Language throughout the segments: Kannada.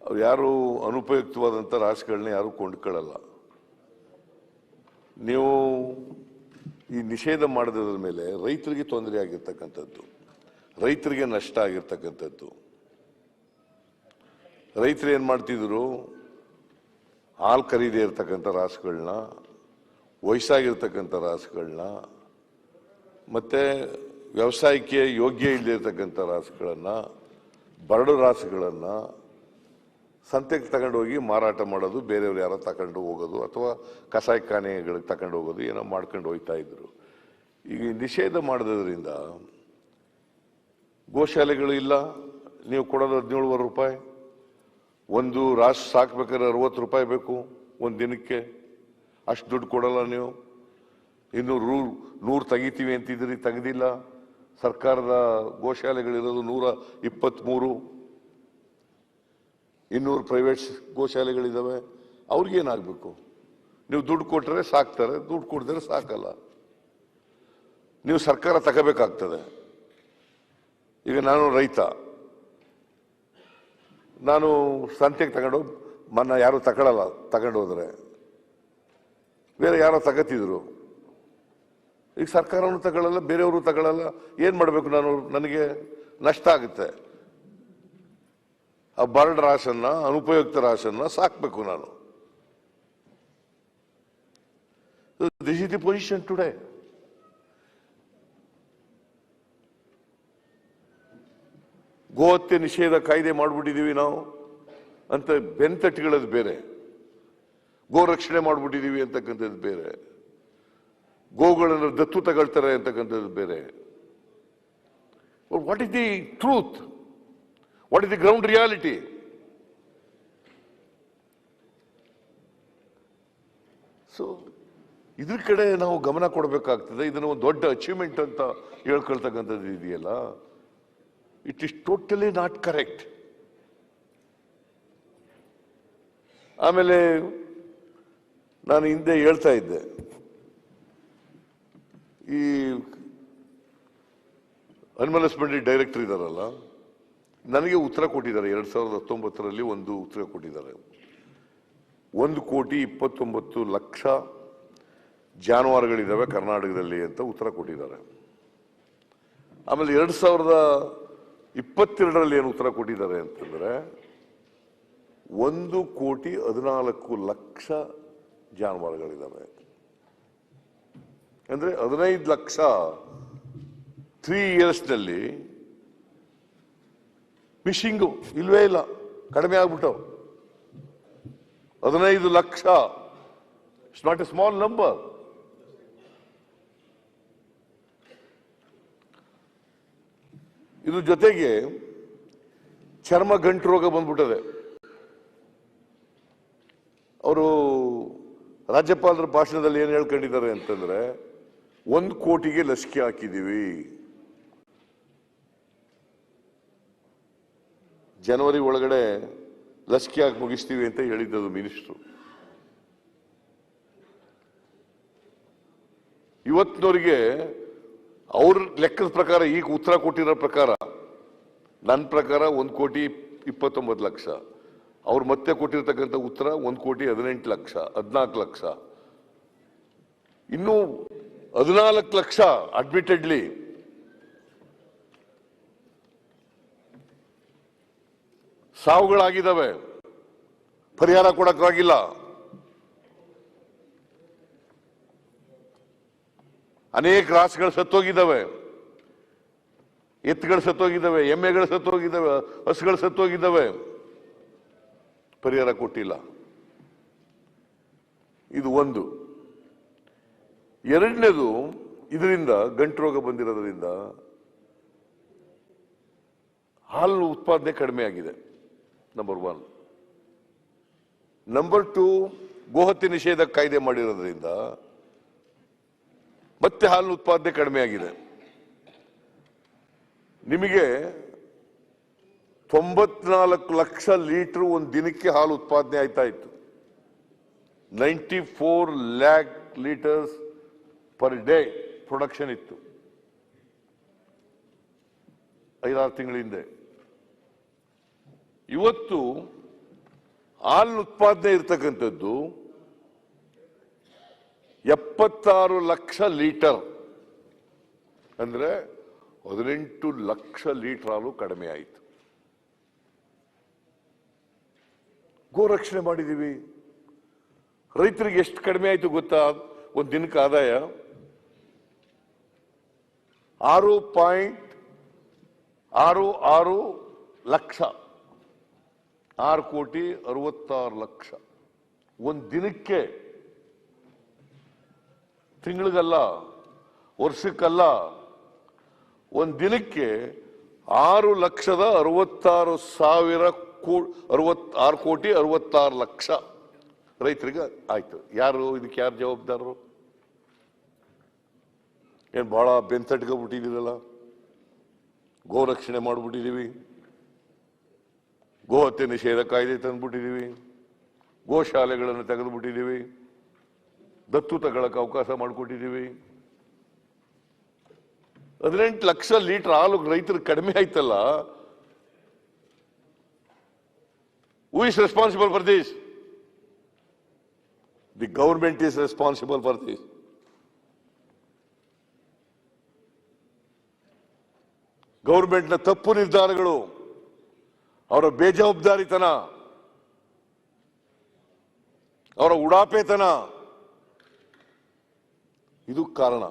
ಯಾರು ಅನುಪಯುಕ್ತವಾದಂಥ ರಾಸುಗಳನ್ನ ಯಾರು ಕೊಂಡ್ಕೊಳ್ಳಲ್ಲ. ನೀವು ಈ ನಿಷೇಧ ಮಾಡಿದ್ರ ಮೇಲೆ ರೈತರಿಗೆ ತೊಂದರೆ ಆಗಿರ್ತಕ್ಕಂಥದ್ದು, ರೈತರಿಗೆ ನಷ್ಟ ಆಗಿರ್ತಕ್ಕಂಥದ್ದು. ರೈತರು ಏನು ಮಾಡ್ತಿದ್ರು, ಹಾಲು ಖರೀದಿ ಇರ್ತಕ್ಕಂಥ ರಾಸುಗಳನ್ನ, ವಯಸ್ಸಾಗಿರ್ತಕ್ಕಂಥ ರಾಸುಗಳನ್ನ, ಮತ್ತೆ ವ್ಯವಸಾಯಕ್ಕೆ ಯೋಗ್ಯ ಇಲ್ಲದಿರ್ತಕ್ಕಂಥ ರಾಸುಗಳನ್ನು, ಬರಡು ರಾಸುಗಳನ್ನು ಸಂತೆಗೆ ತಗೊಂಡು ಹೋಗಿ ಮಾರಾಟ ಮಾಡೋದು, ಬೇರೆಯವ್ರು ಯಾರೋ ತಗೊಂಡು ಹೋಗೋದು ಅಥವಾ ಕಸಾಯಿಖಾನೆಗಳಿಗೆ ತಗೊಂಡು ಹೋಗೋದು, ಏನೋ ಮಾಡ್ಕೊಂಡು ಹೋಗ್ತಾ ಇದ್ರು. ಈಗ ನಿಷೇಧ ಮಾಡೋದ್ರಿಂದ ಗೋಶಾಲೆಗಳು ಇಲ್ಲ, ನೀವು ಕೊಡೋದು 17,000 ರೂಪಾಯಿ, ಒಂದು ರಾಸು ಸಾಕ್ಬೇಕಾದ್ರೆ 60 ರೂಪಾಯಿ ಬೇಕು ಒಂದು ದಿನಕ್ಕೆ, ಅಷ್ಟು ದುಡ್ಡು ಕೊಡಲ್ಲ ನೀವು. ಇನ್ನು 100 ತೆಗಿತೀವಿ ಅಂತಿದ್ರಿ, ತೆಗೆದಿಲ್ಲ. ಸರ್ಕಾರದ ಗೋಶಾಲೆಗಳಿರೋದು 123, 200 ಪ್ರೈವೇಟ್ ಗೋಶಾಲೆಗಳಿದ್ದಾವೆ. ಅವ್ರಿಗೇನಾಗಬೇಕು? ನೀವು ದುಡ್ಡು ಕೊಟ್ಟರೆ ಸಾಕ್ತಾರೆ, ದುಡ್ಡು ಕೊಡಿದ್ರೆ ಸಾಕಲ್ಲ. ನೀವು ಸರ್ಕಾರ ತಗೋಬೇಕಾಗ್ತದೆ. ಈಗ ನಾನು ರೈತ, ನಾನು ಸಂತೆಗೆ ತಗೊಂಡು ಯಾರು ತಗೊಳ್ಳಲ್ಲ, ತಗೊಂಡು ಹೋದ್ರೆ ಬೇರೆ ಯಾರೋ ತಗತಿದ್ರು. ಈಗ ಸರ್ಕಾರವನ್ನು ತಗೊಳ್ಳಲ್ಲ, ಬೇರೆಯವರು ತಗೊಳ್ಳಲ್ಲ. ಏನ್ ಮಾಡಬೇಕು ನಾನು? ನನಗೆ ನಷ್ಟ ಆಗುತ್ತೆ. ಆ ಬರಡ್ ರಾಸನ್ನ, ಅನುಪಯುಕ್ತ ರಾಸನ್ನ ಸಾಕ್ಬೇಕು ನಾನು. This is the position today. ಗೋಹತ್ಯೆ ನಿಷೇಧ ಕಾಯ್ದೆ ಮಾಡ್ಬಿಟ್ಟಿದೀವಿ ನಾವು ಅಂತ ಬೆಂತಟ್ಟಿಗಳದ್ದು ಬೇರೆ, ಗೋ ರಕ್ಷಣೆ ಮಾಡ್ಬಿಟ್ಟಿದೀವಿ ಅಂತಕ್ಕಂಥದ್ದು ಬೇರೆ, ಗೋಗಳನ್ನು ದತ್ತು ತಗೊಳ್ತಾರೆ ಅಂತಕ್ಕಂಥದ್ದು ಬೇರೆ. What is the truth? What is the ground reality? So ಇದ್ರ ಕಡೆ ನಾವು ಗಮನ ಕೊಡಬೇಕಾಗ್ತದೆ. ಇದನ್ನು ಒಂದು ದೊಡ್ಡ ಅಚೀವ್ಮೆಂಟ್ ಅಂತ ಹೇಳ್ಕೊಳ್ತಕ್ಕಂಥದ್ದು ಇದೆಯಲ್ಲ, it is totally not correct. ಆಮೇಲೆ ನಾನು ಹಿಂದೆ ಹೇಳ್ತಾ ಇದ್ದೆ, ಈ ಅನಿಮಲ್ ಹಸ್ಬೆಂಡ್ರಿ ಡೈರೆಕ್ಟರ್ ಇದಾರಲ್ಲ, ನನಗೆ ಉತ್ತರ ಕೊಟ್ಟಿದ್ದಾರೆ. 2019ರಲ್ಲಿ ಒಂದು ಉತ್ತರ ಕೊಟ್ಟಿದ್ದಾರೆ. 1,29,00,000 ಜಾನುವಾರುಗಳಿದ್ದಾವೆ ಕರ್ನಾಟಕದಲ್ಲಿ ಅಂತ ಉತ್ತರ ಕೊಟ್ಟಿದ್ದಾರೆ. ಆಮೇಲೆ 2022ರಲ್ಲಿ ಏನು ಉತ್ತರ ಕೊಟ್ಟಿದ್ದಾರೆ ಅಂತಂದ್ರೆ 1,14,00,000 ಜಾನುವಾರುಗಳಿದ್ದಾವೆ. ಅಂದ್ರೆ 15 ಲಕ್ಷ 3 ಇಯರ್ಸ್ನಲ್ಲಿ ಫಿಶಿಂಗು ಇಲ್ವೇ ಇಲ್ಲ, ಕಡಿಮೆ ಆಗ್ಬಿಟ್ಟು 15 lakh. It's not A small number. ಇದು ಜೊತೆಗೆ ಚರ್ಮ ಗಂಟು ರೋಗ ಬಂದ್ಬಿಟ್ಟದೆ. ಅವರು ರಾಜ್ಯಪಾಲರ ಭಾಷಣದಲ್ಲಿ ಏನು ಹೇಳ್ಕೊಂಡಿದ್ದಾರೆ ಅಂತಂದ್ರೆ 1 ಕೋಟಿಗೆ ಲಸಿಕೆ ಹಾಕಿದೀವಿ, ಜನವರಿ ಒಳಗಡೆ ಲಸಿಕೆ ಹಾಕಿ ಮುಗಿಸ್ತೀವಿ ಅಂತ ಹೇಳಿದ್ದದು ಮಿನಿಸ್ಟ್ರು. ಇವತ್ತಿನವರಿಗೆ ಅವ್ರ ಲೆಕ್ಕದ ಪ್ರಕಾರ, ಈಗ ಉತ್ತರ ಕೊಟ್ಟಿರೋ ಪ್ರಕಾರ, ನನ್ನ ಪ್ರಕಾರ 1,29,00,000. ಅವ್ರು ಮತ್ತೆ ಕೊಟ್ಟಿರ್ತಕ್ಕಂಥ ಉತ್ತರ 1,18,00,000, 14 ಲಕ್ಷ. ಇನ್ನು 14 ಲಕ್ಷ ಅಡ್ಮಿಟೆಡ್ಲಿ ಸಾವುಗಳಾಗಿದ್ದಾವೆ, ಪರಿಹಾರ ಕೊಡಕ್ಕಾಗಿಲ್ಲ. ಅನೇಕ ರಾಸುಗಳು ಸತ್ತೋಗಿದ್ದಾವೆ, ಎತ್ತುಗಳು ಸತ್ತೋಗಿದ್ದಾವೆ, ಎಮ್ಮೆಗಳು ಸತ್ತೋಗಿದ್ದಾವೆ, ಹಸುಗಳು ಸತ್ತೋಗಿದ್ದಾವೆ, ಪರಿಹಾರ ಕೊಟ್ಟಿಲ್ಲ. ಇದು ಒಂದು. ಎರಡನೇದು, ಇದರಿಂದ ಗಂಟು ರೋಗ ಬಂದಿರೋದ್ರಿಂದ ಹಾಲು ಉತ್ಪಾದನೆ ಕಡಿಮೆ ಆಗಿದೆ, ನಂಬರ್ 1. ನಂಬರ್ 2, ಗೋಹತ್ಯೆ ನಿಷೇಧ ಕಾಯ್ದೆ ಮಾಡಿರೋದ್ರಿಂದ ಮತ್ತೆ ಹಾಲು ಉತ್ಪಾದನೆ ಕಡಿಮೆ ಆಗಿದೆ. ನಿಮಗೆ 94 ಲಕ್ಷ ಲೀಟರ್ ಒಂದು ದಿನಕ್ಕೆ ಹಾಲು ಉತ್ಪಾದನೆ ಆಯ್ತಾ ಇತ್ತು. 94 lakh litres per day production ಇತ್ತು 5-6 ತಿಂಗಳ ಹಿಂದೆ. ಇವತ್ತು ಹಾಲು ಉತ್ಪಾದನೆ ಇರ್ತಕ್ಕಂಥದ್ದು 76 ಲಕ್ಷ ಲೀಟರ್, ಅಂದ್ರೆ 18 ಲಕ್ಷ ಲೀಟರ್ ಹಾಲು ಕಡಿಮೆ ಆಯಿತು. ಗೋರಕ್ಷಣೆ ಮಾಡಿದೀವಿ. ರೈತರಿಗೆ ಎಷ್ಟು ಕಡಿಮೆ ಆಯ್ತು ಗೊತ್ತಾ? ಒಂದು ದಿನಕ್ಕೆ ಆದಾಯ 6.66 ಲಕ್ಷ, 6,66,00,000 ಒಂದು ದಿನಕ್ಕೆ. ತಿಂಗಳಿಗಲ್ಲ, ವರ್ಷಕ್ಕಲ್ಲ, ಒಂದು ದಿನಕ್ಕೆ 6,66,66,66,00,000 ರೈತರಿಗೆ ಆಯ್ತು. ಯಾರು ಇದಕ್ಕೆ ಯಾರು ಜವಾಬ್ದಾರರು? ಏನ್ ಬಹಳ ಬೆಂತಟ್ಕೊಂಡ್ಬಿಟ್ಟಿದ್ದೀರಲ್ಲ. ಗೋ ರಕ್ಷಣೆ ಮಾಡ್ಬಿಟ್ಟಿದೀವಿ, ಗೋಹತ್ಯೆ ನಿಷೇಧ ಕಾಯ್ದೆ ತಂದ್ಬಿಟ್ಟಿದೀವಿ, ಗೋಶಾಲೆಗಳನ್ನು ತೆಗೆದುಬಿಟ್ಟಿದೀವಿ, ದತ್ತು ತಗೊಳಕ್ಕೆ ಅವಕಾಶ ಮಾಡಿಕೊಟ್ಟಿದ್ದೀವಿ. 18 ಲಕ್ಷ ಲೀಟರ್ ಹಾಲು ರೈತರು ಕಡಿಮೆ ಆಯ್ತಲ್ಲ. Who is responsible for this? The government is responsible for this. ಗವರ್ಮೆಂಟ್ನ ತಪ್ಪು ನಿರ್ಧಾರಗಳು, ಅವರ ಬೇಜವಾಬ್ದಾರಿತನ, ಅವರ ಉಡಾಪೆತನ, ಇದು ಕಾರಣ.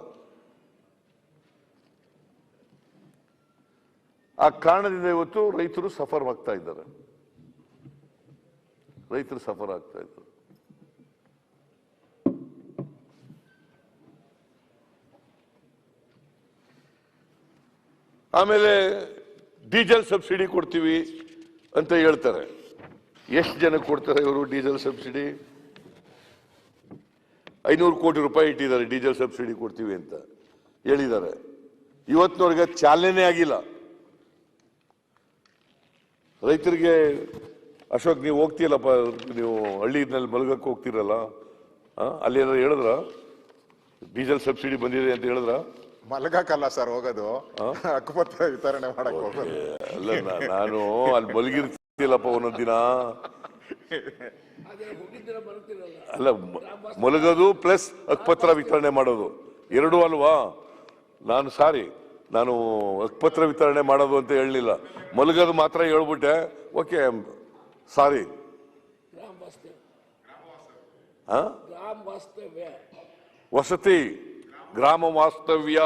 ಆ ಕಾರಣದಿಂದ ಇವತ್ತು ರೈತರು ಸಫರ್ ಆಗ್ತಾ ಇದ್ದಾರೆ. ರೈತರು ಸಫರ್ ಆಗ್ತಾ ಇದ್ದಾರೆ. ಆಮೇಲೆ ಡೀಸೆಲ್ ಸಬ್ಸಿಡಿ ಕೊಡ್ತೀವಿ ಅಂತ ಹೇಳ್ತಾರೆ. ಎಷ್ಟು ಜನಕ್ಕೆ ಕೊಡ್ತಾರೆ ಇವರು ಡೀಸೆಲ್ ಸಬ್ಸಿಡಿ? 500 ಕೋಟಿ ರೂಪಾಯಿ ಇಟ್ಟಿದ್ದಾರೆ ಡೀಸೆಲ್ ಸಬ್ಸಿಡಿ ಕೊಡ್ತೀವಿ ಅಂತ ಹೇಳಿದ್ದಾರೆ. ಇವತ್ತಿನವರೆಗೆ ಚಾಲನೆ ಆಗಿಲ್ಲ. ರೈತರಿಗೆ ಅಶೋಕ್, ನೀವು ಹೋಗ್ತೀಯಲ್ಲಪ್ಪ, ನೀವು ಹಳ್ಳಿನಲ್ಲಿ ಮಲಗಕ್ಕೆ ಹೋಗ್ತಿರಲ್ಲ, ಅಲ್ಲಿ ಏನಾದ್ರು ಹೇಳಿದ್ರ ಡೀಸೆಲ್ ಸಬ್ಸಿಡಿ ಬಂದಿದೆ ಅಂತ ಹೇಳಿದ್ರ? ಮಲಗಕ್ಕಲ್ಲ ಸರ್ ಹೋಗೋದು, ಹಕ್ಕುಪತ್ರ ವಿತರಣೆ ಮಾಡಕ್ ಹೋಗೋದು. ಅಲ್ಲ, ನಾನು ಅಲ್ಲಿ ಮಲಗಿರ್ತಿಲ್ಲಪ್ಪ ಒಂದೊಂದ್ ದಿನ. ಅಲ್ಲ, ಮಲಗೋದು ಪ್ಲಸ್ ಹಕ್ಕುಪತ್ರ ವಿತರಣೆ ಮಾಡೋದು ಎರಡೂ ಅಲ್ವಾ? ನಾನು ಹಕ್ಕುಪತ್ರ ವಿತರಣೆ ಮಾಡೋದು ಅಂತ ಹೇಳಲಿಲ್ಲ, ಮಲಗೋದು ಮಾತ್ರ ಹೇಳ್ಬಿಟ್ಟೆ. ಓಕೆ, ಸಾರಿ. ವಸತಿ, ಗ್ರಾಮ ವಾಸ್ತವ್ಯ.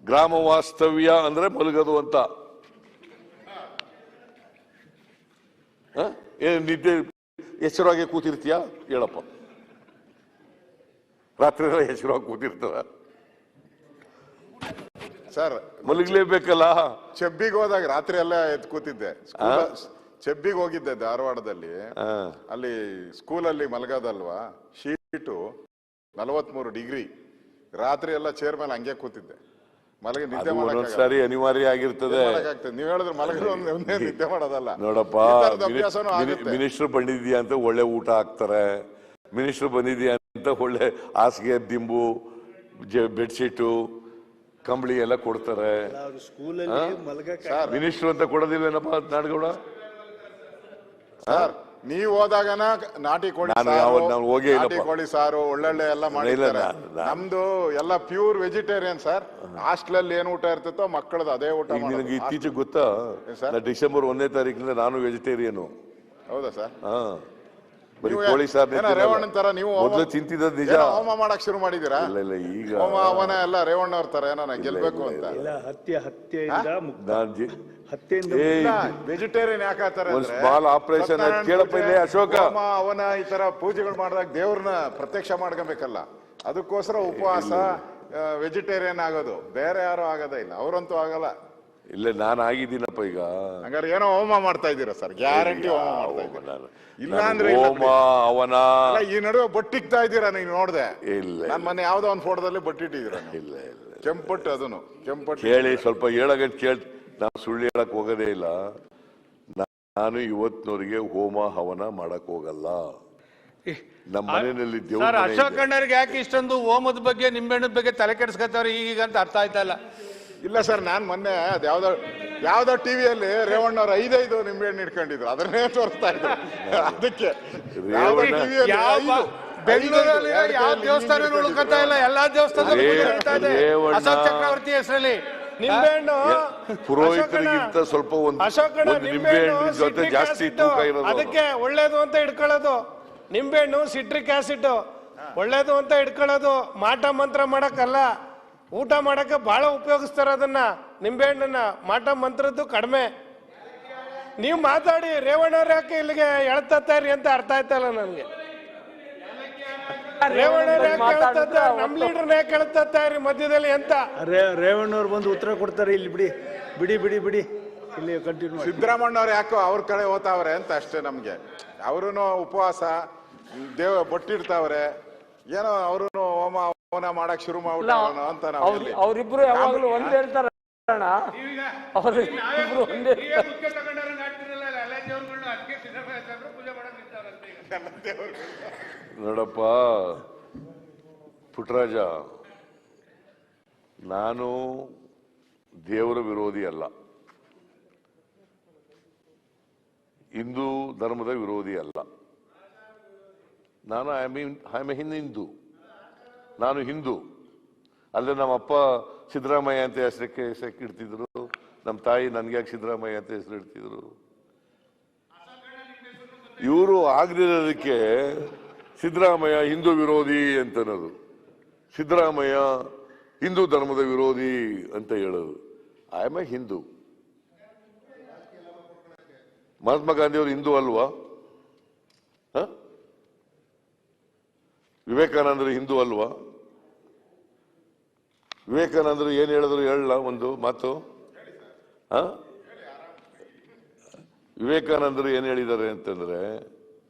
ಗ್ರಾಮ ವಾಸ್ತವ್ಯ ಅಂದ್ರೆ ಮಲಗೋದು ಅಂತ. ಏನ್ ನಿದ್ದೆ ಎಚ್ಚರವಾಗಿ ಕೂತಿರ್ತೀಯ ಹೇಳಪ್ಪ? ರಾತ್ರಿ ಎಲ್ಲ ಎಚ್ಚರವಾಗಿ ಕೂತಿರ್ತಾರ ಸರ್? ಮಲಗಲೇಬೇಕಲ್ಲ. ಚೆಬ್ಬಿಗೆ ಹೋದಾಗ ರಾತ್ರಿ ಎಲ್ಲ ಎದ್ದು ಕೂತಿದ್ದೆ. ಚೆಬ್ಬಿಗೆ ಹೋಗಿದ್ದೆ ಧಾರವಾಡದಲ್ಲಿ. ಅಲ್ಲಿ ಸ್ಕೂಲಲ್ಲಿ ಮಲಗೋದಲ್ವಾ, ಶೀಟು 43 ಡಿಗ್ರಿ. ರಾತ್ರಿ ಎಲ್ಲ ಚೇರ್ ಮೇಲೆ ಹಂಗೆ ಕೂತಿದ್ದೆ. ಮಲಗಿ ನಿದ್ದೆ ಸರಿ ಅನಿವಾರ್ಯ ಆಗಿರ್ತದೆ. ನೀವ್ ಹೇಳಿದ್ರೆ ಮಲಗಿರೋ ನಿದ್ದೆ ಮಾಡೋದಲ್ಲ. ನೋಡಪ್ಪ, ಮಿನಿಸ್ಟರ್ ಬಂದಿದ್ಯಾ ಅಂತ ಒಳ್ಳೆ ಊಟ ಹಾಕ್ತಾರೆ, ಮಿನಿಸ್ಟರ್ ಬಂದಿದ್ಯಾ ಅಂತ ಒಳ್ಳೆ ಹಾಸಿಗೆ, ದಿಂಬು, ಬೆಡ್ಶೀಟು, ಕಂಬಳಿ ಎಲ್ಲ ಕೊಡ್ತಾರೆ. ಮಿನಿಸ್ಟರ್ ಅಂತ ಕೊಡೋದಿಲ್ವೇನಪ್ಪ ನಾಡಗೌಡ? ಸರ್, ನೀವು ಹೋದಾಗನ ನಾಟಿ ಕೋಳಿ ಸಾರು ಒಳ್ಳೊಳ್ಳೆ ಎಲ್ಲ ಮಾಡಿದ್ದಾರೆ. ನಮ್ದು ಎಲ್ಲ ಪ್ಯೂರ್ ವೆಜಿಟೇರಿಯನ್ ಸರ್. ಹಾಸ್ಟೆಲ್ ಅಲ್ಲಿ ಏನ್ ಊಟ ಇರ್ತಿತ್ತೋ ಮಕ್ಕಳದು ಅದೇ ಊಟ. ನಿನಗೆ ಇತ್ತೀಚೆಗೆ ಗೊತ್ತಾ, ಡಿಸೆಂಬರ್ 1ನೇ ತಾರೀಕಿನಿಂದ ನಾನು ವೆಜಿಟೇರಿಯನ್. ಹೌದಾ ಸರ್? ಕೋಳಿ ಸಾರ್ ರೇವಣ್ಣನ್ ತರ ನೀವು ಮೊದಲು ತಿಂತಿದ್ದ ನಿಜ. ಹೋಮ ಮಾಡಕ್ ಶುರು ಮಾಡಿದೀರಾ? ಇಲ್ಲ, ಈಗ ಹೋಮ ಅವನ ಎಲ್ಲ ರೇವಣ್ಣ ಅವ್ರ ತರ ಏನೋ ಗೆಲ್ಬೇಕು ಅಂತ. ವೆಜಿಟೇರಿಯನ್ ಯಾಕಂತಾರೆ ಆಪರೇಷನ್ ಕೇಳಪ್ಪ ಅಶೋಕ. ಅವನ ಈ ತರ ಪೂಜೆಗಳು ಮಾಡಿದಾಗ ದೇವ್ರನ್ನ ಪ್ರತ್ಯಕ್ಷ ಮಾಡ್ಕೊಬೇಕಲ್ಲ, ಅದಕ್ಕೋಸ್ಕರ ಉಪವಾಸ, ವೆಜಿಟೇರಿಯನ್ ಆಗೋದು. ಬೇರೆ ಯಾರು ಆಗೋದೇ ಇಲ್ಲ, ಅವರಂತೂ ಆಗಲ್ಲ. ಇಲ್ಲ, ನಾನು ಆಗಿದ್ದೀನಪ್ಪ ಈಗ. ಹಂಗಾರೆ ಏನೋ ಹೋಮ ಮಾಡ್ತಾ ಇದ್ದೀರಾ ಸರ್? ಗ್ಯಾರಂಟಿ ಹೋಮ ಮಾಡ್ತಾ ಇದ್ದೀರಾ. ಇಲ್ಲ ಅಂದ್ರೆ ಹೋಮ ಅವನ ಈ ನಡುವೆ ಬೊಟ್ಟಿಕ್ತಾ ಇದ್ದೀರಾ? ನೀವು ನೋಡ್ದೆ? ಇಲ್ಲ, ನಾನು ಮೊನ್ನೆ ಯಾವ್ದೋ ಒಂದು ಫೋಟೋದಲ್ಲಿ ಬೊಟ್ಟಿಟ್ಟಿದ್ದೀರಾ? ಇಲ್ಲ, ಕೆಂಪಟ್ಟು. ಅದನ್ನು ಕೆಂಪಟ್ಟು ಕೇಳಿ, ಸ್ವಲ್ಪ ಹೇಳಗಂಟ್ ಕೇಳಿ. ನಾನು ಸುಳ್ಳು ಹೇಳಕ್ ಹೋಗೋದೇ ಇಲ್ಲ. ನಾನು ಇವತ್ತಿನವರಿಗೆ ಹೋಮ ಹವನ ಮಾಡಕ್ ಹೋಗಲ್ಲ. ನಮ್ಮ ಮನೆಯಲ್ಲಿ ದೇವ್ರು. ಅಶೋಕ್ ಅಣ್ಣರಿಗೆ ಯಾಕೆ ಇಷ್ಟೊಂದು ಹೋಮದ ಬಗ್ಗೆ, ನಿಂಬೆಣ್ಣದ ಬಗ್ಗೆ ತಲೆ ಕೆಡಿಸ್ಕೊತಾವ್ರೆ ಈಗ ಅಂತ ಅರ್ಥ ಆಯ್ತಾ ಇಲ್ಲ. ಇಲ್ಲ ಸರ್, ನಾನ್ ಮೊನ್ನೆ ಅದ್ಯಾವ್ದೋ ಯಾವ್ದೋ ಟಿವಿಯಲ್ಲಿ ರೇವಣ್ಣವ್ರು 5 ನಿಂಬೆಹಣ್ಣು ಇಟ್ಕೊಂಡಿದ್ರು, ಅದನ್ನೇ ತೋರಿಸ್ತಾ ಇದ್ರು. ಅದಕ್ಕೆ ಯಾವ್ದೋ ಟಿವಿಯಲ್ಲಿ ಬೆಂಗಳೂರಲ್ಲಿ ಯಾವ ದೇವಸ್ಥಾನ ಉಳ್ಕೊತಾ ಇಲ್ಲ, ಎಲ್ಲಾ ದೇವಸ್ಥಾನದಲ್ಲೂ ಪೂಜೆ ನಡೀತಾ ಇದೆ. ಅಶೋಕ್ ಚಕ್ರವರ್ತಿ ಹೆಸರಲ್ಲಿ ನಿಂಬೆಹಣ್ಣು ಪುರೋಹಿತರಿಗಿಂತ ಸ್ವಲ್ಪ ಅಶೋಕಣ್ಣ ನಿಂಬೆಹಣ್ಣಿನ ಜೊತೆ ಜಾಸ್ತಿ ತೂಕ ಇರೋದು. ಅದಕ್ಕೆ ಒಳ್ಳೇದು ಅಂತ ಇಟ್ಕೊಳ್ಳೋದು. ನಿಂಬೆಹಣ್ಣು ಸಿಟ್ರಿಕ್ ಆಸಿಡ್ ಒಳ್ಳೇದು ಅಂತ ಇಟ್ಕೊಳ್ಳೋದು, ಮಾಟ ಮಂತ್ರ ಮಾಡಕ್ಕಲ್ಲ, ಊಟ ಮಾಡಕ್ಕೆ ಬಹಳ ಉಪಯೋಗಿಸ್ತಾರ ಅದನ್ನ. ನಿಂಬೆಹಣ್ಣನ್ನ ಮಾಟ ಮಂತ್ರದ್ದು ಕಡಿಮೆ. ನೀವು ಮಾತಾಡಿ, ರೇವಣ್ಣವ್ರ ಯಾಕೆ ಇಲ್ಲಿಗೆ ಎಳ್ತಾರಿ ಅಂತ ಅರ್ಥ ಆಯ್ತಲ್ಲ ನನ್ಗೆ. ರೇವಣ್ಣವ್ರ ಯಾಕೆ ಹೇಳ್ತಾರೆ, ನಮ್ ಲೀಡರ್ನ ಯಾಕೆ ಹೇಳ್ತಾರಿ ಮಧ್ಯದಲ್ಲಿ ಅಂತ. ರೇವಣ್ಣವ್ರು ಬಂದು ಉತ್ತರ ಕೊಡ್ತಾರೆ. ಇಲ್ಲಿ ಬಿಡಿ ಬಿಡಿ ಬಿಡಿ ಬಿಡಿ, ಇಲ್ಲಿ ಕಂಟಿನ್ಯೂ. ಸಿದ್ದರಾಮಣ್ಣವ್ರು ಯಾಕೋ ಅವ್ರ ಕಡೆ ಹೋತಾವ್ರೆ ಅಂತ ಅಷ್ಟೇ. ನಮ್ಗೆ ಅವ್ರೂ ಉಪವಾಸ ಬೊಟ್ಟಿಡ್ತಾವ್ರೆ, ಏನೋ ಅವ್ರು ಹೋಮ ಮಾಡಕ್ ಶುರು ಮಾಡ್ಬಿಟ್ಟಾವನೋ ಅಂತ ನಾವು ಅವ್ರಿಬ್ರು ಯಾವಾಗ್ಲೂ ಒಂದ್ ಹೇಳ್ತಾರ ಅವ್ರಿಬ್ರು ಒಂದೇ. ನೋಡಪ್ಪ ಪುಟ್ಟರಾಜ, ನಾನು ದೇವರ ವಿರೋಧಿ ಅಲ್ಲ, ಹಿಂದೂ ಧರ್ಮದ ವಿರೋಧಿ ಅಲ್ಲ. ನಾನು ಐ ಆಮ್ ಎ ಹಿಂದೂ, ನಾನು ಹಿಂದೂ. ಅಲ್ಲದೆ ನಮ್ಮಪ್ಪ ಸಿದ್ದರಾಮಯ್ಯ ಅಂತ ಹೆಸರಕ್ಕೆ ಇಡ್ತಿದ್ರು, ನಮ್ಮ ತಾಯಿ ನನ್ಗೆ ಯಾಕೆ ಸಿದ್ದರಾಮಯ್ಯ ಅಂತ ಹೆಸರು ಇಡ್ತಿದ್ರು. ಇವರು ಆಗದಿರೋದಕ್ಕೆ ಸಿದ್ದರಾಮಯ್ಯ ಹಿಂದೂ ವಿರೋಧಿ ಅಂತ ಅನ್ನೋದು, ಸಿದ್ದರಾಮಯ್ಯ ಹಿಂದೂ ಧರ್ಮದ ವಿರೋಧಿ ಅಂತ ಹೇಳೋದು. I am a Hindu. Mahatma Gandhi ಅವರು ಹಿಂದೂ ಅಲ್ವಾ? ವಿವೇಕಾನಂದರು ಹಿಂದೂ ಅಲ್ವಾ? ವಿವೇಕಾನಂದರು ಏನ್ ಹೇಳಿದ್ರು ಹೇಳಲ್ಲ ಒಂದು ಮಾತು. ವಿವೇಕಾನಂದರು ಏನ್ ಹೇಳಿದ್ದಾರೆ ಅಂತಂದ್ರೆ,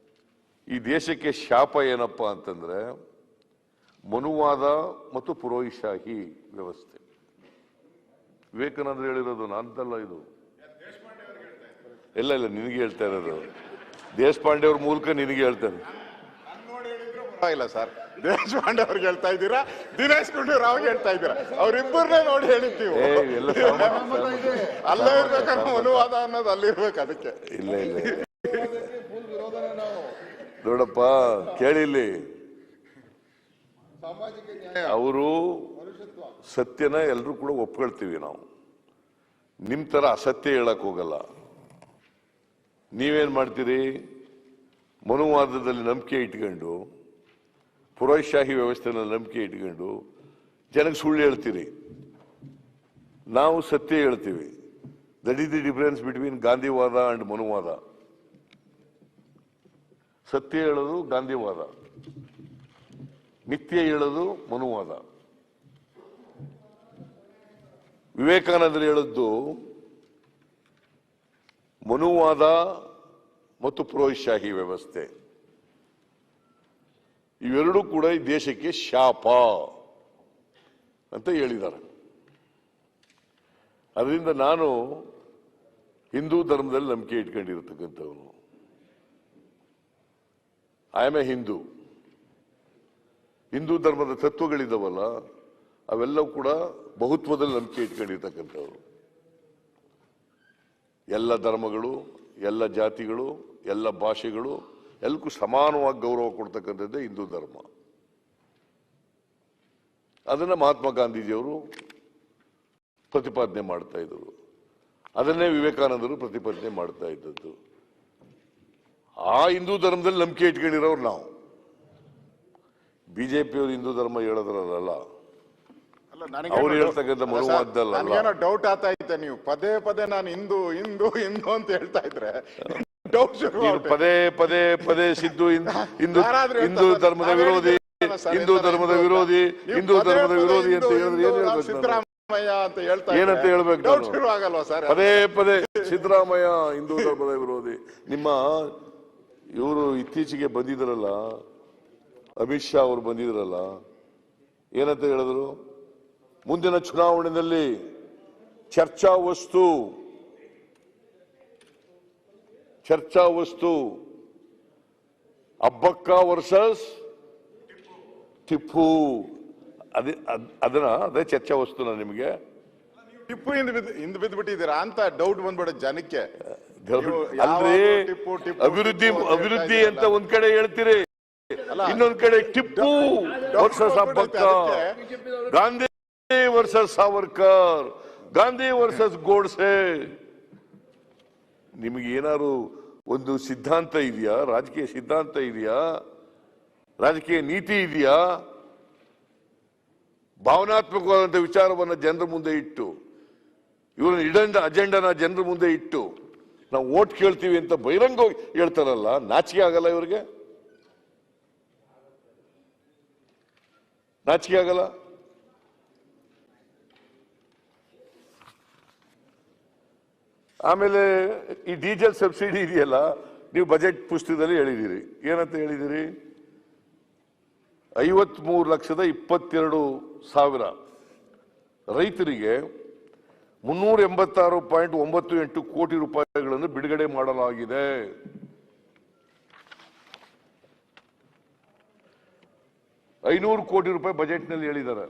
ಈ ದೇಶಕ್ಕೆ ಶಾಪ ಏನಪ್ಪಾ ಅಂತಂದ್ರೆ ಮನುವಾದ ಮತ್ತು ಪುರೋಹಿತಶಾಹಿ ವ್ಯವಸ್ಥೆ. ವಿವೇಕಾನಂದರು ಹೇಳಿರೋದು, ನಾನಂತಲ್ಲ ಇದು. ಇಲ್ಲ ನಿನಗೆ ಹೇಳ್ತಾ ಇರೋದು, ದೇಶಪಾಂಡೆ ಅವ್ರ ಮೂಲಕ ನಿನಗೆ ಹೇಳ್ತಾರೆ. ಇಲ್ಲ ಸರ್, ದೇಶಪಾಂಡೆ ಅವ್ರಿಗೆ ಹೇಳ್ತಾ ಇದ್ದೀರಾ, ದಿನೇಶ್ ಗುಂಡೂರಾವ್ ಹೇಳ್ತಾ ಇದ್ದೀರಾ, ಅವ್ರಿಬ್ಬರನ್ನೇ ನೋಡಿ ಹೇಳಿದ್ದೀವಿ. ಅಲ್ಲೇ ಇರ್ಬೇಕಾದ್ರೆ ಅನುವಾದ ಅನ್ನೋದು ಅಲ್ಲಿರ್ಬೇಕು. ಅದಕ್ಕೆ ಇಲ್ಲ ನೋಡಪ್ಪ ಕೇಳಿಲ್ಲಿ, ಅವರು ಸತ್ಯನ ಎಲ್ರು ಕೂಡ ಒಪ್ಕೊಳ್ತೀವಿ ನಾವು. ನಿಮ್ ತರ ಅಸತ್ಯ ಹೇಳಕ್ ಹೋಗಲ್ಲ. ನೀವೇನ್ ಮಾಡ್ತೀರಿ, ಮನುವಾದದಲ್ಲಿ ನಂಬಿಕೆ ಇಟ್ಕೊಂಡು, ಪುರೋಹಿತಶಾಹಿ ವ್ಯವಸ್ಥೆನಲ್ಲಿ ನಂಬಿಕೆ ಇಟ್ಕೊಂಡು ಜನಕ್ಕೆ ಸುಳ್ಳು ಹೇಳ್ತೀರಿ. ನಾವು ಸತ್ಯ ಹೇಳ್ತೀವಿ. That is the difference between ಗಾಂಧಿವಾದ ಅಂಡ್ ಮನುವಾದ. ಸತ್ಯ ಹೇಳೋದು ಗಾಂಧಿವಾದ, ಮಿಥ್ಯೆ ಹೇಳೋದು ಮನುವಾದ. ವಿವೇಕಾನಂದರು ಹೇಳದ್ದು ಮನುವಾದ ಮತ್ತು ಪುರೋಹಿತಶಾಹಿ ವ್ಯವಸ್ಥೆ ಇವೆರಡೂ ಕೂಡ ಈ ದೇಶಕ್ಕೆ ಶಾಪ ಅಂತ ಹೇಳಿದ್ದಾರೆ. ಅದರಿಂದ ನಾನು ಹಿಂದೂ ಧರ್ಮದಲ್ಲಿ ನಂಬಿಕೆ ಇಟ್ಕೊಂಡಿರತಕ್ಕಂಥವನು. I am a Hindu. Hindu ಧರ್ಮದ ತತ್ವಗಳಿದಾವಲ್ಲ, ಅವೆಲ್ಲವೂ ಕೂಡ ಬಹುತ್ವದಲ್ಲಿ ನಂಬಿಕೆ ಇಟ್ಕೊಂಡಿರ್ತಕ್ಕಂಥವ್ರು. ಎಲ್ಲ ಧರ್ಮಗಳು, ಎಲ್ಲ ಜಾತಿಗಳು, ಎಲ್ಲ ಭಾಷೆಗಳು ಎಲ್ಲಕ್ಕೂ ಸಮಾನವಾಗಿ ಗೌರವ ಕೊಡ್ತಕ್ಕಂಥದ್ದೇ ಹಿಂದೂ ಧರ್ಮ. ಅದನ್ನ ಮಹಾತ್ಮ ಗಾಂಧೀಜಿಯವರು ಪ್ರತಿಪಾದನೆ ಮಾಡ್ತಾ ಇದ್ರು. ಅದನ್ನೇ ವಿವೇಕಾನಂದರು ಪ್ರತಿಪಾದನೆ ಮಾಡ್ತಾ ಇದ್ದದ್ದು. ಆ ಹಿಂದೂ ಧರ್ಮದಲ್ಲಿ ನಂಬಿಕೆ ಇಟ್ಕೊಂಡಿರೋರು ನಾವು. ಬಿಜೆಪಿಯವರು ಹಿಂದೂ ಧರ್ಮ ಹೇಳೋದ್ರಲ್ಲ, ಅವ್ರು ಹೇಳ್ತಕ್ಕಂಥ ಮನುವಾದಲ್ಲ. ನನಗೇನೋ ಡೌಟ್ ಆಗ್ತಾ ಇತ್ತೆ, ನೀವು ಪದೇ ಪದೇ ನಾನು ಹಿಂದೂ ಹಿಂದೂ ಹಿಂದೂ ಅಂತ ಹೇಳ್ತಾ ಇದ್ರೆ ಡೌಟ್ ಶುರು. ಪದೇ ಪದೇ ಪದೇ ಸಿದ್ದು ಹಿಂದೂ ಧರ್ಮದ ವಿರೋಧಿ, ಹಿಂದೂ ಧರ್ಮದ ವಿರೋಧಿ, ಹಿಂದೂ ಧರ್ಮದ ವಿರೋಧಿ ಅಂತ ಹೇಳಿದ್ರೆ ಏನ್ ಹೇಳ್ಬೇಕು? ಸಿದ್ದರಾಮಯ್ಯ ಅಂತ ಹೇಳ್ತಾ ಏನಂತ ಹೇಳ್ಬೇಕು? ಡೌಟ್ ಶುರು ಆಗಲ್ವಾ ಸರ್? ಪದೇ ಪದೇ ಸಿದ್ದರಾಮಯ್ಯ ಹಿಂದೂ ಧರ್ಮದ ವಿರೋಧಿ. ನಿಮ್ಮ ಇವರು ಇತ್ತೀಚೆಗೆ ಬಂದಿದ್ರಲ್ಲ, ಅಮಿತ್ ಶಾ ಅವರು ಬಂದಿದ್ರಲ್ಲ, ಏನಂತ ಹೇಳಿದ್ರು? ಮುಂದಿನ ಚುನಾವಣೆಯಲ್ಲಿ ಚರ್ಚಾ ವಸ್ತು ಅಬ್ಬಕ್ಕ ವರ್ಸಸ್ ಟಿಪ್ಪು. ಅದೇ ಚರ್ಚಾ ವಸ್ತುನ ನಿಮಗೆ? ಟಿಪ್ಪು ಹಿಂದ್ ಬಿದ್ಬಿಟ್ಟಿದ್ದೀರಾ ಅಂತ ಡೌಟ್ ಬಂದ್ಬಿಡ ಜನಕ್ಕೆ. ನೀವು ಅಂದ್ರೆ ಯಾವಾಗ್ಲೂ ಟಿಪ್ಪು ಟಿಪ್ಪು ಅಭಿವೃದ್ಧಿ ಟಿಪ್ಪು ಅಭಿವೃದ್ಧಿ ಅಂತ ಒಂದ್ ಕಡೆ ಹೇಳ್ತೀರಿ, ಇನ್ನೊಂದ್ ಕಡೆ Tipu versus Abbakkar, Gandhi versus Savarkar, Gandhi versus Godse. ನಿಮಗೆ ಏನಾದ್ರು ಒಂದು ಸಿದ್ಧಾಂತ ಇದೆಯಾ? ರಾಜಕೀಯ ಸಿದ್ಧಾಂತ ಇದೆಯಾ? ರಾಜಕೀಯ ನೀತಿ ಇದೆಯಾ? ಭಾವನಾತ್ಮಕವಾದಂಥ ವಿಚಾರವನ್ನ ಜನರ ಮುಂದೆ ಇಟ್ಟು, ಇವರ ಇಡಂಡ ಅಜೆಂಡನ ಜನರ ಮುಂದೆ ಇಟ್ಟು ನಾವು ಓಟ್ ಕೇಳ್ತೀವಿ ಅಂತ ಬಹಿರಂಗ ಹೇಳ್ತಾರಲ್ಲ, ನಾಚಿಕೆ ಆಗಲ್ಲ ಇವರಿಗೆ? ನಾಚಿಕೆ ಆಗಲ್ಲ? ಆಮೇಲೆ ಈ ಡೀಸೆಲ್ ಸಬ್ಸಿಡಿ ಇದೆಯಲ್ಲ, ನೀವು ಬಜೆಟ್ ಪುಸ್ತಕದಲ್ಲಿ ಹೇಳಿದಿರಿ, ಏನಂತ ಹೇಳಿದಿರಿ? 53,22,000 ರೈತರಿಗೆ 386.98 ಕೋಟಿ ರೂಪಾಯಿಗಳನ್ನು ಬಿಡುಗಡೆ ಮಾಡಲಾಗಿದೆ. ₹500 ಕೋಟಿ ಬಜೆಟ್ನಲ್ಲಿ ಹೇಳಿದ್ದಾರೆ.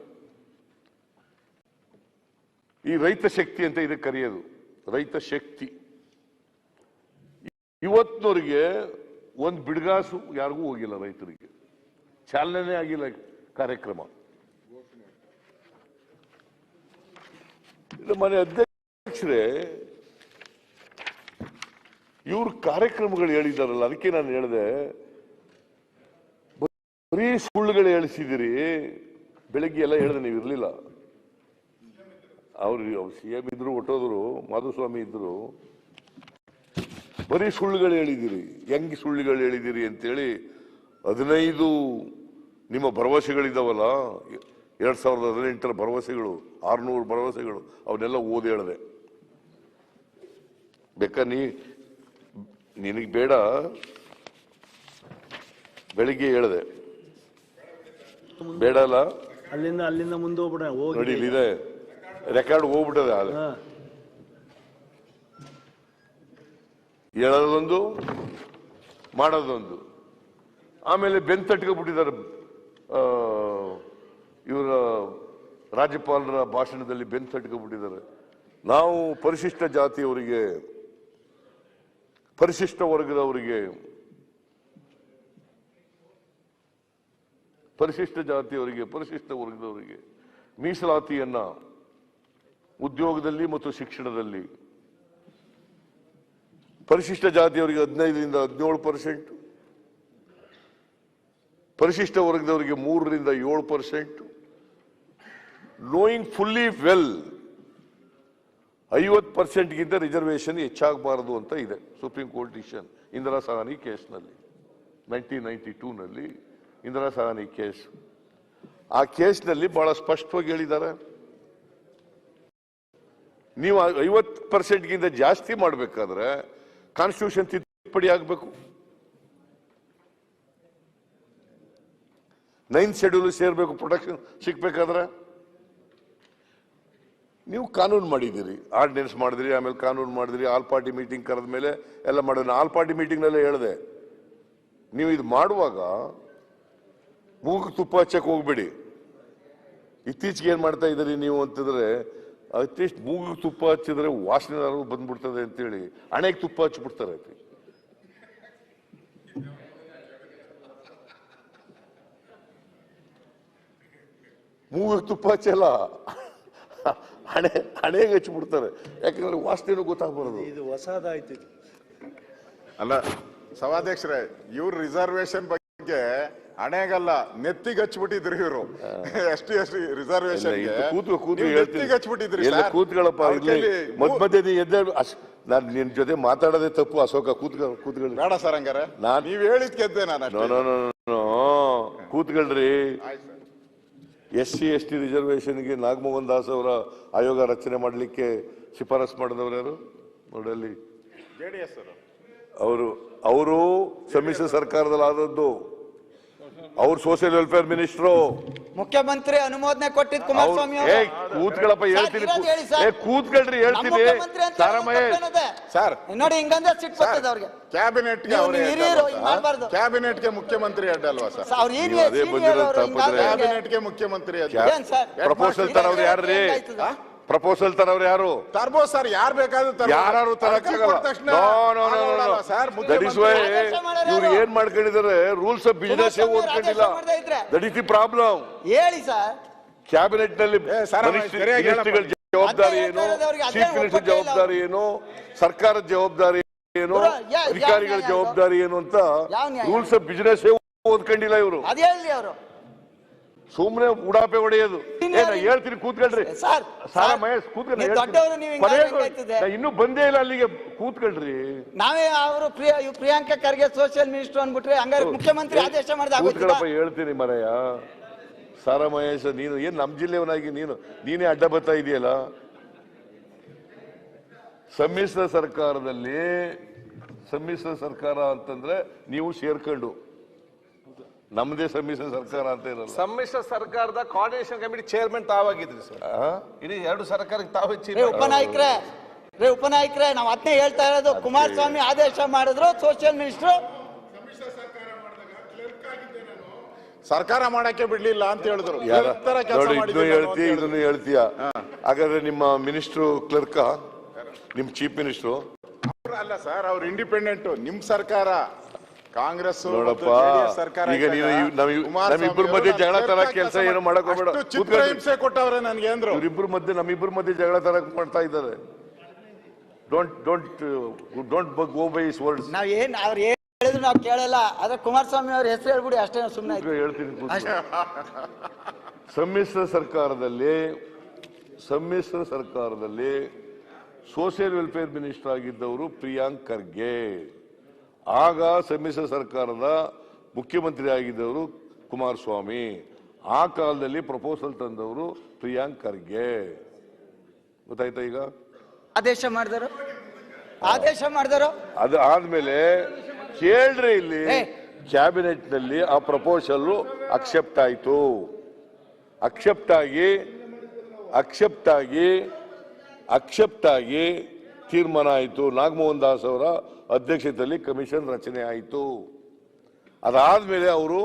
ಈ ರೈತ ಶಕ್ತಿ ಅಂತ ಇದಕ್ಕೆ ಕರೆಯೋದು, ರೈತ ಶಕ್ತಿ. ಇವತ್ತಿನವರಿಗೆ ಒಂದು ಬಿಡುಗಾಸು ಯಾರಿಗೂ ಹೋಗಿಲ್ಲ, ರೈತರಿಗೆ ಚಾಲನೆ ಆಗಿಲ್ಲ ಕಾರ್ಯಕ್ರಮ. ಮನೆ ಅಧ್ಯಕ್ಷರೇ, ಇವ್ರ ಕಾರ್ಯಕ್ರಮಗಳು ಹೇಳಿದಾರಲ್ಲ, ಅದಕ್ಕೆ ನಾನು ಹೇಳಿದೆ, ಬರೀ ಸುಳ್ಳುಗಳು ಹೇಳಿಸಿದಿರಿ. ಬೆಳಗ್ಗೆ ಎಲ್ಲ ಹೇಳಿದೆ, ನೀವು ಇರ್ಲಿಲ್ಲ. ಅವ್ರು CM ಇದ್ರು, ಹೊಟ್ಟೋದ್ರು, ಮಾಧುಸ್ವಾಮಿ ಇದ್ರು. ಬರೀ ಸುಳ್ಳುಗಳು ಹೇಳಿದಿರಿ. ಹೆಂಗ್ ಸುಳ್ಳುಗಳು ಹೇಳಿದಿರಿ ಅಂತೇಳಿ 15 ನಿಮ್ಮ ಭರವಸೆಗಳಿದಾವಲ್ಲ, 2018 ಭರವಸೆಗಳು, 600 ಭರವಸೆಗಳು, ಅವನ್ನೆಲ್ಲ ಓದಿ ಹೇಳಿದೆ. ಬೇಕಾ ನಿನಗೆ ಬೇಡ, ಬೆಳಿಗ್ಗೆ ಹೇಳಿದೆ, ಬೇಡ ಅಲ್ಲ, ಅಲ್ಲಿಂದ ಮುಂದೆ ಹೋಗ್ಬಿಡ. ನೋಡಿ ಇಲ್ಲಿದೆ, ರೆಕಾರ್ಡ್ ಹೋಗ್ಬಿಟ್ಟದೆ. ಹೇಳೋದೊಂದು, ಮಾಡೋದೊಂದು. ಆಮೇಲೆ ಬೆಂತಟ್ಕೊಬಿಟ್ಟಿದ್ದಾರೆ ಇವರ ರಾಜ್ಯಪಾಲರ ಭಾಷಣದಲ್ಲಿ, ಬೆಂತಟ್ಕೊಬಿಟ್ಟಿದ್ದಾರೆ. ನಾವು ಪರಿಶಿಷ್ಟ ಜಾತಿಯವರಿಗೆ, ಪರಿಶಿಷ್ಟ ವರ್ಗದವರಿಗೆ, ಪರಿಶಿಷ್ಟ ಜಾತಿಯವರಿಗೆ, ಪರಿಶಿಷ್ಟ ವರ್ಗದವರಿಗೆ ಮೀಸಲಾತಿಯನ್ನ ಉದ್ಯೋಗದಲ್ಲಿ ಮತ್ತು ಶಿಕ್ಷಣದಲ್ಲಿ, ಪರಿಶಿಷ್ಟ ಜಾತಿಯವರಿಗೆ 15ರಿಂದ 17%, ಪರಿಶಿಷ್ಟ ವರ್ಗದವರಿಗೆ 3ರಿಂದ 7%. ನೋಯಿಂಗ್ ಫುಲ್ಲಿ ವೆಲ್ 50%ಗಿಂತ ರಿಸರ್ವೇಶನ್ ಹೆಚ್ಚಾಗಬಾರದು ಅಂತ ಇದೆ supreme court decision, Indira Sawhney ಕೇಸ್ನಲ್ಲಿ, 1992ನಲ್ಲಿ ಇಂದಿರಾ ಸಹಾನಿ ಕೇಸ್. ಆ ಕೇಸ್ನಲ್ಲಿ ಬಹಳ ಸ್ಪಷ್ಟವಾಗಿ ಹೇಳಿದ್ದಾರೆ, ನೀವು 50%ಗಿಂತ ಜಾಸ್ತಿ ಮಾಡಬೇಕಾದ್ರೆ ಕಾನ್ಸ್ಟಿಟ್ಯೂಷನ್ ತಿದ್ದುಪಡಿ ಆಗಬೇಕು. 9th schedule ಸೇರ್ಬೇಕು protection ಸಿಗ್ಬೇಕಾದ್ರೆ. ನೀವು ಕಾನೂನು ಮಾಡಿದಿರಿ, ಆರ್ಡಿನೆನ್ಸ್ ಮಾಡಿದಿರಿ, ಆಮೇಲೆ ಕಾನೂನು ಮಾಡಿದಿರಿ, ಆಲ್ ಪಾರ್ಟಿ ಮೀಟಿಂಗ್ ಕರೆದ ಮೇಲೆ ಎಲ್ಲ ಮಾಡಿದ್ರೆ. ಆಲ್ ಪಾರ್ಟಿ ಮೀಟಿಂಗ್ನಲ್ಲೇ ಹೇಳಿದೆ, ನೀವು ಇದು ಮಾಡುವಾಗ ಮೂಗು ತುಪ್ಪ ಹಚ್ಚಕ್ಕೆ ಹೋಗ್ಬೇಡಿ. ಇತ್ತೀಚೆಗೆ ಏನ್ ಮಾಡ್ತಾ ಇದ್ದೀರಿ ನೀವು ಅಂತಂದ್ರೆ, ಅಟ್ಲೀಸ್ಟ್ ಮೂಗು ತುಪ್ಪ ಹಚ್ಚಿದ್ರೆ ವಾಸನೆ ಬಂದ್ಬಿಡ್ತದೆ ಅಂತೇಳಿ ಹಣೆಗೆ ತುಪ್ಪ ಹಚ್ಚಿಬಿಡ್ತಾರೆ. ಮೂಗಿಗೆ ತುಪ್ಪ ಹಚ್ಚಲ್ಲ, ಹಣೆಗೆ ಹಚ್ಚಿಬಿಡ್ತಾರೆ. ಯಾಕಂದ್ರೆ ವಾಸನೆನೂ ಗೊತ್ತಾಗ್ಬಾರದು. ಇದು ಹೊಸದಾಯ್ತು. ಅಲ್ಲ ಸಭಾಧ್ಯಕ್ಷರೇ, ಇವ್ರ ರಿಸರ್ವೇಶನ್ ಬಗ್ಗೆ ಹಣೆಗಲ್ಲ ನೆತ್ತಿಗೆ ಹಚ್ಬಿಟ್ಟಿದ್ರು ಇವರು. ಎಷ್ಟು ರಿಸರ್ವೇಶನ್ ನೆತ್ತಿಗೆ ಹಚ್ಬಿಟ್ಟಿದ್ರಿ. ಕೂತ್ಗಳಪ್ಪ, ಮಧ್ಯೆ ಎದ್ದೆ. ನಾನು ನಿನ್ ಜೊತೆ ಮಾತಾಡೋದೇ ತಪ್ಪು. ಅಶೋಕ ಕೂತ್ಗಳು ಬೇಡ ಸರ್, ಹಂಗಾರೆ ನೀವ್ ಹೇಳಿದ್ ಗೆದ್ದೆ ನಾನು. ಕೂತ್ಕೊಳ್ರಿ. SC ST ರಿಸರ್ವೇಶನ್ಗೆ ನಾಗಮೋಹನ್ ದಾಸ್ ಅವರ ಆಯೋಗ ರಚನೆ ಮಾಡಲಿಕ್ಕೆ ಶಿಫಾರಸ್ ಮಾಡಿದವರು ಯಾರು ನೋಡಲ್ಲಿ? JDS ಅವರು ಸಮ್ಮಿಶ್ರ ಸರ್ಕಾರದಲ್ಲಿ ಆದದ್ದು. ಅವ್ರು ಸೋಷಿಯಲ್ ವೆಲ್ಫೇರ್ ಮಿನಿಸ್ಟ್ರು. ಮುಖ್ಯಮಂತ್ರಿ ಅನುಮೋದನೆ ಕೊಟ್ಟಿದ್ ಕುಮಾರಸ್ವಾಮಿ ಅವರು. ಕೂತ್ಗಳಪ್ಪ, ಹೇಳ್ತೀನಿ. ಕೂತ್ಕೊಳ್ರಿ, ಹೇಳ್ತೀನಿ. ಸರ್ ನೋಡಿ, ಹಿಂಗಂದ್ರೆ ಸಿಟ್ಟು ಬರ್ತದೆ ಅವ್ರಿಗೆ. ಕ್ಯಾಬಿನೆಟ್ಗೆ ಮುಖ್ಯಮಂತ್ರಿ ಅಡ್ಡ ಅಲ್ವಾ ಸರ್? ಕ್ಯಾಬಿನೆಟ್ಗೆ ಮುಖ್ಯಮಂತ್ರಿ ಪ್ರಪೋಸಲ್ ತರವ್ರು ಯಾರ್ರಿ? ಪ್ರಪೋಸಲ್ ತರವ್ರು ಯಾರು? ತರ್ಬೋದು ಸರ್, ಯಾರು ಬೇಕಾದ್ರೂ ತರ್ಬೋದು. ಯಾರು ತರಕ್ಕಾಗಲ್ಲ. ದಟ್ ಇಸ್ ವೈ ಇವ್ರು ಏನ್ ಮಾಡ್ಕೊಂಡಿದ್ದಾರೆ, ರೂಲ್ಸ್ ಆಫ್ ಬಿಸಿನೆಸ್ ಓದ್ಕೊಂಡಿಲ್ಲ. That is the problem. ಹೇಳಿ ಸರ್, ಕ್ಯಾಬಿನೆಟ್ ನಲ್ಲಿ ಮಿನಿಸ್ಟ್ರಿಗಳ ಜವಾಬ್ದಾರಿ ಏನು, ಚೀಫ್ ಮಿನಿಸ್ಟರ್ ಜವಾಬ್ದಾರಿ ಏನು, ಸರ್ಕಾರದ ಜವಾಬ್ದಾರಿ ಏನು, ಅಧಿಕಾರಿಗಳ ಜವಾಬ್ದಾರಿ ಏನು ಅಂತ ರೂಲ್ಸ್ ಆಫ್ ಬಿಸಿನೆಸ್ ಓದ್ಕೊಂಡಿಲ್ಲ ಇವರು. ಅದ್ ಹೇಳಿ ಅವರು ಸುಮ್ನೆ ಉಡಾಪೆ ಹೊಡೆಯೋದು. ಹೇಳ್ತೀನಿ ಕೂತ್ಕೊಳ್ರಿ. ಸಾರಾ ಮಹೇಶ್ ಕೂತ್ಕೊಂಡು ಇನ್ನೂ ಬಂದೇ ಇಲ್ಲ ಅಲ್ಲಿಗೆ, ಕೂತ್ಕೊಳ್ರಿ. ನಾವೇ ಅವರು ಪ್ರಿಯಾಂಕಾ ಖರ್ಗೆ ಸೋಷಿಯಲ್ ಮಿನಿಸ್ಟರ್ ಅಂದ್ಬಿಟ್ರೆ ಹಂಗಾರೆ ಮುಖ್ಯಮಂತ್ರಿ ಆದೇಶ ಮಾಡಿದ ಕೂತ್ಕೊಳ್ಳಪ್ಪ, ಹೇಳ್ತೀನಿ ಮರಯ್ಯ. ಸಾರಾ ಮಹೇಶ್, ನೀನು ಏನ್ ನಮ್ ಜಿಲ್ಲೆವನಾಗಿ ನೀನೇ ಅಡ್ಡ ಬರ್ತಾ ಇದೆಯಲ್ಲ. ಸಮ್ಮಿಶ್ರ ಸರ್ಕಾರದಲ್ಲಿ, ಸಮ್ಮಿಶ್ರ ಸರ್ಕಾರ ಅಂತಂದ್ರೆ ನೀವು ಸೇರ್ಕೊಂಡು, ನಮ್ದೇ ಸಮ್ಮಿಶ್ರ ಸರ್ಕಾರ ಅಂತ ಇರಲ್ಲ. ಸಮ್ಮಿಶ್ರ ಸರ್ಕಾರದ ಕೋಆರ್ಡಿನೇಷನ್ ಕಮಿಟಿ ಚೇರ್ಮನ್ ತಾವಾಗಿದ್ರಿ ಸರ್. ಇಡೀ ಎರಡು ಸರ್ಕಾರಕ್ಕೆ ತಾವೇ ಉಪನಾಯಕರೇ ನಾವು ಅದನ್ನೇ ಹೇಳ್ತಾ ಇರೋದು. ಕುಮಾರಸ್ವಾಮಿ ಆದೇಶ ಮಾಡಿದ್ರು, ಸೋಷಿಯಲ್ ಮಿನಿಸ್ಟರ್ ಸರ್ಕಾರ ಮಾಡಕ್ಕೆ ಬಿಡ್ಲಿಲ್ಲ ಅಂತ ಹೇಳಿದ್ರು. ಇದನ್ನು ಹೇಳ್ತೀಯ. ಹಾಗಾದ್ರೆ ನಿಮ್ಮ ಮಿನಿಸ್ಟ್ರು ಕ್ಲರ್ಕ, ನಿಮ್ ಚೀಫ್ ಮಿನಿಸ್ಟ್ರು ಅಲ್ಲ ಸರ್, ಅವ್ರು ಇಂಡಿಪೆಂಡೆಂಟ್. ನಿಮ್ ಸರ್ಕಾರ ಕಾಂಗ್ರೆಸ್ ನೋಡಪ್ಪ, ಈಗ ನೀನು ನಮ್ಮಿಬ್ಬರ ಮಧ್ಯೆ ಜಗಳ ತರ ಕೆಲಸ ಏನು ಮಾಡಕ್ ಹೋಗ್ಬೇಡ. ಹಿಂಸೆ ಕೊಟ್ಟವ್ರೆ ನನ್ಗೆ ಅಂದ್ರು. ಇವ್ರಿಬ್ರು ಮಧ್ಯೆ ನಮ್ಮಿಬ್ಬರ ಮಧ್ಯೆ ಜಗಳ ತರ ಮಾಡ್ತಾ ಇದ್ದಾರೆ. Don't go by his words. ನಾವ್ ಏನ್ ಅವ್ರು ಹೇಳಿದ್ರು ನಾವು ಕೇಳಲ್ಲ. ಆದ್ರೆ ಕುಮಾರಸ್ವಾಮಿ ಅವ್ರ ಹೆಸರು ಹೇಳ್ಬಿಡಿ ಅಷ್ಟೇ, ಸುಮ್ಮನೆ ಹೇಳ್ತೀನಿ. ಸಮ್ಮಿಶ್ರ ಸರ್ಕಾರದಲ್ಲಿ ಸೋಷಿಯಲ್ ವೆಲ್ಫೇರ್ ಮಿನಿಸ್ಟರ್ ಆಗಿದ್ದವರು ಪ್ರಿಯಾಂಕ್ ಖರ್ಗೆ. ಆಗ ಸಮ್ಮಿಶ್ರ ಸರ್ಕಾರದ ಮುಖ್ಯಮಂತ್ರಿ ಆಗಿದ್ದವರು ಕುಮಾರಸ್ವಾಮಿ. ಆ ಕಾಲದಲ್ಲಿ ಪ್ರಪೋಸಲ್ ತಂದವರು ಪ್ರಿಯಾಂಕ್ ಖರ್ಗೆ. ಗೊತ್ತಾಯ್ತಾ? ಈಗ ಆದೇಶ ಮಾಡಿದರು. ಅದು ಆದ್ಮೇಲೆ ಕೇಳ್ರಿ, ಇಲ್ಲಿ ಕ್ಯಾಬಿನೆಟ್ ನಲ್ಲಿ ಆ ಪ್ರಪೋಸಲ್ ಅಕ್ಸೆಪ್ಟ್ ಆಯ್ತು. ಅಕ್ಸೆಪ್ಟ್ ಆಗಿ ತೀರ್ಮಾನ ಆಯಿತು. ನಾಗಮೋಹನ್ ದಾಸ್ ಅವರ ಅಧ್ಯಕ್ಷತೆಯಲ್ಲಿ ಕಮಿಷನ್ ರಚನೆ ಆಯಿತು. ಅದಾದ್ಮೇಲೆ ಅವರು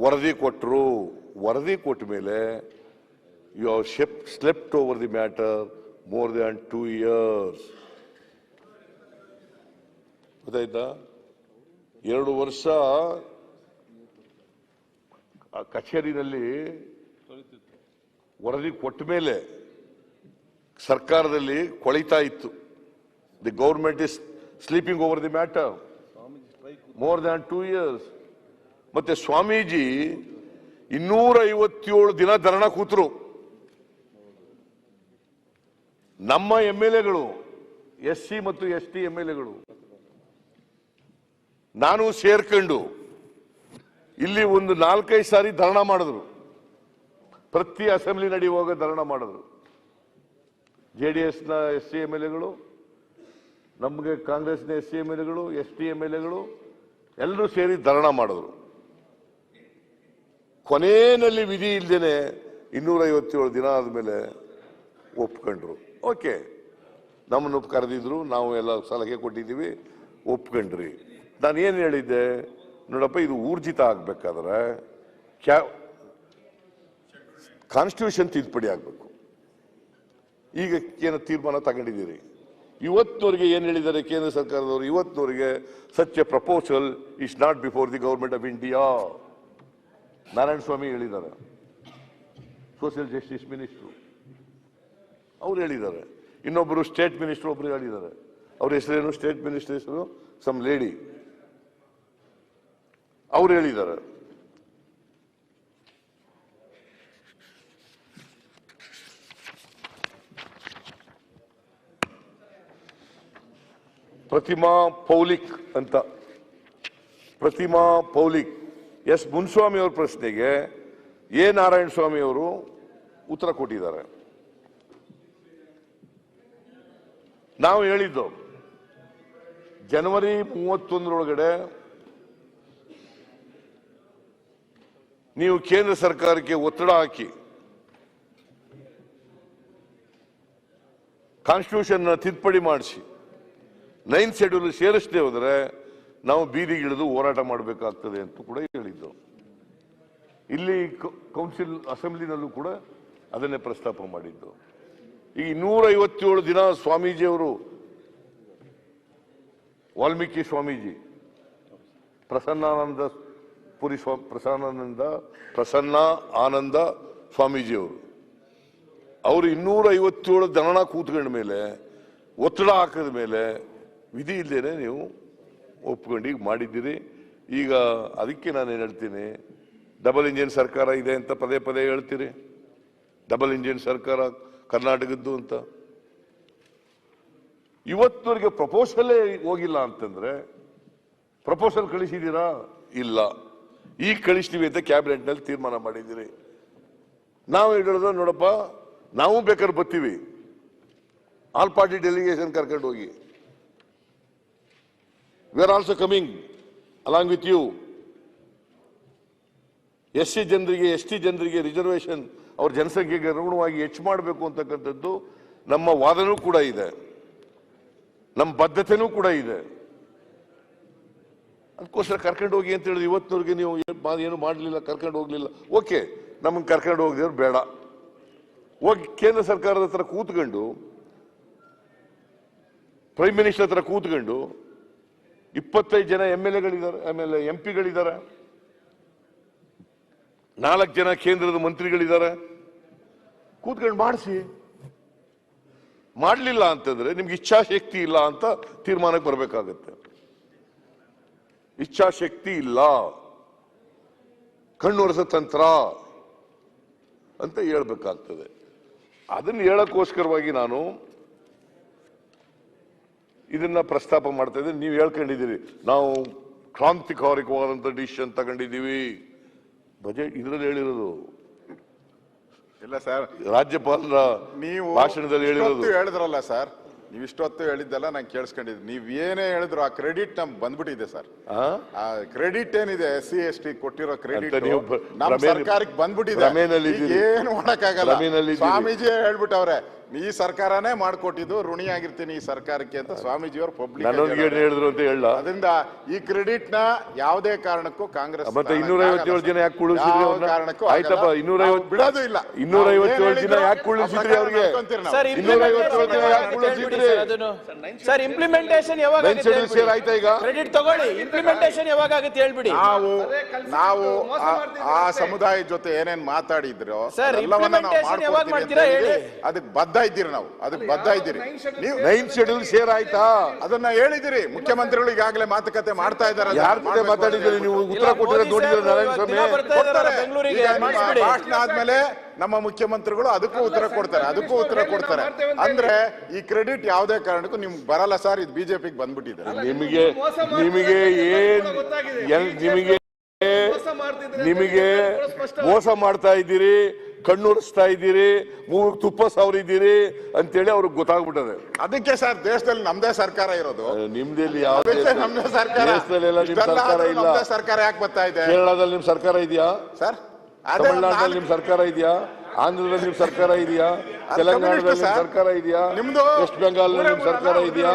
ವರದಿ ಕೊಟ್ಟರು. ವರದಿ ಕೊಟ್ಟ ಮೇಲೆ you have slept over the matter more than 2 years. ಗೊತ್ತಾಯ್ತಾ? 2 ವರ್ಷ ಕಚೇರಿನಲ್ಲಿ ವರದಿ ಕೊಟ್ಟ ಮೇಲೆ ಸರ್ಕಾರದಲ್ಲಿ ಕೊಳಿತಾ ಇತ್ತು. The government is sleeping over the matter more than 2 years. ಮತ್ತೆ ಸ್ವಾಮೀಜಿ 257 ದಿನ ಧರಣ ಕೂತರು. ನಮ್ಮ MLAಗಳು, SC ಮತ್ತು ST MLAಗಳು, ನಾನು ಸೇರ್ಕೊಂಡು ಇಲ್ಲಿ ಒಂದು 4-5 ಸಾರಿ ಧರಣ ಮಾಡಿದ್ರು. ಪ್ರತಿ ಅಸೆಂಬ್ಲಿ ನಡೆಯುವಾಗ ಧರಣ ಮಾಡಿದ್ರು. JDSನ SC MLAಗಳು, ನಮಗೆ ಕಾಂಗ್ರೆಸ್ನ SC MLAಗಳು, ST MLAಗಳು ಎಲ್ಲರೂ ಸೇರಿ ಧರಣ ಮಾಡಿದ್ರು. ಕೊನೆಯಲ್ಲಿ ವಿಧಿ ಇಲ್ಲದೇನೆ 257 ದಿನ ಆದ್ಮೇಲೆ ಒಪ್ಕೊಂಡ್ರು. ಓಕೆ, ನಮ್ಮನ್ನು ಕರೆದಿದ್ರು, ನಾವು ಎಲ್ಲ ಸಲಹೆ ಕೊಟ್ಟಿದ್ದೀವಿ, ಒಪ್ಕೊಂಡ್ರಿ. ನಾನು ಏನು ಹೇಳಿದ್ದೆ, ನೋಡಪ್ಪ, ಇದು ಊರ್ಜಿತ ಆಗ್ಬೇಕಾದ್ರೆ ಕಾನ್ಸ್ಟಿಟ್ಯೂಷನ್ ತಿದ್ದುಪಡಿ ಆಗ್ಬೇಕು. ಈಗ ಏನು ತೀರ್ಮಾನ ತಗೊಂಡಿದ್ದೀರಿ? ಇವತ್ತಿನವರೆಗೆ ಏನು ಹೇಳಿದ್ದಾರೆ ಕೇಂದ್ರ ಸರ್ಕಾರದವರು? ಇವತ್ತಿನವರೆಗೆ such a proposal is not before the government of India. Narayana Swamy ಹೇಳಿದ್ದಾರೆ, ಸೋಷಿಯಲ್ ಜಸ್ಟಿಸ್ ಮಿನಿಸ್ಟ್ರು ಅವ್ರು ಹೇಳಿದ್ದಾರೆ. ಇನ್ನೊಬ್ಬರು ಸ್ಟೇಟ್ ಮಿನಿಸ್ಟರ್ ಒಬ್ರು ಹೇಳಿದ್ದಾರೆ. ಅವ್ರ ಹೆಸರೇನು? ಸ್ಟೇಟ್ ಮಿನಿಸ್ಟರ್ ಹೆಸರು ಸಮ್ ಲೇಡಿ. ಅವ್ರು ಹೇಳಿದ್ದಾರೆ. ಪ್ರತಿಮಾ ಪೌಲಿಕ್ ಅಂತ. ಪ್ರತಿಮಾ ಪೌಲಿಕ್. ಎಸ್ ಮುನ್ಸ್ವಾಮಿ ಅವ್ರ ಪ್ರಶ್ನೆಗೆ ಎ ನಾರಾಯಣ ಸ್ವಾಮಿ ಅವರು ಉತ್ತರ ಕೊಟ್ಟಿದ್ದಾರೆ. ನಾವು ಹೇಳಿದ್ದು ಜನವರಿ 31 ನೀವು ಕೇಂದ್ರ ಸರ್ಕಾರಕ್ಕೆ ಒತ್ತಡ ಹಾಕಿ ಕಾನ್ಸ್ಟಿಟ್ಯೂಷನ್ ತಿದ್ದುಪಡಿ ಮಾಡಿಸಿ 9th ಶೆಡ್ಯೂಲ್ ಸೇರಿಸದೆ ಹೋದರೆ ನಾವು ಬೀದಿಗಿಳಿದು ಹೋರಾಟ ಮಾಡಬೇಕಾಗ್ತದೆ ಅಂತ ಕೂಡ ಹೇಳಿದ್ದು. ಇಲ್ಲಿ ಕೌನ್ಸಿಲ್ ಅಸೆಂಬ್ಲಿನಲ್ಲೂ ಕೂಡ ಅದನ್ನೇ ಪ್ರಸ್ತಾಪ ಮಾಡಿದ್ದು. ಈಗ 257 ದಿನ ಸ್ವಾಮೀಜಿಯವರು, ವಾಲ್ಮೀಕಿ ಸ್ವಾಮೀಜಿ, ಪ್ರಸನ್ನ ಆನಂದ ಸ್ವಾಮೀಜಿಯವರು, ಅವರು 257 ದನನ ಕೂತ್ಕೊಂಡ ಮೇಲೆ, ಒತ್ತಡ ಹಾಕಿದ ಮೇಲೆ ವಿಧಿ ಇಲ್ದೇನೆ ನೀವು ಒಪ್ಕೊಂಡು ಈಗ ಮಾಡಿದ್ದೀರಿ. ಈಗ ಅದಕ್ಕೆ ನಾನೇನು ಹೇಳ್ತೀನಿ, ಡಬಲ್ ಇಂಜಿನ್ ಸರ್ಕಾರ ಇದೆ ಅಂತ ಪದೇ ಪದೇ ಹೇಳ್ತೀರಿ. ಡಬಲ್ ಇಂಜಿನ್ ಸರ್ಕಾರ ಕರ್ನಾಟಕದ್ದು ಅಂತ. ಇವತ್ತವರೆಗೆ ಪ್ರಪೋಸಲೇ ಹೋಗಿಲ್ಲ ಅಂತಂದ್ರೆ, ಪ್ರಪೋಸಲ್ ಕಳಿಸಿದ್ದೀರಾ? ಇಲ್ಲ. ಈಗ ಕಳಿಸ್ತೀವಿ ಅಂತ ಕ್ಯಾಬಿನೆಟ್ ನಲ್ಲಿ ತೀರ್ಮಾನ ಮಾಡಿದ್ದೀರಿ. ನಾವು ಹೇಳಿದ್ರೆ ನೋಡಪ್ಪ, ನಾವು ಬೇಕಾದ್ರೆ ಬರ್ತೀವಿ, ಆಲ್ ಪಾರ್ಟಿ ಡೆಲಿಗೇಷನ್ ಕರ್ಕೊಂಡು ಹೋಗಿ, we are also coming along with you. SC ಜನರಿಗೆ, ST ಜನರಿಗೆ ರಿಸರ್ವೇಶನ್ ಅವ್ರ ಜನಸಂಖ್ಯೆಗೆ ಅನುಗುಣವಾಗಿ ಹೆಚ್ಚು ಮಾಡಬೇಕು ಅಂತಕ್ಕಂಥದ್ದು ನಮ್ಮ ವಾದನೂ ಕೂಡ ಇದೆ, ನಮ್ಮ ಬದ್ಧತೆನೂ ಕೂಡ ಇದೆ. ಅದಕ್ಕೋಸ್ಕರ ಕರ್ಕೊಂಡು ಹೋಗಿ ಅಂತ ಹೇಳಿದ್ರೆ ಇವತ್ತಿನವ್ರಿಗೆ ನೀವು ಏನು ಮಾಡಲಿಲ್ಲ, ಕರ್ಕೊಂಡು ಹೋಗ್ಲಿಲ್ಲ. ಓಕೆ, ನಮಗೆ ಕರ್ಕೊಂಡು ಹೋಗಿದ್ರು ಬೇಡ. ಹೋಗಿ ಕೇಂದ್ರ ಸರ್ಕಾರದ ಹತ್ರ ಕೂತ್ಕೊಂಡು, ಪ್ರೈಮ್ ಮಿನಿಸ್ಟರ್ ಹತ್ರ ಕೂತ್ಕೊಂಡು, 25 ಜನ MLAಗಳಿದ್ದಾರೆ, ಆಮೇಲೆ MP ಗಳಿದ್ದಾರೆ, 4 ಜನ ಕೇಂದ್ರದ ಮಂತ್ರಿಗಳಿದ್ದಾರೆ, ಕೂತ್ಕೊಂಡು ಮಾಡಿಸಿ. ಮಾಡಲಿಲ್ಲ ಅಂತಂದ್ರೆ ನಿಮ್ಗೆ ಇಚ್ಛಾಶಕ್ತಿ ಇಲ್ಲ ಅಂತ ತೀರ್ಮಾನಕ್ಕೆ ಬರಬೇಕಾಗತ್ತೆ. ಇಚ್ಛಾಶಕ್ತಿ ಇಲ್ಲ, ಕಣ್ಣೊರೆಸ ತಂತ್ರ ಅಂತ ಹೇಳ್ಬೇಕಾಗ್ತದೆ. ಅದನ್ನು ಹೇಳಕ್ಕೋಸ್ಕರವಾಗಿ ನಾನು ಇದನ್ನ ಪ್ರಸ್ತಾಪ ಮಾಡ್ತಾ ಇದ್ದೀನಿ. ನೀವು ಹೇಳ್ಕೊಂಡಿದ್ದೀರಿ ನಾವು ಕ್ರಾಂತಿಕಾರಿಕವಾದಂತ ಡಿಸಿಷನ್ ತಗೊಂಡಿದ್ದೀವಿ. ಬಜೆಟ್ ಇದರಲ್ಲಿ ಹೇಳಿರೋದು ಇಲ್ಲ ಸರ್, ರಾಜ್ಯಪಾಲರ ನೀವು ಭಾಷಣದಲ್ಲಿ ಹೇಳಿರೋದು. ಹೇಳಿದ್ರಲ್ಲ ಸರ್, ನೀವು ಇಷ್ಟೊತ್ತು ಹೇಳಿದ್ದೆಲ್ಲ ನಂಗೆ ಕೇಳಿಸ್ಕೊಂಡಿದ್ದೆ. ನೀವ್ ಏನೇ ಹೇಳಿದ್ರು ಆ ಕ್ರೆಡಿಟ್ ನಮ್ಗೆ ಬಂದ್ಬಿಟ್ಟಿದೆ ಸರ್. ಆ ಕ್ರೆಡಿಟ್ ಏನಿದೆ SC ST ಕೊಟ್ಟಿರೋ ಕ್ರೆಡಿಟ್ ನಮ್ಮ ಸರ್ಕಾರಕ್ಕೆ ಬಂದ್ಬಿಟ್ಟಿದೆ. ಏನು ಮಾಡಕ್ಕಾಗಲ್ಲ. ಸ್ವಾಮೀಜಿ ಹೇಳ್ಬಿಟ್ಟವ್ರೆ, ಈ ಸರ್ಕಾರನೇ ಮಾಡ್ಕೊಟ್ಟಿದ್ದು, ಋಣಿಯಾಗಿರ್ತೀನಿ ಈ ಸರ್ಕಾರಕ್ಕೆ ಅಂತ ಸ್ವಾಮೀಜಿಯವರು ಪಬ್ಲಿಕ್ ಹೇಳಿದ್ರು ಅಂತ ಹೇಳ. ಅದರಿಂದ ಈ ಕ್ರೆಡಿಟ್ ನ ಯಾವುದೇ ಕಾರಣಕ್ಕೂ ಕಾಂಗ್ರೆಸ್ ಮತ್ತೆ 257 ಜನ ಯಾಕೆ ಕುಳಿಸಿದ್ರಿ? ಕಾರಣಕ್ಕೂ ಆಯ್ತಪ್ಪ, 250 ಬಿಡೋದು ಇಲ್ಲ. 257 ಜನ ಯಾಕೆ ಕುಳಿಸಿದ್ರಿ ಅವ್ರಿಗೆ? 257 ಜನ ಯಾಕೆ ಕುಳಿಸಿದ್ರಿ? ಸರ್, ಇಂಪ್ಲಿಮೆಂಟೇಷನ್ ಯಾವಾಗ ಆಯ್ತಾ? ಈಗ ಕ್ರೆಡಿಟ್ ತಗೊಳ್ಳಿ, ಇಂಪ್ಲಿಮೆಂಟೇಷನ್ ಯಾವಾಗ ಆಗುತ್ತೆ ಹೇಳ್ಬಿಡಿ. ನಾವು ಆ ಸಮುದಾಯದ ಜೊತೆ ಏನೇನ್ ಮಾತಾಡಿದ್ರು ಸರ್, ಇಂಪ್ಲಿಮೆಂಟೇಷನ್ ಯಾವಾಗ ಮಾಡ್ತೀರಾ ಹೇಳಿ. ಅದಕ್ಕೆ ಬದ್ಧ ಇದ್ದೀರಿ, ನಾವು ಅದಕ್ಕೆ ಬದ್ಧ ಇದ್ದೀರಿ. ನೀವು 9th ಶೆಡ್ಯೂಲ್ ಶೇರ್ ಆಯ್ತಾ? ಅದನ್ನ ಹೇಳಿದಿರಿ. ಮುಖ್ಯಮಂತ್ರಿಗಳು ಈಗಾಗಲೇ ಮಾತುಕತೆ ಮಾಡ್ತಾ ಇದ್ದಾರೆ. ಯಾರ ಜೊತೆ ಮಾತಾಡಿದ್ದೀರಿ ನೀವು? ಉತ್ತರ ಕೊಟ್ಟಿರೋ ನೋಡಿದ್ರೆ ನಾರಾಯಣ ಸ್ವಾಮಿ ಭಾಷಣ ಆದ್ಮೇಲೆ ನಮ್ಮ ಮುಖ್ಯಮಂತ್ರಿಗಳು ಅದಕ್ಕೂ ಉತ್ತರ ಕೊಡ್ತಾರೆ, ಅದಕ್ಕೂ ಉತ್ತರ ಕೊಡ್ತಾರೆ. ಅಂದ್ರೆ ಈ ಕ್ರೆಡಿಟ್ ಯಾವುದೇ ಕಾರಣಕ್ಕೂ ನಿಮ್ಗೆ ಬರಲ್ಲ ಸರ್, ಇದು ಬಿಜೆಪಿಗೆ ಬಂದ್ಬಿಟ್ಟಿದೆ. ನಿಮಗೆ ಮೋಸ ಮಾಡ್ತಾ ಇದ್ದೀರಿ, ಕಣ್ಣುರಿಸ್ತಾ ಇದ್ದೀರಿ, ಮೂಗ್ ತುಪ್ಪ ಸಾವಿರಿದ್ದೀರಿ ಅಂತೇಳಿ ಅವ್ರಿಗೆ ಗೊತ್ತಾಗ್ಬಿಟ್ಟದೆ. ಅದಕ್ಕೆ ಸರ್ ದೇಶದಲ್ಲಿ ನಮ್ದೇ ಸರ್ಕಾರ ಇರೋದು. ನಿಮ್ದಲ್ಲಿ ನಮ್ದೇ ಸರ್ಕಾರ, ಸರ್ಕಾರ ಯಾಕೆ ಬರ್ತಾ ಇದೆ? ಕೇರಳದಲ್ಲಿ ನಿಮ್ ಸರ್ಕಾರ ಇದೆಯಾ ಸರ್? ತಮಿಳುನಾಡಿನಲ್ಲಿ ನಿಮ್ ಸರ್ಕಾರ ಇದೆಯಾ? ಆಂಧ್ರದಲ್ಲಿ ನಿಮ್ ಸರ್ಕಾರ ಇದೆಯಾ? ತೆಲಂಗಾಣದಲ್ಲಿ ನಿಮ್ ಸರ್ಕಾರ ಇದೆಯಾ? ವೆಸ್ಟ್ ಬೆಂಗಾಲ್ ನಿಮ್ ಸರ್ಕಾರ ಇದೆಯಾ?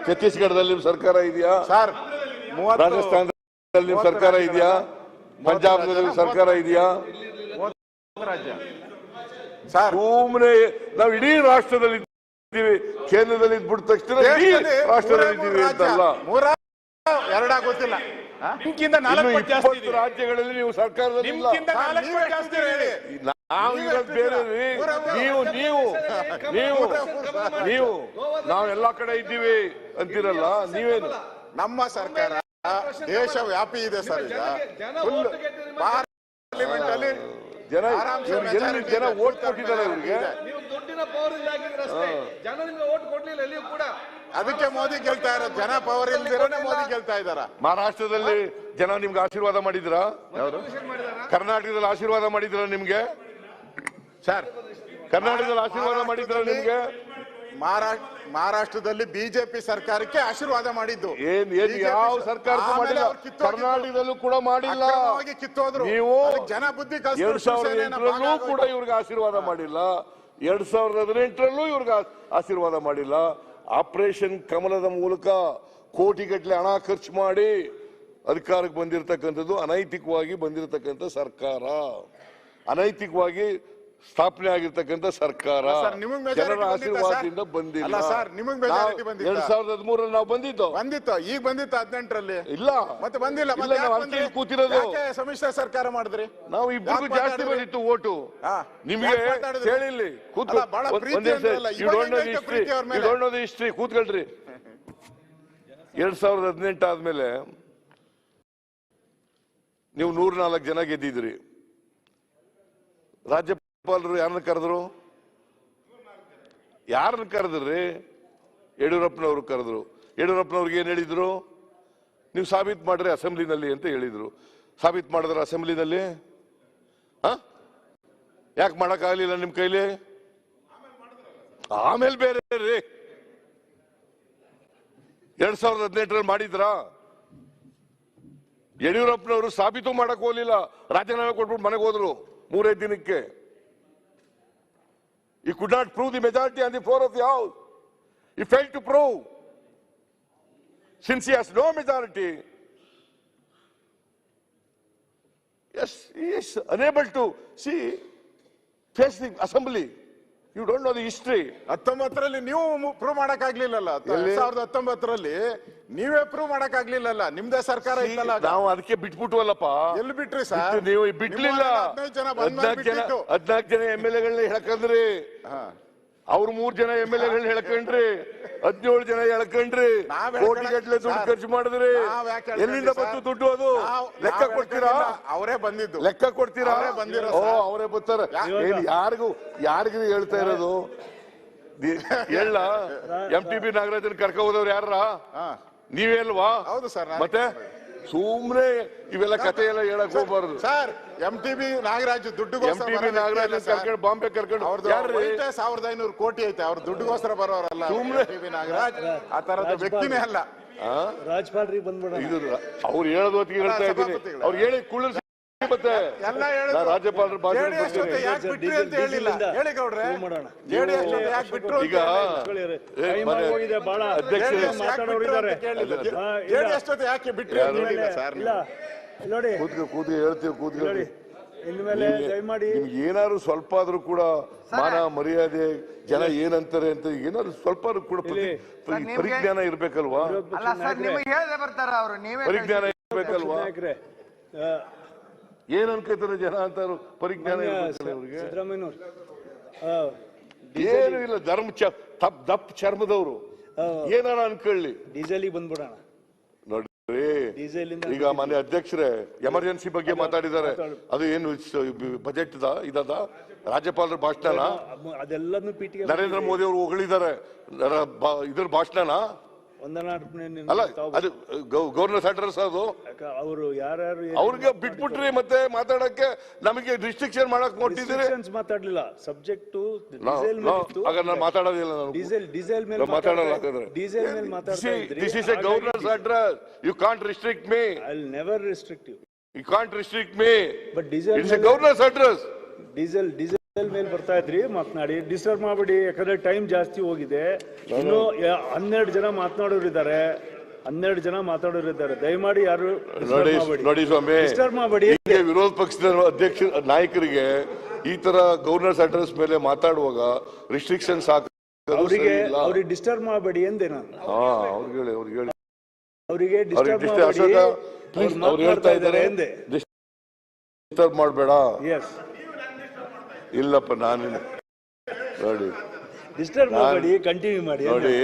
ಛತ್ತೀಸ್ಗಢದಲ್ಲಿ ನಿಮ್ ಸರ್ಕಾರ ಇದೆಯಾ ಸರ್? ರಾಜಸ್ಥಾನದಲ್ಲಿ ನಿಮ್ ಸರ್ಕಾರ ಇದೆಯಾ? ಪಂಜಾಬ್ನಲ್ಲಿ ಸರ್ಕಾರ ಇದೆಯಾ? ಸುಮ್ಮನೆ ನಾವು ಇಡೀ ರಾಷ್ಟ್ರದಲ್ಲಿ ಇದ್ದೀವಿ, ಕೇಂದ್ರದಲ್ಲಿ ಇದ್ಬಿಟ್ಟ ತಕ್ಷಣ ರಾಷ್ಟ್ರದಲ್ಲಿ ಇದ್ದೀವಿ ಅಂತಲ್ಲ. ಗೊತ್ತಿಲ್ಲ, 20 ರಾಜ್ಯಗಳಲ್ಲಿ ನೀವು ಸರ್ಕಾರದಲ್ಲಿ ನೀವು ನಾವೆಲ್ಲಾ ಕಡೆ ಇದ್ದೀವಿ ಅಂತಿರಲ್ಲ, ನೀವೇನು? ನಮ್ಮ ಸರ್ಕಾರ ದೇಶ ವ್ಯಾಪಿ ಇದೆ ಸರ್. ಈಗ ಪಾರ್ಲಿಮೆಂಟ್ ಅಲ್ಲಿ ಜನ ಓಟ್ ಕೊಟ್ಟಿದ್ದಾರೆ ಇವ್ರಿಗೆ. ಅದಕ್ಕೆ ಮೋದಿ ಗೆಲ್ತಾ ಇರೋದು. ಜನ ಪವರ್ ಇಲ್ದಿರೋನೆ ಮೋದಿ ಗೆಲ್ತಾ ಇದಾರ. ಮಹಾರಾಷ್ಟ್ರದಲ್ಲಿ ಜನ ನಿಮ್ಗೆ ಆಶೀರ್ವಾದ ಮಾಡಿದ್ರ? ಕರ್ನಾಟಕದಲ್ಲಿ ಆಶೀರ್ವಾದ ಮಾಡಿದ್ರ ನಿಮ್ಗೆ? ಸರ್, ಕರ್ನಾಟಕದಲ್ಲಿ ಆಶೀರ್ವಾದ ಮಾಡಿದ್ರ ನಿಮ್ಗೆ? ಮಹಾರಾಷ್ಟ್ರದಲ್ಲಿ ಬಿಜೆಪಿ ಸರ್ಕಾರಕ್ಕೆ ಆಶೀರ್ವಾದ ಮಾಡಿದ್ದು. ಯಾವ ಸರ್ಕಾರ ಮಾಡಿಲ್ಲ, ಕರ್ನಾಟಕದಲ್ಲೂ ಕೂಡ ಮಾಡಿಲ್ಲ. ನೀವು ಜನ ಬುದ್ಧಿ 2008ರಲ್ಲೂ ಕೂಡ ಇವ್ರಿಗೆ ಆಶೀರ್ವಾದ ಮಾಡಿಲ್ಲ, 2018ರಲ್ಲೂ ಇವ್ರಿಗೆ ಆಶೀರ್ವಾದ ಮಾಡಿಲ್ಲ. ಆಪರೇಷನ್ ಕಮಲದ ಮೂಲಕ ಕೋಟಿಗಟ್ಟಲೆ ಹಣ ಖರ್ಚು ಮಾಡಿ ಅಧಿಕಾರಕ್ಕೆ ಬಂದಿರತಕ್ಕಂಥದ್ದು ಅನೈತಿಕವಾಗಿ ಬಂದಿರತಕ್ಕಂಥ ಸರ್ಕಾರ, ಅನೈತಿಕವಾಗಿ ಸ್ಥಾಪನೆ ಆಗಿರ್ತಕ್ಕಂಥ ಸರ್ಕಾರ ಸರ್, ನಿಮಗ್ majority ಜನರ ಬಂದಿತ್ತಾ ಆಶೀರ್ವಾದದಿಂದ ಸರ್? ಬಂದಿಲ್ಲ. ಅಲ್ಲ ಸರ್, ನಿಮಗ್ majority ಬಂದಿತ್ತಾ? 2013 ನಾವು ಬಂದಿದ್ದು ಈಗ ಬಂದಿತ್ತು 18ರಲ್ಲಿ ಇಲ್ಲ, ಮತ್ತೆ ಬಂದಿಲ್ಲ. ಇಲ್ಲ, ಮತ್ತೆ ನಾವು ಯಾಕೆ ಅಂಕೇಲಿ ಬಂದ್ರಿ? ಕೂತಿರೋದು. ಯಾಕೆ ಸಮ್ಮಿಶ್ರ ಸರ್ಕಾರ ಮಾಡಿದ್ರಿ? ನಾವು ಇಬ್ಬರಿಗೂ ಯಾಕೆ ಜಾಸ್ತಿ ಮಾತಾಡಿದ್ರಿ? ಬಂದಿತ್ತು ಓಟು. ಹಾ. ನಿಮ್ಗೆ ಯಾಕೆ ಮಾತಾಡಿದ್ರಿ? ಕೇಳಿಲ್ಲಿ ಅಲ್ಲ, ಬಹಳ ಪ್ರೀತಿ ಅಂದ್ರಲ್ಲ, ಇವಾಗ ಹೆಂಗೈತೆ ಪ್ರೀತಿ ಅವ್ರ ಮೇಲೆ? ಹಿಸ್ಟ್ರಿ ಕೂತ್ಕೊಳ್ರಿ. 2018 ಆದ್ಮೇಲೆ ನೀವು 104 ಜನ ಗೆದ್ದಿದ್ರಿ. ರಾಜ್ಯಪಾಲರು ಯಾರನ್ನ ಕರೆದ್ರು? ಯಾರನ್ನ ಕರೆದ್ರಿ? ಯಡಿಯೂರಪ್ಪನವರು ಕರೆದ್ರು. ಯಡಿಯೂರಪ್ಪನವ್ರಿಗೆ ಏನ್ ಹೇಳಿದ್ರು? ನೀವು ಸಾಬೀತ್ ಮಾಡ್ರಿ ಅಸೆಂಬ್ಲಿನಲ್ಲಿ ಅಂತ ಹೇಳಿದ್ರು. ಸಾಬೀತ್ ಮಾಡಿದ್ರ ಅಸೆಂಬ್ಲಿನಲ್ಲಿ? ಯಾಕೆ ಮಾಡಕ್ಕಾಗಲಿಲ್ಲ ನಿಮ್ ಕೈಲಿ? ಆಮೇಲೆ ಬೇರೆ ರೀ. 2018ರಲ್ಲಿ ಮಾಡಿದ್ರಾ? ಯಡಿಯೂರಪ್ಪನವರು ಸಾಬೀತು ಮಾಡಕ್ ಹೋಗ್ಲಿಲ್ಲ, ರಾಜೀನಾಮೆ ಕೊಟ್ಬಿಟ್ಟು ಮನೆಗೆ ಹೋದ್ರು 3-5 ದಿನಕ್ಕೆ. He could not prove the majority on the floor of the house. He failed to prove. Since he has no majority, yes, he is unable to face the assembly. You don't know the history. 19ರಲ್ಲಿ ನೀವು ಪ್ರೂವ್ ಮಾಡಕ್ ಆಗ್ಲಿಲ್ಲಲ್ಲ. 2019ರಲ್ಲಿ ನೀವೇ ಪ್ರೂವ್ ಮಾಡಕ್ ಆಗ್ಲಿಲ್ಲಲ್ಲ. ನಿಮ್ದೇ ಸರ್ಕಾರ ಇತ್ತಲ್ಲ. ನಾವು ಅದಕ್ಕೆ ಬಿಟ್ಬಿಟ್ವಲ್ಲಪ್ಪ. ಎಲ್ಲಿ ಬಿಟ್ರಿ ಸರ್? ನೀವು ಬಿಡ್ಲಿಲ್ಲ. 14 ಜನ MLA ಹೇಳ್ಕಂದ್ರಿ. ಅವ್ರು 3 ಜನ MLA ಹೇಳ್ಕೊಂಡ್ರಿ. 17 ಜನ ಹೇಳ್ಕೊಂಡ್ರಿ. ಕೋಟಿಗಟ್ಟಲೆ ದುಡ್ಡು ಖರ್ಚು ಮಾಡಿದ್ರಿ. ಎಲ್ಲಿಂದ ಬಂತು ದುಡ್ಡು? ಅದು ಲೆಕ್ಕ ಕೊಡ್ತೀರಾ? ಅವರೇ ಬಂದಿದ್ದು. ಲೆಕ್ಕ ಕೊಡ್ತೀರಾ? ಬಂದಿರೋ ಅವರೇ ಬರ್ತಾರೆ. ಯಾರಿಗೂ ಹೇಳ್ತಾ ಇರೋದು ಹೇಳ. MTB ನಾಗರಾಜನ್ ಕರ್ಕ ಹೋದವ್ರು ಯಾರ? ನೀವೇ ಅಲ್ವಾ? ಹೌದು ಸರ್. ಮತ್ತೆ ಸುಮ್ನೆ ಇವೆಲ್ಲ ಕತೆ ಎಲ್ಲ ಹೇಳಕ್ ಹೋಗ್ಬಾರ್ದು ಸರ್. MTB ನಾಗರಾಜ್ ದುಡ್ಡುಗೋಸ್ಕರ MTB ನಾಗರಾಜ್ ಕರ್ಕೊಂಡು ಬಾಂಬೆ ಕರ್ಕೊಂಡು 1500 ಕೋಟಿ ಐತೆ. ಅವ್ರ ದುಡ್ಡುಗೋಸ್ಕರ ಬರೋರಲ್ಲ. ಸುಮ್ನೆ MTB ನಾಗರಾಜ್ ಆ ತರದ ವ್ಯಕ್ತಿನೇ ಅಲ್ಲ. ರಾಜ್ಪಾಲ್ರಿಗೆ ಬಂದ್ಬಿಡ. ಇದು ಅವ್ರು ಹೇಳೋದು ಹೊತ್ತಿಗೆ ಹೇಳ್ತಾ ಇದ್ದೀನಿ. ಅವ್ರು ಹೇಳಿ ಕುಳ್ಳಿಸಿ ಮತ್ತೆ ರಾಜ್ಯಪಾಲರ ಭಾಷಣ ಯಾಕೆ ಬಿಟ್ರಿ ಅಂತ ಹೇಳಿಲ್ಲ. ಹೇಳಿ ಗೌಡ್ರೆ, JDS ಯಾಕೆ ಬಿಟ್ರು? ಈಗ JDS ಜೊತೆ ಯಾಕೆ ಬಿಟ್ರಿ ಅಂತ ಹೇಳಿಲ್ಲ ಸರ್. ನೋಡಿ ಕೂತ್ಕೊ ಹೇಳ್ತೀವಿ. ಇನ್ಮೇಲೆ ದಯಮಾಡಿ ನಿಮ್ಗೆ ಏನಾದ್ರು ಸ್ವಲ್ಪ ಆದ್ರೂ ಕೂಡ ಮಾನ ಮರ್ಯಾದೆ, ಜನ ಏನಂತಾರೆ ಅಂತ ಏನಾದ್ರು ಸ್ವಲ್ಪ ಕೂಡ ಪರಿಜ್ಞಾನ ಇರ್ಬೇಕಲ್ವಾ? ಪರಿಜ್ಞಾನ ಇರ್ಬೇಕಲ್ವಾ? ಏನ್ ಅನ್ಕೋತಾರೆ ಜನ ಅಂತ ಪರಿಜ್ಞಾನ ಇರ್ಬೇಕಲ್ಲ ಸಿದ್ದರಾಮಯ್ಯನವ್ರು. ಏನು ಇಲ್ಲ, ದಪ್ಪ ಚರ್ಮದವರು ಏನಾರ ಅನ್ಕೊಳ್ಳಿ. ಡೀಸೆಲ್ ಬಂದ್ಬಿಡೋಣ ನೋಡ್ರಿ. ಈಗ ಮನೆ ಅಧ್ಯಕ್ಷರೇ ಎಮರ್ಜೆನ್ಸಿ ಬಗ್ಗೆ ಮಾತಾಡಿದ್ದಾರೆ. ಅದು ಏನು ಬಜೆಟ್ ಇದದ? ರಾಜ್ಯಪಾಲರ ಭಾಷಣ? ಅದೆಲ್ಲದನ್ನು ನರೇಂದ್ರ ಮೋದಿ ಅವರು ಹೊಗಳಿದ್ದಾರೆ ಇದ್ರ ಭಾಷಣ ಅಲ್ಲ, ಅದು ಗವರ್ನರ್ಸ್ ಅಡ್ರೆಸ್. ಅದು ಅವರು ಯಾರ್ಯಾರು ಅವ್ರಿಗೆ ಬಿಟ್ಬಿಟ್ರಿ ಮತ್ತೆ ಮಾತಾಡಕ್ಕೆ. ನಮಗೆ ರಿಸ್ಟ್ರಿಕ್ಷನ್ ಮಾಡಕ್ ನೋಡ್ತಿದ್ದೀರಿ. ಮಾತಾಡ್ಲಿಲ್ಲ. ಸಬ್ಜೆಕ್ಟ್ ಆಗ ನಾನು ಮಾತಾಡೋದಿಲ್ಲ. ನಾನು ಡೀಸೆಲ್ ಮೇಲೆ ಮಾತಾಡಲ್ಲ. ಡೀಸೆಲ್ ಮೇಲೆ ಮಾತಾಡ್ತಾ ಇದ್ರಿ. This is a governor's address. You can't restrict me. I will never restrict you. You can't restrict me. But diesel it's a governor's address. Diesel ಮೇಲೆ ಬರ್ತಾ ಇದ್ರಿ, ಮಾತನಾಡಿ. ಡಿಸ್ಟರ್ಬ್ ಮಾಡಬೇಡಿ, ಯಾಕಂದ್ರೆ ಟೈಮ್ ಜಾಸ್ತಿ ಹೋಗಿದೆ. ಇನ್ನು 12 ಜನ ಮಾತಾಡೋರಿದ್ದಾರೆ. ದಯಮಾಡಿ ಯಾರು ನೋಡಿ ಸ್ವಾಮಿ, ಡಿಸ್ಟರ್ಬ್ ಮಾಡಬೇಡಿ. ವಿರೋಧ ಪಕ್ಷದ ಅಧ್ಯಕ್ಷ ನಾಯಕರಿಗೆ ಈ ತರ ಗವರ್ನರ್ಸ್ ಅಡ್ರೆಸ್ ಮೇಲೆ ಮಾತಾಡುವಾಗ ರಿಸ್ಟ್ರಿಕ್ಷನ್ಸ್ ಅವ್ರಿಗೆ ಡಿಸ್ಟರ್ಬ್ ಮಾಡಬೇಡಿ ಎಂದೆ ನಾನು. ಅವರಿಗೆ ಡಿಸ್ಟರ್ಬ್ ಹೇಳ್ತಾ ಇದ್ದಾರೆ ಎಂದೆ. ಡಿಸ್ಟರ್ಬ್ ಮಾಡಬೇಡ. ಎಸ್. ಇಲ್ಲಪ್ಪ, ನಾನು ನೋಡಿ ಡಿಸ್ಟರ್ಬ್ ಮಾಡಬೇಡಿ, ಕಂಟಿನ್ಯೂ ಮಾಡಿ. ನೋಡಿ,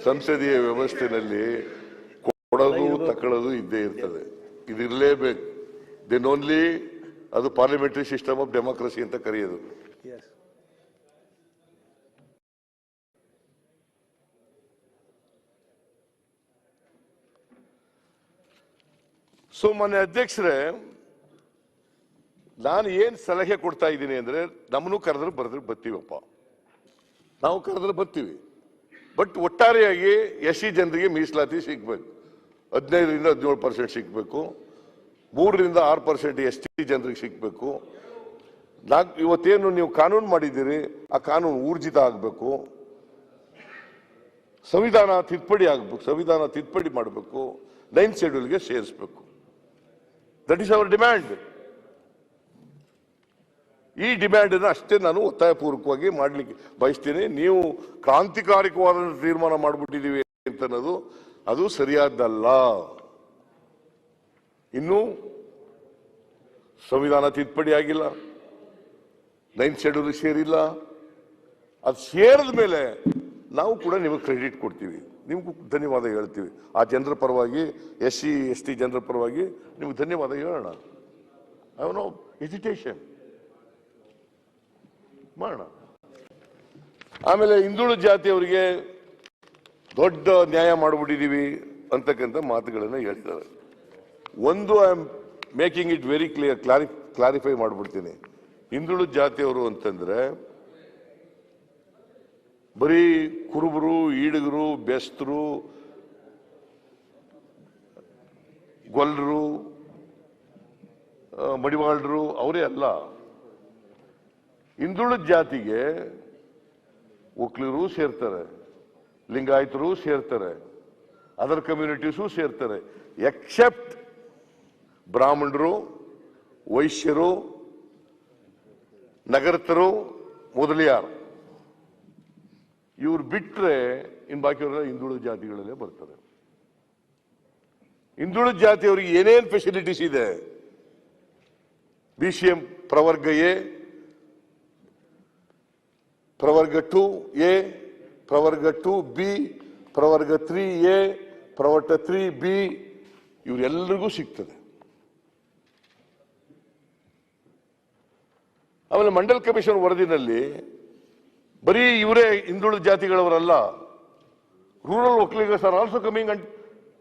ಸಂಸದೀಯ ವ್ಯವಸ್ಥೆನಲ್ಲಿ ಕೊಡೋದು ತಕೊಳ್ಳೋದು ಇದ್ದೇ ಇರ್ತದೆ. ಇದಿರಲೇಬೇಕು. ದೆನ್ ಓನ್ಲಿ ಅದು ಪಾರ್ಲಿಮೆಂಟರಿ ಸಿಸ್ಟಮ್ ಆಫ್ ಡೆಮೋಕ್ರಸಿ ಅಂತ ಕರೆಯೋದು. ಸೊ ಮಾನ್ಯ ಅಧ್ಯಕ್ಷರೇ, ನಾನು ಏನ್ ಸಲಹೆ ಕೊಡ್ತಾ ಇದ್ದೀನಿ ಅಂದ್ರೆ, ನಮ್ಮನ್ನು ಕರೆದ್ರೆ ಬರ್ತೀವಪ್ಪ, ನಾವು ಕರೆದ್ರೆ ಬರ್ತೀವಿ. ಬಟ್ ಒಟ್ಟಾರೆಯಾಗಿ SC ಜನರಿಗೆ ಮೀಸಲಾತಿ ಸಿಗ್ಬೇಕು. 15ರಿಂದ 17% ಸಿಗ್ಬೇಕು. 3ರಿಂದ 6% ST ಜನರಿಗೆ ಸಿಗ್ಬೇಕು. ಇವತ್ತೇನು ನೀವು ಕಾನೂನು ಮಾಡಿದ್ದೀರಿ, ಆ ಕಾನೂನು ಊರ್ಜಿತ ಆಗ್ಬೇಕು. ಸಂವಿಧಾನ ತಿದ್ದುಪಡಿ ಆಗ್ಬೇಕು. ಸಂವಿಧಾನ ತಿದ್ದುಪಡಿ ಮಾಡಬೇಕು. 9th ಶೆಡ್ಯೂಲ್ಗೆ ಸೇರಿಸಬೇಕು. That is our demand. ಈ ಡಿಮ್ಯಾಂಡ್ ಅನ್ನು ಅಷ್ಟೇ ನಾನು ಒತ್ತಾಯಪೂರ್ವಕವಾಗಿ ಮಾಡ್ಲಿಕ್ಕೆ ಬಯಸ್ತೀನಿ. ನೀವು ಕ್ರಾಂತಿಕಾರಿಕವಾದ ತೀರ್ಮಾನ ಮಾಡ್ಬಿಟ್ಟಿದೀವಿ ಅಂತ ಅನ್ನೋದು ಅದು ಸರಿಯಾದ್ದಲ್ಲ. ಇನ್ನು ಸಂವಿಧಾನ ತಿದ್ದುಪಡಿ ಆಗಿಲ್ಲ, 9th ಶೆಡ್ಯೂಲ್ ಸೇರಿಲ್ಲ. ಅದು ಸೇರಿದ ಮೇಲೆ ನಾವು ಕೂಡ ನಿಮಗೆ ಕ್ರೆಡಿಟ್ ಕೊಡ್ತೀವಿ, ನಿಮಗೂ ಧನ್ಯವಾದ ಹೇಳ್ತೀವಿ. ಆ ಜನರ ಪರವಾಗಿ, SC ST ಜನರ ಪರವಾಗಿ ನಿಮ್ಗೆ ಧನ್ಯವಾದ ಹೇಳೋಣ. ಐ ನೋ ಹೆಸಿಟೇಷನ್ ಮಾಡೋಣ. ಆಮೇಲೆ ಹಿಂದುಳಿದ ಜಾತಿಯವರಿಗೆ ದೊಡ್ಡ ನ್ಯಾಯ ಮಾಡಿಬಿಟ್ಟಿದೀವಿ ಅಂತಕ್ಕಂಥ ಮಾತುಗಳನ್ನು ಹೇಳಿದ್ದಾರೆ. ಒಂದು I am making it very clear, clarify ಮಾಡಿಬಿಡ್ತೀನಿ. ಹಿಂದುಳಿದ ಜಾತಿಯವರು ಅಂತಂದ್ರೆ ಬರೀ ಕುರುಬರು, ಈಡಿಗರು, ಬೆಸ್ತರು, ಗೊಲ್ಲರು, ಮಡಿವಾಳರು ಅವರೇ ಅಲ್ಲ. ಹಿಂದುಳಿದ ಜಾತಿಗೆ ಒಕ್ಕಲಿಗರು ಸೇರ್ತಾರೆ, ಲಿಂಗಾಯತರು ಸೇರ್ತಾರೆ, ಅದರ್ ಕಮ್ಯುನಿಟೀಸು ಸೇರ್ತಾರೆ, ಎಕ್ಸೆಪ್ಟ್ ಬ್ರಾಹ್ಮಣರು, ವೈಶ್ಯರು, ನಗರತರು, ಮೊದಲಿಯಾರು. ಇವ್ರು ಬಿಟ್ರೆ ಇನ್ ಬಾಕಿಯವರೆಲ್ಲ ಹಿಂದುಳಿದ ಜಾತಿಗಳಲ್ಲೇ ಬರ್ತಾರೆ. ಹಿಂದುಳಿದ ಜಾತಿಯವರಿಗೆ ಏನೇನು ಫೆಸಿಲಿಟೀಸ್ ಇದೆ? BCM ಪ್ರವರ್ಗ ಎ, ಪ್ರವರ್ಗ 2A, ಪ್ರವರ್ಗ 2B, ಪ್ರವರ್ಗ 3A, ಪ್ರವರ್ಗ 3B ಇವರೆಲ್ಲರಿಗೂ ಸಿಗ್ತದೆ. ಆಮೇಲೆ ಮಂಡಲ್ ಕಮಿಷನ್ ವರದಿನಲ್ಲಿ ಬರೀ ಇವರೇ ಹಿಂದುಳಿದ ಜಾತಿಗಳವರಲ್ಲ, ರೂರಲ್ ಒಕ್ಕಲಿಗರ್ಸ್ are also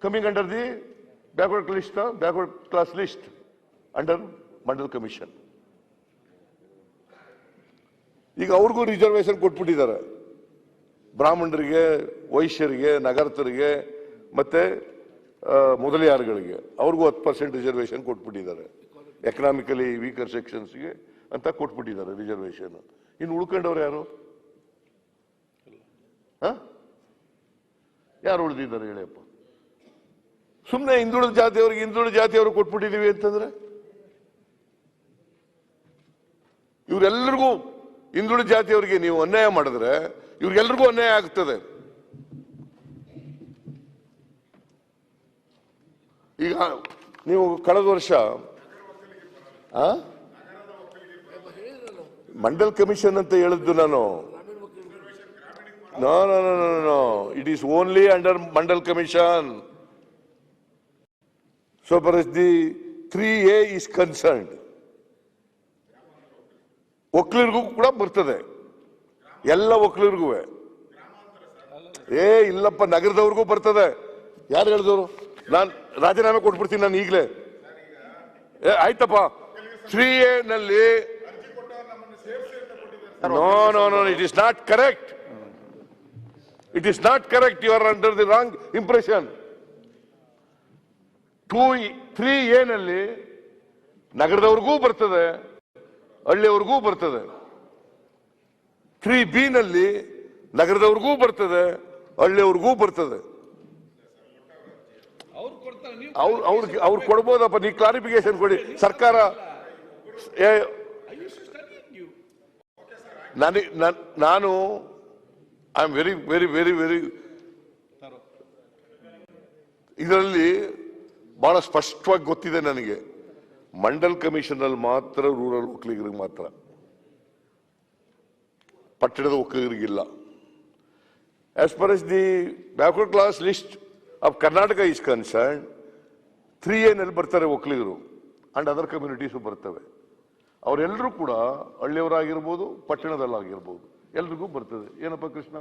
coming under the backward class list under Mandal commission. ಈಗ ಅವ್ರಿಗೂ ರಿಸರ್ವೇಶನ್ ಕೊಟ್ಬಿಟ್ಟಿದ್ದಾರೆ. ಬ್ರಾಹ್ಮಣರಿಗೆ, ವೈಶ್ಯರಿಗೆ, ನಗರತರಿಗೆ ಮತ್ತೆ ಮೊದಲಿಯಾರುಗಳಿಗೆ ಅವ್ರಿಗೂ 10% ರಿಸರ್ವೇಶನ್ ಕೊಟ್ಬಿಟ್ಟಿದ್ದಾರೆ. ಎಕನಾಮಿಕಲಿ ವೀಕರ್ ಸೆಕ್ಷನ್ಸ್ಗೆ ಅಂತ ಕೊಟ್ಬಿಟ್ಟಿದ್ದಾರೆ ರಿಸರ್ವೇಶನ್. ಇನ್ನು ಉಳ್ಕೊಂಡವ್ರು ಯಾರು? ಯಾರು ಉಳಿದಿದ್ದಾರೆ ಹೇಳಿಯಪ್ಪ? ಸುಮ್ಮನೆ ಹಿಂದುಳಿದ ಜಾತಿಯವರು ಕೊಟ್ಬಿಟ್ಟಿದೀವಿ ಅಂತಂದ್ರೆ ಇವರೆಲ್ಲರಿಗೂ, ಹಿಂದುಳಿದ ಜಾತಿಯವರಿಗೆ ನೀವು ಅನ್ಯಾಯ ಮಾಡಿದ್ರೆ ಇವ್ರಿಗೆಲ್ರಿಗೂ ಅನ್ಯಾಯ ಆಗ್ತದೆ. ಈಗ ನೀವು ಕಳೆದ ವರ್ಷ ಮಂಡಲ್ ಕಮಿಷನ್ ಅಂತ ಹೇಳಿದ್ದು ನಾನು. No, it is only under Mandal commission. So far as the 3A is concerned, ಒಕ್ಕಲಿಗರಿಗೂ ಕೂಡ ಬರ್ತದೆ, ಎಲ್ಲ ಒಕ್ಕಲಿಗರಿಗೂ. ಇಲ್ಲಪ್ಪ, ನಗರದವ್ರಿಗೂ ಬರ್ತದೆ. ಯಾರು ಹೇಳಿದವರು? ನಾನು ರಾಜೀನಾಮೆ ಕೊಟ್ಬಿಡ್ತೀನಿ ನಾನು ಈಗಲೇ. ಆಯ್ತಪ್ಪ, 3A ನಲ್ಲಿ no, it is not correct. It is not correct. You are under the wrong impression. 3A ನಲ್ಲಿ ನಗರದವ್ರಿಗೂ ಬರ್ತದೆ, ಹಳ್ಳಿಯವ್ರಿಗೂ ಬರ್ತದೆ. 3B ನಲ್ಲಿ ನಗರದವ್ರಿಗೂ ಬರ್ತದೆ, ಹಳ್ಳಿಯವ್ರಿಗೂ ಬರ್ತದೆ. ಅವ್ರು ಕೊಡ್ಬೋದಪ್ಪ, ನೀವು ಕ್ಲಾರಿಫಿಕೇಶನ್ ಕೊಡಿ. ಸರ್ಕಾರ ನಾನು I am very very very very ಇದರಲ್ಲಿ ಬಹಳ ಸ್ಪಷ್ಟವಾಗಿ ಗೊತ್ತಿದೆ ನನಗೆ. ಮಂಡಲ್ ಕಮಿಷನ್ ಅಲ್ಲಿ ಮಾತ್ರ ರೂರಲ್ ಒಕ್ಕಲಿಗರಿಗೆ ಮಾತ್ರ, ಪಟ್ಟಣದ ಒಕ್ಕಲಿಗರಿಗಿಲ್ಲ. As far as the backward class list of Karnataka is concern, 3A ನಲ್ಲಿ ಬರ್ತಾರೆ ಒಕ್ಕಲಿಗರು ಅಂಡ್ ಅದರ್ ಕಮ್ಯುನಿಟೀಸು ಬರ್ತವೆ. ಅವರೆಲ್ಲರೂ ಕೂಡ ಹಳ್ಳಿಯವರಾಗಿರ್ಬೋದು, ಪಟ್ಟಣದಲ್ಲಾಗಿರ್ಬೋದು, ಎಲ್ರಿಗೂ ಬರ್ತದೆ. ಏನಪ್ಪ ಕೃಷ್ಣ?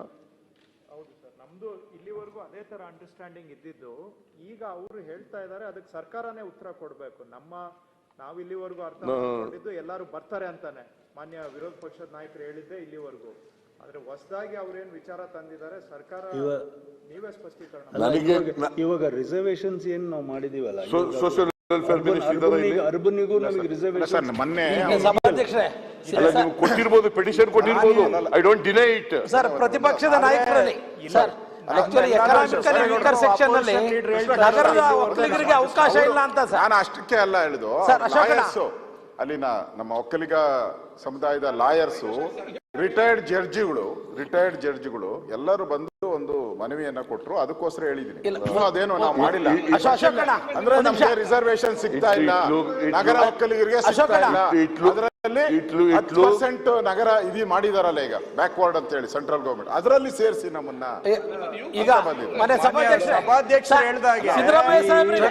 ಹೌದು ಸರ್, ನಮ್ದು ಇಲ್ಲಿವರೆಗೂ ಅದೇ ತರ ಅಂಡರ್ಸ್ಟ್ಯಾಂಡಿಂಗ್ ಇದ್ದಿದ್ದು. ಈಗ ಅವರು ಹೇಳ್ತಾ ಇದ್ದಾರೆ ಅದಕ್ಕೆ ಸರ್ಕಾರನೇ ಉತ್ತರ ಕೊಡ್ಬೇಕು. ನಾವು ಇಲ್ಲಿವರೆಗೂ ಅರ್ಥ ಮಾಡ್ಕೊಂಡಿದ್ದು ಎಲ್ಲರೂ ಬರ್ತಾರೆ ಅಂತಾನೆ. ಮಾನ್ಯ ವಿರೋಧ ಪಕ್ಷದ ನಾಯಕರು ಹೇಳಿದ್ದೆ ಇಲ್ಲಿವರೆಗೂ. ಆದ್ರೆ ಹೊಸದಾಗಿ ಅವ್ರೇನ್ ವಿಚಾರ ತಂದಿದ್ದಾರೆ ಸರ್ಕಾರ, ನೀವೇ ಸ್ಪಷ್ಟೀಕರಣ. ಇವಾಗ ರಿಸರ್ವೇಶನ್ಸ್ ಏನ್ ನಾವು ಮಾಡಿದೀವಲ್ಲ, ಸೋಷಿಯಲ್ ವೆಲ್ಫೇರ್ ಮಿನಿಸ್ಟರ್ ಅರ್ಬನ್ನಿಗೂ ನಮಗೆ ರಿಸರ್ವೇಶನ್ ಮೊನ್ನೆ ಕೊಟ್ಟಿರ್ಬೋದು, ಪೆಟಿಷನ್ ಕೊಟ್ಟಿರ್ಬೋದು. I don't deny it. Sir, ಪ್ರತಿಪಕ್ಷದ ನಾಯಕರಲ್ಲಿ ಸರ್ ಎಕನಾಮಿಕಲಿ ವೀಕರ್ ಸೆಕ್ಷನ್ ಅಲ್ಲಿ ನಗರದ ಒಕ್ಕಲಿಗರಿಗೆ ಅವಕಾಶ ಇಲ್ಲ ಅಂತ ಸರ್. ನಾನು ಅಷ್ಟಕ್ಕೆ ಅಲ್ಲ ಹೇಳಿದ್ದು. ಅಲ್ಲಿನ ನಮ್ಮ ಒಕ್ಕಲಿಗ ಸಮುದಾಯದ ಲಾಯರ್ಸು ರಿಟೈರ್ಡ್ ಜಡ್ಜಿಗಳು ಎಲ್ಲರೂ ಬಂದು ಒಂದು ಮನವಿಯನ್ನ ಕೊಟ್ಟರು. ಅದಕ್ಕೋಸ್ಕರ ಹೇಳಿದೀನಿ. ಅದೇನು ನಾವು ಮಾಡಿಲ್ಲ. ಅಂದ್ರೆ ನಮ್ಗೆ ರಿಸರ್ವೇಶನ್ ಸಿಗ್ತಾ ಇಲ್ಲ, ನಗರ ಒಕ್ಕಲಿಗರಿಗೆ ಸಿಗ್ತಾ ಇಲ್ಲ. ಅದರಲ್ಲಿ 10% ನಗರ ಇದು ಮಾಡಿದಾರಲ್ಲ ಈಗ ಬ್ಯಾಕ್ವರ್ಡ್ ಅಂತ ಹೇಳಿ ಸೆಂಟ್ರಲ್ ಗವರ್ಮೆಂಟ್, ಅದರಲ್ಲಿ ಸೇರಿಸಿ ನಮ್ಮನ್ನ ಈಗ ಮನೆ ಸಭಾಧ್ಯಕ್ಷರು ಹೇಳಿದಾಗೆ ಸಿದ್ದರಾಮಯ್ಯ ಸಾಹೇಬ್ರಿಗೆ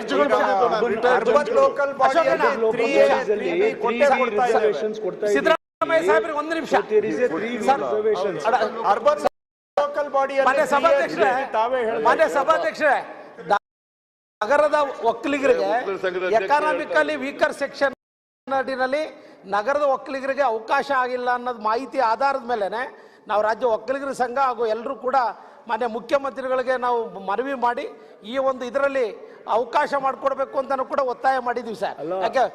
ಒಂದು ನಿಮಿಷ ಮಾನ್ಯ ಸಭಾಧ್ಯಕ್ಷರೇ, ನಗರದ ಒಕ್ಕಲಿಗರಿಗೆ ಎಕಾನಾಮಿಕಲಿ ವೀಕರ್ ಸೆಕ್ಷನ್ ಅಡಿನಲ್ಲಿ ನಗರದ ಒಕ್ಕಲಿಗರಿಗೆ ಅವಕಾಶ ಆಗಿಲ್ಲ ಅನ್ನೋದು ಮಾಹಿತಿ ಆಧಾರದ ಮೇಲೆನೆ ನಾವು ರಾಜ್ಯ ಒಕ್ಕಲಿಗರ ಸಂಘ ಹಾಗೂ ಎಲ್ಲರೂ ಕೂಡ ಮಾನ್ಯ ಮುಖ್ಯಮಂತ್ರಿಗಳಿಗೆ ನಾವು ಮನವಿ ಮಾಡಿ ಈ ಒಂದು ಇದರಲ್ಲಿ ಅವಕಾಶ ಮಾಡಿಕೊಡ್ಬೇಕು ಅಂತ ಕೂಡ ಒತ್ತಾಯ ಮಾಡಿದೀವಿ ಸರ್. ಯಾಕೆ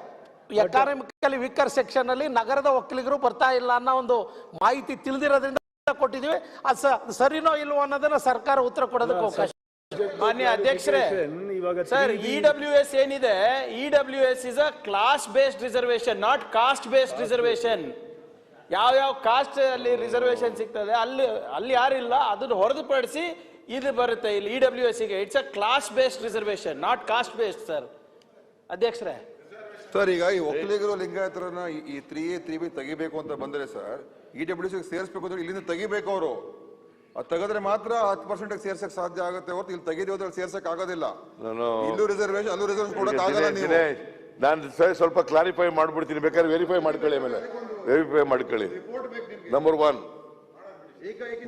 ಎಕಾನಮಿಕಲಿ ವೀಕರ್ ಸೆಕ್ಷನ್ ಅಲ್ಲಿ ನಗರದ ಒಕ್ಕಲಿಗರು ಬರ್ತಾ ಇಲ್ಲ ಅನ್ನೋ ಒಂದು ಮಾಹಿತಿ ತಿಳಿದಿರೋದ್ರಿಂದ ಕೊಟ್ಟಿದ್ದೀವಿ. ಅದು ಸರಿನೋ ಇಲ್ವೋ ಅನ್ನೋದನ್ನ ಸರ್ಕಾರ ಉತ್ತರ ಕೊಡೋದಕ್ಕೆ ಅವಕಾಶ. ಮಾನ್ಯ ಅಧ್ಯಕ್ಷರೇ, ಸರ್ EWS ಏನಿದೆ, EWS is a class based reservation, not cost based reservation. ಯಾವ ಕಾಸ್ಟ್ ಅಲ್ಲಿ ರಿಸರ್ವೇಶನ್ ಸಿಗ್ತದೆ ಅಲ್ಲಿ ಯಾರಿಲ್ಲ, ಅದನ್ನು ಹೊರತುಪಡಿಸಿ ಇದು ಬರುತ್ತೆ ಇಲ್ಲಿ EWS ಗೆ. It's a class based reservation, not cost based. Sir ಅಧ್ಯಕ್ಷರೇ, ಸರ್ ಈಗ ಈ ಒಕ್ಕಲಿಗರು ಲಿಂಗಾಯತರನ್ನ ಈ 3A 3B ತೆಗಿಬೇಕು ಅಂತ ಬಂದ್ರೆ ಸರ್ EWS ಸೇರಿಸಬೇಕು ಅಂದ್ರೆ ಇಲ್ಲಿಂದ ತೆಗಿಬೇಕು. ಅವರು ಅದು ತೆಗೆದ್ರೆ ಮಾತ್ರ 10% ಸೇರ್ಸಕ್ ಸಾಧ್ಯ ಆಗುತ್ತೆ ಹೊರತು ಇಲ್ಲಿ ತೆಗೆದು ಸೇರ್ಸಕ್ ಆಗೋದಿಲ್ಲ. ಇಲ್ಲೂ ರಿಸರ್ವೇಶನ್ ಅಲ್ಲೂ ರಿಸರ್ವೇಶನ್ ಕೊಡಕ್ ಆಗಲ್ಲ. ನೀವು ನಾನು ಸ್ವಲ್ಪ ಕ್ಲಾರಿಫೈ ಮಾಡ್ಬಿಡ್ತೀನಿ, ಬೇಕಾದ್ರೆ ವೆರಿಫೈ ಮಾಡ್ಕೊಳ್ಳಿ, ಆಮೇಲೆ ವೆರಿಫೈ ಮಾಡ್ಕೊಳ್ಳಿ. ನಂಬರ್ 1,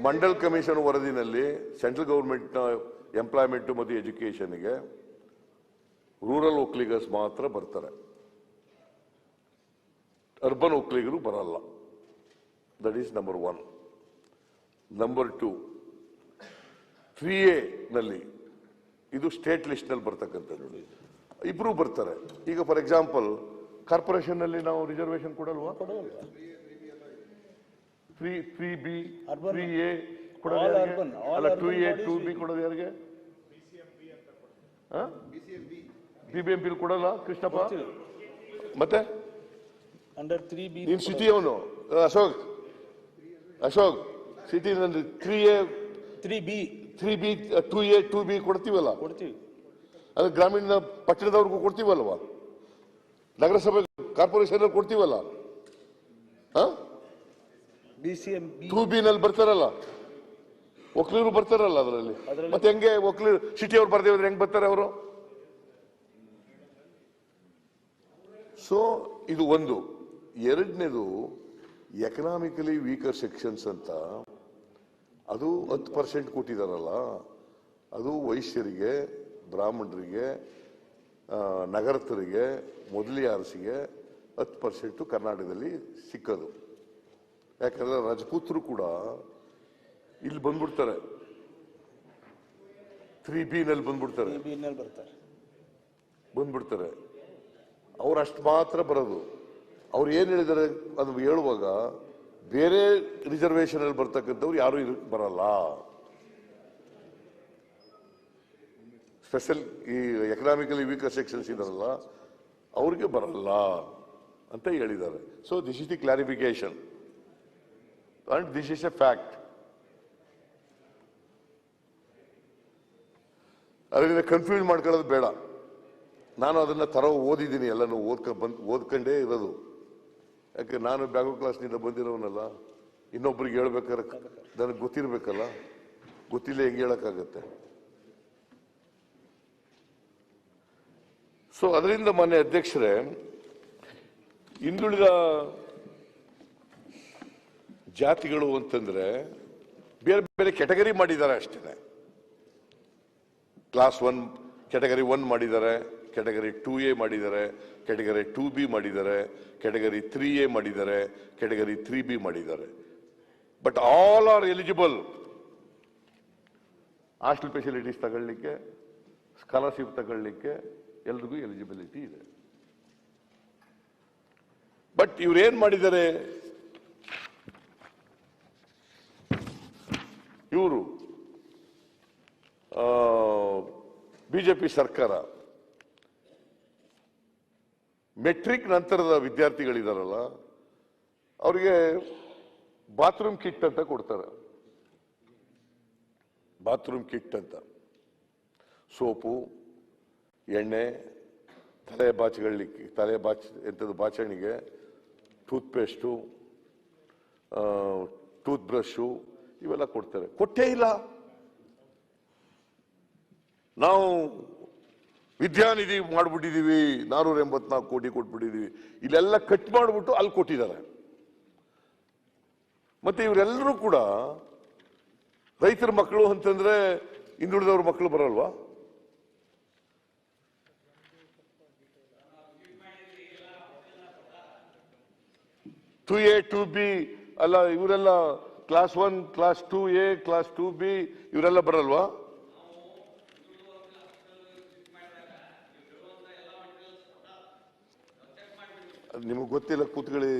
ಮಂಡಲ್ ಕಮಿಷನ್ ವರದಿನಲ್ಲಿ ಸೆಂಟ್ರಲ್ ಗವರ್ಮೆಂಟ್ ನ ಎಂಪ್ಲಾಯ್ಮೆಂಟ್ ಮತ್ತು ಎಜುಕೇಶನ್ಗೆ ರೂರಲ್ ಒಕ್ಕಲಿಗರ್ಸ್ ಮಾತ್ರ ಬರ್ತಾರೆ, ಅರ್ಬನ್ ಒಕ್ಕಲಿಗರು ಬರಲ್ಲ. That is number 1. Number 2, 3A ನಲ್ಲಿ ಇದು ಸ್ಟೇಟ್ ಲಿಸ್ಟ್ ನಲ್ಲಿ ಬರ್ತಕ್ಕಂಥದ್ದು, ಇಬ್ರು ಬರ್ತಾರೆ. ಈಗ ಫಾರ್ ಎಕ್ಸಾಂಪಲ್ ಕಾರ್ಪೊರೇಷನ್ ನಲ್ಲಿ ನಾವು ರಿಸರ್ವೇಶನ್ ಕೊಡಲ್ವಾ? 3B 3A ಕೊಡೋದು ಅಲ್ಲ, 2A 2B ಕೊಡೋದು ಯಾರಿಗೆ? BBMP ಕೊಡಲ್ಲ ಕೃಷ್ಣಪ್ಪ. ಮತ್ತೆ ನೀನ್ ಸಿಟಿ ಅವನು Ashok city 3A 3B 2A 2B ಕೊಡ್ತೀವಲ್ಲ, ಅದು ಗ್ರಾಮೀಣ ಪಟ್ಟಣದವ್ರಿಗೂ ಕೊಡ್ತೀವಲ್ವಾ, ನಗರಸಭೆ ಕಾರ್ಪೊರೇಷನ್ ಕೊಡ್ತೀವಲ್ಲ. 2B ನಲ್ಲಿ ಬರ್ತಾರಲ್ಲ ಒಕ್ಕಲಿಗರು ಬರ್ತಾರಲ್ಲ ಅದರಲ್ಲಿ. ಮತ್ತೆ ಹೆಂಗೆ ಒಕ್ಕಲಿಗರು ಸಿಟಿ ಅವ್ರು ಬರ್ದೇ ಹೋದ್ರೆ ಹೆಂಗ್ ಬರ್ತಾರೆ ಅವರು? ಸೊ ಇದು ಒಂದು. ಎರಡನೇದು ಎಕನಾಮಿಕಲಿ ವೀಕರ್ ಸೆಕ್ಷನ್ಸ್ ಅಂತ ಅದು 10% ಕೊಟ್ಟಿದಾರಲ್ಲ, ಅದು ವೈಶ್ಯರಿಗೆ, ಬ್ರಾಹ್ಮಣರಿಗೆ, ನಗರಸ್ಥರಿಗೆ, ಮೊದಲಿಯಾರ್ಸಿಗೆ 10% ಕರ್ನಾಟಕದಲ್ಲಿ ಸಿಕ್ಕದು. ಯಾಕಂದ್ರೆ ರಜಪೂತರು ಕೂಡ ಇಲ್ಲಿ ಬಂದ್ಬಿಡ್ತಾರೆ, 3B ನಲ್ಲಿ ಬಂದ್ಬಿಡ್ತಾರೆ. ಅವ್ರು ಅಷ್ಟು ಮಾತ್ರ ಬರೋದು. ಅವ್ರು ಏನ್ ಹೇಳಿದಾರೆ ಅದು ಹೇಳುವಾಗ ಬೇರೆ ರಿಸರ್ವೇಶನ್ ಅಲ್ಲಿ ಬರ್ತಕ್ಕಂಥವ್ರು ಯಾರು ಬರಲ್ಲ. ಸ್ಪೆಷಲ್ ಈ ಎಕನಾಮಿಕಲಿ ವೀಕರ್ ಸೆಕ್ಷನ್ಸ್ ಇದಾರಲ್ಲ ಅವ್ರಿಗೆ ಬರಲ್ಲ ಅಂತ ಹೇಳಿದ್ದಾರೆ. So this is the clarification and this is A fact. ಅದರಿಂದ ಕನ್ಫ್ಯೂಸ್ ಮಾಡ್ಕೊಳ್ಳೋದು ಬೇಡ. ನಾನು ಅದನ್ನ ಓದಿದ್ದೀನಿ, ಎಲ್ಲನೂ ಓದ್ಕೊಂಡೇ ಇರೋದು. ಯಾಕೆ ನಾನು ಬ್ಯಾಗೋ ಕ್ಲಾಸ್ನಿಂದ ಬಂದಿರೋನಲ್ಲ, ಇನ್ನೊಬ್ರಿಗೆ ಹೇಳ್ಬೇಕಾದ್ರೆ ನನಗೆ ಗೊತ್ತಿರ್ಬೇಕಲ್ಲ, ಗೊತ್ತಿಲ್ಲ ಹೆಂಗೆ ಹೇಳಕ್ಕಾಗತ್ತೆ. ಸೊ ಅದರಿಂದ ಮಾನ್ಯ ಅಧ್ಯಕ್ಷರೇ, ಹಿಂದುಳಿದ ಜಾತಿಗಳು ಅಂತಂದ್ರೆ ಬೇರೆ ಬೇರೆ ಕ್ಯಾಟಗರಿ ಮಾಡಿದ್ದಾರೆ ಅಷ್ಟೇ. ಕ್ಲಾಸ್ 1 ಕ್ಯಾಟಗರಿ 1 ಮಾಡಿದ್ದಾರೆ, ಕ್ಯಾಟಗರಿ 2A ಮಾಡಿದ್ದಾರೆ, ಕ್ಯಾಟಗರಿ 2B ಮಾಡಿದ್ದಾರೆ, ಕ್ಯಾಟಗರಿ 3A ಮಾಡಿದ್ದಾರೆ, ಕ್ಯಾಟಗರಿ 3B ಮಾಡಿದ್ದಾರೆ. But all are eligible hostel facilities ತಗೊಳ್ಳಿಕ್ಕೆ, ಸ್ಕಾಲರ್ಶಿಪ್ ತಗೊಳ್ಳಿಕ್ಕೆ ಎಲ್ರಿಗೂ ಎಲಿಜಿಬಿಲಿಟಿ ಇದೆ. ಬಟ್ ಇವ್ರೇನ್ ಮಾಡಿದ್ದಾರೆ, ಇವರು ಬಿಜೆಪಿ ಸರ್ಕಾರ ಮೆಟ್ರಿಕ್ ನಂತರದ ವಿದ್ಯಾರ್ಥಿಗಳಿದಾರಲ್ಲ ಅವರಿಗೆ ಬಾತ್ರೂಮ್ ಕಿಟ್ ಅಂತ ಕೊಡ್ತಾರೆ. ಬಾತ್ರೂಮ್ ಕಿಟ್ ಅಂತ ಸೋಪು, ಎಣ್ಣೆ, ತಲೆ ಬಾಚಣಿಗೆ, ಟೂತ್ ಪೇಸ್ಟು, ಟೂತ್ ಬ್ರಷು ಇವೆಲ್ಲ ಕೊಡ್ತಾರೆ. ಕೊಟ್ಟೇ ಇಲ್ಲ. ನಾವು ವಿದ್ಯಾನಿಧಿ ಮಾಡ್ಬಿಟ್ಟಿದೀವಿ, 484 ಕೋಟಿ ಕೊಟ್ಬಿಟ್ಟಿದೀವಿ, ಇಲ್ಲೆಲ್ಲ ಕಟ್ ಮಾಡ್ಬಿಟ್ಟು ಅಲ್ಲಿ ಕೊಟ್ಟಿದ್ದಾರೆ. ಮತ್ತೆ ಇವರೆಲ್ಲರೂ ಕೂಡ ರೈತರ ಮಕ್ಕಳು ಅಂತಂದ್ರೆ ಹಿಂದುಳಿದವ್ರ ಮಕ್ಕಳು ಬರಲ್ವಾ? ಟು ಎ ಟು ಬಿ ಅಲ್ಲ, ಇವರೆಲ್ಲ class 1, class 2A, class 2B ಇವರೆಲ್ಲ ಬರಲ್ವಾ? ನಿಮಗೆ ಗೊತ್ತಿಲ್ಲ, ಕೂತ್ಕೊಳ್ಳಿ.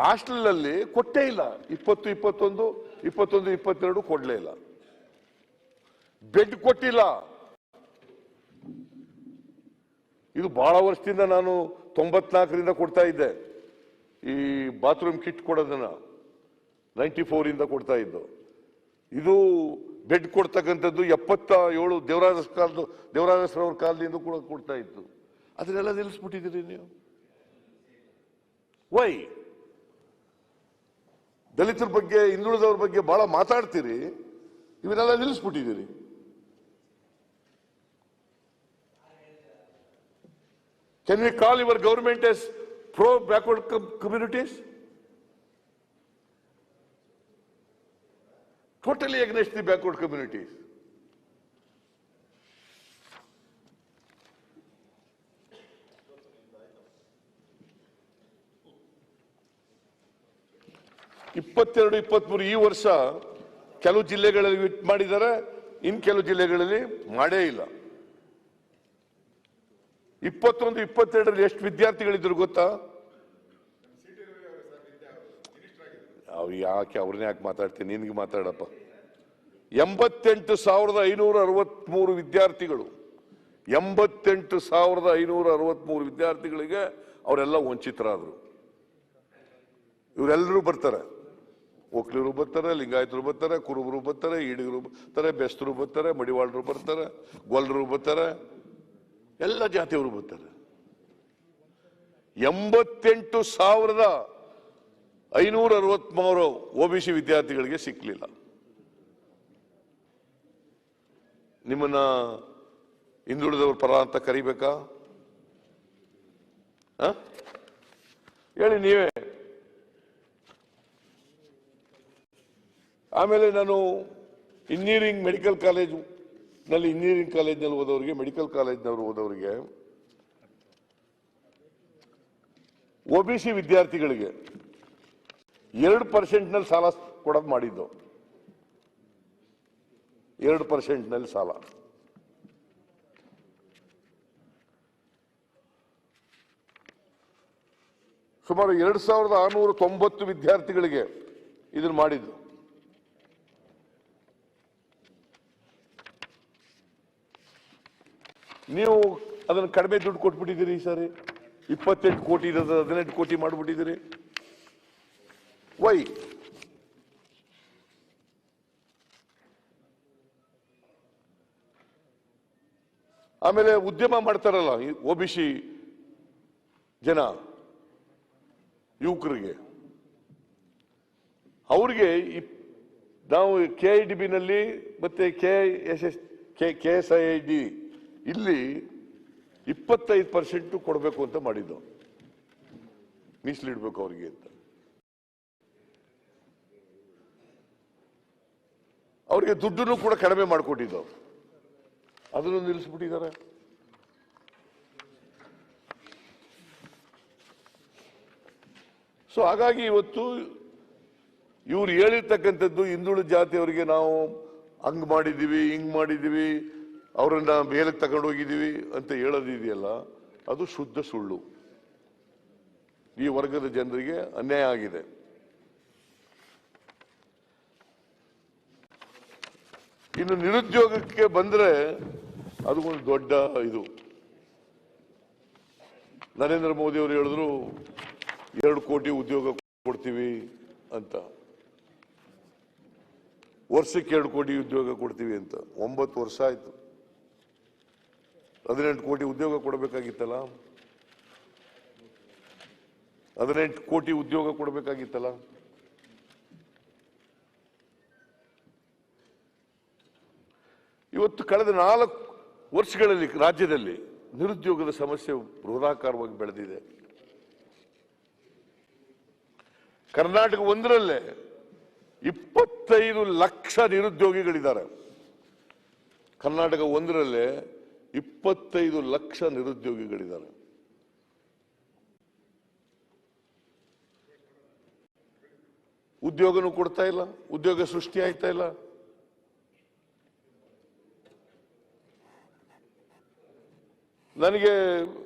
ಹಾಸ್ಟೆಲ್ ಅಲ್ಲಿ ಕೊಟ್ಟೇ ಇಲ್ಲ. 20, 21, 22 ಕೊಡ್ಲೇ ಇಲ್ಲ. ಬೆಡ್ ಕೊಟ್ಟಿಲ್ಲ. ಇದು ಬಹಳ ವರ್ಷದಿಂದ ನಾನು 94ರಿಂದ ಕೊಡ್ತಾ ಇದ್ದೆ. ಈ ಬಾತ್ರೂಮ್ ಕಿಟ್ ಕೊಡೋದನ್ನ 94 ಕೊಡ್ತಾ ಇದ್ದು. ಇದು ಬೆಡ್ ಕೊಡ್ತಕ್ಕಂಥದ್ದು 77 ದೇವರಾಜಸ್ರವ್ರ ಕಾಲದಿಂದ ಕೂಡ ಕೊಡ್ತಾ ಇತ್ತು. ಅದನ್ನೆಲ್ಲ ನಿಲ್ಲಿಸ್ಬಿಟ್ಟಿದ್ದೀರಿ ನೀವು. ವೈ? ದಲಿತರ ಬಗ್ಗೆ, ಹಿಂದುಳಿದವ್ರ ಬಗ್ಗೆ ಬಹಳ ಮಾತಾಡ್ತೀರಿ, ಇವನ್ನೆಲ್ಲ ನಿಲ್ಲಿಸ್ಬಿಟ್ಟಿದ್ದೀರಿ. Can we call your government as pro backward communities? Totally against the backward communities. ಇಪ್ಪತ್ತೆರಡು 23 ಈ ವರ್ಷ ಕೆಲವು ಜಿಲ್ಲೆಗಳಲ್ಲಿ ಮಾಡಿದ್ದಾರೆ, ಇನ್ ಕೆಲವು ಜಿಲ್ಲೆಗಳಲ್ಲಿ ಮಾಡೇ ಇಲ್ಲ. 21, 22ರಲ್ಲಿ ಎಷ್ಟು ವಿದ್ಯಾರ್ಥಿಗಳಿದ್ರು ಗೊತ್ತಾ? ಅವ್ರನ್ನ ಯಾಕೆ ಮಾತಾಡ್ತೀನಿ, ನಿನ್ಗೆ ಮಾತಾಡಪ್ಪ. 88,563 ವಿದ್ಯಾರ್ಥಿಗಳು. 88,563 ವಿದ್ಯಾರ್ಥಿಗಳಿಗೆ ಅವರೆಲ್ಲ ವಂಚಿತರಾದ್ರು. ಇವರೆಲ್ಲರೂ ಬರ್ತಾರೆ. ಒಕ್ಲಿಗರು ಬರ್ತಾರೆ, ಲಿಂಗಾಯತರು ಬರ್ತಾರೆ, ಕುರುಬರು ಬರ್ತಾರೆ, ಈಡಿಗರು ಬರ್ತಾರೆ, ಬೆಸ್ತರು ಬರ್ತಾರೆ, ಮಡಿವಾಳರು ಬರ್ತಾರೆ, ಗೊಲ್ಲರು ಬರ್ತಾರೆ, ಎಲ್ಲ ಜಾತಿಯವರು ಬರ್ತಾರೆ. 88,563 OBC ವಿದ್ಯಾರ್ಥಿಗಳಿಗೆ ಸಿಕ್ಕಲಿಲ್ಲ. ನಿಮ್ಮನ್ನ ಹಿಂದುಳಿದವ್ರ ಪರ ಅಂತ ಕರಿಬೇಕಾ? ಹೇಳಿ ನೀವೇ. ಆಮೇಲೆ ನಾನು ಇಂಜಿನಿಯರಿಂಗ್ ಮೆಡಿಕಲ್ ಕಾಲೇಜ್ನಲ್ಲಿ ಓದೋರಿಗೆ, ಮೆಡಿಕಲ್ ಕಾಲೇಜ್ನವರು ಓದೋರಿಗೆ, OBC ವಿದ್ಯಾರ್ಥಿಗಳಿಗೆ 2% ಸಾಲ ಕೊಡೋದು ಮಾಡಿದ್ದು. 2% ಸಾಲ. ಸುಮಾರು 2,690 ವಿದ್ಯಾರ್ಥಿಗಳಿಗೆ ಇದನ್ನು ಮಾಡಿದ್ದು. ನೀವು ಅದನ್ನು ಕಡಿಮೆ ದುಡ್ಡು ಕೊಟ್ಬಿಟ್ಟಿದ್ದೀರಿ. ಈ ಸಾರಿ 28 ಕೋಟಿ ಇರೋದು 18 ಕೋಟಿ ಮಾಡಿಬಿಟ್ಟಿದ್ದೀರಿ. ವೈ? ಆಮೇಲೆ ಉದ್ಯಮ ಮಾಡ್ತಾರಲ್ಲ OBC ಜನ, ಯುವಕರಿಗೆ, ಅವ್ರಿಗೆ ನಾವು KIDB ಮತ್ತೆ KSIID ಇಲ್ಲಿ 25% ಕೊಡಬೇಕು ಅಂತ ಮಾಡಿದ್ದು, ಮೀಸಲಿಡ್ಬೇಕು ಅವ್ರಿಗೆ ಅಂತ. ಅವ್ರಿಗೆ ದುಡ್ಡನ್ನು ಕೂಡ ಕಡಿಮೆ ಮಾಡಿಕೊಟ್ಟಿದ್ದು, ಅದನ್ನು ನಿಲ್ಲಿಸ್ಬಿಟ್ಟಿದ್ದಾರೆ. ಸೊ ಹಾಗಾಗಿ ಇವತ್ತು ಇವ್ರು ಹೇಳಿರ್ತಕ್ಕಂಥದ್ದು ಹಿಂದುಳಿದ ಜಾತಿಯವರಿಗೆ ನಾವು ಹಂಗ್ ಮಾಡಿದೀವಿ, ಹಿಂಗ್ ಮಾಡಿದೀವಿ, ಅವರನ್ನ ಮೇಲಕ್ಕೆ ತಗೊಂಡೋಗಿದ್ದೀವಿ ಅಂತ ಹೇಳೋದಿದೆಯಲ್ಲ, ಅದು ಶುದ್ಧ ಸುಳ್ಳು. ಈ ವರ್ಗದ ಜನರಿಗೆ ಅನ್ಯಾಯ ಆಗಿದೆ. ಇನ್ನು ನಿರುದ್ಯೋಗಕ್ಕೆ ಬಂದ್ರೆ ಅದು ಒಂದು ದೊಡ್ಡ ಇದು. ನರೇಂದ್ರ ಮೋದಿ ಅವರು ಹೇಳಿದ್ರು 2 ಕೋಟಿ ಉದ್ಯೋಗ ಕೊಡ್ತೀವಿ ಅಂತ, ವರ್ಷಕ್ಕೆ 2 ಕೋಟಿ ಉದ್ಯೋಗ ಕೊಡ್ತೀವಿ ಅಂತ. 9 ವರ್ಷ ಆಯ್ತು. 18 ಕೋಟಿ ಉದ್ಯೋಗ ಕೊಡಬೇಕಾಗಿತ್ತಲ್ಲ, 18 ಕೋಟಿ ಉದ್ಯೋಗ ಕೊಡಬೇಕಾಗಿತ್ತಲ್ಲ. ಇವತ್ತು ಕಳೆದ 4 ವರ್ಷಗಳಲ್ಲಿ ರಾಜ್ಯದಲ್ಲಿ ನಿರುದ್ಯೋಗದ ಸಮಸ್ಯೆ ಬೃಹದಾಕಾರವಾಗಿ ಬೆಳೆದಿದೆ. ಕರ್ನಾಟಕ ಒಂದರಲ್ಲೇ 25 ಲಕ್ಷ ನಿರುದ್ಯೋಗಿಗಳಿದ್ದಾರೆ. ಕರ್ನಾಟಕ ಒಂದರಲ್ಲೇ 25 ಲಕ್ಷ ನಿರುದ್ಯೋಗಿಗಳಿದ್ದಾರೆ. ಉದ್ಯೋಗನೂ ಕೊಡ್ತಾ ಇಲ್ಲ, ಉದ್ಯೋಗ ಸೃಷ್ಟಿ ಆಯ್ತಾ ಇಲ್ಲ. ನನಗೆ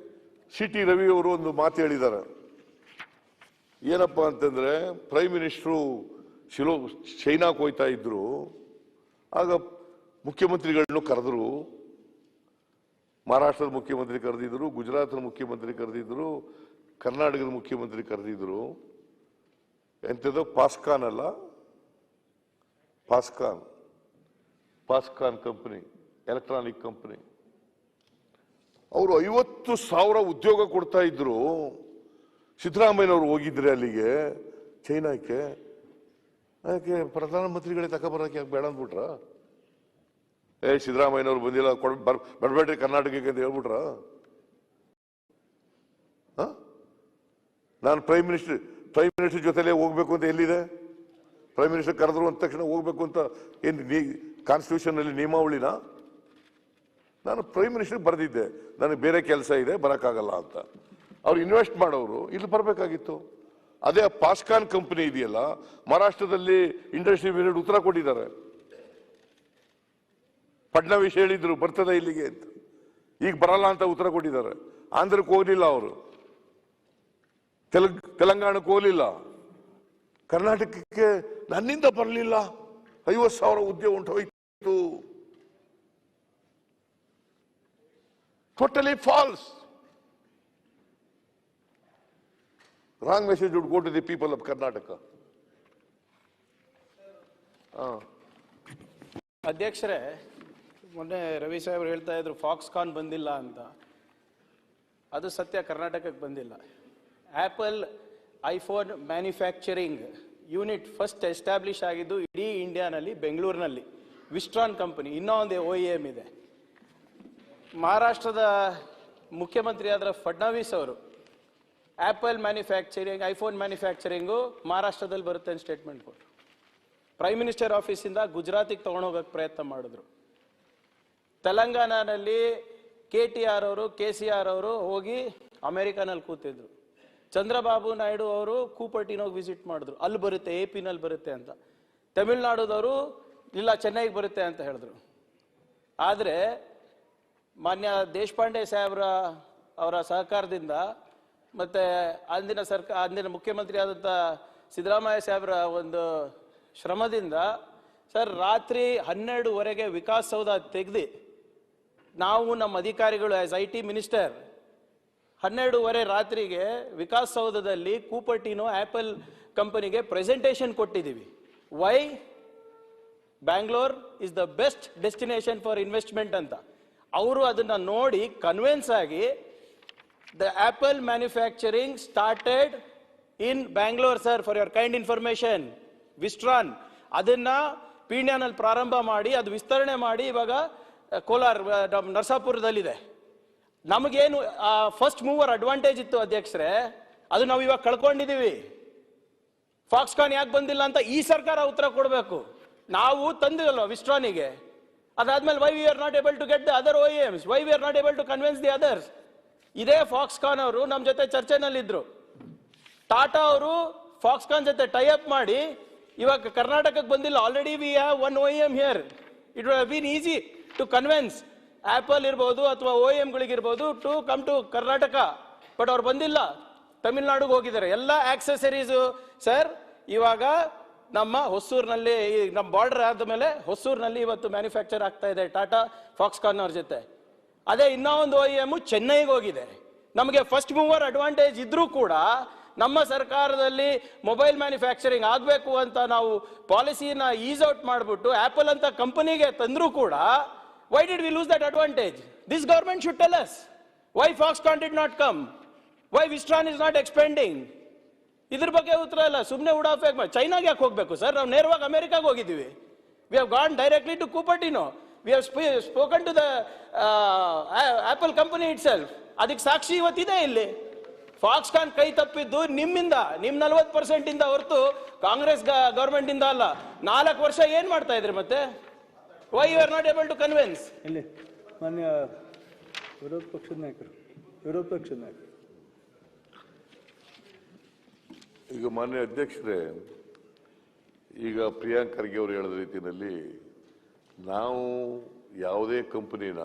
ಸಿ.ಟಿ. ರವಿ ಅವರು ಒಂದು ಮಾತು ಹೇಳಿದ್ದಾರೆ. ಏನಪ್ಪ ಅಂತಂದ್ರೆ, ಪ್ರೈಮ್ ಮಿನಿಸ್ಟ್ರು ಚೈನಾಕ್ಕೆ ಹೋಯ್ತಾ ಇದ್ರು, ಆಗ ಮುಖ್ಯಮಂತ್ರಿಗಳನ್ನು ಕರೆದ್ರು. ಮಹಾರಾಷ್ಟ್ರದ ಮುಖ್ಯಮಂತ್ರಿ ಕರೆದಿದ್ರು, ಗುಜರಾತ್ನ ಮುಖ್ಯಮಂತ್ರಿ ಕರೆದಿದ್ರು, ಕರ್ನಾಟಕದ ಮುಖ್ಯಮಂತ್ರಿ ಕರೆದಿದ್ರು. ಎಂಥದ್ದು ಪಾಸ್ಕಾನ್ ಅಲ್ಲ, ಪಾಸ್ಕಾನ್ ಕಂಪನಿ, ಎಲೆಕ್ಟ್ರಾನಿಕ್ ಕಂಪನಿ. ಅವರು 50,000 ಉದ್ಯೋಗ ಕೊಡ್ತಾ ಇದ್ರು. ಸಿದ್ದರಾಮಯ್ಯನವರು ಹೋಗಿದ್ರೆ ಅಲ್ಲಿಗೆ ಚೈನಾಕ್ಕೆ, ಯಾಕೆ ಪ್ರಧಾನಮಂತ್ರಿಗಳೇ ತಗೊಬರಕ್ಕೆ ಯಾಕೆ ಬೇಡ ಅಂದ್ಬಿಟ್ರ? ಸಿದ್ದರಾಮಯ್ಯನವರು ಬಂದಿಲ್ಲ, ಬರಬೇಡ್ರಿ ಕರ್ನಾಟಕಕ್ಕೆ ಅಂತ ಹೇಳ್ಬಿಟ್ರ? ನಾನು ಪ್ರೈಮ್ ಮಿನಿಸ್ಟರ್ ಜೊತೆಲೇ ಹೋಗ್ಬೇಕು ಅಂತ ಎಲ್ಲಿದೆ? ಪ್ರೈಮ್ ಮಿನಿಸ್ಟರ್ ಕರೆದ್ರು ಅಂದ ತಕ್ಷಣ ಹೋಗ್ಬೇಕು ಅಂತ ಏನ್ ಕಾನ್ಸ್ಟಿಟ್ಯೂಷನ್ ಅಲ್ಲಿ ನಿಯಮಾವಳಿನ? ನಾನು ಪ್ರೈಮ್ ಮಿನಿಸ್ಟರ್ ಬರೆದಿದ್ದೆ, ನನಗೆ ಬೇರೆ ಕೆಲಸ ಇದೆ, ಬರಕ್ಕಾಗಲ್ಲ ಅಂತ. ಅವ್ರು ಇನ್ವೆಸ್ಟ್ ಮಾಡೋರು ಇಲ್ಲಿ ಬರಬೇಕಾಗಿತ್ತು. ಅದೇ ಪಾಸ್ಕಾನ್ ಕಂಪನಿ ಇದೆಯಲ್ಲ, ಮಹಾರಾಷ್ಟ್ರದಲ್ಲಿ ಇಂಡಸ್ಟ್ರಿ ಮಿನಿಟ್ ಉತ್ತರ ಕೊಟ್ಟಿದ್ದಾರೆ. ಫಡ್ನವೀಸ್ ಹೇಳಿದ್ರು ಬರ್ತದೆ ಇಲ್ಲಿಗೆ ಅಂತ, ಈಗ ಬರಲ್ಲ ಅಂತ ಉತ್ತರ ಕೊಟ್ಟಿದ್ದಾರೆ. ಆಂಧ್ರಕ್ಕೆ ಹೋಗ್ಲಿಲ್ಲ ಅವರು, ತೆಲಂಗಾಣಕ್ಕೆ ಹೋಗ್ಲಿಲ್ಲ, ಕರ್ನಾಟಕಕ್ಕೆ ನನ್ನಿಂದ ಬರಲಿಲ್ಲ. 50,000 ಉದ್ಯೋಗ ಹೊಂಟೋಯ್ತು. Totally false. Wrong message would go to the people of Karnataka. ಅಧ್ಯಕ್ಷರೇ, ಮೊನ್ನೆ ರವಿ ಸಾಹೇಬ್ರು ಹೇಳ್ತಾ ಇದ್ರು ಫಾಕ್ಸ್ಕಾನ್ ಬಂದಿಲ್ಲ ಅಂತ. ಅದು ಸತ್ಯ, ಕರ್ನಾಟಕಕ್ಕೆ ಬಂದಿಲ್ಲ. Apple iPhone manufacturing unit first establish ಆಗಿದ್ದು ಇಡೀ ಇಂಡಿಯಾನಲ್ಲಿ ಬೆಂಗಳೂರಿನಲ್ಲಿ, ವಿಸ್ಟ್ರಾನ್ ಕಂಪನಿ. ಇನ್ನೂ ಒಂದು OEM ಇದೆ. ಮಹಾರಾಷ್ಟ್ರದ ಮುಖ್ಯಮಂತ್ರಿ ಆದ ಫಡ್ನವೀಸ್ ಅವರು ಆಪಲ್ ಮ್ಯಾನುಫ್ಯಾಕ್ಚರಿಂಗ್, ಐಫೋನ್ ಮ್ಯಾನುಫ್ಯಾಕ್ಚರಿಂಗು ಮಹಾರಾಷ್ಟ್ರದಲ್ಲಿ ಬರುತ್ತೆ ಅಂತ ಸ್ಟೇಟ್ಮೆಂಟ್ ಕೊಟ್ಟರು. ಪ್ರೈಮ್ ಮಿನಿಸ್ಟರ್ ಆಫೀಸಿಂದ ಗುಜರಾತಿಗೆ ತಗೊಂಡೋಗಕ್ಕೆ ಪ್ರಯತ್ನ ಮಾಡಿದ್ರು. ತೆಲಂಗಾಣದಲ್ಲಿ KTR ಅವರು, KCR ಅವರು ಹೋಗಿ ಅಮೆರಿಕಾನಲ್ಲಿ ಕೂತಿದ್ರು. ಚಂದ್ರಬಾಬು ನಾಯ್ಡು ಅವರು ಕೂಪರ್ಟಿನೋಗಿ ವಿಸಿಟ್ ಮಾಡಿದ್ರು, ಅಲ್ಲಿ ಬರುತ್ತೆ, AP-ನಲ್ಲಿ ಬರುತ್ತೆ ಅಂತ. ತಮಿಳ್ನಾಡುದವರು ಇಲ್ಲ ಚೆನ್ನೈಗೆ ಬರುತ್ತೆ ಅಂತ ಹೇಳಿದ್ರು. ಆದರೆ ಮಾನ್ಯ ದೇಶಪಾಂಡೆ ಅವರ ಸಹಕಾರದಿಂದ ಮತ್ತೆ ಅಂದಿನ ಮುಖ್ಯಮಂತ್ರಿ ಆದಂಥ ಸಿದ್ದರಾಮಯ್ಯ ಸಾಹೇಬ್ರ ಒಂದು ಶ್ರಮದಿಂದ ಸರ್ ರಾತ್ರಿ 12ವರೆಗೆ ವಿಕಾಸ್ ಸೌಧ ತೆಗೆದು ನಾವು ನಮ್ಮ ಅಧಿಕಾರಿಗಳು ಆಸ್ IT ಮಿನಿಸ್ಟರ್ 12ವರೆ ರಾತ್ರಿಗೆ ವಿಕಾಸ್ ಸೌಧದಲ್ಲಿ ಕೂಪರ್ಟಿನೋ ಆಪಲ್ ಕಂಪನಿಗೆ ಪ್ರೆಸೆಂಟೇಷನ್ ಕೊಟ್ಟಿದ್ದೀವಿ. Why Bangalore is the best destination for investment ಅಂತ. ಅವರು ಅದನ್ನ ನೋಡಿ ಕನ್ವಿನ್ಸ್ ಆಗಿ the Apple manufacturing started in Bangalore sir, for your kind information. Wistron ಅದನ್ನ ಪೀಣ್ಯನಲ್ಲಿ ಪ್ರಾರಂಭ ಮಾಡಿ ಅದು ವಿಸ್ತರಣೆ ಮಾಡಿ ಇವಾಗ ಕೋಲಾರ ನರಸಾಪುರದಲ್ಲಿದೆ. ನಮಗೇನು ಫಸ್ಟ್ ಮೂವರ್ ಅಡ್ವಾಂಟೇಜ್ ಇತ್ತು ಅಧ್ಯಕ್ಷರೇ, ಅದು ನಾವು ಇವಾಗ ಕಳ್ಕೊಂಡಿದ್ದೀವಿ. ಫಾಕ್ಸ್ಕಾನ್ ಯಾಕೆ ಬಂದಿಲ್ಲ ಅಂತ ಈ ಸರ್ಕಾರ ಉತ್ತರ ಕೊಡಬೇಕು. ನಾವು ತಂದಿರಲ್ವ ವಿಸ್ಟ್ರಾನಿಗೆ, ಅದಾದ್ಮೇಲೆ why we are not able to get the other OEMs, why we are not able to convince the others. ಇದೇ ಫಾಕ್ಸ್ಕಾನ್ ಅವರು ನಮ್ಮ ಜೊತೆ ಚರ್ಚೆನಲ್ಲಿದ್ರು. ಟಾಟಾ ಅವರು ಫಾಕ್ಸ್ಕಾನ್ ಜೊತೆ ಟೈ ಅಪ್ ಮಾಡಿ ಇವಾಗ ಕರ್ನಾಟಕಕ್ಕೆ ಬಂದಿಲ್ಲ. Already we have one OEM here. It would have been easy to convince Apple ಇರ್ಬೋದು ಅಥವಾ OEMಗಳಿಗಿರ್ಬೋದು to come to Karnataka. But ಅವ್ರು ಬಂದಿಲ್ಲ, ತಮಿಳ್ನಾಡಿಗೆ ಹೋಗಿದ್ದಾರೆ. ಎಲ್ಲ ಆಕ್ಸೆಸರೀಸು ಸರ್ ಇವಾಗ ನಮ್ಮ ಹೊಸೂರಿನಲ್ಲಿ, ನಮ್ಮ ಬಾರ್ಡರ್ ಆದ ಮೇಲೆ ಹೊಸೂರಿನಲ್ಲಿ ಇವತ್ತು ಮ್ಯಾನುಫ್ಯಾಕ್ಚರ್ ಆಗ್ತಾ ಇದೆ ಟಾಟಾ ಫಾಕ್ಸ್ಕಾನ್ ಅವ್ರ ಜೊತೆ. ಅದೇ ಇನ್ನೂ ಒಂದು OEM ಚೆನ್ನೈಗೆ ಹೋಗಿದೆ. ನಮಗೆ ಫಸ್ಟ್ ಮೂವರ್ ಅಡ್ವಾಂಟೇಜ್ ಇದ್ರೂ ಕೂಡ ನಮ್ಮ ಸರ್ಕಾರದಲ್ಲಿ ಮೊಬೈಲ್ ಮ್ಯಾನುಫ್ಯಾಕ್ಚರಿಂಗ್ ಆಗಬೇಕು ಅಂತ ನಾವು ಪಾಲಿಸಿನ ಈಸ್ ಔಟ್ ಮಾಡಿಬಿಟ್ಟು ಆಪಲ್ ಅಂತ ಕಂಪನಿಗೆ ತಂದರೂ ಕೂಡ why did we lose that advantage? This government should tell us why Foxconn did not come, why Wistron is not expending. ಇದ್ರ ಬಗ್ಗೆ ಉತ್ತರ ಇಲ್ಲ. ಸುಮ್ಮನೆ ಉಡಾಫೇಕ್ ಮಾಡಿ ಚೈನಾಗೆ ಯಾಕೆ ಹೋಗ್ಬೇಕು ಸರ್? ನಾವು ನೇರವಾಗಿ ಅಮೆರಿಕಾಗೆ ಹೋಗಿದ್ದೀವಿ. We have gone directly to Cupertino. We have spoken to the Apple company itself. ಅದಕ್ಕೆ ಸಾಕ್ಷಿ ಇವತ್ತಿದೆ ಇಲ್ಲಿ. ಫಾಕ್ಸ್ಕಾನ್ ಕೈ ತಪ್ಪಿದ್ದು ನಿಮ್ಮಿಂದ, ನಿಮ್ 40% ಇಂದ ಹೊರತು ಕಾಂಗ್ರೆಸ್ ಗವರ್ಮೆಂಟ್ ಇಂದ ಅಲ್ಲ. 4 ವರ್ಷ ಏನ್ ಮಾಡ್ತಾ ಇದ್ರಿ ಮತ್ತೆ? Why you are not able to convince? ಇಲ್ಲಿ ಮಾನ್ಯ ವಿರೋಧ ಪಕ್ಷದ ನಾಯಕರು. ಈಗ ಮಾನ್ಯ ಅಧ್ಯಕ್ಷರೇ, ಈಗ ಪ್ರಿಯಾಂಕ್ ಖರ್ಗೆ ಅವರು ಹೇಳಿದ ರೀತಿಯಲ್ಲಿ ನಾವು ಯಾವುದೇ ಕಂಪನಿನ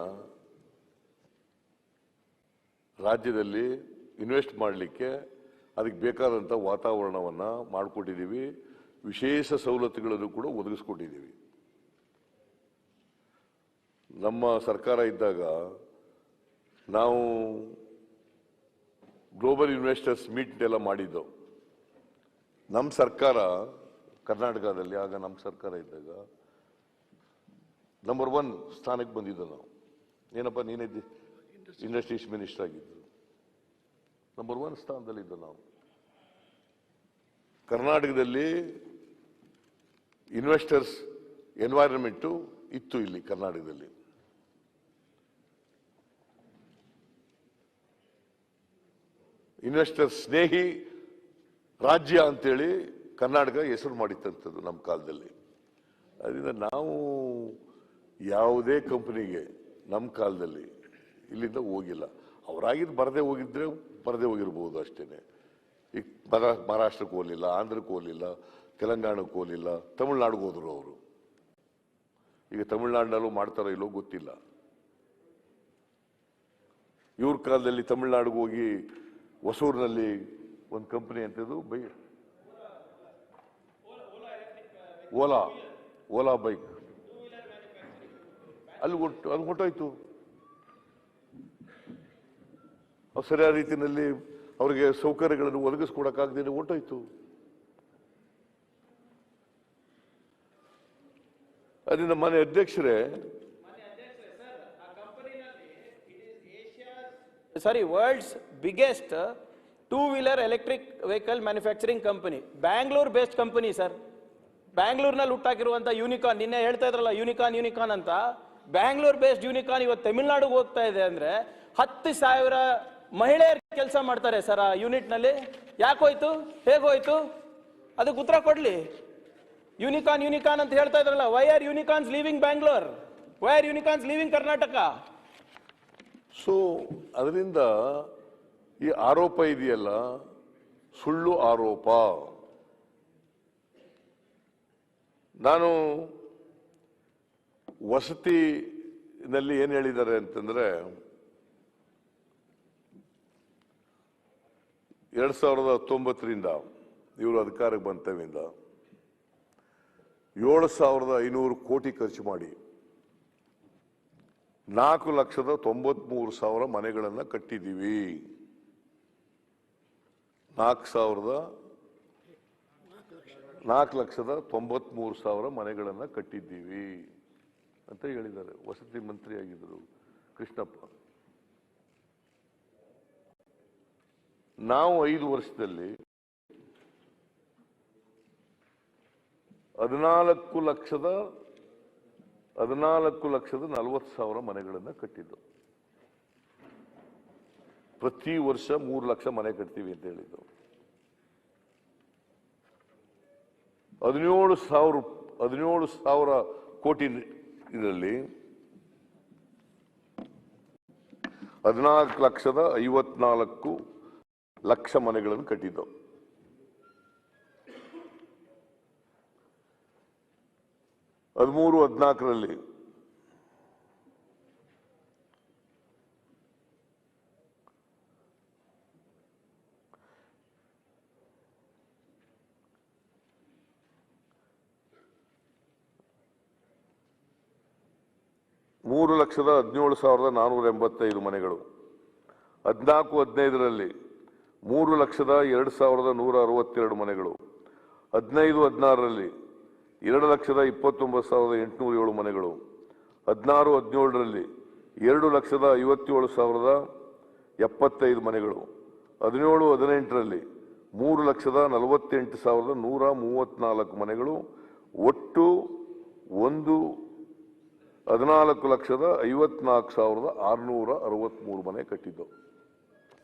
ರಾಜ್ಯದಲ್ಲಿ ಇನ್ವೆಸ್ಟ್ ಮಾಡಲಿಕ್ಕೆ ಅದಕ್ಕೆ ಬೇಕಾದಂಥ ವಾತಾವರಣವನ್ನು ಮಾಡಿಕೊಟ್ಟಿದ್ದೀವಿ, ವಿಶೇಷ ಸವಲತ್ತುಗಳನ್ನು ಕೂಡ ಒದಗಿಸ್ಕೊಟ್ಟಿದ್ದೀವಿ. ನಮ್ಮ ಸರ್ಕಾರ ಇದ್ದಾಗ ನಾವು ಗ್ಲೋಬಲ್ ಇನ್ವೆಸ್ಟರ್ಸ್ ಮೀಟ್ ಎಲ್ಲ ಮಾಡಿದ್ದು. ನಮ್ಮ ಸರ್ಕಾರ ಕರ್ನಾಟಕದಲ್ಲಿ, ಆಗ ನಮ್ಮ ಸರ್ಕಾರ ಇದ್ದಾಗ ನಂಬರ್ 1 ಸ್ಥಾನಕ್ಕೆ ಬಂದಿದ್ದು ನಾವು. ಏನಪ್ಪ ನೀನೇ ಇಂಡಸ್ಟ್ರೀಸ್ ಮಿನಿಸ್ಟರ್ ಆಗಿದ್ದು, ನಂಬರ್ 1 ಸ್ಥಾನದಲ್ಲಿದ್ದು ನಾವು. ಕರ್ನಾಟಕದಲ್ಲಿ ಇನ್ವೆಸ್ಟರ್ಸ್ ಎನ್ವೈರನ್ಮೆಂಟು ಇತ್ತು ಇಲ್ಲಿ ಕರ್ನಾಟಕದಲ್ಲಿ. ಇನ್ವೆಸ್ಟರ್ ಸ್ನೇಹಿ ರಾಜ್ಯ ಅಂತೇಳಿ ಕರ್ನಾಟಕ ಹೆಸರು ಮಾಡಿತ್ತಂಥದ್ದು ನಮ್ಮ ಕಾಲದಲ್ಲಿ. ಅದರಿಂದ ನಾವು ಯಾವುದೇ ಕಂಪನಿಗೆ ನಮ್ಮ ಕಾಲದಲ್ಲಿ ಇಲ್ಲಿಂದ ಹೋಗಿಲ್ಲ. ಅವರಾಗಿದ್ದು ಬರದೇ ಹೋಗಿರ್ಬೋದು ಅಷ್ಟೇನೆ. ಈಗ ಮಹಾರಾಷ್ಟ್ರಕ್ಕೆ ಹೋಗಲಿಲ್ಲ, ಆಂಧ್ರಕ್ಕೆ ಹೋಗಲಿಲ್ಲ, ತೆಲಂಗಾಣಕ್ಕೆ ಹೋಗಲಿಲ್ಲ, ತಮಿಳ್ನಾಡಿಗೆ ಹೋದ್ರು ಅವರು. ಈಗ ತಮಿಳ್ನಾಡಿನಲ್ಲೂ ಮಾಡ್ತಾರೋ ಇಲ್ಲೋ ಗೊತ್ತಿಲ್ಲ. ಇವ್ರ ಕಾಲದಲ್ಲಿ ತಮಿಳ್ನಾಡಿಗೆ ಹೋಗಿ ಹೊಸೂರಿನಲ್ಲಿ ಒಂದು ಕಂಪನಿ ಅಂತದ್ದು ಓಲಾ ಬೈಕ್ ಅಲ್ಲಿ ಅದು ಹೊಟ್ಟೋಯ್ತು. ಸರಿಯಾದ ರೀತಿಯಲ್ಲಿ ಅವರಿಗೆ ಸೌಕರ್ಯಗಳನ್ನು ಒದಗಿಸ್ಕೊಡಕ್ಕಾಗದೇನೆ ಹೊಟ್ಟೋಯ್ತು. ಅದರಿಂದ ಮಾನ್ಯ ಅಧ್ಯಕ್ಷರೇ, world's biggest two wheeler electric vehicle manufacturing company, Bangalore based company sir. ಬ್ಯಾಂಗ್ಳೂರ್ನಲ್ಲಿ ಹುಟ್ಟಾಕಿರುವಂತ ಯೂನಿಕಾನ್, ನಿನ್ನೆ ಹೇಳ್ತಾ ಇದ್ರಲ್ಲ ಯೂನಿಕಾನ್ ಅಂತ, ಬ್ಯಾಂಗ್ಳೂರ್ ಬೇಸ್ಡ್ ಯೂನಿಕಾನ್ ಇವತ್ತು ತಮಿಳ್ನಾಡಿಗೆ ಹೋಗ್ತಾ ಇದೆ ಅಂದ್ರೆ 10,000 ಮಹಿಳೆಯರು ಕೆಲಸ ಮಾಡ್ತಾರೆ ಸರ್ ಆ ಯೂನಿಟ್ ನಲ್ಲಿ. ಯಾಕೋಯ್ತು, ಹೇಗೋಯ್ತು? ಅದಕ್ಕೆ ಉತ್ತರ ಕೊಡ್ಲಿ. ಯೂನಿಕಾನ್ ಅಂತ ಹೇಳ್ತಾ ಇದ್ರಲ್ಲ, why are unicorns leaving Bangalore, why are unicorns leaving Karnataka? So ಅದರಿಂದ ಈ ಆರೋಪ ಇದೆಯಲ್ಲ, ಸುಳ್ಳು ಆರೋಪ. ನಾನು ವಸತಿನಲ್ಲಿ ಏನು ಹೇಳಿದ್ದಾರೆ ಅಂತಂದ್ರೆ, 2019ರಿಂದ ಇವರು ಅಧಿಕಾರಕ್ಕೆ ಬಂತವಿಂದ 7,500 ಕೋಟಿ ಖರ್ಚು ಮಾಡಿ 4,93,000 ಮನೆಗಳನ್ನು ಕಟ್ಟಿದ್ದೀವಿ. 4,93,000 ಮನೆಗಳನ್ನು ಕಟ್ಟಿದ್ದೀವಿ ಅಂತ ಹೇಳಿದ್ದಾರೆ. ವಸತಿ ಮಂತ್ರಿ ಆಗಿದ್ದರು ಕೃಷ್ಣಪ್ಪ. ನಾವು 5 ವರ್ಷದಲ್ಲಿ 14,40,000 ಮನೆಗಳನ್ನು ಕಟ್ಟಿದ್ದು. ಪ್ರತಿ ವರ್ಷ 3 ಲಕ್ಷ ಮನೆ ಕಟ್ತೀವಿ ಅಂತ ಹೇಳಿದ್ದು. 17,000 ಕೋಟಿ ಇದರಲ್ಲಿ 14,54,00,000 ಮನೆಗಳನ್ನು ಕಟ್ಟಿದ್ದು. ಹದಿಮೂರು 14ರಲ್ಲಿ $3,17,485 ಮನೆಗಳು, 14-15ರಲ್ಲಿ 3,02,162 ಮನೆಗಳು, 15-16ರಲ್ಲಿ 2,29,807 ಮನೆಗಳು, 16-17ರಲ್ಲಿ 2,57,075 ಮನೆಗಳು, 17-18ರಲ್ಲಿ 3,48,134 ಮನೆಗಳು, ಒಟ್ಟು 14,54,663 ಮನೆ ಕಟ್ಟಿದ್ದವು.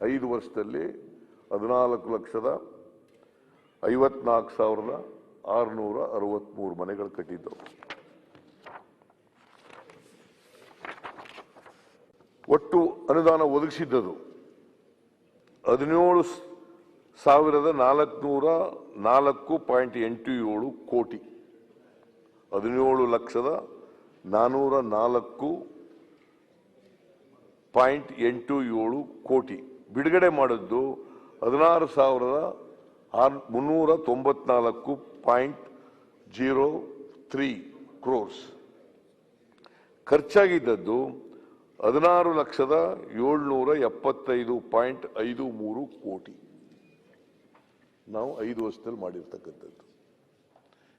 5 ವರ್ಷದಲ್ಲಿ 14,54,663 ಮನೆಗಳು ಕಟ್ಟಿದ್ದವು. ಒಟ್ಟು ಅನುದಾನ ಒದಗಿಸಿದ್ದದು 17,404.87 ಕೋಟಿ. 17,404.87 ಕೋಟಿ. ಬಿಡುಗಡೆ ಮಾಡಿದ್ದು 16,694.03 ಕ್ರೋರ್ಸ್. ಖರ್ಚಾಗಿದ್ದದ್ದು 16,775.53 ಕೋಟಿ. ನಾವು 5 ವರ್ಷದಲ್ಲಿ ಮಾಡಿರ್ತಕ್ಕಂಥದ್ದು.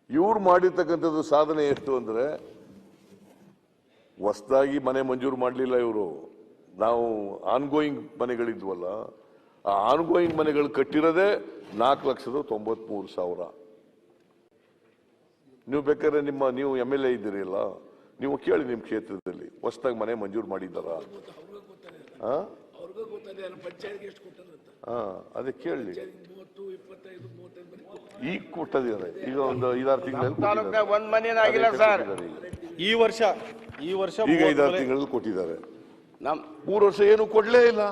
ಇವ್ರು ಮಾಡಿರ್ತಕ್ಕಂಥದ್ದು ಸಾಧನೆ ಎಷ್ಟು ಅಂದ್ರೆ, ಹೊಸದಾಗಿ ಮನೆ ಮಂಜೂರು ಮಾಡಲಿಲ್ಲ ಇವರು. ನಾವು ಆನ್ಗೋಯಿಂಗ್ ಮನೆಗಳಿದ್ವಲ್ಲ, ಆ ಆನ್ಗೋಯಿಂಗ್ ಮನೆಗಳು ಕಟ್ಟಿರೋದೇ 4,93,000. ನೀವು ಬೇಕಾದ್ರೆ ನೀವು MLA ಇದ್ದೀರಲ್ಲ, ನೀವು ಕೇಳಿ ನಿಮ್ಮ ಕ್ಷೇತ್ರದಲ್ಲಿ ಹೊಸದಾಗಿ ಮನೆ ಮಂಜೂರು ಮಾಡಿದ್ದಾರ? ಅದೇ ಕೇಳಿ. ಈಗ ಕೊಟ್ಟಿದ್ದಾರೆ, ಈಗ ಒಂದು 5-6 ತಿಂಗಳಲ್ಲಿ ಈ ವರ್ಷ ಈಗ 5-6 ತಿಂಗಳಲ್ಲಿ ಕೊಟ್ಟಿದ್ದಾರೆ. 3 ವರ್ಷ ಏನು ಕೊಡ್ಲೇ ಇಲ್ಲ.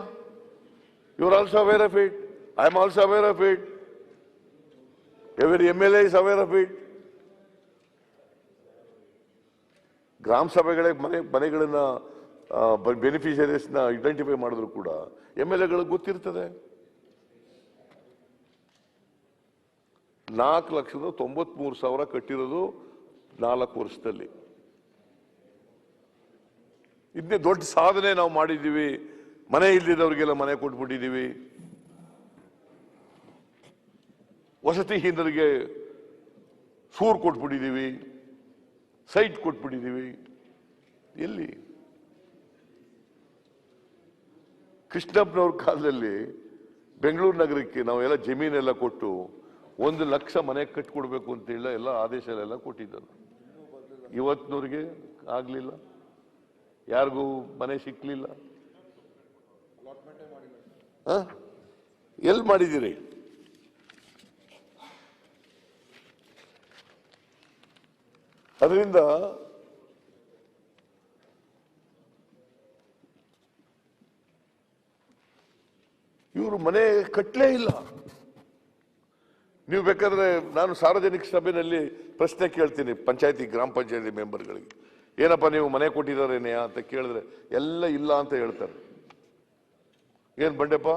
You are also aware of it. I am also aware of it. Every MLA is aware of it. ಗ್ರಾಮ ಸಭೆಗಳೇ ಮನೆಗಳನ್ನ ಬೆನಿಫಿಷರೀಸ್ ನ ಐಡೆಂಟಿಫೈ ಮಾಡಿದ್ರು ಕೂಡ MLAಗಳಿಗೆ ಗೊತ್ತಿರ್ತದೆ. 4,93,000 ಕಟ್ಟಿರೋದು 4 ವರ್ಷದಲ್ಲಿ. ಇದನ್ನೇ ದೊಡ್ಡ ಸಾಧನೆ ನಾವು ಮಾಡಿದ್ದೀವಿ. ಮನೆ ಇಲ್ಲದವರಿಗೆಲ್ಲ ಮನೆ ಕೊಟ್ಬಿಟ್ಟಿದ್ದೀವಿ. ವಸತಿಹೀನರಿಗೆ ಸೂರು ಕೊಟ್ಬಿಟ್ಟಿದ್ದೀವಿ, ಸೈಟ್ ಕೊಟ್ಬಿಟ್ಟಿದ್ದೀವಿ. ಎಲ್ಲಿ? ಕೃಷ್ಣಪ್ಪನವ್ರ ಕಾಲದಲ್ಲಿ ಬೆಂಗಳೂರು ನಗರಕ್ಕೆ ನಾವೆಲ್ಲ ಜಮೀನೆಲ್ಲ ಕೊಟ್ಟು 1 ಲಕ್ಷ ಮನೆ ಕಟ್ಕೊಡ್ಬೇಕು ಅಂತ ಹೇಳ ಎಲ್ಲ ಆದೇಶ ಕೊಟ್ಟಿದ್ದರು. ಇವತ್ತಿನವ್ರಿಗೆ ಆಗ್ಲಿಲ್ಲ, ಯಾರಿಗೂ ಮನೆ ಸಿಕ್ಲಿಲ್ಲ. ಎಲ್ಲಿ ಮಾಡಿದ್ದೀರಿ? ಅದರಿಂದ ಇವರು ಮನೆ ಕಟ್ಟಲೇ ಇಲ್ಲ. ನೀವು ಬೇಕಾದ್ರೆ ನಾನು ಸಾರ್ವಜನಿಕ ಸಭೆಯಲ್ಲಿ ಪ್ರಶ್ನೆ ಕೇಳ್ತೀನಿ ಪಂಚಾಯತಿ ಗ್ರಾಮ ಪಂಚಾಯತಿ ಮೆಂಬರ್ಗಳಿಗೆ, ಏನಪ್ಪ ನೀವು ಮನೆ ಕೊಟ್ಟಿದ್ದಾರೇನೆಯಾ ಅಂತ ಕೇಳಿದ್ರೆ ಎಲ್ಲ ಇಲ್ಲ ಅಂತ ಹೇಳ್ತಾರೆ. ಏನ್ ಬಂಡೆಪ್ಪ?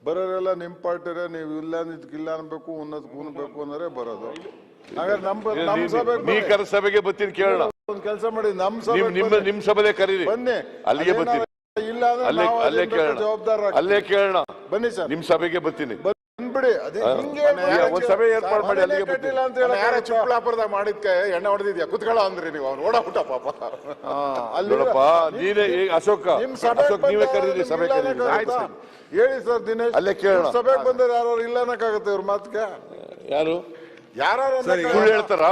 ಬರೋರೆಲ್ಲ ನಿಮ್ ಪಾರ್ಟಿರೇ, ನೀವು ಇಲ್ಲ ಇಲ್ಲ ಅನ್ಬೇಕು, ಉನ್ನತ ಕೂನ್ಬೇಕು ಅಂದ್ರೆ ಬರೋದು. ಹಾಗಾದ್ರೆ ನಮ್ಮ ಸಭೆಗೆ ಬರ್ತೀನಿ ಕೇಳೋಣ. ಒಂದು ಕೆಲಸ ಮಾಡಿ, ನಿಮ್ ಸಭೆಗೆ ಕರೀರಿ, ಬನ್ನಿ, ಅಲ್ಲಿಗೆ ಬರ್ತೀನಿ. ಇಲ್ಲ ಅಲ್ಲೇ ಕೇಳೋಣ, ಅಲ್ಲೇ ಕೇಳೋಣ. ಬನ್ನಿ ಸರ್, ನಿಮ್ ಸಭೆಗೆ ಬರ್ತೀನಿ. ಬಂದ್ಬಿಡಿ. ಒಂದ್ ಸಭೆ ಏರ್ಪಾಡು ಮಾಡಿ ಅಲ್ಲಿಗೆ ಬರ್ತೀನಿ. ಯಾರ ಚಿಕ್ಕಬಳ್ಳಾಪುರದಾಗ ಮಾಡಿದ್ಕೆ ಎಣ್ಣೆ ಹೊಡೆದಿದ್ಯಾ ಕುತ್ಕೊಳ್ಳ ಅಂದ್ರಿ ನೀವು, ಅವ್ನು ಓಡಾಬಿಟ್ಟ ಪಾಪ. ನೋಡಪ್ಪ, ನೀನೇ ಅಶೋಕ ನೀವೇ ಕರೀರಿ, ಸಭೆ ಕರೀರಿ. ಹೇಳಿ ಸರ್ ದಿನೇಶ್, ಅಲ್ಲೇ ಕೇಳೋಣ. ಸಭೆಗೆ ಬಂದ್ರೆ ಯಾರು ಇಲ್ಲ ಅನ್ನಕ್ಕಾಗತ್ತೆ ಇವ್ರ ಮಾತಿಗೆ? ಯಾರು ಯಾರು ಸುಳ್ಳು ಹೇಳ್ತಾರ?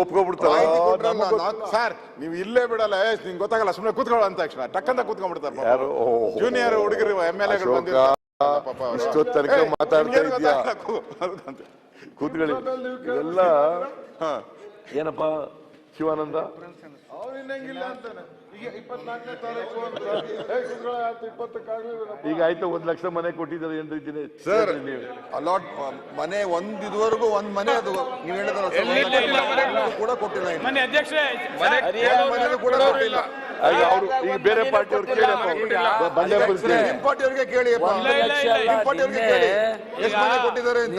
ಒಪ್ಕೊಬಿಡ್ತಾರ ಸರ್. ನೀವು ಇಲ್ಲೇ ಬಿಡಲ್ಲ, ನಿಂಗೆ ಗೊತ್ತಾಗಲ್ಲ, ಸುಮ್ಮನೆ ಕೂತ್ಕೊಳ್ಳೋ ಅಂತ ತಕ್ಷಣ ಟಕ್ಕಂತ ಕೂತ್ಕೊಂಡ್ಬಿಡ್ತಾರೆ. ಜೂನಿಯರ್ ಹುಡುಗರು MLAಗಳು ತನಕ ಮಾತಾಡ್ತಾ ಇದೆಯಾ? ಕೂತ್ಕೊಳ್ಳಿ. ಎಲ್ಲ ಏನಪ್ಪ ಶಿವಾನಂದ ಈಗ ಆಯ್ತು, 1 ಲಕ್ಷ ಮನೆ ಕೊಟ್ಟಿದ್ದಾರೆ ಏನ್ ರೀತಿನೇ ಸರ್? ಅಲಾಟ್ ಮನೆ ಇದುವರೆಗೂ ಒಂದ್ ಮನೆ, ಅದು ನೀವು ಹೇಳಿದ್ರೆ ಕೂಡ ಕೊಟ್ಟಿಲ್ಲ. ಅಧ್ಯಕ್ಷರೇ, ಕೂಡ ಕೊಟ್ಟಿಲ್ಲ. ಈಗ ಬೇರೆ ಪಾರ್ಟಿಯವ್ರು ಕೇಳಪ್ಪ, ಬಂಡೆ ಪರಿಸ್ಥಿತಿ. ನಿಮ್ ಪಾರ್ಟಿಯವ್ರಿಗೆ ಕೇಳಿ ಅಪ್ಪ. ನಿಮ್ ಪಾರ್ಟಿಯವ್ರಿಗೆ ಕೇಳಿ ಎಷ್ಟು ಮನೆ ಕೊಟ್ಟಿದ್ದಾರೆ ಅಂತ.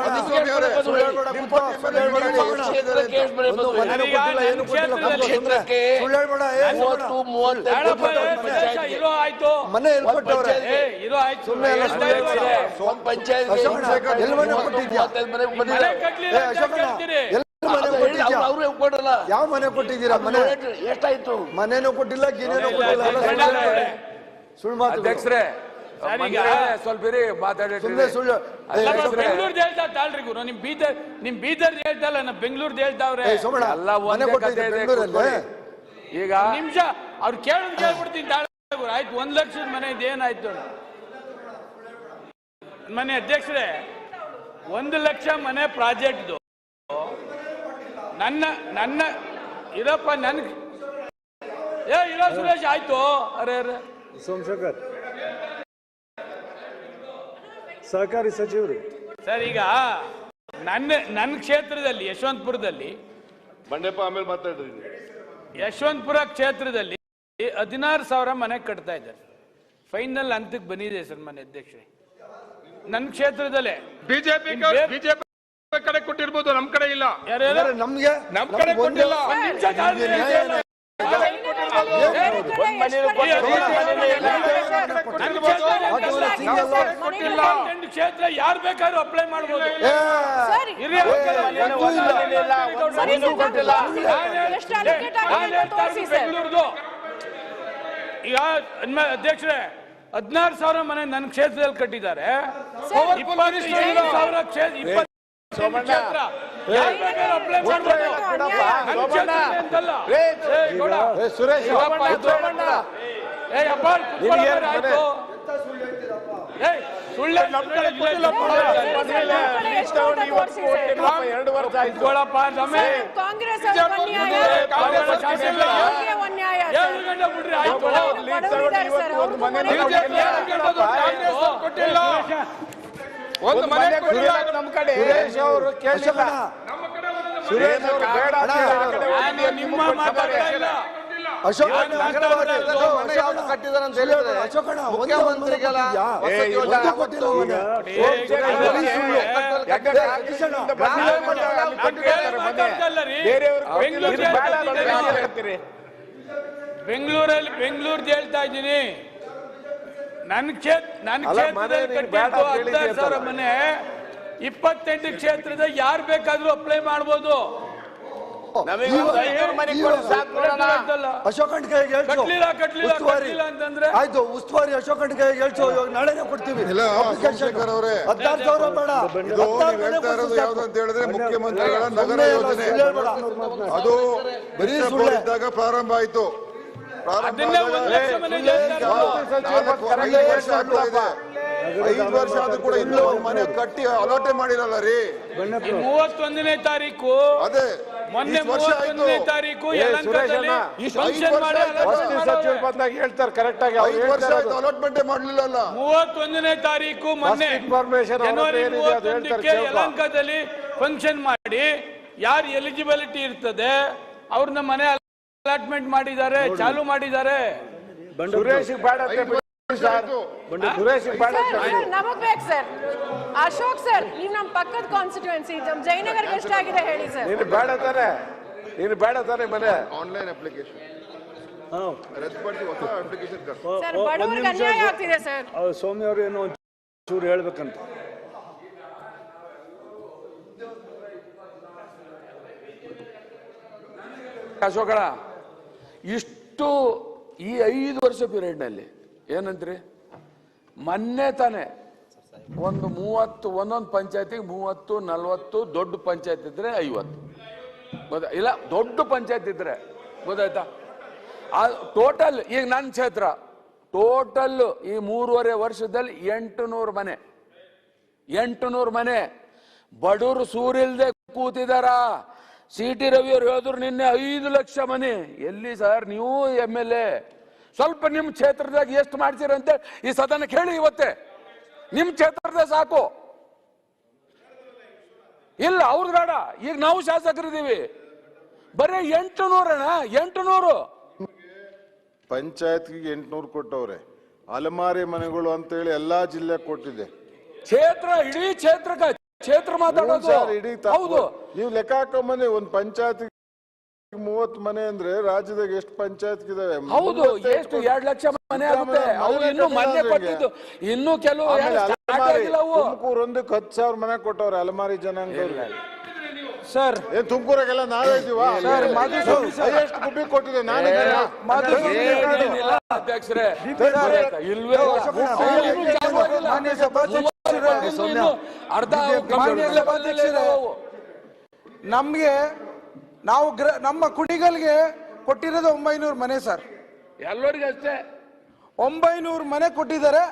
ಮಧುಸ್ವಾಮಿ ಅವರೇ, ನಿಮ್ ಪಾರ್ಟಿ ಯಾವ ಮನೆ ಕೊಟ್ಟಿದ್ದೀರಾ? ಮನೆ ಎಷ್ಟಾಯ್ತು? ಮನೇನೂ ಕೊಟ್ಟಿಲ್ಲ, ಗಿನೇನೂ ಕೊಟ್ಟಿಲ್ಲ. ಸುಳ್ಳು ಮಾತು ಅಧ್ಯಕ್ಷರೇ, ಸ್ವಲ್ಪ ಸುಮ್ಮನೆ ಸುಳ್ಳು. ಬೆಂಗಳೂರು ಹೇಳ್ತಾ ತಾಳ್ರಿ ಗುರು, ನಿಮ್ ಬೀದರ್ ಹೇಳ್ತಲ್ಲ, ನಾ ಬೆಂಗಳೂರು ಹೇಳ್ತಾವ್ರೆ. ಮನೆ ಕೊಟ್ಟಿದ್ದೀರಾ ಬೆಂಗಳೂರಲ್ಲಿ? ಈಗ ನಿಮಿಷ ಅವ್ರು ಕೇಳ್ಬಿಡ್ತೀನಿ ತಾಳ್ರಿ ಗುರು. ಆಯ್ತು, 1 ಲಕ್ಷದ ಮನೆ ಇದೇನಾಯ್ತು ಮನೆ ಅಧ್ಯಕ್ಷರೇ? 1 ಲಕ್ಷ ಮನೆ ಪ್ರಾಜೆಕ್ಟ್ದು ನನ್ನ ಇರಪ್ಪ ಇರೋ ಸುರೇಶ್ ಆಯ್ತು. ಅರೆ ಸೋಮಶೇಖರ್ ಸಹಕಾರಿ ಸಚಿವರು ಸರ್, ಈಗ ನನ್ನ ಕ್ಷೇತ್ರದಲ್ಲಿ ಯಶವಂತಪುರದಲ್ಲಿ ಬಂಡೆಪ್ಪ ಆಮೇಲೆ ಮಾತಾಡ್ರಿ. ಯಶವಂತಪುರ ಕ್ಷೇತ್ರದಲ್ಲಿ 16,000 ಮನೆ ಕಟ್ತಾ ಇದ್ದಾರೆ. ಫೈನಲ್ ಹಂತಕ್ಕೆ ಬಂದಿದೆ ಸರ್ ಮನೆ ಅಧ್ಯಕ್ಷರೇ. ನನ್ನ ಕ್ಷೇತ್ರದಲ್ಲೇ ಬಿಜೆಪಿ ಕಡೆ ಕೊಟ್ಟಿರ್ಬೋದು, ನಮ್ ಕಡೆ ಇಲ್ಲ. ನಮ್ಗೆ ನಮ್ ಕಡೆ ಕೊಟ್ಟಿಲ್ಲ. ಕ್ಷೇತ್ರ ಯಾರು ಬೇಕಾದ್ರೂ ಅಪ್ಲೈ ಮಾಡ್ಬೋದು. ಬೆಂಗಳೂರ್ದು ಈಗ ಅಧ್ಯಕ್ಷರೇ 16,000 ಮನೆ ನನ್ನ ಕ್ಷೇತ್ರದಲ್ಲಿ ಕಟ್ಟಿದ್ದಾರೆ. 25,000 ಕ್ಷೇತ್ರ ಒಂದು ಮನೆ ಕೊಟ್ಟಿಲ್ಲ ನಮ್ಮ ಕಡೆ. ಸುರೇಶ್ ಅವರು ಕೇಳಿಲ್ಲ. ಸುರೇಶ್ ಅವರು ಬೇಡ ನಿಮ್ಮ ಮಾತಾಡಲ್ಲ. ಅಶೋಕಣ್ಣ ಕಟ್ಟಿದಾರೆ ಅಂತ ಹೇಳಿದ್ರೆ ಮುಖ್ಯಮಂತ್ರಿಗಳ ಬೆಂಗಳೂರು ಹೇಳ್ತಾ ಇದ್ದೀನಿ. ನನ್ನ ಕ್ಷೇತ್ರದಲ್ಲಿ ಕಟ್ಟಿದ್ದು 16,000 ಮನೆ. 28 ಕ್ಷೇತ್ರದ ಯಾರು ಬೇಕಾದ್ರೂ ಅಪ್ಲೈ ಮಾಡ್ಬೋದು. ಅಶೋಕಣ್ಣ ಕೈಗೆ ಕಟ್ಲಿಲ್ಲ ಅಂತಂದ್ರೆ ಆಯ್ತು, ಉಸ್ತುವಾರಿ ಅಶೋಕಣ್ಣ ಕೈಗೆ ಹೇಳ್ಸೋ. ಇವಾಗ ನಾಳೆನೇ ಕೊಡ್ತೀವಿ. 16,000 ಅವರೇ, 16,000 ಬೇಡ. ಯಾವ್ದು ಅಂತ ಹೇಳಿದ್ರೆ ಮುಖ್ಯಮಂತ್ರಿಗಳ ನಗರ ಯೋಜನೆ. ಅದು ಬರೀ ಇದ್ದಾಗ ಪ್ರಾರಂಭ ಆಯ್ತು. 5 ವರ್ಷ ಆದ್ರೂ ಕೂಡ ಇನ್ನೂ ಮನೆ ಕಟ್ಟಿ ಅಲೋಟೆ ಮಾಡಿರಲ್ಲ ರೀ. 31ನೇ ತಾರೀಕು ಅದೇ ಮೊನ್ನೆ 31ನೇ ತಾರೀಕು ಯಲಹಂಕದಲ್ಲಿ ಹೇಳ್ತಾರೆ ಕರೆಕ್ಟ್ ಆಗಿ. 5 ವರ್ಷ ಆಯ್ತು ಅಲಾಟ್ಮೆಂಟ್ ಮಾಡ್ಲಿಲ್ಲ. 31ನೇ ತಾರೀಕು ಮೊನ್ನೆ ಜನವರಿ 31ಕ್ಕೆ ಯಲಹಂಕದಲ್ಲಿ ಫಂಕ್ಷನ್ ಮಾಡಿ ಯಾರು ಎಲಿಜಿಬಿಲಿಟಿ ಇರ್ತದೆ ಅವ್ರನ್ನ ಮನೆ ಅಲಾಟ್ಮೆಂಟ್ ಮಾಡಿದ್ದಾರೆ, ಚಾಲು ಮಾಡಿದ್ದಾರೆ. ಸುರೇಶ್ ಬೇಡ ನಮಗ್ ಬೇಕು ಸರ್. ಅಶೋಕ್ ಸರ್, ನೀವು ನಮ್ಮ ಪಕ್ಕದ ಕಾನ್ಸ್ಟಿಟ್ಯೂನ್ಸಿ ಜಯನಗರ್ಗೆ ಎಷ್ಟಾಗಿದೆ ಹೇಳಿ ಸರ್. ನೀನು ಬೇಡ ತಾನೆ ಮನೆ ಆನ್ಲೈನ್ ಅಪ್ಲಿಕೇಶನ್ ಸರ್, ಬಡವರಿಗೆ ಅನ್ಯಾಯ ಆಗ್ತಿದೆ ಸರ್. ಸೌಮ್ಯ ಅವರು ಏನೋ ಚೂರು ಹೇಳ್ಬೇಕಂತ. ಅಶೋಕಣ್ಣ, ಇಷ್ಟು ಈ 5 ವರ್ಷ ಪೀರಿಯಡ್ನಲ್ಲಿ ಏನಂದ್ರಿ? ಮೊನ್ನೆ ತಾನೆ ಒಂದು 30 ಒಂದೊಂದು ಪಂಚಾಯತಿಗೆ 30-40 ದೊಡ್ಡ ಪಂಚಾಯತ್ ಇದ್ರೆ 50 ಇಲ್ಲ ದೊಡ್ಡ ಪಂಚಾಯತ್ ಇದ್ರೆ ಗೊತ್ತಾಯ್ತಾ? ಟೋಟಲ್ ಈಗ ನನ್ನ ಕ್ಷೇತ್ರ ಟೋಟಲ್ ಈ 3.5 ವರ್ಷದಲ್ಲಿ 800 ಮನೆ 800 ಮನೆ ಬಡವರು ಸೂರಿಲ್ದೆ ಕೂತಿದಾರ. ಸಿ.ಟಿ. ರವಿ ಅವರು ಹೇಳಿದ್ರು ನಿನ್ನೆ 5 ಲಕ್ಷ ಮನೆ. ಎಲ್ಲಿ ಸರ್ ನೀವು MLA? ಸ್ವಲ್ಪ ನಿಮ್ಮ ಕ್ಷೇತ್ರದಾಗ ಎಷ್ಟು ಮಾಡ್ತೀರಂತೆ ಈ ಸದನ ಕೇಳಿ. ಇವತ್ತೇ ನಿಮ್ಮ ಕ್ಷೇತ್ರದ ಸಾಕು. ಇಲ್ಲ ಅವ್ರದ್ದು ಬೇಡ. ಈಗ ನಾವು ಶಾಸಕರಿದ್ದೀವಿ. ಬರೀ 800 ಅಣ್ಣ, 800. ಪಂಚಾಯತ್ಗೆ 800 ಕೊಟ್ಟವ್ರೆ. ಅಲಮಾರಿ ಮನೆಗಳು ಅಂತೇಳಿ ಎಲ್ಲಾ ಜಿಲ್ಲೆ ಕೊಟ್ಟಿದೆ. ಕ್ಷೇತ್ರ ಇಡೀ ಕ್ಷೇತ್ರ ಮಾತಾಡೋದು ಇಡೀ ಹೌದು. ನೀವು ಲೆಕ್ಕ ಹಾಕೊಂಬನ್ನಿ, ಒಂದ್ ಪಂಚಾಯತ್ 30 ಮನೆ ಅಂದ್ರೆ ರಾಜ್ಯದಾಗ ಎಷ್ಟು ಪಂಚಾಯತ್ ಇದಾವೆ? ಹೌದು, ಎಷ್ಟು 2 ಲಕ್ಷ ಮನೆ ಆಗುತ್ತೆ. ಅವ್ರು ಇನ್ನು ಮೊನ್ನೆ ಕೊಟ್ಟಿದ್ದು, ಇನ್ನು ಕೆಲವು ತುಮಕೂರು ಒಂದಕ್ಕೆ 10,000 ಮನೆ ಕೊಟ್ಟವ್ರೆ ಅಲಮಾರಿ ಜನಾಂಗದವ್ರಿಗೆ. ಸರ್ ಏನ್ ತುಮಕೂರಾಗೆಲ್ಲ ನಾವೇ ಇದೀವಾ? ಎಷ್ಟು ಗುಬ್ಬಿ ಕೊಟ್ಟಿದೆ ನಾನೇ ಅಧ್ಯಕ್ಷರೇ. ನಮ್ಗೆ ನಾವು ನಮ್ಮ ಕುಡಿಗಲ್ಗೆ ಕೊಟ್ಟಿರೋದು 900 ಮನೆ ಸರ್. ಎಲ್ಲರಿಗೂ ಅಷ್ಟೇ 900 ಮನೆ ಕೊಟ್ಟಿದ್ದಾರೆ.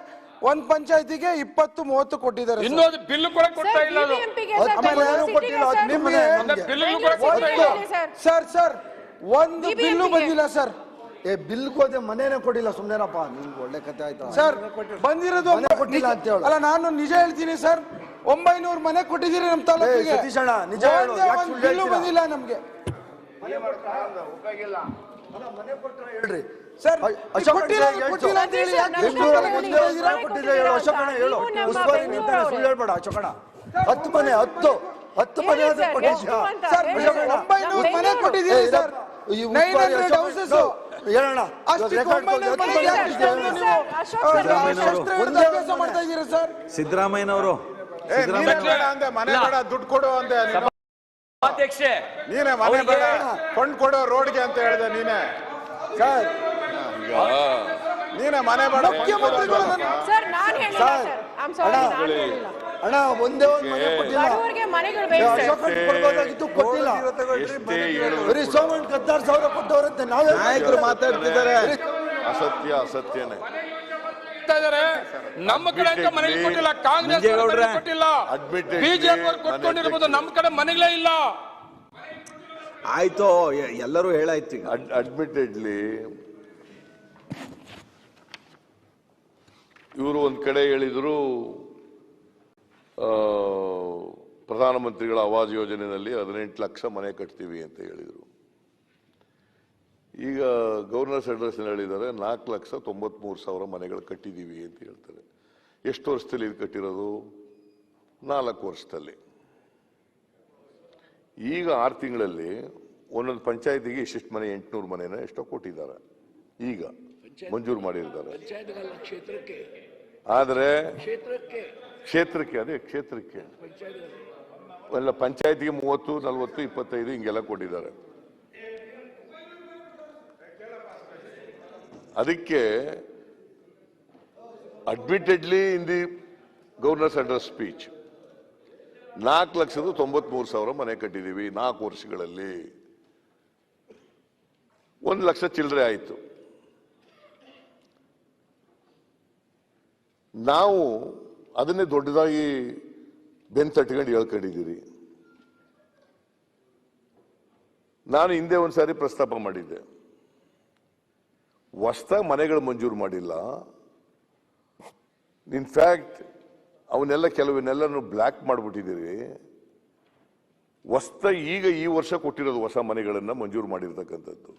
ಒಂದ್ ಪಂಚಾಯತಿಗೆ 20-30 ಕೊಟ್ಟಿದ್ದಾರೆ. ಇನ್ನೊಂದು ಬಿಲ್ ಕೂಡ ಕೊಡ್ತಾ ಇಲ್ಲ. ಸರ್ ಒಂದು ಬಿಲ್ಲು ಬಂದಿಲ್ಲ ಸರ್. ಬಿಲ್ ಹೋದೆ ಮನೇನೆ ಕೊಟ್ಟಿಲ್ಲ. ಸುಮ್ನೆನಪ್ಪ, ನಿಮ್ಗೆ ಒಳ್ಳೆ ಕತೆ ಆಯ್ತಾ ಸರ್? ಬಂದಿರೋದು ಅಲ್ಲ, ನಾನು ನಿಜ ಹೇಳ್ತೀನಿ ಸರ್. 900 ಮನೆ ಕೊಟ್ಟಿದ್ದೀರಿ ನಮ್ಮ ತಾಲೂಕಿಗೆ. ಸತೀಶಣ್ಣ ನಿಜ ಹೇಳು, ಬಿಲ್ಲು ಬಂದಿಲ್ಲ ನಮ್ಗೆ ಹೇಳ್ರಿ ಸರ್. ಕೊಟ್ಟಿಲ್ಲ ಅಂತ ಹೇಳಿ ಅಶೋಕಣ್ಣ ಹೇಳು. ಉಸ್ತುವಾರಿ ನಿಂತಾನೆ, ಸುಳ್ಳು ಹೇಳ್ಬೇಡ ಅಶೋಕಣ್ಣ. 10 ಮನೆ 10 ಮನೆ ಆದ್ರೆ ಕೊಟ್ಟಿದ್ಯಾ? 900 ಮನೆ ಕೊಟ್ಟಿದ್ದೀರಿ ಸರ್. 900 ಹೌಸಸ್ ಹೇಳೋಣ. ಸಿದ್ದರಾಮಯ್ಯನವರು ಮನೆ ಬೇಡ ದುಡ್ಡು ಕೊಡು ಅಂದೆ. ಅಧ್ಯಕ್ಷೆ ನೀನೇ ಮನೆ ಬೇಡ ಕೊಂಡು ಕೊಡೋ ರೋಡ್ಗೆ ಅಂತ ಹೇಳ್ದೆ ನೀನೇ. ಸರ್ ನೀನೇ ಮನೆ ಬೇಡ ಸರ್ ನಾನು ಹೇಳಿಲ್ಲ ಸರ್. ಐ ಆಮ್ ಸಾರಿ, ನಾನು ಹೇಳಿಲ್ಲ. ಅಣ್ಣ ಒಂದೇ ಒಂದು ಮನೆ ಕೊಟ್ಟಿಲ್ಲ. ಬಡವರಿಗೆ ಮನೆಗಳು ಬೇಕು ಸರ್. ಅಶೋಕಣ್ಣ ಕೊಡ್ಬೋದಾಗಿತ್ತು, ಕೊಟ್ಟಿಲ್ಲ. ಬರೀ ಸೋಮಣ್ಣ 16,000 ಕೊಟ್ಟವ್ರಂತೆ. ನಾವೇ ನಾಯಕರು ಮಾತಾಡ್ತಿದ್ದಾರೆ. ಅಸತ್ಯನೇ. ನಮ್ಮ ಕಡೆ ಅಂತ ಮನೆಗೆ ಕೊಟ್ಟಿಲ್ಲ, ಕಾಂಗ್ರೆಸ್ ಕೊಟ್ಟಿಲ್ಲ, ಬಿಜೆಪಿ ಕೊಟ್ಕೊಂಡಿರ್ಬೋದು. ನಮ್ಮ ಕಡೆ ಮನೆಗಳೇ ಇಲ್ಲ. ಆಯ್ತು, ಎಲ್ಲರೂ ಹೇಳಾಯ್ತು. ಅಡ್ಮಿಟೆಡ್ಲಿ ಇವರು ಒಂದ್ ಕಡೆ ಹೇಳಿದ್ರು, ಪ್ರಧಾನಮಂತ್ರಿಗಳ ಆವಾಸ್ ಯೋಜನೆಯಲ್ಲಿ 18 ಲಕ್ಷ ಮನೆ ಕಟ್ತೀವಿ ಅಂತ ಹೇಳಿದರು. ಈಗ ಗವರ್ನರ್ಸ್ ಅಡ್ರೆಸ್ ಹೇಳಿದ್ದಾರೆ 4,93,000 ಮನೆಗಳು ಕಟ್ಟಿದ್ದೀವಿ ಅಂತ ಹೇಳ್ತಾರೆ. ಎಷ್ಟು ವರ್ಷದಲ್ಲಿ ಇದು ಕಟ್ಟಿರೋದು? 4 ವರ್ಷದಲ್ಲಿ. ಈಗ 6 ತಿಂಗಳಲ್ಲಿ ಒಂದೊಂದು ಪಂಚಾಯತಿಗೆ ಇಷ್ಟಿಷ್ಟು ಮನೆ, 800 ಮನೆನ ಎಷ್ಟೋ ಕೊಟ್ಟಿದ್ದಾರೆ, ಈಗ ಮಂಜೂರು ಮಾಡಿದ್ದಾರೆ. ಆದರೆ ಕ್ಷೇತ್ರಕ್ಕೆ ಎಲ್ಲ ಪಂಚಾಯತಿಗೆ 30, 40, 25 ಹಿಂಗೆಲ್ಲ ಕೊಟ್ಟಿದ್ದಾರೆ. ಅದಕ್ಕೆ admittedly in the governors address speech 4,93,000 ಮನೆ ಕಟ್ಟಿದ್ದೀವಿ 4 ವರ್ಷಗಳಲ್ಲಿ. 1 ಲಕ್ಷ ಚಿಲ್ಲರೆ ಆಯಿತು. ನಾವು ಅದನ್ನೇ ದೊಡ್ಡದಾಗಿ ಬೆನ್ ತಟ್ಕೊಂಡು ಹೇಳ್ಕೊಂಡಿದ್ದೀರಿ. ನಾನು ಹಿಂದೆ ಒಂದ್ಸಾರಿ ಪ್ರಸ್ತಾಪ ಮಾಡಿದ್ದೆ, ಹೊಸದಾಗಿ ಮನೆಗಳು ಮಂಜೂರು ಮಾಡಿಲ್ಲ. ಇನ್ಫ್ಯಾಕ್ಟ್ ಅವನ್ನೆಲ್ಲ ಕೆಲವನ್ನೆಲ್ಲನೂ ಬ್ಲ್ಯಾಕ್ ಮಾಡಿಬಿಟ್ಟಿದ್ದೀರಿ. ಹೊಸದಾಗಿ ಈಗ ಈ ವರ್ಷ ಕೊಟ್ಟಿರೋದು ಹೊಸ ಮನೆಗಳನ್ನು ಮಂಜೂರು ಮಾಡಿರ್ತಕ್ಕಂಥದ್ದು.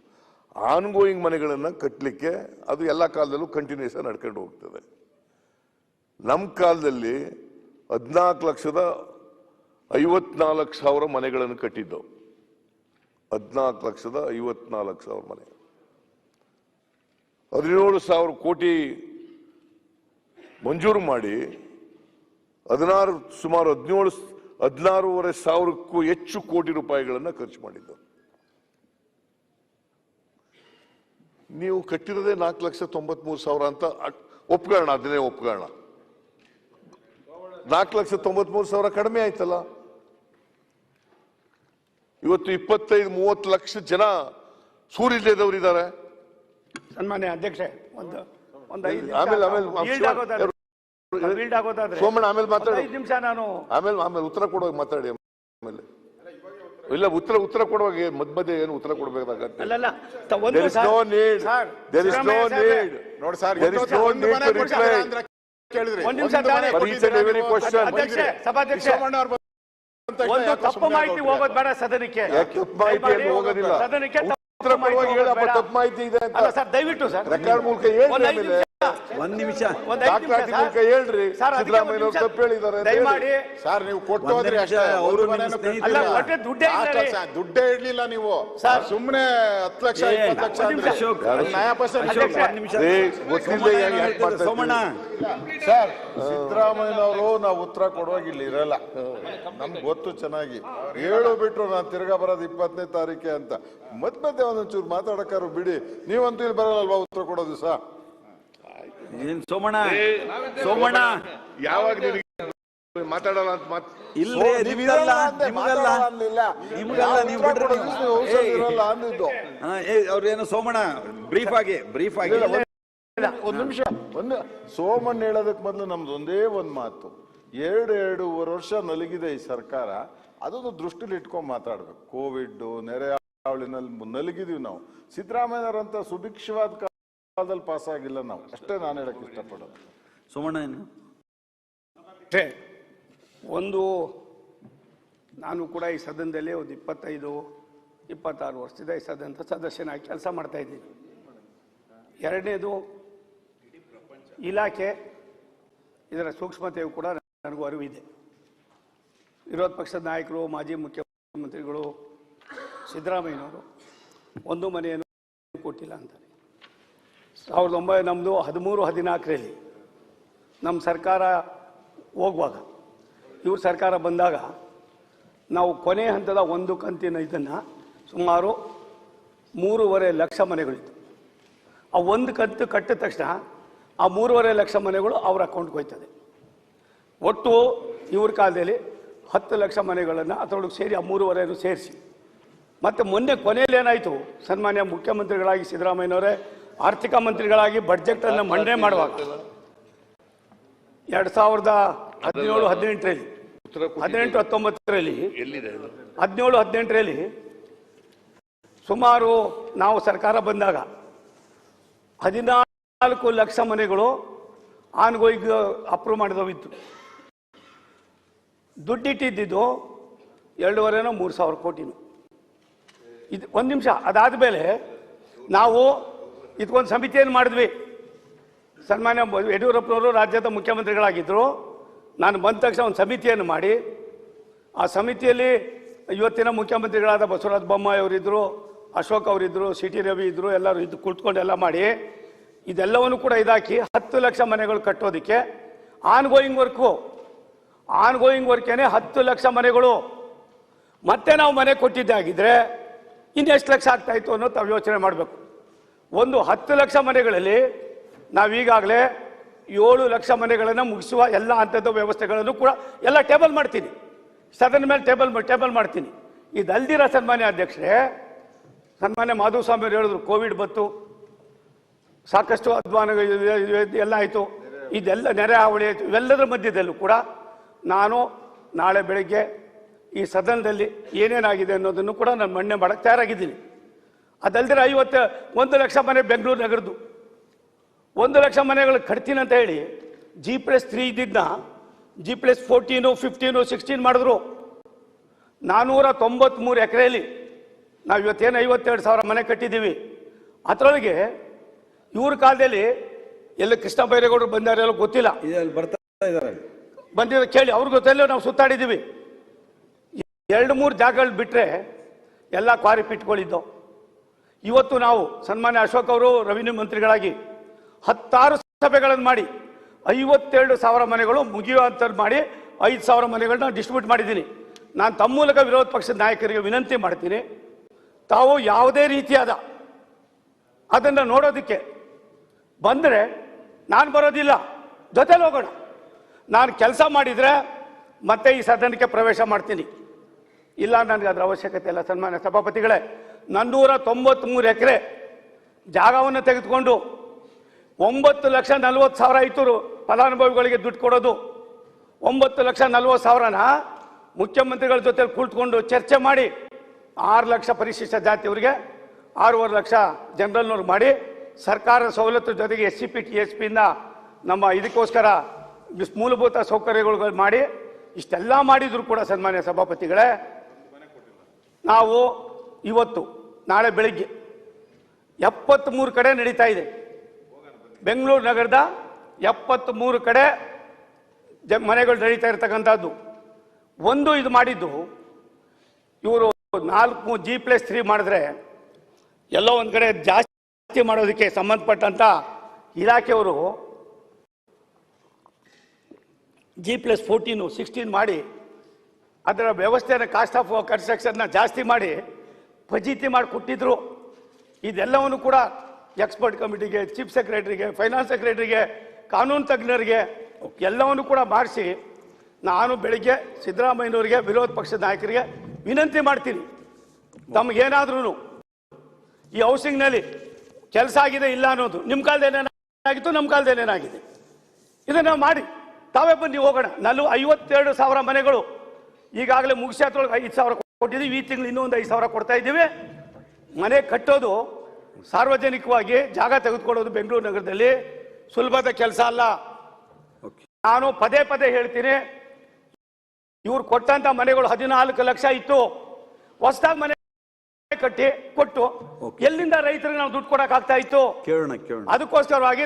ಆನ್ಗೋಯಿಂಗ್ ಮನೆಗಳನ್ನು ಕಟ್ಟಲಿಕ್ಕೆ ಅದು ಎಲ್ಲ ಕಾಲದಲ್ಲೂ ಕಂಟಿನ್ಯೂಸ್ ನಡ್ಕೊಂಡು ಹೋಗ್ತದೆ. ನಮ್ಮ ಕಾಲದಲ್ಲಿ 14,54,000 ಮನೆಗಳನ್ನು ಕಟ್ಟಿದ್ದವು. 14,54,000 ಮನೆ. 17,000 ಕೋಟಿ ಮಂಜೂರು ಮಾಡಿ ಸುಮಾರು 16,500 ಹೆಚ್ಚು ಕೋಟಿ ರೂಪಾಯಿಗಳನ್ನು ಖರ್ಚು ಮಾಡಿದ್ದು. ನೀವು ಕಟ್ಟಿರೋದೇ 4,93,000 ಅಂತ ಒಪ್ಕೊಳ್ಳೋಣ, ಅದನ್ನೇ ಒಪ್ಕೊಳ್ಳೋಣ. 4,93,000 ಕಡಿಮೆ ಆಯ್ತಲ್ಲ. ಇವತ್ತು 25-30 ಲಕ್ಷ ಜನ ಸೂರಿಲ್ಲದವರಿದ್ದಾರೆ. ಸನ್ಮಾನ್ಯ ಅಧ್ಯಕ್ಷೆ, ಸೋಮಣ್ಣ ಆಮೇಲೆ ಮಾತಾಡಿ, 5 ನಿಮಿಷ ನಾನು ಆಮೇಲೆ ಉತ್ತರ ಕೊಡುವಾಗ ಮಾತಾಡಿ. ಆಮೇಲೆ ಇಲ್ಲ ಉತ್ತರ ಕೊಡುವಾಗ ಮಧ್ಯ ಏನು ಉತ್ತರ ಕೊಡ್ಬೇಕಾಗತ್ತೆ. ನೋಡಿ ಸರ್, ಒಂದು ನಿಮಿಷ ತಕ್ಷಣ ಒಂದು ಯಾಕೋ ತಪ್ಪು ಸುಮ್ನೆ ಮಾಹಿತಿ ಆಗೋಗ್ಬಿಟ್ರೆ? ಹೋಗೋದು ಬೇಡ ಸದನಕ್ಕೆ. ತಪ್ಪು ಮಾಹಿತಿ ಹೋಗೋದಿಲ್ಲ. ಸದನಕ್ಕೆ ಉತ್ತರ ಕೊಡುವಾಗ ಹೇಳಪ್ಪ ತಪ್ಪು ಮಾಹಿತಿ ಇದೆ ಅಂತ. ಅಲ್ಲ ಸರ್, ದಯವಿಟ್ಟು ಸರ್ ರೆಕಾರ್ಡ್ ಮೂಲಕ ಹೇಳ್ರಿ. ಆಮೇಲೆ ಒಂದ್ ನಿಮಿಷ ದಾಖಲಾತಿ ಮೂಲಕ ಹೇಳ್ರಿ ಸಿದ್ದರಾಮಯ್ಯ ಅವರು ತಪ್ಪು ಹೇಳಿದ್ದಾರೆ ಅಂತ ಹೇಳಿ. ದಯಮಾಡಿ ಸರ್ ನೀವು ಕೊಟ್ಟು ಹೋದ್ರಿ ಅಷ್ಟೇ. ಅವರು ಅವ್ರ ಮನೆನೂ ಅಲ್ಲ, ಕಟ್ಟಿಲ್ಲ. ಒಟ್ಟೆ ದುಡ್ಡೇ ಇಲ್ಲ ರೀ. ದುಡ್ಡೇ ಇಡ್ಲಿಲ್ಲ ನೀವು ಸುಮ್ನೆ 10 ಲಕ್ಷ 20 ಲಕ್ಷ ಅಂದ್ರೆ ಅಶೋಕ್, ನ್ಯಾಯ ಪರ್ಸೆಂಟ್ ಗೊತ್ತಿಲ್ಲದೆ ಯಾಕೆ ಮಾಡ್ತಾ ಸೋಮಣ್ಣ ಸರ್ ಸಿದ್ದರಾಮಯ್ಯನವರು ನಾವು ಉತ್ತರ ಕೊಡುವಾಗ ಇಲ್ಲಿ ಇರಲ್ಲ, ನಮ್ಗೆ ಗೊತ್ತು ಚೆನ್ನಾಗಿ. ಹೇಳು ಬಿಟ್ರು ನಾನು ತಿರ್ಗಾ ಬರೋದು 20ನೇ ತಾರೀಕೆ ಅಂತ. ಮತ್ತೆ ಒಂದೊಂಚೂರು ಮಾತಾಡಕ್ಕಾರು ಬಿಡಿ. ನೀವಂತೂ ಇಲ್ಲಿ ಬರಲ್ಲಲ್ವಾ ಉತ್ತರ ಕೊಡೋ ದಿವಸ? ಏನ್ ಸೋಮಣ್ಣ ಸೋಮಣ್ಣ ಯಾವಾಗ ನಿನಗೆ ಮಾತಾಡಲ್ಲ ಅಂತ ಇಲ್ರಿ ನಿಮಗಲ್ಲ ನಿಮಗಲ್ಲ ನಿಮಗಲ್ಲ ನೀವು ಬಿಡ್ರಿ ಇರಲ್ಲ ಅಂದಿದ್ದು. ಅವ್ರೇನು ಸೋಮಣ್ಣ ಬ್ರೀಫ್ ಆಗಿ ಒಂದ್ ನಿಮಿಷ ಸೋಮಣ್ಣ ಹೇಳೋದಕ್ಕೆ ಮೊದಲು ನಮ್ದು ಒಂದೇ ಒಂದ್ ಮಾತು. 2.5 ವರ್ಷ ನಲಗಿದೆ ಈ ಸರ್ಕಾರ. ಅದನ್ನು ದೃಷ್ಟಿಲಿ ಇಟ್ಕೊಂಡ್ ಮಾತಾಡ್ಬೇಕು. ಕೋವಿಡ್ ನೆರೆ ಹಾವಳಿನಲ್ಲಿ ನಲಗಿದೀವಿ ನಾವು. ಸಿದ್ದರಾಮಯ್ಯರಂತ ಸುಭಿಕ್ಷವಾದ ಕಾಲದಲ್ಲಿ ಪಾಸ್ ಆಗಿಲ್ಲ ನಾವು. ಅಷ್ಟೇ ನಾನು ಹೇಳಕ್ ಇಷ್ಟಪಡೋದು. ಸೋಮಣ್ಣ ಏನು ಒಂದು, ನಾನು ಕೂಡ ಈ ಸದನದಲ್ಲಿ ಒಂದು 25-26 ವರ್ಷದಿಂದ ಈ ಸದನದ ಸದಸ್ಯನಾಗಿ ಕೆಲಸ ಮಾಡ್ತಾ ಇದ್ದೀನಿ. ಎರಡನೇದು, ಇಲಾಖೆ ಇದರ ಸೂಕ್ಷ್ಮತೆಯು ಕೂಡ ನನಗೂ ಅರಿವಿದೆ. ವಿರೋಧ ಪಕ್ಷದ ನಾಯಕರು, ಮಾಜಿ ಮುಖ್ಯಮಂತ್ರಿಗಳು ಸಿದ್ದರಾಮಯ್ಯನವರು ಒಂದು ಮನೆಯನ್ನು ಕೊಟ್ಟಿಲ್ಲ ಅಂತಾರೆ. 1900 13-14ರಲ್ಲಿ ನಮ್ಮ ಸರ್ಕಾರ ಹೋಗುವಾಗ, ಇವ್ರ ಸರ್ಕಾರ ಬಂದಾಗ ನಾವು ಕೊನೆ ಹಂತದ ಒಂದು ಕಂತಿನ ಇದನ್ನು ಸುಮಾರು 3.5 ಲಕ್ಷ ಮನೆಗಳಿತ್ತು. ಆ ಒಂದು ಕಂತು ಕಟ್ಟಿದ ತಕ್ಷಣ ಆ 3.5 ಲಕ್ಷ ಮನೆಗಳು ಅವ್ರ ಅಕೌಂಟ್ಗೆ ಹೋಯ್ತದೆ. ಒಟ್ಟು ಇವ್ರ ಕಾಲದಲ್ಲಿ 10 ಲಕ್ಷ ಮನೆಗಳನ್ನು ಅದರೊಳಗೆ ಸೇರಿ ಆ 3.5 ಸೇರಿಸಿ, ಮತ್ತು ಮೊನ್ನೆ ಕೊನೆಯಲ್ಲಿ ಏನಾಯಿತು, ಸನ್ಮಾನ್ಯ ಮುಖ್ಯಮಂತ್ರಿಗಳಾಗಿ ಸಿದ್ದರಾಮಯ್ಯನವರೇ ಆರ್ಥಿಕ ಮಂತ್ರಿಗಳಾಗಿ ಬಡ್ಜೆಟನ್ನು ಮಂಡನೆ ಮಾಡುವಾಗ 2017-18ರಲ್ಲಿ 18-19ರಲ್ಲಿ 17-18ರಲ್ಲಿ ಸುಮಾರು ನಾವು ಸರ್ಕಾರ ಬಂದಾಗ 14 ಲಕ್ಷ ಮನೆಗಳು ಆನ್ಗೋಯಿಂಗ್ ಅಪ್ರೂವ್ ಮಾಡಿದವಿತ್ತು. ದುಡ್ಡಿಟ್ಟಿದ್ದು 2,500-3,000 ಕೋಟಿನು. ಇದು ಒಂದು ನಿಮಿಷ. ಅದಾದಮೇಲೆ ನಾವು ಇದಕ್ಕೊಂದು ಸಮಿತಿಯನ್ನು ಮಾಡಿದ್ವಿ. ಸನ್ಮಾನ್ಯ ಯಡಿಯೂರಪ್ಪನವರು ರಾಜ್ಯದ ಮುಖ್ಯಮಂತ್ರಿಗಳಾಗಿದ್ದರು. ನಾನು ಬಂದ ತಕ್ಷಣ ಒಂದು ಸಮಿತಿಯನ್ನು ಮಾಡಿ, ಆ ಸಮಿತಿಯಲ್ಲಿ ಇವತ್ತಿನ ಮುಖ್ಯಮಂತ್ರಿಗಳಾದ ಬಸವರಾಜ ಬೊಮ್ಮಾಯಿ ಅವರಿದ್ದರು, ಅಶೋಕ್ ಅವರಿದ್ದರು, ಸಿ ಟಿ ರವಿ ಇದ್ದರು, ಎಲ್ಲರೂ ಇದು ಕುಳಿತುಕೊಂಡು ಎಲ್ಲ ಮಾಡಿ ಇದೆಲ್ಲವನ್ನು ಕೂಡ ಇದಾಕಿ 10 ಲಕ್ಷ ಮನೆಗಳು ಕಟ್ಟೋದಕ್ಕೆ ಆನ್ಗೋಯಿಂಗ್ ವರ್ಕೇನೆ 10 ಲಕ್ಷ ಮನೆಗಳು. ಮತ್ತೆ ನಾವು ಮನೆ ಕೊಟ್ಟಿದ್ದಾಗಿದ್ರೆ ಇನ್ನೆಷ್ಟು ಲಕ್ಷ ಆಗ್ತಾಯಿತ್ತು ಅನ್ನೋದು ತಾವು ಯೋಚನೆ ಮಾಡಬೇಕು. ಒಂದು 10 ಲಕ್ಷ ಮನೆಗಳಲ್ಲಿ ನಾವೀಗಾಗಲೇ 7 ಲಕ್ಷ ಮನೆಗಳನ್ನು ಮುಗಿಸುವ ಎಲ್ಲ ಹಂತದ ವ್ಯವಸ್ಥೆಗಳನ್ನು ಕೂಡ ಎಲ್ಲ ಟೇಬಲ್ ಮಾಡ್ತೀನಿ, ಸದನ ಮೇಲೆ ಟೇಬಲ್ ಮಾಡ್ತೀನಿ. ಇದಲ್ದಿರ ಸನ್ಮಾನ್ಯ ಅಧ್ಯಕ್ಷರೇ, ಸನ್ಮಾನ್ಯ ಮಾಧುಸ್ವಾಮಿ ಅವರು ಹೇಳಿದ್ರು ಕೋವಿಡ್ ಬಂತು, ಸಾಕಷ್ಟು ಅಧ್ವಾನ ಎಲ್ಲ ಆಯಿತು, ಇದೆಲ್ಲ ನೆರೆ ಹಾವಳಿ ಆಯಿತು. ಇವೆಲ್ಲದರ ಮಧ್ಯದಲ್ಲೂ ಕೂಡ ನಾನು ನಾಳೆ ಬೆಳಗ್ಗೆ ಈ ಸದನದಲ್ಲಿ ಏನೇನಾಗಿದೆ ಅನ್ನೋದನ್ನು ಕೂಡ ನಾನು ಮಂಡನೆ ಮಾಡೋಕ್ಕೆ ತಯಾರಾಗಿದ್ದೀನಿ. ಅದಲ್ದಿರ 1 ಲಕ್ಷ ಮನೆ ಬೆಂಗಳೂರು ನಗರದ್ದು 1 ಲಕ್ಷ ಮನೆಗಳು ಕಟ್ತೀನಿ ಅಂತ ಹೇಳಿ G+3 ಇದ್ದಿದ್ದನ್ನ G+14, 15, 16 ಮಾಡಿದ್ರು. 493 ಎಕರೆಯಲ್ಲಿ ನಾವು ಇವತ್ತೇನು 52,000 ಮನೆ ಕಟ್ಟಿದ್ದೀವಿ. ಅದರೊಳಗೆ ಇವ್ರ ಕಾಲದಲ್ಲಿ ಎಲ್ಲ ಕೃಷ್ಣ ಬೈರೇಗೌಡರು ಬಂದಾರೆಲ್ಲ ಗೊತ್ತಿಲ್ಲ, ಬಂದಿರೋ ಕೇಳಿ ಅವ್ರ ಗೊತ್ತಲ್ಲೋ ನಾವು ಸುತ್ತಾಡಿದ್ದೀವಿ. 2-3 ಜಾಗಗಳು ಬಿಟ್ಟರೆ ಎಲ್ಲ ಕ್ವಾರಿ ಪಿಟ್ಗಳಿದ್ದವು. ಇವತ್ತು ನಾವು ಸನ್ಮಾನ್ಯ ಅಶೋಕ್ ಅವರು ರೆವಿನ್ಯೂ ಮಂತ್ರಿಗಳಾಗಿ 16 ಸಭೆಗಳನ್ನು ಮಾಡಿ 52,000 ಮನೆಗಳು ಮುಗಿಯುವಂಥದ್ದು ಮಾಡಿ 5,000 ಮನೆಗಳನ್ನ ಡಿಸ್ಟ್ರಿಬ್ಯೂಟ್ ಮಾಡಿದ್ದೀನಿ. ನಾನು ತಮ್ಮ ಮೂಲಕ ವಿರೋಧ ಪಕ್ಷದ ನಾಯಕರಿಗೆ ವಿನಂತಿ ಮಾಡ್ತೀನಿ, ತಾವು ಯಾವುದೇ ರೀತಿಯಾದ ಅದನ್ನು ನೋಡೋದಕ್ಕೆ ಬಂದರೆ ನಾನು ಬರೋದಿಲ್ಲ, ಜೊತೆಲಿ ಹೋಗೋಣ. ನಾನು ಕೆಲಸ ಮಾಡಿದರೆ ಮತ್ತೆ ಈ ಸದನಕ್ಕೆ ಪ್ರವೇಶ ಮಾಡ್ತೀನಿ, ಇಲ್ಲ ನನಗೆ ಅದರ ಅವಶ್ಯಕತೆ ಇಲ್ಲ. ಸನ್ಮಾನ್ಯ ಸಭಾಪತಿಗಳೇ, 493 ಎಕರೆ ಜಾಗವನ್ನು ತೆಗೆದುಕೊಂಡು 9,40,000 ರೈತರು ಫಲಾನುಭವಿಗಳಿಗೆ ದುಡ್ಡು ಕೊಡೋದು. 9,40,000ನ ಮುಖ್ಯಮಂತ್ರಿಗಳ ಜೊತೆ ಕುಳಿತುಕೊಂಡು ಚರ್ಚೆ ಮಾಡಿ 6 ಲಕ್ಷ ಪರಿಶಿಷ್ಟ ಜಾತಿಯವರಿಗೆ 6.5 ಲಕ್ಷ ಜನರಲ್ನವ್ರು ಮಾಡಿ ಸರ್ಕಾರ ಸವಲತ್ತು ಜೊತೆಗೆ SCP TSP ಇಂದ ನಮ್ಮ ಇದಕ್ಕೋಸ್ಕರ ಮೂಲಭೂತ ಸೌಕರ್ಯಗಳು ಮಾಡಿ ಇಷ್ಟೆಲ್ಲ ಮಾಡಿದ್ರು ಕೂಡ ಸನ್ಮಾನ್ಯ ಸಭಾಪತಿಗಳೇ, ನಾವು ಇವತ್ತು ನಾಳೆ ಬೆಳಿಗ್ಗೆ 73 ಕಡೆ ನಡೀತಾ ಇದೆ. ಬೆಂಗಳೂರು ನಗರದ 73 ಕಡೆ ಮನೆಗಳು ನಡೀತಾ ಇರ್ತಕ್ಕಂಥದ್ದು. ಒಂದು ಇದು ಮಾಡಿದ್ದು ಇವರು 4 G+3 ಮಾಡಿದ್ರೆ ಎಲ್ಲೋ ಒಂದು ಕಡೆ ಜಾಸ್ತಿ ಮಾಡೋದಕ್ಕೆ ಸಂಬಂಧಪಟ್ಟಂತ ಇಲಾಖೆಯವರು G+14 16 ಮಾಡಿ ಅದರ ವ್ಯವಸ್ಥೆಯನ್ನು ಕಾಸ್ಟ್ ಆಫ್ ಕನ್ಸ್ಟ್ರಕ್ಷನ್ನ ಜಾಸ್ತಿ ಮಾಡಿ ಫಜೀತಿ ಮಾಡಿ ಕೊಟ್ಟಿದ್ರು. ಇದೆಲ್ಲವನ್ನು ಕೂಡ ಎಕ್ಸ್ಪರ್ಟ್ ಕಮಿಟಿಗೆ, ಚೀಫ್ ಸೆಕ್ರೆಟರಿಗೆ, ಫೈನಾನ್ಸ್ ಸೆಕ್ರೆಟರಿಗೆ, ಕಾನೂನು ತಜ್ಞರಿಗೆ ಎಲ್ಲವನ್ನು ಕೂಡ ಮಾಡಿಸಿ ನಾನು ಬೆಳಿಗ್ಗೆ ಸಿದ್ದರಾಮಯ್ಯನವರಿಗೆ, ವಿರೋಧ ಪಕ್ಷದ ನಾಯಕರಿಗೆ ವಿನಂತಿ ಮಾಡ್ತೀನಿ, ತಮಗೇನಾದ್ರೂ ಈ ಹೌಸಿಂಗ್ನಲ್ಲಿ ಕೆಲಸ ಆಗಿದೆ ಇಲ್ಲ ಅನ್ನೋದು ನಿಮ್ಮ ಕಾಲದೇನೇನಾಗಿತ್ತು, ನಮ್ಮ ಕಾಲದೇನೇನಾಗಿದೆ, ಇದನ್ನು ಮಾಡಿ ತಾವೇ ಬನ್ನಿ ಹೋಗೋಣ. 52,000 ಮನೆಗಳು ಈಗಾಗಲೇ ಮುಗಿಸಿ ಅದ್ರೊಳಗೆ 5,000 ಕೊಟ್ಟಿದ್ದೀವಿ. ಈ ತಿಂಗಳು ಇನ್ನೊಂದು 5,000 ಕೊಡ್ತಾ ಇದ್ದೀವಿ. ಮನೆ ಕಟ್ಟೋದು ಸಾರ್ವಜನಿಕವಾಗಿ ಜಾಗ ತೆಗೆದುಕೊಳ್ಳೋದು ಬೆಂಗಳೂರು ನಗರದಲ್ಲಿ ಸುಲಭದ ಕೆಲಸ ಅಲ್ಲ. ನಾನು ಪದೇ ಪದೇ ಹೇಳ್ತೀನಿ, ಇವ್ರು ಕೊಟ್ಟಂತ ಮನೆಗಳು 14 ಲಕ್ಷ ಇತ್ತು. ಹೊಸದಾಗಿ ಮನೆ ಕಟ್ಟಿ ಕೊಟ್ಟು ಎಲ್ಲಿಂದ ರೈತರಿಗೆ ನಾವು ದುಡ್ಡು ಕೊಡಕ್ ಆಗ್ತಾ ಇತ್ತು? ಅದಕ್ಕೋಸ್ಕರವಾಗಿ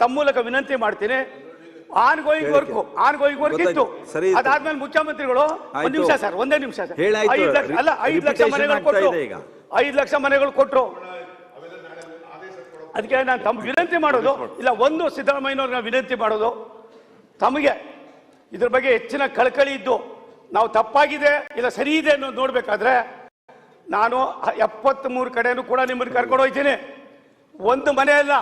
ತಮ್ಮ ಮೂಲಕ ವಿನಂತಿ ಮಾಡ್ತೀನಿ, ಆನ್ ಗೋಯಿಂಗ್ ವರ್ಕ್ ಇತ್ತು. ಅದಾದ್ಮೇಲೆ ಮುಖ್ಯಮಂತ್ರಿಗಳು ಒಂದೇ ನಿಮಿಷ ಸರ್ 5 ಲಕ್ಷ ಮನೆಗಳು ಕೊಟ್ಟರು, 5 ಲಕ್ಷ ಮನೆಗಳು ಕೊಟ್ಟರು. ಅದಕ್ಕೆ ನಾನು ತಮ್ಮ ವಿನಂತಿ ಮಾಡೋದು ಇಲ್ಲ, ಒಂದು ಸಿದ್ದರಾಮಯ್ಯನವ್ರನ್ನ ವಿನಂತಿ ಮಾಡೋದು, ತಮಗೆ ಇದ್ರ ಬಗ್ಗೆ ಹೆಚ್ಚಿನ ಕಳಕಳಿ ಇದ್ದು ನಾವು ತಪ್ಪಾಗಿದೆ ಇಲ್ಲ ಸರಿ ಇದೆ ಅನ್ನೋದು ನೋಡ್ಬೇಕಾದ್ರೆ ನಾನು 73 ಕಡೆನೂ ಕೂಡ ನಿಮ್ಮನ್ನು ಕರ್ಕೊಂಡು ಹೋಗ್ತೀನಿ. ಒಂದು ಮನೆ ಅಲ್ಲ,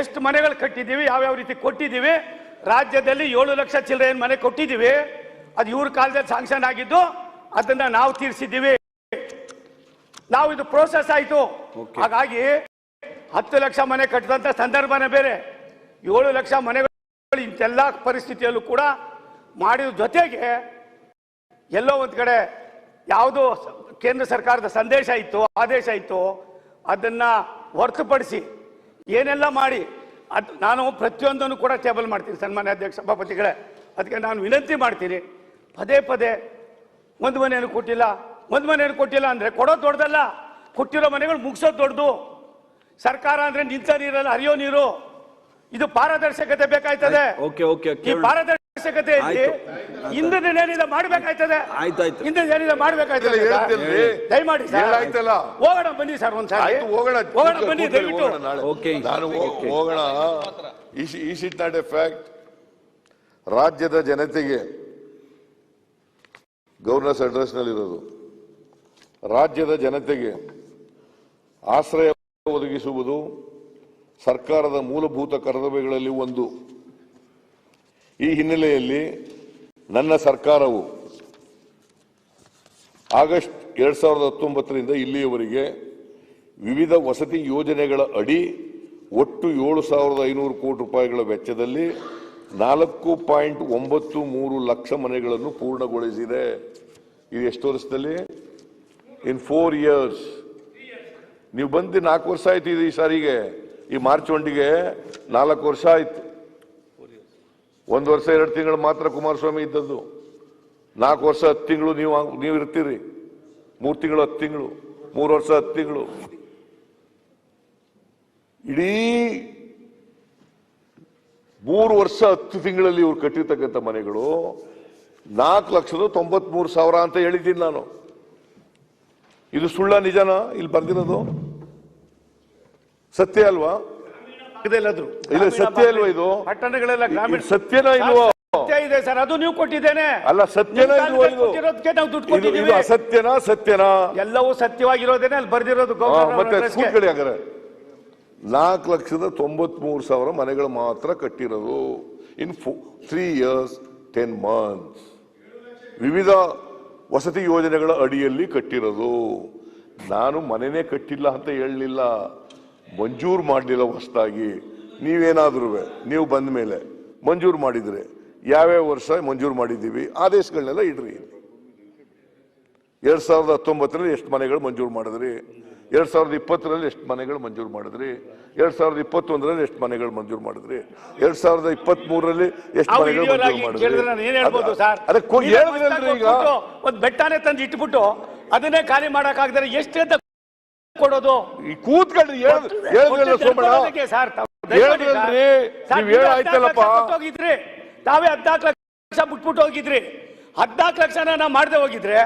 ಎಷ್ಟು ಮನೆಗಳು ಕಟ್ಟಿದ್ದೀವಿ, ಯಾವ್ಯಾವ ರೀತಿ ಕೊಟ್ಟಿದ್ದೀವಿ. ರಾಜ್ಯದಲ್ಲಿ 7 ಲಕ್ಷ ಚಿಲ್ಲರೆ ಮನೆ ಕೊಟ್ಟಿದ್ದೀವಿ. ಅದು ಇವ್ರ ಕಾಲದಲ್ಲಿ ಸ್ಯಾಂಕ್ಷನ್ ಆಗಿದ್ದು, ಅದನ್ನ ನಾವು ತೀರಿಸಿದ್ದೀವಿ. ನಾವು ಇದು ಪ್ರೋಸೆಸ್ ಆಯ್ತು. ಹಾಗಾಗಿ 10 ಲಕ್ಷ ಮನೆ ಕಟ್ಟಿದಂತ ಸಂದರ್ಭನೇ ಬೇರೆ, 7 ಲಕ್ಷ ಮನೆಗಳು ಇಂತೆಲ್ಲ ಪರಿಸ್ಥಿತಿಯಲ್ಲೂ ಕೂಡ ಮಾಡಿದ ಜೊತೆಗೆ ಎಲ್ಲೋ ಒಂದು ಕಡೆ ಯಾವುದೋ ಕೇಂದ್ರ ಸರ್ಕಾರದ ಸಂದೇಶ ಇತ್ತು, ಆದೇಶ ಇತ್ತು, ಅದನ್ನ ಹೊರತುಪಡಿಸಿ ಏನೆಲ್ಲ ಮಾಡಿ ನಾನು ಪ್ರತಿಯೊಂದನ್ನು ಕೂಡ ಟೇಬಲ್ ಮಾಡ್ತೀನಿ ಸನ್ಮಾನ್ಯ ಅಧ್ಯಕ್ಷ ಸಭಾಪತಿಗಳೇ. ಅದಕ್ಕೆ ನಾನು ವಿನಂತಿ ಮಾಡ್ತೀನಿ, ಪದೇ ಪದೇ ಒಂದು ಮನೆಯನ್ನು ಕೊಟ್ಟಿಲ್ಲ ಅಂದ್ರೆ ಕೊಡೋದು ದೊಡ್ಡದಲ್ಲ, ಕೊಟ್ಟಿರೋ ಮನೆಗಳು ಮುಗಿಸೋದು ದೊಡ್ಡದು. ಸರ್ಕಾರ ಅಂದ್ರೆ ನಿಂತ ನೀರಲ್ಲ ಹರಿಯೋ ನೀರು. ಇದು ಪಾರದರ್ಶಕತೆ ಬೇಕಾಯ್ತದೆ. ಈ ಪಾರದರ್ಶಕತೆ ಹಿಂದಿನ ಏನಿದೆ ಮಾಡ್ಬೇಕಾಯ್ತದೆ, ದಯಮಾಡಿ ಹೋಗೋಣ ಬನ್ನಿ ಸರ್, ಒಂದ್ಸಾರಿ ಹೋಗೋಣ ಬನ್ನಿ ದಯವಿಟ್ಟು. ಹೋಗೋಣ. Is it not A fact? ರಾಜ್ಯದ ಜನತೆಗೆ ಗವರ್ನರ್ಸ್ ಅಡ್ರೆಸ್ ನಲ್ಲಿರೋದು, ರಾಜ್ಯದ ಜನತೆಗೆ ಆಶ್ರಯ ಒದಗಿಸುವುದು ಸರ್ಕಾರದ ಮೂಲಭೂತ ಕರ್ತವ್ಯಗಳಲ್ಲಿ ಒಂದು. ಈ ಹಿನ್ನೆಲೆಯಲ್ಲಿ ನನ್ನ ಸರ್ಕಾರವು ಆಗಸ್ಟ್ 2019ರಿಂದ ಇಲ್ಲಿಯವರೆಗೆ ವಿವಿಧ ವಸತಿ ಯೋಜನೆಗಳ ಅಡಿ ಒಟ್ಟು 7,500 ಕೋಟಿ ರೂಪಾಯಿಗಳ ವೆಚ್ಚದಲ್ಲಿ 4.93 ಲಕ್ಷ ಮನೆಗಳನ್ನು ಪೂರ್ಣಗೊಳಿಸಿದೆ. ಇದು ಎಷ್ಟು ವರ್ಷದಲ್ಲಿ? ಇನ್ 4 years. ನೀವು ಬಂದು 4 ವರ್ಷ ಆಯ್ತು. ಇದು ಈ ಸಾರಿಗೆ ಈ ಮಾರ್ಚ್ 1ಗೆ 4 ವರ್ಷ ಆಯ್ತು. 1 ವರ್ಷ 2 ತಿಂಗಳು ಮಾತ್ರ ಕುಮಾರಸ್ವಾಮಿ ಇದ್ದದ್ದು. 4 ವರ್ಷ 10 ತಿಂಗಳು ನೀವು ಇರ್ತೀರಿ. 3 ತಿಂಗಳು 10 ತಿಂಗಳು, 3 ವರ್ಷ 10 ತಿಂಗಳು. ಇಡೀ 3 ವರ್ಷ 10 ತಿಂಗಳಲ್ಲಿ ಇವ್ರು ಕಟ್ಟಿರ್ತಕ್ಕಂಥ ಮನೆಗಳು 4,93,000 ಅಂತ ಹೇಳಿದ್ದೀನಿ ನಾನು. ಇದು ಸುಳ್ಳ ನಿಜನಾ? ಇಲ್ಲಿ ಬರ್ದಿರೋದು ಸತ್ಯ ಅಲ್ವಾ? ಇಲ್ಲ ಸತ್ಯ ಅಲ್ವಾ? ಇದು ಪಟ್ಟಣಗಳೆಲ್ಲ ಗ್ರಾಮೀಣ ಸತ್ಯನಾ ಇಲ್ವೋ? ಸತ್ಯ ಇದೆ ಸರ್, ಅದು ನೀವು ಕೊಟ್ಟಿದ್ದೇನೆ. ಅಲ್ಲ ಸತ್ಯನಾ ಇಲ್ವೋ? ನಾವು ದುಡ್ಡು ಕೊಟ್ಟಿದ್ದೀವಿ. ಇದು ಅಸತ್ಯನಾ ಸತ್ಯನಾ? ಎಲ್ಲವೂ ಸತ್ಯವಾಗಿರೋದೇನೆ ಅಲ್ಲಿ ಬರ್ದಿರೋದು. ಮತ್ತೆ ಕೂತ್ಕೊಳ್ಳಿ ಹಾಗಾದ್ರೆ. 4,93,000 ಮನೆಗಳು ಮಾತ್ರ ಕಟ್ಟಿರೋದು. ಇನ್ 3 years 10 months ವಿವಿಧ ವಸತಿ ಯೋಜನೆಗಳ ಅಡಿಯಲ್ಲಿ ಕಟ್ಟಿರೋದು. ನಾನು ಮನೆನೇ ಕಟ್ಟಿಲ್ಲ ಅಂತ ಹೇಳಲಿಲ್ಲ, ಮಂಜೂರು ಮಾಡಲಿಲ್ಲ ಹೊಸದಾಗಿ. ನೀವೇನಾದ್ರೂ ನೀವು ಬಂದ ಮೇಲೆ ಮಂಜೂರು ಮಾಡಿದ್ರೆ ಯಾವ್ಯಾವ ವರ್ಷ ಮಂಜೂರು ಮಾಡಿದ್ದೀವಿ ಆದೇಶಗಳನ್ನೆಲ್ಲ ಇಡ್ರಿ. 2019ರಲ್ಲಿ ಎಷ್ಟು ಮನೆಗಳು ಮಂಜೂರು ಮಾಡಿದ್ರಿ, 2020ರಲ್ಲಿ ಎಷ್ಟು ಮನೆಗಳು ಮಂಜೂರು ಮಾಡಿದ್ರಿ? 2021ರಲ್ಲಿ ಎಷ್ಟು ಮನೆಗಳು ಮಂಜೂರು ಮಾಡಿದ್ರಿ? 2023ರಲ್ಲಿ ಎಷ್ಟು ಮನೆಗಳು ಮಂಜೂರು ಮಾಡಿದ್ರಿ? ಈಗ ಒಂದು ಬೆಟ್ಟನೇ ತಂದು ಇಟ್ಬಿಟ್ಟು ಅದನ್ನೇ ಖಾಲಿ ಮಾಡಕ್ಕಾಗದ್ರೆ ಎಷ್ಟು ಅಂತ ಕೊಡೋದು? ಈ ಕೂತ್ಕೊಳ್ರಿ, ಹೋಗಿದ್ರಿ ತಾವೇ 14 ಲಕ್ಷ ಬಿಟ್ಬಿಟ್ಟು ಹೋಗಿದ್ರಿ. 14 ಲಕ್ಷನ ನಾವು ಮಾಡದೆ ಹೋಗಿದ್ರೆ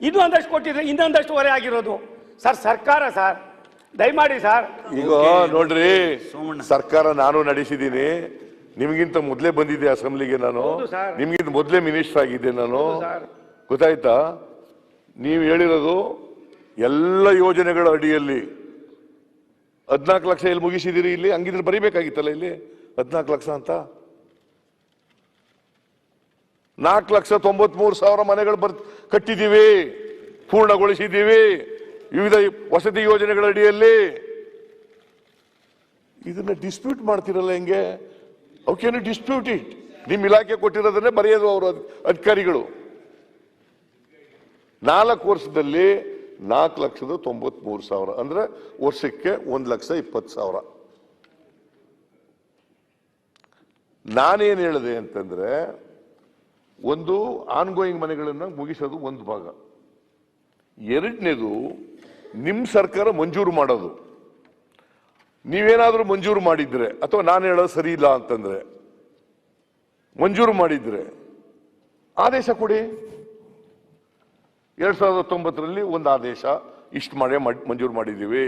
ಇನ್ನೂ ಒಂದಷ್ಟು ಕೊಟ್ಟಿದ್ರೆ ಇನ್ನೊಂದಷ್ಟು ಹೊರೆ ಆಗಿರೋದು. ಸರ್ ಸರ್ಕಾರ ಸರ್ ದಯಮಾಡಿ ಸರ್. ಈಗ ನೋಡ್ರಿ, ಸರ್ಕಾರ ನಾನು ನಡೆಸಿದ್ದೀನಿ. ನಿಮ್ಗಿಂತ ಮೊದಲೇ ಬಂದಿದ್ದೆ ಅಸೆಂಬ್ಲಿಗೆ, ನಾನು ನಿಮ್ಗಿಂತ ಮೊದಲೇ ಮಿನಿಸ್ಟರ್ ಆಗಿದ್ದೆ ನಾನು, ಗೊತ್ತಾಯ್ತಾ? ನೀವು ಹೇಳಿರೋದು ಎಲ್ಲ ಯೋಜನೆಗಳ ಅಡಿಯಲ್ಲಿ 14 ಲಕ್ಷ ಎಲ್ಲಿ ಮುಗಿಸಿದಿರಿ? ಇಲ್ಲಿ ಹಂಗಿದ್ರೆ ಬರೀಬೇಕಾಗಿತ್ತಲ್ಲ ಇಲ್ಲಿ 14 ಲಕ್ಷ ಅಂತ. 4,93,000 ಮನೆಗಳು ಕಟ್ಟಿದ್ದೀವಿ, ಪೂರ್ಣಗೊಳಿಸಿದ್ದೀವಿ ವಿವಿಧ ವಸತಿ ಯೋಜನೆಗಳ ಅಡಿಯಲ್ಲಿ. ಇದನ್ನ ಡಿಸ್ಪ್ಯೂಟ್ ಮಾಡ್ತಿರಲ್ಲ ಹೆಂಗೆ? ಅವಕ್ಕೇನು ಡಿಸ್ಪ್ಯೂಟ್ ಇಟ್? ನಿಮ್ ಇಲಾಖೆ ಕೊಟ್ಟಿರೋದನ್ನೇ ಬರೆಯೋದು ಅವರು ಅಧಿಕಾರಿಗಳು. 4 ವರ್ಷದಲ್ಲಿ 4,93,000 ಅಂದ್ರೆ ವರ್ಷಕ್ಕೆ 1,20,000. ನಾನೇನ್ ಹೇಳಿದೆ ಅಂತಂದ್ರೆ, ಒಂದು ಆನ್ಗೋಯಿಂಗ್ ಮನೆಗಳನ್ನ ಮುಗಿಸೋದು ಒಂದು ಭಾಗ, ಎರಡನೇದು ನಿಮ್ ಸರ್ಕಾರ ಮಂಜೂರು ಮಾಡೋದು. ನೀವೇನಾದ್ರೂ ಮಂಜೂರು ಮಾಡಿದ್ರೆ ಅಥವಾ ನಾನು ಹೇಳೋದು ಸರಿ ಇಲ್ಲ ಅಂತಂದ್ರೆ, ಮಂಜೂರು ಮಾಡಿದ್ರೆ ಆದೇಶ ಕೊಡಿ. 2019ರಲ್ಲಿ ಒಂದು ಆದೇಶ, ಇಷ್ಟು ಮನೆ ಮಂಜೂರು ಮಾಡಿದ್ದೀವಿ.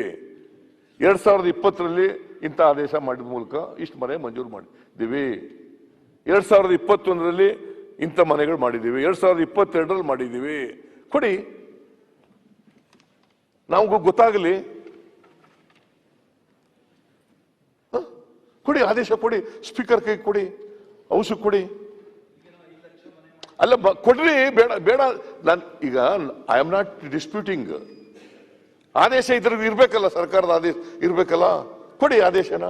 2020ರಲ್ಲಿ ಇಂಥ ಆದೇಶ ಮಾಡಿದ ಮೂಲಕ ಇಷ್ಟು ಮನೆ ಮಂಜೂರು ಮಾಡಿದ್ದೀವಿ. 2021ರಲ್ಲಿ ಇಂಥ ಮನೆಗಳು ಮಾಡಿದ್ದೀವಿ. 2022ರಲ್ಲಿ ಮಾಡಿದ್ದೀವಿ. ಕೊಡಿ, ನಮಗೂ ಗೊತ್ತಾಗಲಿ. ಕೊಡಿ, ಆದೇಶ ಕೊಡಿ, ಸ್ಪೀಕರ್ ಕೈ ಕೊಡಿ, ಔಷಧ ಕೊಡಿ. ಅಲ್ಲ ಕೊಡ್ರಿ, ಬೇಡ ಬೇಡ. ನಾನು ಈಗ ಐ ಆಮ್ ನಾಟ್ ಡಿಸ್ಪ್ಯೂಟಿಂಗ್. ಆದೇಶ ಇದ್ರದ್ದು ಇರ್ಬೇಕಲ್ಲ, ಸರ್ಕಾರದ ಆದೇಶ ಇರ್ಬೇಕಲ್ಲ. ಕೊಡಿ ಆದೇಶನ.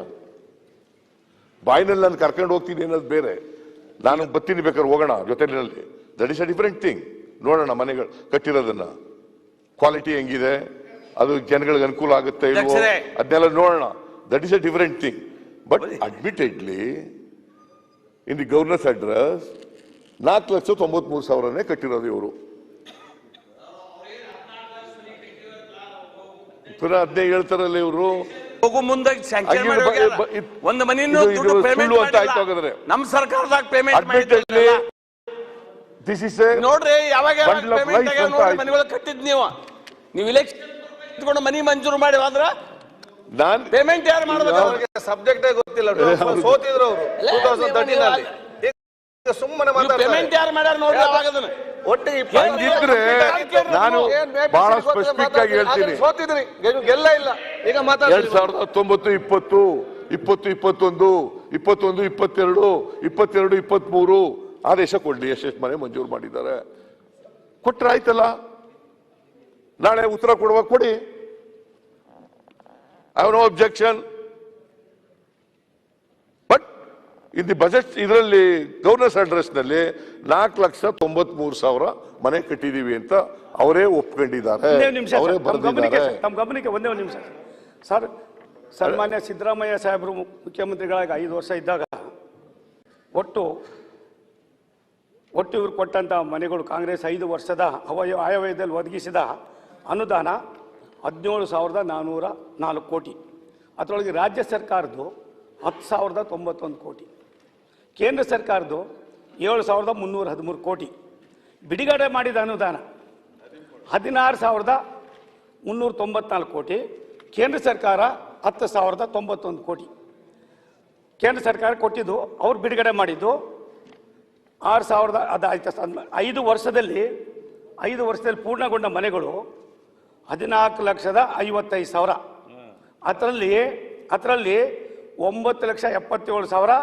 ಬಾಯಿನಲ್ಲಿ ನಾನು ಕರ್ಕೊಂಡು ಹೋಗ್ತೀನಿ ಅನ್ನೋದು ಬೇರೆ, ನಾನು ಬರ್ತೀನಿ, ಬೇಕಾದ್ರೆ ಹೋಗೋಣ ಜೊತೆಯಲ್ಲಿ. That is a different thing. ನೋಡೋಣ ಮನೆಗಳು ಕಟ್ಟಿರೋದನ್ನ, ಕ್ವಾಲಿಟಿ ಹೆಂಗಿದೆ, ಅದು ಜನಗಳಿಗೆ ಅನುಕೂಲ ಆಗುತ್ತೆ ಇಲ್ವೋ ಅದನ್ನೆಲ್ಲ ನೋಡೋಣ. That is a different thing. But admittedly in the governors address 4,93,000 ಕಟ್ಟಿರೋದು ಇವರು. ಪುನಃ 15 ಹೇಳ್ತಾರಲ್ಲ ಇವರು. ಒಂದು ಮನೆಯನ್ನು ನಮ್ಮ ಸರ್ಕಾರದಾಗ ಪೇಮೆಂಟ್ ದಿಸ್ ಇಸ್ ನೋಡ್ರಿ, ಯಾವಾಗ ಮನೆಗಳು ಕಟ್ಟಿದ್ ನೀವು ಇಲೆಕ್ಷನ್ ಮನಿ ಮಂಜೂರು ಮಾಡಿ ಹೋದ್ರ ನಾನ್ ಪೇಮೆಂಟ್ ಯಾರು ಮಾಡ್ಬೇಕು? ಸಬ್ಜೆಕ್ಟ್ ಗೊತ್ತಿಲ್ಲ, ಸೋತಿದ್ರು ಅವರು 2013ನಲ್ಲಿ. ಸುಮ್ಮನೆ ಪೇಮೆಂಟ್ ಯಾರು ಮಾಡ್ಯಾರ ನೋಡ್ರಿ. ಅವಾಗ ಅದನ್ನ ಒಟ್ಟಿಗೆ ನಾನು ಬಹಳ ಸ್ಪೆಸಿಫಿಕ್ ಆಗಿ ಹೇಳ್ತೀನಿ. ಸೋತಿದ್ರಿ, ಗೆಲ್ಲ ಇಲ್ಲ. ಈಗ 2019, 20, 21, 22, 23 ಆದೇಶ ಕೊಡ್ಲಿ. ಎಷ್ಟೆಷ್ಟು ಮನೆ ಮಂಜೂರು ಮಾಡಿದ್ದಾರೆ ಕೊಟ್ರೆ ಆಯ್ತಲ್ಲ. ನಾಳೆ ಉತ್ತರ ಕೊಡುವಾಗ ಕೊಡಿ. I have no objection. But in the budget ಇದರಲ್ಲಿ ಗವರ್ನರ್ಸ್ ಅಡ್ರೆಸ್ ನಲ್ಲಿ 4,93,000 ಮನೆ ಕಟ್ಟಿದೀವಿ ಅಂತ ಅವರೇ ಒಪ್ಕೊಂಡಿದ್ದಾರೆ, ಅವರೇ ಬರೆದಿದ್ದಾರೆ. ತಮ್ಮ ಗಮನಕ್ಕೆ ಒಂದೇ ಒಂದು ನಿಮಿಷ ಸರ್. ಸನ್ಮಾನ್ಯ ಸಿದ್ದರಾಮಯ್ಯ ಸಾಹೇಬರು ಮುಖ್ಯಮಂತ್ರಿಗಳಾಗಿ 5 ವರ್ಷ ಇದ್ದಾಗ ಒಟ್ಟು ಇವರು ಕೊಟ್ಟಂತ ಮನೆಗಳು ಕಾಂಗ್ರೆಸ್ 5 ವರ್ಷದ ಆಯವ್ಯಯದಲ್ಲಿ ಒದಗಿಸಿದ ಅನುದಾನ 17,404 ಕೋಟಿ. ಅದರೊಳಗೆ ರಾಜ್ಯ ಸರ್ಕಾರದ್ದು 10,091 ಕೋಟಿ, ಕೇಂದ್ರ ಸರ್ಕಾರದ್ದು 7,313 ಕೋಟಿ. ಬಿಡುಗಡೆ ಮಾಡಿದ ಅನುದಾನ 16,394 ಕೋಟಿ. ಕೇಂದ್ರ ಸರ್ಕಾರ 10,091 ಕೋಟಿ. ಕೇಂದ್ರ ಸರ್ಕಾರ ಕೊಟ್ಟಿದ್ದು, ಅವ್ರು ಬಿಡುಗಡೆ ಮಾಡಿದ್ದು 6,000. ಅದಾಯ್ತು. 5 ವರ್ಷದಲ್ಲಿ ಪೂರ್ಣಗೊಂಡ ಮನೆಗಳು 14,55,000. ಅದರಲ್ಲಿ 9,77,000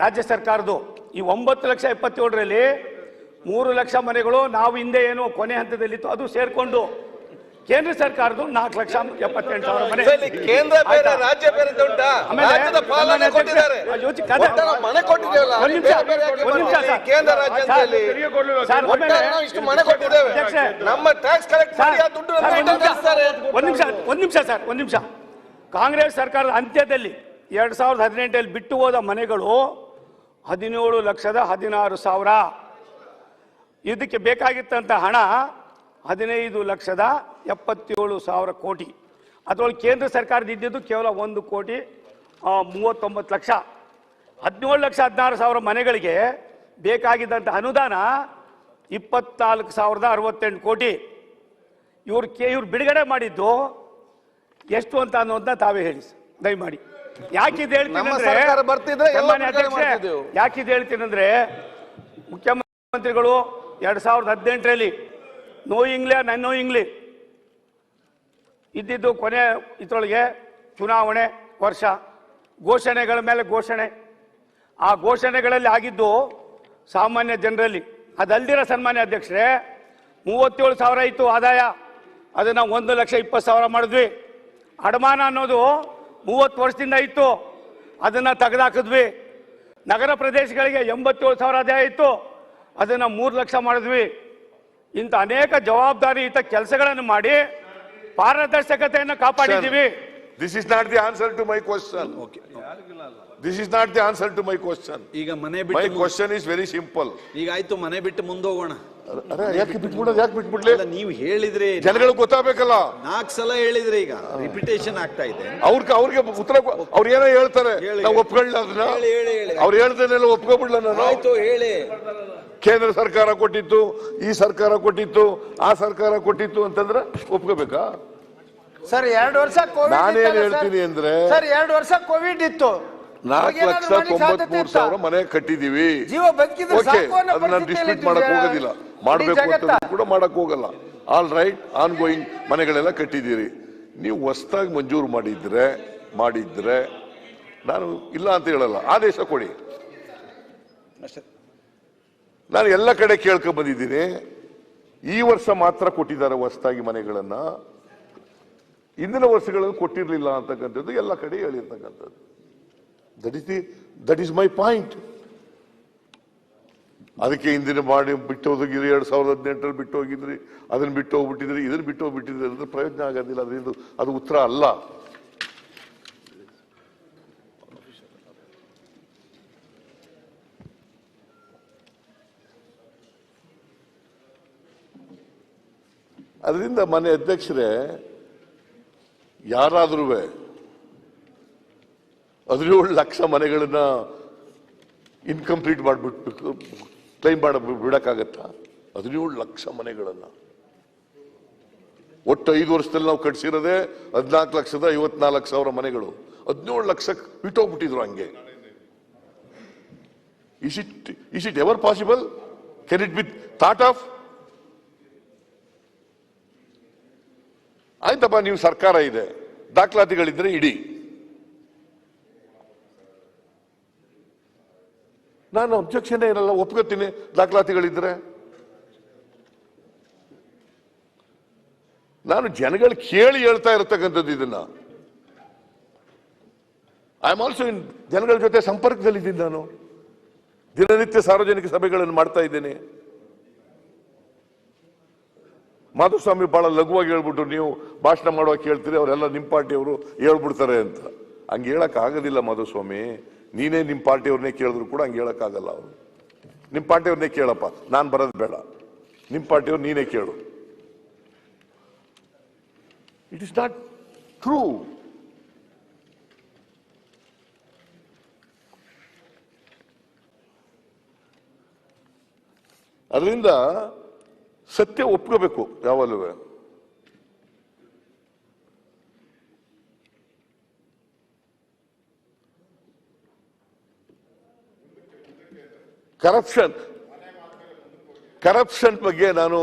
ರಾಜ್ಯ ಸರ್ಕಾರದ್ದು. ಈ 9,77,000ರಲ್ಲಿ 3 ಲಕ್ಷ ಮನೆಗಳು ನಾವು ಹಿಂದೆ ಏನು ಕೊನೆ ಹಂತದಲ್ಲಿತ್ತು ಅದು ಸೇರ್ಕೊಂಡು ಕೇಂದ್ರ ಸರ್ಕಾರದ್ದು 4,78,000 ಮನೆ. ಕೇಂದ್ರ ಬೇರೆ ರಾಜ್ಯ ಬೇರೆ ಉಂಟಾ? ರಾಜ್ಯದ ಪಾಲನೆ ಕೊಟ್ಟಿದ್ದಾರೆ, ಮನೆ ಕೊಟ್ಟಿದ್ದೇವಲ್ಲ. ಕೇಂದ್ರ ರಾಜ್ಯದಲ್ಲಿ ಇಷ್ಟು ಮನೆ ಕೊಟ್ಟಿದ್ದೇವೆ. ನಮ್ಮ ಟ್ಯಾಕ್ಸ್ ಕಲೆಕ್ಟ್ ಮಾಡಿ ಆ ದುಡ್ಡು ಒಂದ್ ನಿಮಿಷ ಕಾಂಗ್ರೆಸ್ ಸರ್ಕಾರದ ಅಂತ್ಯದಲ್ಲಿ 2018 ಬಿಟ್ಟು ಹೋದ ಮನೆಗಳು 17,16,000. ಇದಕ್ಕೆ ಬೇಕಾಗಿತ್ತಂತ ಹಣ 15,77,000 ಕೋಟಿ. ಅದರೊಳಗೆ ಕೇಂದ್ರ ಸರ್ಕಾರದ ಇದ್ದಿದ್ದು ಕೇವಲ 1,39,00,000. 17,16,000 ಮನೆಗಳಿಗೆ ಬೇಕಾಗಿದ್ದಂಥ ಅನುದಾನ 24,068 ಕೋಟಿ. ಇವ್ರು ಬಿಡುಗಡೆ ಮಾಡಿದ್ದು ಎಷ್ಟು ಅಂತ ಅನ್ನೋದನ್ನ ತಾವೇ ಹೇಳಿ ದಯಮಾಡಿ. ಯಾಕಿದ್ ಹೇಳ್ತೀನಿ ಅಂದ್ರೆ ಮುಖ್ಯಮಂತ್ರಿಗಳು 2018ರಲ್ಲಿ ನೋಯಿಂಗ್ಲಿ ನನ್ನೋಯಿಂಗ್ಲಿ ಇದ್ದಿದ್ದು ಕೊನೆ ಇದರೊಳಗೆ ಚುನಾವಣೆ ವರ್ಷ, ಘೋಷಣೆಗಳ ಮೇಲೆ ಘೋಷಣೆ. ಆ ಘೋಷಣೆಗಳಲ್ಲಿ ಆಗಿದ್ದು ಸಾಮಾನ್ಯ ಜನರಲ್ಲಿ. ಅದಲ್ದಿರ ಸನ್ಮಾನ್ಯ ಅಧ್ಯಕ್ಷರೇ 37,000 ಇತ್ತು ಆದಾಯ, ಅದನ್ನ 1,20,000 ಮಾಡಿದ್ವಿ. ಅಡಮಾನ ಅನ್ನೋದು 30 ವರ್ಷದಿಂದ ಇತ್ತು, ಅದನ್ನ ತೆಗೆದಾಕಿದ್ವಿ. ನಗರ ಪ್ರದೇಶಗಳಿಗೆ 87,000 ಆದಾಯ ಇತ್ತು, ಅದನ್ನ 3 ಲಕ್ಷ ಮಾಡಿದ್ವಿ. ಇಂಥ ಅನೇಕ ಜವಾಬ್ದಾರಿಯುತ ಕೆಲಸಗಳನ್ನು ಮಾಡಿ ಪಾರದರ್ಶಕತೆಯನ್ನು ಕಾಪಾಡಿದ್ದೀವಿ. This is not the answer to my question. This is not the answer to my question. ಈಗ ಮನೆ ಬಿಟ್ಟು my question is very simple. ಈಗ ಆಯ್ತು, ಮನೆ ಬಿಟ್ಟು ಮುಂದೆ ಹೋಗೋಣ. ಯಾಕೆ ಬಿಟ್ಬಿಡ್ಲಿ? ನೀವು ಹೇಳಿದ್ರೆ ಜನಗಳಿಗೆ ಗೊತ್ತಾಗಬೇಕಲ್ಲ. 4 ಸಲ ಹೇಳಿದ್ರೆ ಈಗ ರಿಪಿಟೇಷನ್ ಆಗ್ತಾ ಇದೆ. ಅವ್ರಿಗೆ ಉತ್ತರ ಅವ್ರು ಏನೋ ಹೇಳ್ತಾರೆ, ನಾವು ಒಪ್ಕೊಳ್ಳ ಅದನ್ನ. ಅವ್ರು ಹೇಳ್ದೇನೆಲ್ಲ ಒಪ್ಕೊಬಿಡ್ಲ ನಾನು. ಆಯ್ತು ಹೇಳಿ. ಕೇಂದ್ರ ಸರ್ಕಾರ ಕೊಟ್ಟಿತ್ತು, ಈ ಸರ್ಕಾರ ಕೊಟ್ಟಿತ್ತು, ಆ ಸರ್ಕಾರ ಕೊಟ್ಟಿತ್ತು ಅಂತಂದ್ರೆ ಒಪ್ಕೋಬೇಕಾ? ಸರ್ 2 ವರ್ಷ ಕೋವಿಡ್. ನಾನೇನ್ ಹೇಳ್ತೀನಿ ಅಂದ್ರೆ ಸರ್ 2 ವರ್ಷ ಕೋವಿಡ್ ಇತ್ತು. 4,93,000 ಮನೆ ಕಟ್ಟಿದೀವಿ. ಜೀವ ಬದುಕಿದ್ರೆ ಸಾಕು ಅನ್ನೋ ಅದನ್ನ ಡಿಸ್ಪ್ಯೂಟ್ ಮಾಡಕ್ ಹೋಗೋದಿಲ್ಲ, ಮಾಡಬೇಕು ಅಂತ ಕೂಡ ಮಾಡಕ್ ಹೋಗಲ್ಲ. ಆಲ್ ರೈಟ್, ಆನ್ ಗೋಯಿಂಗ್ ಮನೆಗಳೆಲ್ಲ ಕಟ್ಟಿದ್ದೀರಿ. ನೀವು ಹೊಸದಾಗಿ ಮಂಜೂರು ಮಾಡಿದ್ರೆ ನಾನು ಇಲ್ಲ ಅಂತ ಹೇಳಲ್ಲ, ಆದೇಶ ಕೊಡಿ. ನಾನು ಎಲ್ಲ ಕಡೆ ಕೇಳ್ಕೊಂಡ್ ಬಂದಿದ್ದೀನಿ. ಈ ವರ್ಷ ಮಾತ್ರ ಕೊಟ್ಟಿದ್ದಾರೆ ಹೊಸದಾಗಿ ಮನೆಗಳನ್ನ, ಇಂದಿನ ವರ್ಷಗಳಲ್ಲಿ ಕೊಟ್ಟಿರ್ಲಿಲ್ಲ ಅಂತಕ್ಕಂಥದ್ದು ಎಲ್ಲ ಕಡೆ ಹೇಳಿರ್ತಕ್ಕಂಥದ್ದು. That is my point. ಅದಕ್ಕೆ ಹಿಂದಿನ ಮಾಡಿ ಬಿಟ್ಟು ಹೋಗಿದ್ರಿ, 2018ರಲ್ಲಿ ಬಿಟ್ಟು ಹೋಗಿದ್ರಿ, ಅದನ್ನ ಬಿಟ್ಟು ಹೋಗ್ಬಿಟ್ಟಿದ್ರಿ, ಇದನ್ನ ಬಿಟ್ಟು ಹೋಗ್ಬಿಟ್ಟಿದ್ರಿ ಅಂದ್ರೆ ಪ್ರಯೋಜನ ಆಗೋದಿಲ್ಲ. ಅದರಿಂದ ಅದು ಉತ್ತರ ಅಲ್ಲ. ಅದರಿಂದ ಮನೆ ಅಧ್ಯಕ್ಷರೇ, ಯಾರಾದ್ರೂ 17 ಲಕ್ಷ ಮನೆಗಳನ್ನ ಇನ್ಕಂಪ್ಲೀಟ್ ಮಾಡಿಬಿಟ್ಟು ಕ್ಲೈಮ್ ಬಿಡಕ್ಕಾಗತ್ತಾ? 17 ಲಕ್ಷ ಮನೆಗಳನ್ನ ಒಟ್ಟು 5 ವರ್ಷದಲ್ಲಿ ನಾವು ಕಟ್ಸಿರೋದೇ 14,54,000 ಮನೆಗಳು. 17 ಲಕ್ಷಕ್ಕೆ ಬಿಟ್ಟೋಗ್ಬಿಟ್ಟಿದ್ರು ಹಂಗೆ. Is it ever possible? Can it be thought of? ಆಯ್ತಪ್ಪ, ನೀವು ಸರ್ಕಾರ ಇದೆ, ದಾಖಲಾತಿಗಳಿದ್ರೆ ಇಡಿ. ನಾನು ಅಬ್ಜೆಕ್ಷನ್ ಇರಲ್ಲ, ಒಪ್ಕೋತೀನಿ ದಾಖಲಾತಿಗಳಿದ್ರೆ. ನಾನು ಜನಗಳು ಕೇಳಿ ಹೇಳ್ತಾ ಇರತಕ್ಕಂಥದ್ದು ಇದನ್ನ. ಐ ಆಮ್ ಆಲ್ಸೋ ಇನ್ ಜನಗಳ ಜೊತೆ ಸಂಪರ್ಕದಲ್ಲಿದ್ದೀನಿ. ನಾನು ದಿನನಿತ್ಯ ಸಾರ್ವಜನಿಕ ಸಭೆಗಳನ್ನು ಮಾಡ್ತಾ ಇದ್ದೇನೆ. ಮಾಧುಸ್ವಾಮಿ ಬಹಳ ಲಘುವಾಗಿ ಹೇಳ್ಬಿಟ್ಟು ನೀವು ಭಾಷಣ ಮಾಡುವಾಗ ಕೇಳ್ತೀರಿ, ಅವರೆಲ್ಲ ನಿಮ್ಮ ಪಾರ್ಟಿಯವರು ಹೇಳ್ಬಿಡ್ತಾರೆ ಅಂತ. ಹಂಗೆ ಹೇಳಕ್ ಆಗೋದಿಲ್ಲ ಮಾಧುಸ್ವಾಮಿ. ನೀನೇ ನಿಮ್ಮ ಪಾರ್ಟಿಯವ್ರನ್ನೇ ಕೇಳಿದ್ರು ಕೂಡ ಹಂಗೆ ಹೇಳಕ್ಕಾಗಲ್ಲ. ಅವರು ನಿಮ್ಮ ಪಾರ್ಟಿಯವ್ರನ್ನೇ ಕೇಳಪ್ಪ, ನಾನು ಬರೋದು ಬೇಡ, ನಿಮ್ಮ ಪಾರ್ಟಿಯವ್ರು ನೀನೇ ಕೇಳು. It is not true. ಅದರಿಂದ ಸತ್ಯ ಒಪ್ಕೋಬೇಕು ಯಾವಾಗಲೂ. ಕರಪ್ಷನ್ ಬಗ್ಗೆ ನಾನು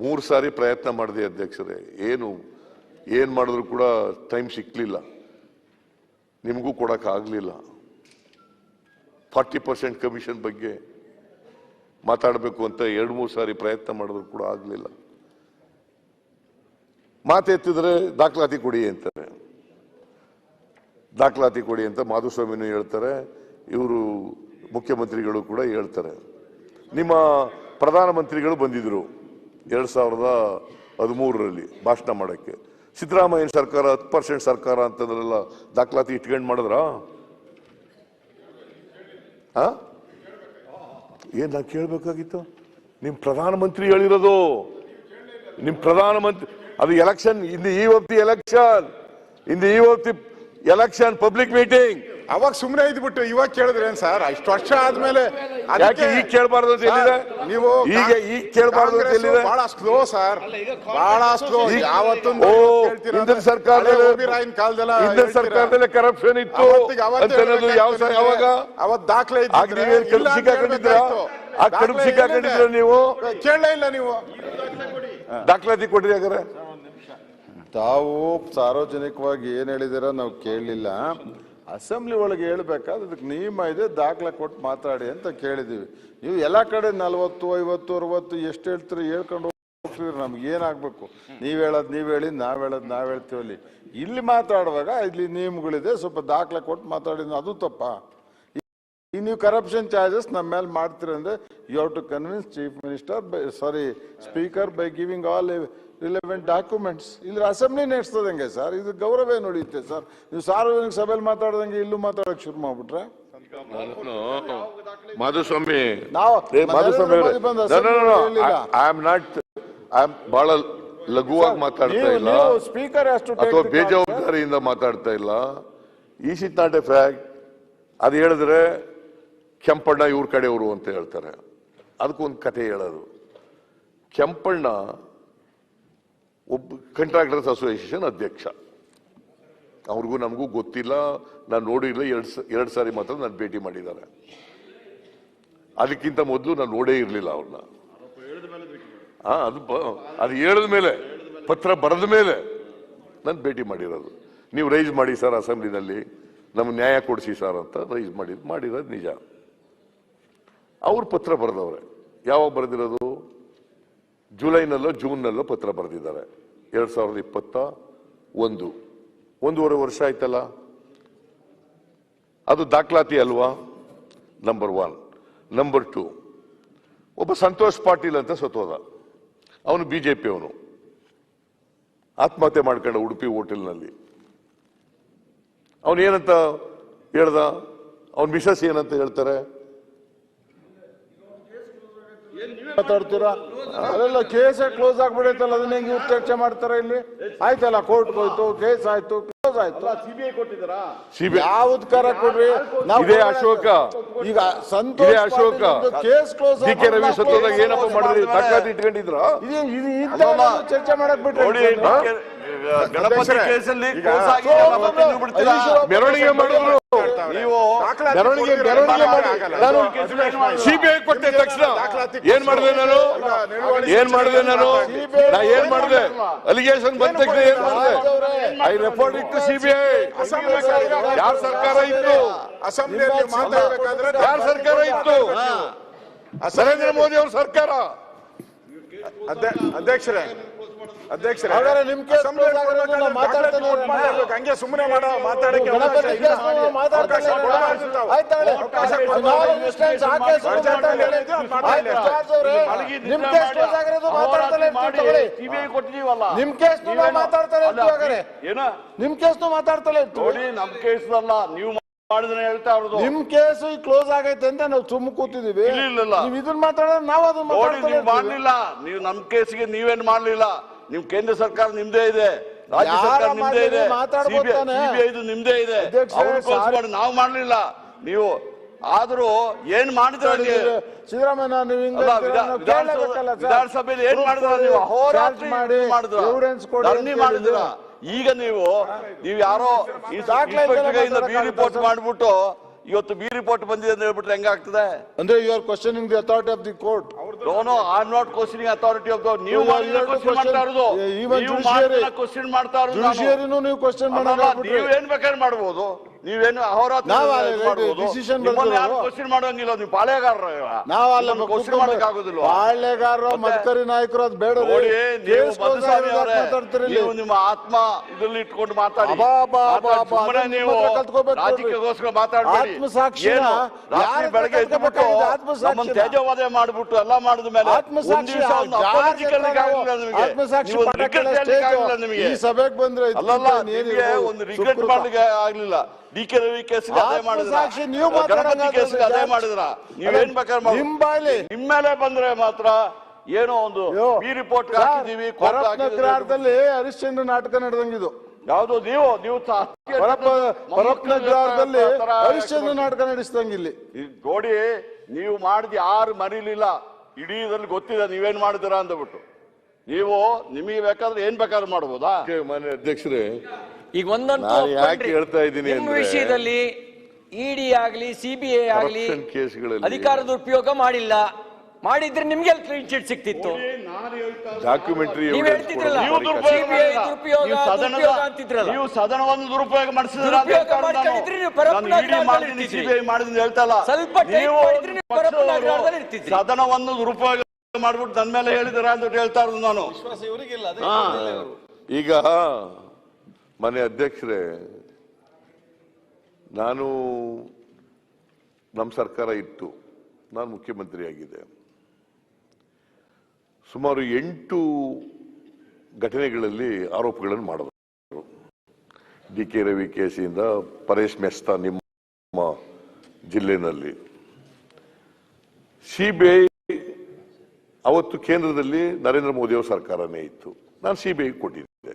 3 ಸಾರಿ ಪ್ರಯತ್ನ ಮಾಡಿದೆ ಅಧ್ಯಕ್ಷರೇ. ಏನ್ ಮಾಡಿದ್ರು ಕೂಡ ಟೈಮ್ ಸಿಕ್ಲಿಲ್ಲ, ನಿಮಗೂ ಕೊಡಕ್ ಆಗ್ಲಿಲ್ಲ. 40% ಕಮಿಷನ್ ಬಗ್ಗೆ ಮಾತಾಡಬೇಕು ಅಂತ 2-3 ಸಾರಿ ಪ್ರಯತ್ನ ಮಾಡಿದ್ರು ಕೂಡ ಆಗ್ಲಿಲ್ಲ. ಮಾತೆತ್ತಿದ್ರೆ ದಾಖಲಾತಿ ಕೊಡಿ ಅಂತಾರೆ. ದಾಖಲಾತಿ ಕೊಡಿ ಅಂತ ಮಾಧುಸ್ವಾಮಿನೂ ಹೇಳ್ತಾರೆ, ಇವರು ಮುಖ್ಯಮಂತ್ರಿಗಳು ಕೂಡ ಹೇಳ್ತಾರೆ. ನಿಮ್ಮ ಪ್ರಧಾನಮಂತ್ರಿಗಳು ಬಂದಿದ್ರು 2013 ಭಾಷಣ ಮಾಡಕ್ಕೆ. ಸಿದ್ದರಾಮಯ್ಯ ಸರ್ಕಾರ 10% ಸರ್ಕಾರ ಅಂತಂದ್ರೆಲ್ಲ ದಾಖಲಾತಿ ಇಟ್ಕೊಂಡು ಮಾಡಿದ್ರ? ಏನ್ ನಾ ಕೇಳ್ಬೇಕಾಗಿತ್ತು? ನಿಮ್ ಪ್ರಧಾನಮಂತ್ರಿ ಹೇಳಿರೋದು, ನಿಮ್ ಪ್ರಧಾನಮಂತ್ರಿ ಅದು election in the eve of the election, in the eve of the election public meeting. ಅವಾಗ ಸುಮ್ಮನೆ ಇದ್ಬಿಟ್ಟು ಇವಾಗ ಕೇಳಿದ್ರೆ ಏನ್ ಸರ್? ಇಷ್ಟು ವರ್ಷ ಆದ್ಮೇಲೆ ಯಾಕೆ ಈಗ ಕೇಳಬಾರ್ದು ಅಂತ ಹೇಳಿದೆ? ನೀವು ಈಗ ಕೇಳಬಾರ್ದು ಅಂತ ಹೇಳಿದೆ? ಬಹಳ ಸ್ಲೋ ಸರ್, ಬಹಳ ಸ್ಲೋ. ಯಾವತ್ತೂ ಹಿಂದಿನ ಸರ್ಕಾರದಲ್ಲಿ ಕರಪ್ಷನ್ ಇತ್ತು ಯಾವಾಗ? ಅವತ್ತು ದಾಖಲೆ ಕಡುಬು ಸಿಕ್ಕಾಕೊಂಡಿದ್ರ? ಆ ಕಡುಬು ಸಿಕ್ಕಾಕೊಂಡಿದ್ರ ನೀವು? ಕೇಳಲೇ ಇಲ್ಲ ನೀವು. ದಾಖಲಾತಿ ಕೊಡ್ರಿ ಹಾಗಾದ್ರೆ. ತಾವು ಸಾರ್ವಜನಿಕವಾಗಿ ಏನ್ ಹೇಳಿದಿರ ನಾವು ಕೇಳಲಿಲ್ಲ. ಅಸೆಂಬ್ಲಿ ಒಳಗೆ ಹೇಳ್ಬೇಕಾದ್ರೆ ಅದಕ್ಕೆ ನಿಯಮ ಇದೆ, ದಾಖಲೆ ಕೊಟ್ಟು ಮಾತಾಡಿ ಅಂತ ಕೇಳಿದೀವಿ. ನೀವು ಎಲ್ಲ ಕಡೆ 40, 50, 60 ಎಷ್ಟು ಹೇಳ್ತೀರಿ ಹೇಳ್ಕೊಂಡು ಹೋಗ್ತೀರಿ. ನಮ್ಗೆ ಏನಾಗ್ಬೇಕು? ನೀವ್ ಹೇಳೋದು ನೀವ್ ಹೇಳಿ, ನಾವ್ ಹೇಳೋದು ನಾವ್ ಹೇಳ್ತೀವಲ್ಲಿ. ಇಲ್ಲಿ ಮಾತಾಡುವಾಗ ಇಲ್ಲಿ ನಿಯಮಗಳಿದೆ, ಸ್ವಲ್ಪ ದಾಖಲೆ ಕೊಟ್ಟು ಮಾತಾಡಿ. ಅದು ತಪ್ಪ? ನೀವು ಕರಪ್ಷನ್ ಚಾರ್ಜಸ್ ನಮ್ಮ ಮೇಲೆ ಮಾಡ್ತೀರಿ ಅಂದ್ರೆ you have to convince chief minister speaker by giving all relevant documents. ಇಲ್ಲಿ ಅಸೆಂಬ್ಲಿ ನಡೆಸ್ತದಂಗೆ ಸರ್? ಇದು ಗೌರವ ನೋಡಿತ್ತೆ ಸರ್? ನೀವು ಸಾರ್ವಜನಿಕ ಸಭೆಯಲ್ಲಿ ಮಾತಾಡ್ದಂಗೆ ಇಲ್ಲೂ ಮಾತಾಡಕ್ ಶುರು ಮಾಡ್ಬಿಟ್ರೆ ಮಾಧುಸ್ವಾಮಿ, ಬಹಳ ಲಘುವಾಗಿ ಮಾತಾಡ್ತಾ ಇಲ್ಲ ಸ್ಪೀಕರ್, ಅಥವಾ ಬೇಜವಾಬ್ದಾರಿಯಿಂದ ಮಾತಾಡ್ತಾ ಇಲ್ಲ. Is it not A fact? ಅದು ಹೇಳಿದ್ರೆ ಕೆಂಪಣ್ಣ ಇವ್ರ ಕಡೆಯವರು ಅಂತ ಹೇಳ್ತಾರೆ. ಅದಕ್ಕೊಂದು ಕಥೆ ಹೇಳೋದು. ಕೆಂಪಣ್ಣ ಒಬ್ಬ ಕಾಂಟ್ರಾಕ್ಟರ್ಸ್ ಅಸೋಸಿಯೇಷನ್ ಅಧ್ಯಕ್ಷ. ಅವ್ರಿಗೂ ನಮಗೂ ಗೊತ್ತಿಲ್ಲ, ನಾನು ನೋಡಿಲ್ಲ. ಎರಡು ಸಾರಿ ಮಾತ್ರ ನಾನು ಭೇಟಿ ಮಾಡಿದ್ದಾರೆ. ಅದಕ್ಕಿಂತ ಮೊದಲು ನಾನು ನೋಡೇ ಇರಲಿಲ್ಲ ಅವ್ರನ್ನ. ಅದು ಹೇಳಿದ ಮೇಲೆ, ಪತ್ರ ಬರೆದ ಮೇಲೆ ನಾನು ಭೇಟಿ ಮಾಡಿರೋದು. ನೀವು ರೈಸ್ ಮಾಡಿ ಸರ್ ಅಸೆಂಬ್ಲಿನಲ್ಲಿ, ನಮ್ಗೆ ನ್ಯಾಯ ಕೊಡಿಸಿ ಸರ್ ಅಂತ ರೈಸ್ ಮಾಡಿರೋದು ನಿಜ. ಅವ್ರು ಪತ್ರ ಬರೆದವ್ರೆ. ಯಾವಾಗ ಬರೆದಿರೋದು? ಜುಲೈನಲ್ಲೋ ಜೂನ್ನಲ್ಲೋ ಪತ್ರ ಬರೆದಿದ್ದಾರೆ. 2021, 1.5 ವರ್ಷ ಆಯ್ತಲ್ಲ. ಅದು ದಾಖಲಾತಿ ಅಲ್ವಾ? ನಂಬರ್ 1. ನಂಬರ್ 2, ಒಬ್ಬ ಸಂತೋಷ್ ಪಾಟೀಲ್ ಅಂತ ಸತ್ತೋದ. ಅವನು ಬಿಜೆಪಿ ಅವನು, ಆತ್ಮಹತ್ಯೆ ಮಾಡ್ಕೊಂಡ ಉಡುಪಿ ಹೋಟೆಲ್ನಲ್ಲಿ. ಅವನೇನಂತ ಹೇಳ್ದ? ಅವನ್ ಮಿಸಸ್ ಏನಂತ ಹೇಳ್ತಾರೆ? ಮಾತಾಡ್ತೀರಾ? ಅದೆಲ್ಲ ಕೇಸೇ ಕ್ಲೋಸ್ ಆಗ್ಬಿಡೈತಲ್ಲ, ಅದನ್ನ ಹೆಂಗೆ ಇವ್ರು ಚರ್ಚೆ ಮಾಡ್ತಾರೆ ಇಲ್ಲಿ? ಆಯ್ತಲ್ಲ, ಕೋರ್ಟ್ ಹೋಯ್ತು, ಕೇಸ್ ಆಯ್ತು, ಕ್ಲೋಸ್ ಆಯ್ತು. ಸಿಬಿಐ ಕೊಟ್ಟಿದ್ದಾರಾ? ಯಾವ್ದು ಕರ ಕೊಡ್ರಿ? ಇದೇ ಅಶೋಕ, ಈಗ Santosh Ashoka case close D K Ravi ಸತ್ತೋದಾಗ ಏನಪ್ಪ ಮಾಡಿದ್ರಿ? ದಾಖಲಾತಿ ಇಟ್ಕೊಂಡಿದ್ರ? ಚರ್ಚೆ ಮಾಡಕ್ ಬಿಟ್ರೆ ಗಣಪತಿ ಕೇಸಲ್ಲಿ ಮೆರವಣಿಗೆ ಮಾಡಿದ್ರು. ಮೆರವಣಿಗೆ ಸಿಬಿಐ ಕೊಟ್ಟೆ ತಕ್ಷಣ ಏನ್ ಮಾಡಿದೆ ನಾನು? ಏನ್ ಮಾಡಿದೆ? ಅಲಿಗೇಷನ್ ಬಂದ ತಕ್ಷಣ ಏನ್ ಮಾಡಿದೆ? I report it to CBI. ಯಾರ ಸರ್ಕಾರ ಇತ್ತು? ಯಾರ ಸರ್ಕಾರ ಇತ್ತು? ನರೇಂದ್ರ ಮೋದಿ ಅವ್ರ ಸರ್ಕಾರ. ಅಧ್ಯಕ್ಷರೇ, ನಿಮ್ ಕೇಸ್ ಹಂಗೆ ಸುಮ್ಮನೆ ಮಾತಾಡಕ್ಕೆ ನಿಮ್ ಕೇಸ್ ಮಾತಾಡ್ತಾರೆ ನಿಮ್ ಕೇಸ್ ಮಾತಾಡ್ತಲೇ ಇತ್ತು. ನಮ್ ಕೇಸ್ ಅಲ್ಲ, ನೀವು ಹೇಳ್ತಾ ಇರೋದು. ನಿಮ್ ಕೇಸ್ ಕ್ಲೋಸ್ ಆಗೈತೆ ಅಂತ ನಾವು ಸುಮ್ಮ ಕೂತಿದೀವಿ. ನೀವು ಇದನ್ನ ಮಾತಾಡೋದು ನಾವು ಅದನ್ನ ಮಾಡ್ಲಿಲ್ಲ. ನೀವು ನಮ್ ಕೇಸ್ಗೆ ನೀವೇನ್ ಮಾಡ್ಲಿಲ್ಲ. ನಿಮ್ ಕೇಂದ್ರ ಸರ್ಕಾರ ನಿಮ್ದೇ ಇದೆ, ರಾಜ್ಯ ಸರ್ಕಾರ ನಿಮ್ದೇ ಇದೆ, ಸಿಬಿಐ ನಿಮ್ದೇ ಇದೆ. ನಾವು ಮಾಡ್ಲಿಲ್ಲ. ನೀವು ಆದ್ರೂ ಏನ್ ಮಾಡಿದ್ರ? ಸಿದ್ದರಾಮಯ್ಯ ನೀವು ವಿಧಾನಸಭೆಯಲ್ಲಿ ಏನ್ ಮಾಡಿದ್ರ? ನೀವು ಅಹೋರಾತ್ರಿ ಮಾಡಿದ್ರ. ಈಗ ನೀವು ಯಾರೋ ಈ ಬಿ ರಿಪೋರ್ಟ್ ಮಾಡ್ಬಿಟ್ಟು ಇವತ್ತು ಬಿ ರಿಪೋರ್ಟ್ ಬಂದಿದೆ ಅಂತ ಹೇಳ್ಬಿಟ್ರೆ ಹೆಂಗಾಗ್ತದೆ? ಅಂದ್ರೆ you are questioning the authority of the court. No, I am not questioning authority of the. ನೀವು ಕ್ವಶ್ಚನ್ ಮಾಡ್ತಾ ಇರೋದು, ಕ್ವಶ್ಚನ್ ಮಾಡ್ತಾ ಇರೋದು. ನೀವು ಕ್ವಶ್ಚನ್ ಮಾಡಲ್ಲ. ನೀವು ಏನ್ ಬೇಕಾದ್ರೆ ಮಾಡ್ಬೋದು. ನೀವೇನು ಅಹೋರಾತ್ರಿ ಕ್ವಶ್ಚನ್ ಮಾಡೋಂಗಿಲ್ಲ. ನೀವು ಪಾಳೆಗಾರರು, ಕ್ವಶ್ಚನ್ ಮಾಡಕ್ ಆಗೋದಿಲ್ಲ. ಪಾಳೆಗಾರರು, ಮತ್ಕರಿ ನಾಯಕರು, ಅದು ಬೇಡ. ನೀವು ನಿಮ್ಮ ಆತ್ಮ ಇದ್ರಲ್ಲಿ ಇಟ್ಕೊಂಡು ಮಾತಾಡಿ. ನೀವು ರಾಜಕೀಯಕ್ಕೋಸ್ಕರ ಮಾತಾಡ್ಬೇಡಿ. ರಾತ್ರಿ ಬೆಳಗ್ಗೆ ಎದ್ದುಬಿಟ್ಟು ನಮ್ಮನ್ನು ತ್ಯಾಜ್ಯವಾದ ಮಾಡ್ಬಿಟ್ಟು ಎಲ್ಲ ಮಾಡಿದ ಮೇಲೆ ಆತ್ಮಸಾಕ್ಷಿ ಒಂದ್ ದಿವ್ಸ ಒಂದು apology ಕೇಳಲಿಕ್ಕೆ ಆಗಿಲ್ಲ ನಿಮಗೆ. ಆತ್ಮಸಾಕ್ಷಿ ನೀವು ಒಂದು ಪಾಠ regret ಕೇಳಲಿಕ್ಕೆ ಆಗಿಲ್ಲ ನಿಮಗೆ. ಈ ಸಭೆಗೆ ಬಂದ್ರೆ ಅಲ್ಲಲ್ಲ, ನಿಮಗೆ ಒಂದು ರಿಗ್ರೆಟ್ ಮಾಡ್ಲಿಕ್ಕೆ ಆಗ್ಲಿಲ್ಲ. ಡಿ.ಕೆ. ರವಿ ಕೇಸ್ಗೆ ಅದೇ ಮಾಡಿದ್ರ, ಆತ್ಮಸಾಕ್ಷಿ ನೀವು ಗಣಪತಿ ಕೇಸ್ಗೆ ಅದೇ ಮಾಡಿದ್ರ. ನೀವೇನ್ ಬೇಕಾದ್ರೆ ನಿಮ್ಮ ಮೇಲೆ ಬಂದ್ರೆ ಮಾತ್ರ ಏನೋ ಒಂದು ಈ ರಿಪೋರ್ಟ್ ಹಾಕಿದೀವಿ, ಪರಪ್ನಗ್ರಹದಲ್ಲಿ ಹರಿಶ್ಚಂದ್ರ ನಾಟಕ ನಡೆದಂಗಿದು. ಯಾವ್ದು ನೀವು ಪರಪ್ನಗ್ರಹದಲ್ಲಿ ಹರಿಶ್ಚಂದ್ರ ನಾಟಕ ನಡೆಸಿದಂಗ ಇಲ್ಲಿ ನೋಡಿ. ನೀವು ಮಾಡಿದ ಯಾರು ಮರೀಲಿಲ್ಲ, ಇಡೀ ಇದ್ರಲ್ಲಿ ಗೊತ್ತಿದೆ ನೀವೇನ್ ಮಾಡಿದಿರ ಅಂದ್ಬಿಟ್ಟು. ನೀವು ನಿಮಗೆ ಬೇಕಾದ್ರೆ ಏನ್ ಬೇಕಾದ್ರೂ ಮಾಡ್ಬೋದಾ? ಮಾನ್ಯ ಅಧ್ಯಕ್ಷರೇ, ಈಗ ಒಂದೊಂದು ಯಾಕೆ ಹೇಳ್ತಾ ಇದ್ದೀನಿ ನಿಮ್ಮ ವಿಷಯದಲ್ಲಿ ಇಡಿ ಆಗ್ಲಿ ಸಿಬಿಐ ಆಗ್ಲಿ ಕೇಸ್ಗಳಲ್ಲಿ ಅಧಿಕಾರ ದುರುಪಯೋಗ ಮಾಡಿಲ್ಲ. ಮಾಡಿದ್ರೆ ನಿಮ್ಗೆ ಕ್ಲೀನ್ ಚಿಟ್ ಸಿಕ್ತಿತ್ತು. ಡಾಕ್ಯುಮೆಂಟ್ರಿ ನೀವು ಹೇಳ್ತಿದ್ರಲ್ಲ, ನೀವು ಸದನವನ್ನು ದುರುಪಯೋಗ ಮಾಡಿಸಿದ್ರೆ ಸದನವನ್ನು ದುರುಪಯೋಗ ಮಾಡ್ಬಿಟ್ಟು ನನ್ನ ಮೇಲೆ ಹೇಳಿದಾರ ಅಂತ ಹೇಳ್ತಾ ಇರೋದು ನಾನು. ಈಗ ಮನೆ ಅಧ್ಯಕ್ಷರೇ, ನಾನು ನಮ್ಮ ಸರ್ಕಾರ ಇತ್ತು, ನಾನು ಮುಖ್ಯಮಂತ್ರಿ ಆಗಿದೆ. ಸುಮಾರು 8 ಘಟನೆಗಳಲ್ಲಿ ಆರೋಪಗಳನ್ನು ಮಾಡಿದ್ರು. ಡಿ.ಕೆ. ರವಿ ಕೇಸಿಂದ ಪರೇಶ್ ಮೆಸ್ತಾ ನಿಮ್ಮ ಜಿಲ್ಲೆನಲ್ಲಿ, ಸಿಬಿಐ ಅವತ್ತು ಕೇಂದ್ರದಲ್ಲಿ ನರೇಂದ್ರ ಮೋದಿಯವರ ಸರ್ಕಾರನೇ ಇತ್ತು. ನಾನು ಸಿಬಿಐ ಕೊಟ್ಟಿದ್ದೆ,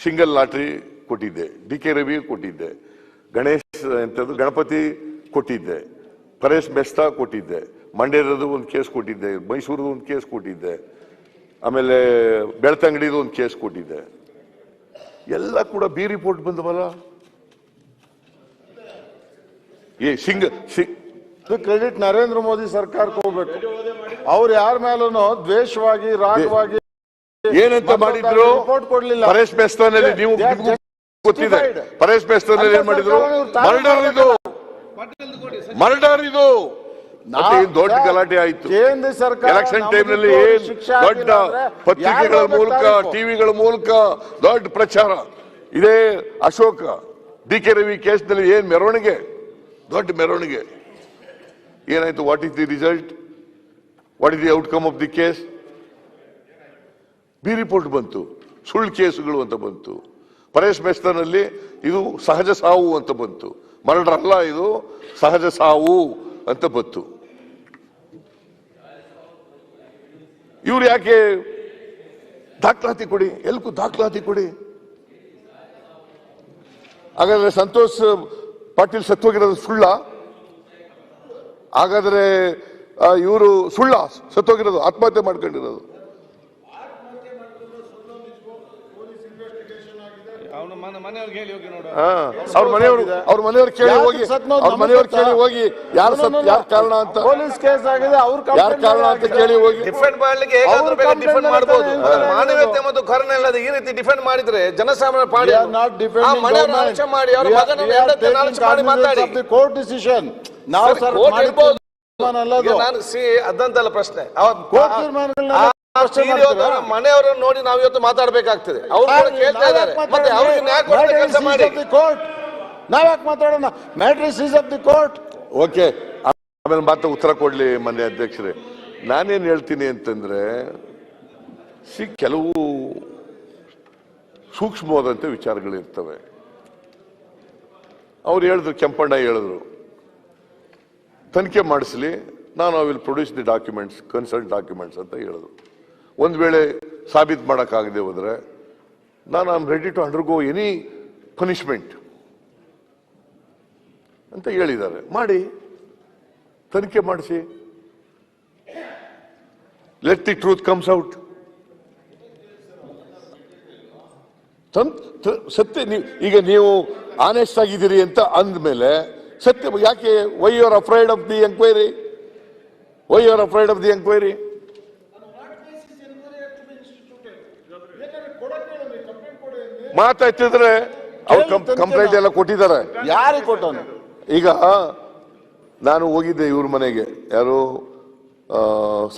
ಸಿಂಗಲ್ ಲಾಟ್ರಿ ಕೊಟ್ಟಿದ್ದೆ, ಡಿ.ಕೆ. ರವಿ ಕೊಟ್ಟಿದ್ದೆ, ಗಣಪತಿ ಕೊಟ್ಟಿದ್ದೆ, ಪರೇಶ್ ಮೆಸ್ತಾ ಕೊಟ್ಟಿದ್ದೆ, ಮಂಡ್ಯದ ಒಂದು ಕೇಸ್ ಕೊಟ್ಟಿದ್ದೆ, ಮೈಸೂರದ ಒಂದು ಕೇಸ್ ಕೊಟ್ಟಿದ್ದೆ, ಆಮೇಲೆ ಬೆಳ್ತಂಗಡಿದು ಒಂದು ಕೇಸ್ ಕೊಟ್ಟಿದ್ದೆ. ಎಲ್ಲ ಕೂಡ ಬಿ ರಿಪೋರ್ಟ್ ಬಂದವಲ್ಲ. ಕ್ರೆಡಿಟ್ ನರೇಂದ್ರ ಮೋದಿ ಸರ್ಕಾರಕ್ಕೆ ಹೋಗ್ಬೇಕು. ಅವ್ರು ಯಾರ ಮೇಲೂ ದ್ವೇಷವಾಗಿ ರಾಗವಾಗಿ ಏನಂತ ಮಾಡಿದ್ರು ರಿಪೋರ್ಟ್ ಕೊಡ್ಲಿಲ್ಲ. ಪರೇಶ್ ಮೆಸ್ತಾನಲ್ಲಿ ನೀವು ಗೊತ್ತಿದೆ, ಪರೇಶ್ ಮೆಸ್ತಾನಲ್ಲಿ ಏನ್ ಮಾಡಿದ್ರು? ಮರ್ಡರ್ ಇದು ದೊಡ್ಡ ಗಲಾಟೆ ಆಯ್ತು. ಕೇಂದ್ರ ಸರ್ಕಾರ ಎಲೆಕ್ಷನ್ ಟೈಮ್ ನಲ್ಲಿ ದೊಡ್ಡ ಪತ್ರಿಕೆಗಳ ಮೂಲಕ, ಟಿವಿಗಳ ಮೂಲಕ ದೊಡ್ಡ ಪ್ರಚಾರ. ಇದೇ ಅಶೋಕ ಡಿ.ಕೆ. ರವಿ ಕೇಸ್ನಲ್ಲಿ ಏನ್ ಮೆರವಣಿಗೆ, ದೊಡ್ಡ ಮೆರವಣಿಗೆ. ಏನಾಯ್ತು? What is the result? What is the outcome of the case? B report ಬಂತು, ಸುಳ್ಳು ಕೇಸುಗಳು ಅಂತ ಬಂತು. ಪರೇಶ್ ಮೆಸ್ತಾನಲ್ಲಿ ಇದು ಸಹಜ ಸಾವು ಅಂತ ಬಂತು. ಮರ್ಡರ್ ಅಲ್ಲ, ಇದು ಸಹಜ ಸಾವು ಅಂತ ಬಂತು. ಇವ್ರು ಯಾಕೆ ದಾಖಲಾತಿ ಕೊಡಿ, ಎಲ್ಗೂ ದಾಖಲಾತಿ ಕೊಡಿ. ಹಾಗಾದ್ರೆ ಸಂತೋಷ್ ಪಾಟೀಲ್ ಸತ್ತೋಗಿರೋದು ಸುಳ್ಳ? ಹಾಗಾದ್ರೆ ಇವರು ಸುಳ್ಳ ಸತ್ತೋಗಿರೋದು, ಆತ್ಮಹತ್ಯೆ ಮಾಡ್ಕೊಂಡಿರೋದು? ಅವ್ರ ಮನೆಯವ್ರು ಕೇಳಿ ಹೋಗಿ ಯಾರು ಕಾರಣ ಅಂತ, ಪೊಲೀಸ್ ಕೇಸ್ ಆಗಿದೆ, ಯಾರು ಕಾರಣ ಅಂತ ಕೇಳಿ ಹೋಗಿ. ಡಿಫೆಂಡ್ ಮಾಡ್ಲಿಕ್ಕೆ ಹೇಗಾದ್ರೂ ಬೇಗ ಡಿಫೆಂಡ್ ಮಾಡಬಹುದು. ಮಾನವೀಯತೆ ಮತ್ತು ಕರುಣೆ ಇಲ್ಲದ ಈ ರೀತಿ ಡಿಫೆಂಡ್ ಮಾಡಿದ್ರೆ ಜನಸಾಮಾನ್ಯ ಪಾಡಿ ಮನೆಯವ್ರನ್ನ ಆಲೋಚನೆ ಮಾಡಿ, ಅವರ ಮಗನನ್ನು ಹೆಂಡತಿಯನ್ನು ಆಲೋಚನೆ ಮಾಡಿ ಮಾತಾಡಿ. ಕೋರ್ಟ್ ಡಿಸಿಷನ್ ನಾವು ಅದಂತಲ್ಲ ಪ್ರಶ್ನೆ. ಮನೆಯವರನ್ನು ನೋಡಿ ನಾವು ಇವತ್ತು ಮಾತಾಡ್ಬೇಕಾಗ್ತದೆ. ಅವ್ರು ಕೇಳ್ತಾ ಇದ್ದಾರೆ, ಮತ್ತೆ ಅವ್ರಿಗೆ ನ್ಯಾಯ ಕೊಡುವ ಕೆಲಸ ಮಾಡಿ. ನಾವ್ಯಾಕೆ ಮಾತಾಡೋಣ? ಮ್ಯಾಟ್ರಿಸ್ is of the court. Okay, ಆಮೇಲೆ ಮತ್ತೆ ಉತ್ತರ ಕೊಡ್ಲಿ ಮಾನ್ಯ ಅಧ್ಯಕ್ಷರೇ. ನಾನೇನ್ ಹೇಳ್ತೀನಿ ಅಂತಂದ್ರೆ, ಕೆಲವು ಸೂಕ್ಷ್ಮವಾದಂತ ವಿಚಾರಗಳಿರ್ತವೆ. ಅವ್ರು ಹೇಳಿದ್ರು, ಕೆಂಪಣ್ಣ ಹೇಳಿದ್ರು, ತನಿಖೆ ಮಾಡಿಸ್ಲಿ, ನಾನು I will produce the documents, concern documents ಅಂತ ಹೇಳಿದ್ರು. ಒಂದ್ ವೇಳೆ ಸಾಬೀತು ಮಾಡೋಕ್ಕಾಗದೆ ಹೋದ್ರೆ ನಾನು I am ready to undergo any punishment ಅಂತ ಹೇಳಿದ್ದಾರೆ. ಮಾಡಿ, ತನಿಖೆ ಮಾಡಿಸಿ, let the truth comes out. ಸತ್ಯ ಈಗ ನೀವು ಆನೆಸ್ಟ್ ಆಗಿದ್ದೀರಿ ಅಂತ ಅಂದ್ಮೇಲೆ ಸತ್ಯ ಯಾಕೆ? Why you are afraid of the enquiry? Why you are afraid of the enquiry? ಮಾತಾಡ್ತಿದ್ರೆ ಅವ್ರು ಕಂಪ್ಲೇಂಟ್ ಎಲ್ಲ ಕೊಟ್ಟಿದ್ದಾರೆ. ಯಾರಿಗೆ ಕೊಟ್ಟವನು? ಈಗ ನಾನು ಹೋಗಿದ್ದೆ ಇವ್ರ ಮನೆಗೆ, ಯಾರು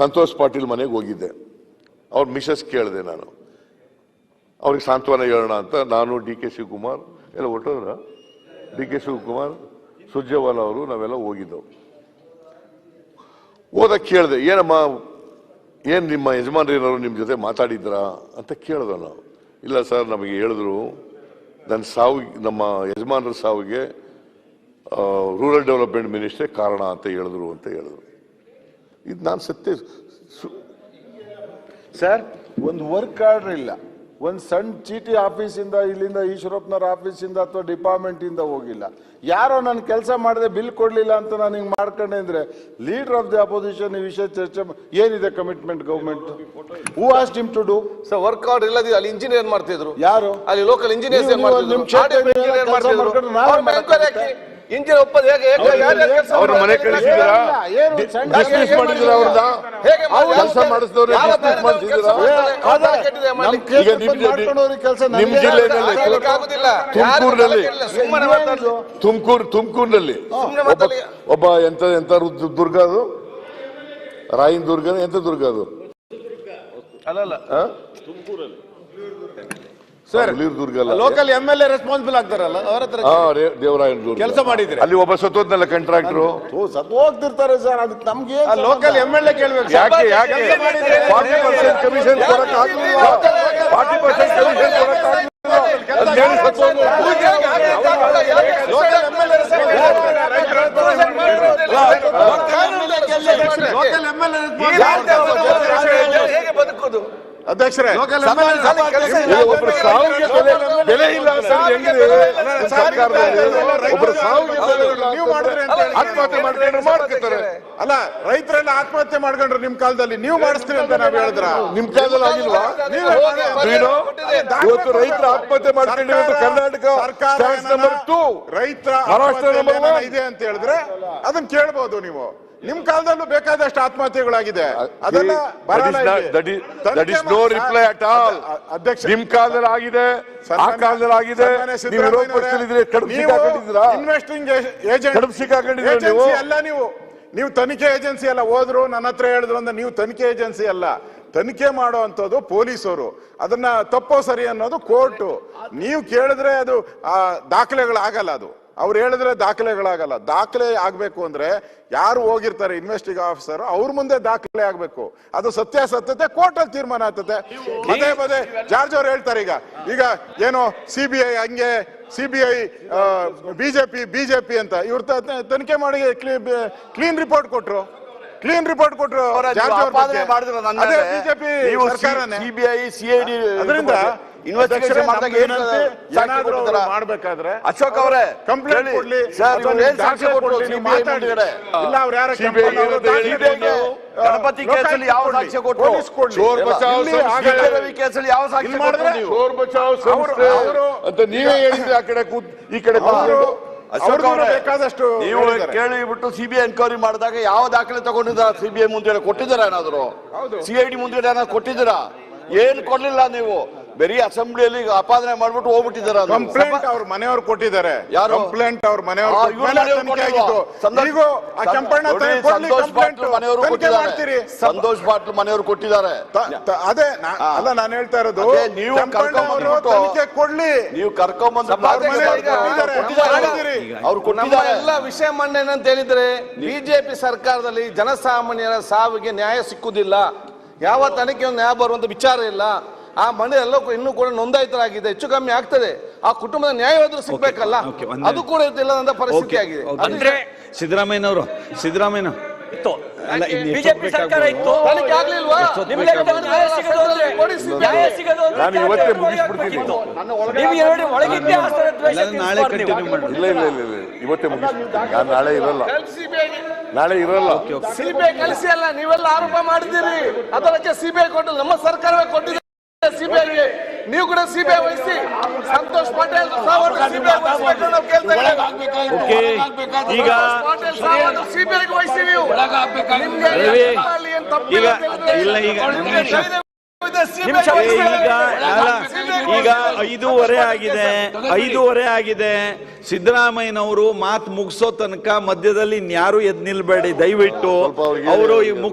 ಸಂತೋಷ್ ಪಾಟೀಲ್ ಮನೆಗೆ ಹೋಗಿದ್ದೆ. ಅವ್ರ ಮಿಸಸ್ ಕೇಳಿದೆ ನಾನು, ಅವ್ರಿಗೆ ಸಾಂತ್ವನ ಹೇಳೋಣ ಅಂತ. ನಾನು ಡಿ.ಕೆ. ಶಿವಕುಮಾರ್ ಎಲ್ಲ ಹೊರಟೋದ್ರ, ಡಿ.ಕೆ. ಶಿವಕುಮಾರ್, ಸುರ್ಜೇವಾಲಾ ಅವರು, ನಾವೆಲ್ಲ ಹೋಗಿದ್ದೆವು. ಹೋದಾಗ ಕೇಳಿದೆ, ಏನಮ್ಮ ಏನು ನಿಮ್ಮ ಯಜಮಾನ್ರು ಏನಾದ್ರು ನಿಮ್ಮ ಜೊತೆ ಮಾತಾಡಿದ್ರಾ ಅಂತ ಕೇಳಿದೆ ನಾವು. ಇಲ್ಲ ಸರ್, ನಮಗೆ ಹೇಳಿದ್ರು ನನ್ನ ಸಾವಿಗೆ, ನಮ್ಮ ಯಜಮಾನ್ರ ಸಾವಿಗೆ ರೂರಲ್ ಡೆವಲಪ್ಮೆಂಟ್ ಮಿನಿಸ್ಟ್ರೇ ಕಾರಣ ಅಂತ ಹೇಳಿದ್ರು. ಇದು ನಾನು ಸತ್ಯ ಸರ್, ಒಂದು ವರ್ಕ್ ಆರ್ಡರ್ ಇಲ್ಲ, ಒಂದು ಸಣ್ಣ ಚೀಟಿ ಆಫೀಸಿಂದ, ಇಲ್ಲಿಂದ ಈಶ್ವರಪ್ಪನವ್ರ ಆಫೀಸಿಂದ ಅಥವಾ ಡಿಪಾರ್ಟ್ಮೆಂಟ್ ಇಂದ ಹೋಗಿಲ್ಲ. ಯಾರೋ ನಾನು ಕೆಲಸ ಮಾಡಿದೆ ಬಿಲ್ ಕೊಡ್ಲಿಲ್ಲ ಅಂತ ನಾನು ಹಿಂಗೆ ಮಾಡ್ಕೊಂಡೆ ಅಂದ್ರೆ ಲೀಡರ್ ಆಫ್ ದಿ ಅಪೋಸಿಷನ್ ಈ ವಿಷಯ ಚರ್ಚೆ ಏನಿದೆ commitment government? Who asked him to do? Sir, work order ಇಲ್ಲದೆ ಅಲ್ಲಿ ಇಂಜಿನಿಯರ್ ಮಾಡ್ತಿದ್ರು. ಯಾರು? ಅಲ್ಲಿ ಲೋಕಲ್ ಇಂಜಿನಿಯರ್ಸ್ ಇಂಜಿನಿಯರ್ ಒಪ್ಪದು ಹೇಗೆ? ಅವ್ರ ಮನೆ ಕಳಿಸಿದ್ದೀರಾ? ಡಿಸ್ಮಿಸ್ ಮಾಡಿದ್ರ ಅವ್ರದ ಕೆಲಸ ಮಾಡಿಸಿದವ್ರೆ ಡಿಸ್ಮಿಸ್ ಮಾಡಿಸಿದ್ದೀರಾ? ನಿಮ್ ಜಿಲ್ಲೆಯಲ್ಲಿ ತುಮಕೂರಿನಲ್ಲಿ ಒಬ್ಬ ಎಂತ ದುರ್ಗ, ಅದು ರಾಯನ್ ದುರ್ಗ, ಎಂತ ದುರ್ಗ ಅದು? ಅಲ್ಲಲ್ಲ, ಸರ್ ದುರ್ಗ ಅಲ್ಲ, ಲೋಕಲ್ MLA ರೆಸ್ಪಾನ್ಸಿಬಲ್ ಆಗ್ತಾರಲ್ಲ, ಅವ್ರ ಹತ್ರ ದೇವರಾಯನ್ ದುರ್ಗ ಕೆಲಸ ಮಾಡಿದ್ರೆ ಅಲ್ಲಿ ಒಬ್ಬ ಸತ್ತೋದ್ನಲ್ಲ ಕಾಂಟ್ರಾಕ್ಟ್ರು. ಸತ್ತು ಹೋಗ್ತಿರ್ತಾರೆ ಸರ್, ಅದಕ್ಕೆ ನಮ್ಗೆ ಲೋಕಲ್ MLA ಕೇಳ್ಬೇಕು. ಯಾಕೆ 40% ಕಮಿಷನ್ ಕೊಡಕ್ ಆಗ್ಲಿಲ್ಲ? 40% ಕಮಿಷನ್ ಕೊಡಕ್ ಆಗ್ಲಿಲ್ಲ. ಹೇಗೆ ಬದುಕೋದು ಅಧ್ಯಕ್ಷರೇ? ಒಬ್ಬರ ಸಾವಿಗೆ ಬೆಲೆ ಇಲ್ಲ ಒಬ್ಬರ ಸಾವಿಗೆ ನೀವು ಮಾಡಿದ್ರೆ ಆತ್ಮಹತ್ಯೆ ಮಾಡ್ತಾರೆ. ಅಲ್ಲ, ರೈತರೆಲ್ಲ ಆತ್ಮಹತ್ಯೆ ಮಾಡ್ಕೊಂಡ್ರು ನಿಮ್ ಕಾಲದಲ್ಲಿ, ನೀವು ಮಾಡಿಸ್ತೀರಿ ಅಂತ ನಾವ್ ಹೇಳಿದ್ರ? ನಿಮ್ ಕಾಲದಲ್ಲಿ ಆಗಿಲ್ವಾ? ಇವತ್ತು ರೈತರ ಆತ್ಮಹತ್ಯೆ ಮಾಡ್ಕೊಂಡಿರೋದು ಕರ್ನಾಟಕ ನಂಬರ್ 2, ರೈತರ ಆತ್ಮಹತ್ಯೆ ಇದೆ ಅಂತ ಹೇಳಿದ್ರೆ ಅದನ್ನ ಕೇಳ್ಬೋದು ನೀವು. ನಿಮ್ ಕಾಲದಲ್ಲೂ ಬೇಕಾದಷ್ಟು ಆತ್ಮಹತ್ಯೆಗಳಾಗಿದೆ, ಅದನ್ನ ಅಧ್ಯಕ್ಷ ನಿಮ್ ಕಾಲದಲ್ಲಿ ಆಗಿದೆ, ಆ ಕಾಲದಲ್ಲಿ ಆಗಿದೆ. ಇನ್ವೆಸ್ಟಿಂಗ್ ಏಜೆನ್ಸಿ ಅಲ್ಲ ನೀವು ತನಿಖೆ ಏಜೆನ್ಸಿ ಅಲ್ಲ. ಹೋದ್ರು ನನ್ನ ಹತ್ರ ಹೇಳಿದ್ರು ಅಂತ ನೀವು ತನಿಖೆ ಏಜೆನ್ಸಿ ಅಲ್ಲ. ತನಿಖೆ ಮಾಡುವಂಥದ್ದು ಪೊಲೀಸರು, ಅದನ್ನ ತಪ್ಪೋ ಸರಿ ಅನ್ನೋದು ಕೋರ್ಟು. ನೀವು ಕೇಳಿದ್ರೆ ಅದು ದಾಖಲೆಗಳಾಗಲ್ಲ. ಅದು ಅವ್ರು ಹೇಳಿದ್ರೆ ದಾಖಲೆಗಳಾಗಲ್ಲ. ದಾಖಲೆ ಆಗ್ಬೇಕು ಅಂದ್ರೆ ಯಾರು ಹೋಗಿರ್ತಾರೆ ಇನ್ವೆಸ್ಟಿಗೇಷನ್ ಆಫೀಸರ್, ಅವ್ರ ಮುಂದೆ ದಾಖಲೆ ಆಗ್ಬೇಕು. ಅದು ಸತ್ಯಾಸತ್ಯತೆ ಕೋರ್ಟ್ ಅಲ್ಲಿ ತೀರ್ಮಾನ ಆಗ್ತದೆ. ಪದೇ ಜಾರ್ಜ್ ಅವ್ರು ಹೇಳ್ತಾರೆ ಈಗ ಏನೋ CBI ಹಂಗೆ, CBI ಬಿಜೆಪಿ ಅಂತ ಇವ್ರ ತನಿಖೆ ಮಾಡಿ ಕ್ಲೀನ್ ರಿಪೋರ್ಟ್ ಕೊಟ್ರು. ಬಿಜೆಪಿ ಸರ್ಕಾರನೇ. ಅದರಿಂದ ಇನ್ವೆಸ್ಟಿಗೇಷನ್ ಮಾಡಿದಾಗ ಮಾಡ್ಬೇಕಾದ್ರೆ ಅಶೋಕ್ ಅವರೇ ಕಂಪ್ಲೇಂಟ್ ಕೊಡ್ಲಿ, ಸಾಕ್ಷಿ ಕೊಟ್ಟರು ಇಲ್ಲ ಅವ್ರು ಯಾರ ಗಣಪತಿ ಕೇಸಲ್ಲಿ ಯಾವ ಸಾಕ್ಷ್ಯ ಕೊಟ್ಟರು? ಕೇಸಲ್ಲಿ ಯಾವ ಸಾಕ್ಷ್ಯ ಅಂತ ನೀವೇ ಹೇಳಿದ್ರೆ ಆ ಕಡೆ ಈ ಕಡೆ ಅಶೋಕ್ ಅವರೇ ಬೇಕಾದಷ್ಟು ನೀವು ಕೇಳಿಬಿಟ್ಟು CBI ಎನ್ಕ್ವೈರಿ ಮಾಡಿದಾಗ ಯಾವ ದಾಖಲೆ ತಗೊಂಡಿದ್ದಾರೆ? CBI ಮುಂದೆ ಕೊಟ್ಟಿದ್ದೀರಾ ಏನಾದ್ರು? CID ಮುಂದೆ ಏನಾದ್ರು ಕೊಟ್ಟಿದ್ದೀರಾ? ಏನ್ ಕೊಡ್ಲಿಲ್ಲ ನೀವು. ಬರೀ ಅಸೆಂಬ್ಲಿಯಲ್ಲಿ ಆಪಾದನೆ ಮಾಡ್ಬಿಟ್ಟು ಹೋಗ್ಬಿಟ್ಟಿದ್ದಾರೆ. ಕಂಪ್ಲೇಂಟ್ ಅವ್ರ ಮನೆಯವರು ಕೊಟ್ಟಿದ್ದಾರೆ. ಯಾರು ಕಂಪ್ಲೇಂಟ್ ಅವ್ರ ಮನೆಯವರು? ಸಂತೋಷ್ ಪಾಟೀಲ್ ಮನೆಯವರು ಕೊಟ್ಟಿದ್ದಾರೆ. ಅದೇ ಅಲ್ಲ ನಾನು ಹೇಳ್ತಾ ಇರೋದು, ನೀವು ತನಿಖೆ ಕೊಡ್ಲಿ. ನೀವು ಕರ್ಕೊಂಡ್ಬಂದು ಅವ್ರು ಕೊಟ್ಟಿದ್ದಾರೆ. ಎಲ್ಲ ವಿಷಯ ಮಂಡನೆ ಅಂತ ಹೇಳಿದ್ರೆ ಬಿಜೆಪಿ ಸರ್ಕಾರದಲ್ಲಿ ಜನಸಾಮಾನ್ಯರ ಸಾವಿಗೆ ನ್ಯಾಯ ಸಿಕ್ಕುದಿಲ್ಲ. ಯಾವ ತನಿಖೆ ನ್ಯಾಯ ಬರುವಂತ ವಿಚಾರ ಇಲ್ಲ. ಆ ಮನೆ ಎಲ್ಲ ಇನ್ನೂ ಕೂಡ ನೋಂದಾಯಿತರಾಗಿದೆ, ಹೆಚ್ಚು ಕಮ್ಮಿ ಆಗ್ತದೆ. ಆ ಕುಟುಂಬದ ನ್ಯಾಯವಾದ್ರೂ ಸಿಗ್ಬೇಕಲ್ಲ, ಅದು ಕೂಡ ಇಲ್ಲದಂತ ಪರಿಸ್ಥಿತಿ ಆಗಿದೆ. ಅಂದ್ರೆ ಸಿದ್ದರಾಮಯ್ಯ ಬಿಜೆಪಿ ಸರ್ಕಾರ ಇತ್ತು, ತನಿಖೆ ಆಗ್ಲಿಲ್ವಾ? ನಾನು ಇವತ್ತೇ ಮುಗಿಸ್ಬಿಡ್ತೀನಿ. ಒಳಗಿದ್ದೇ ನಾಳೆ ಕಂಟಿನ್ಯೂ ಮಾಡಿ. ಇಲ್ಲ ಇವತ್ತೇ ಮುಗಿಸ್ಬಿಡ್ತೀನಿ. ನಾನು ನಾಳೆ ಇರಲ್ಲ. CBI ಕಳಿಸಿ ಅಲ್ಲ, ನೀವೆಲ್ಲ ಆರೋಪ ಮಾಡಿದ್ದೀರಿ. ಅದಕ್ಕೆ CBI ಕೊಟ್ಟು ನಮ್ಮ ಸರ್ಕಾರವೇ ಕೊಟ್ಟಿದೆ CBI. ನೀವು ಕೂಡ CBI ವಹಿಸಿ. ಸಂತೋಷ್ ಪಾಟೀಲ್ CBI ವಹಿಸಿ ನೀವು. ಈಗ 5:30 ಆಗಿದೆ. ಸಿದ್ದರಾಮಯ್ಯನವರು ಮಾತು ಮುಗಿಸೋ ತನಕ ಮಧ್ಯದಲ್ಲಿ ಇನ್ಯಾರು ಎದ್ ನಿಲ್ಬೇಡಿ ದಯವಿಟ್ಟು. ಅವರು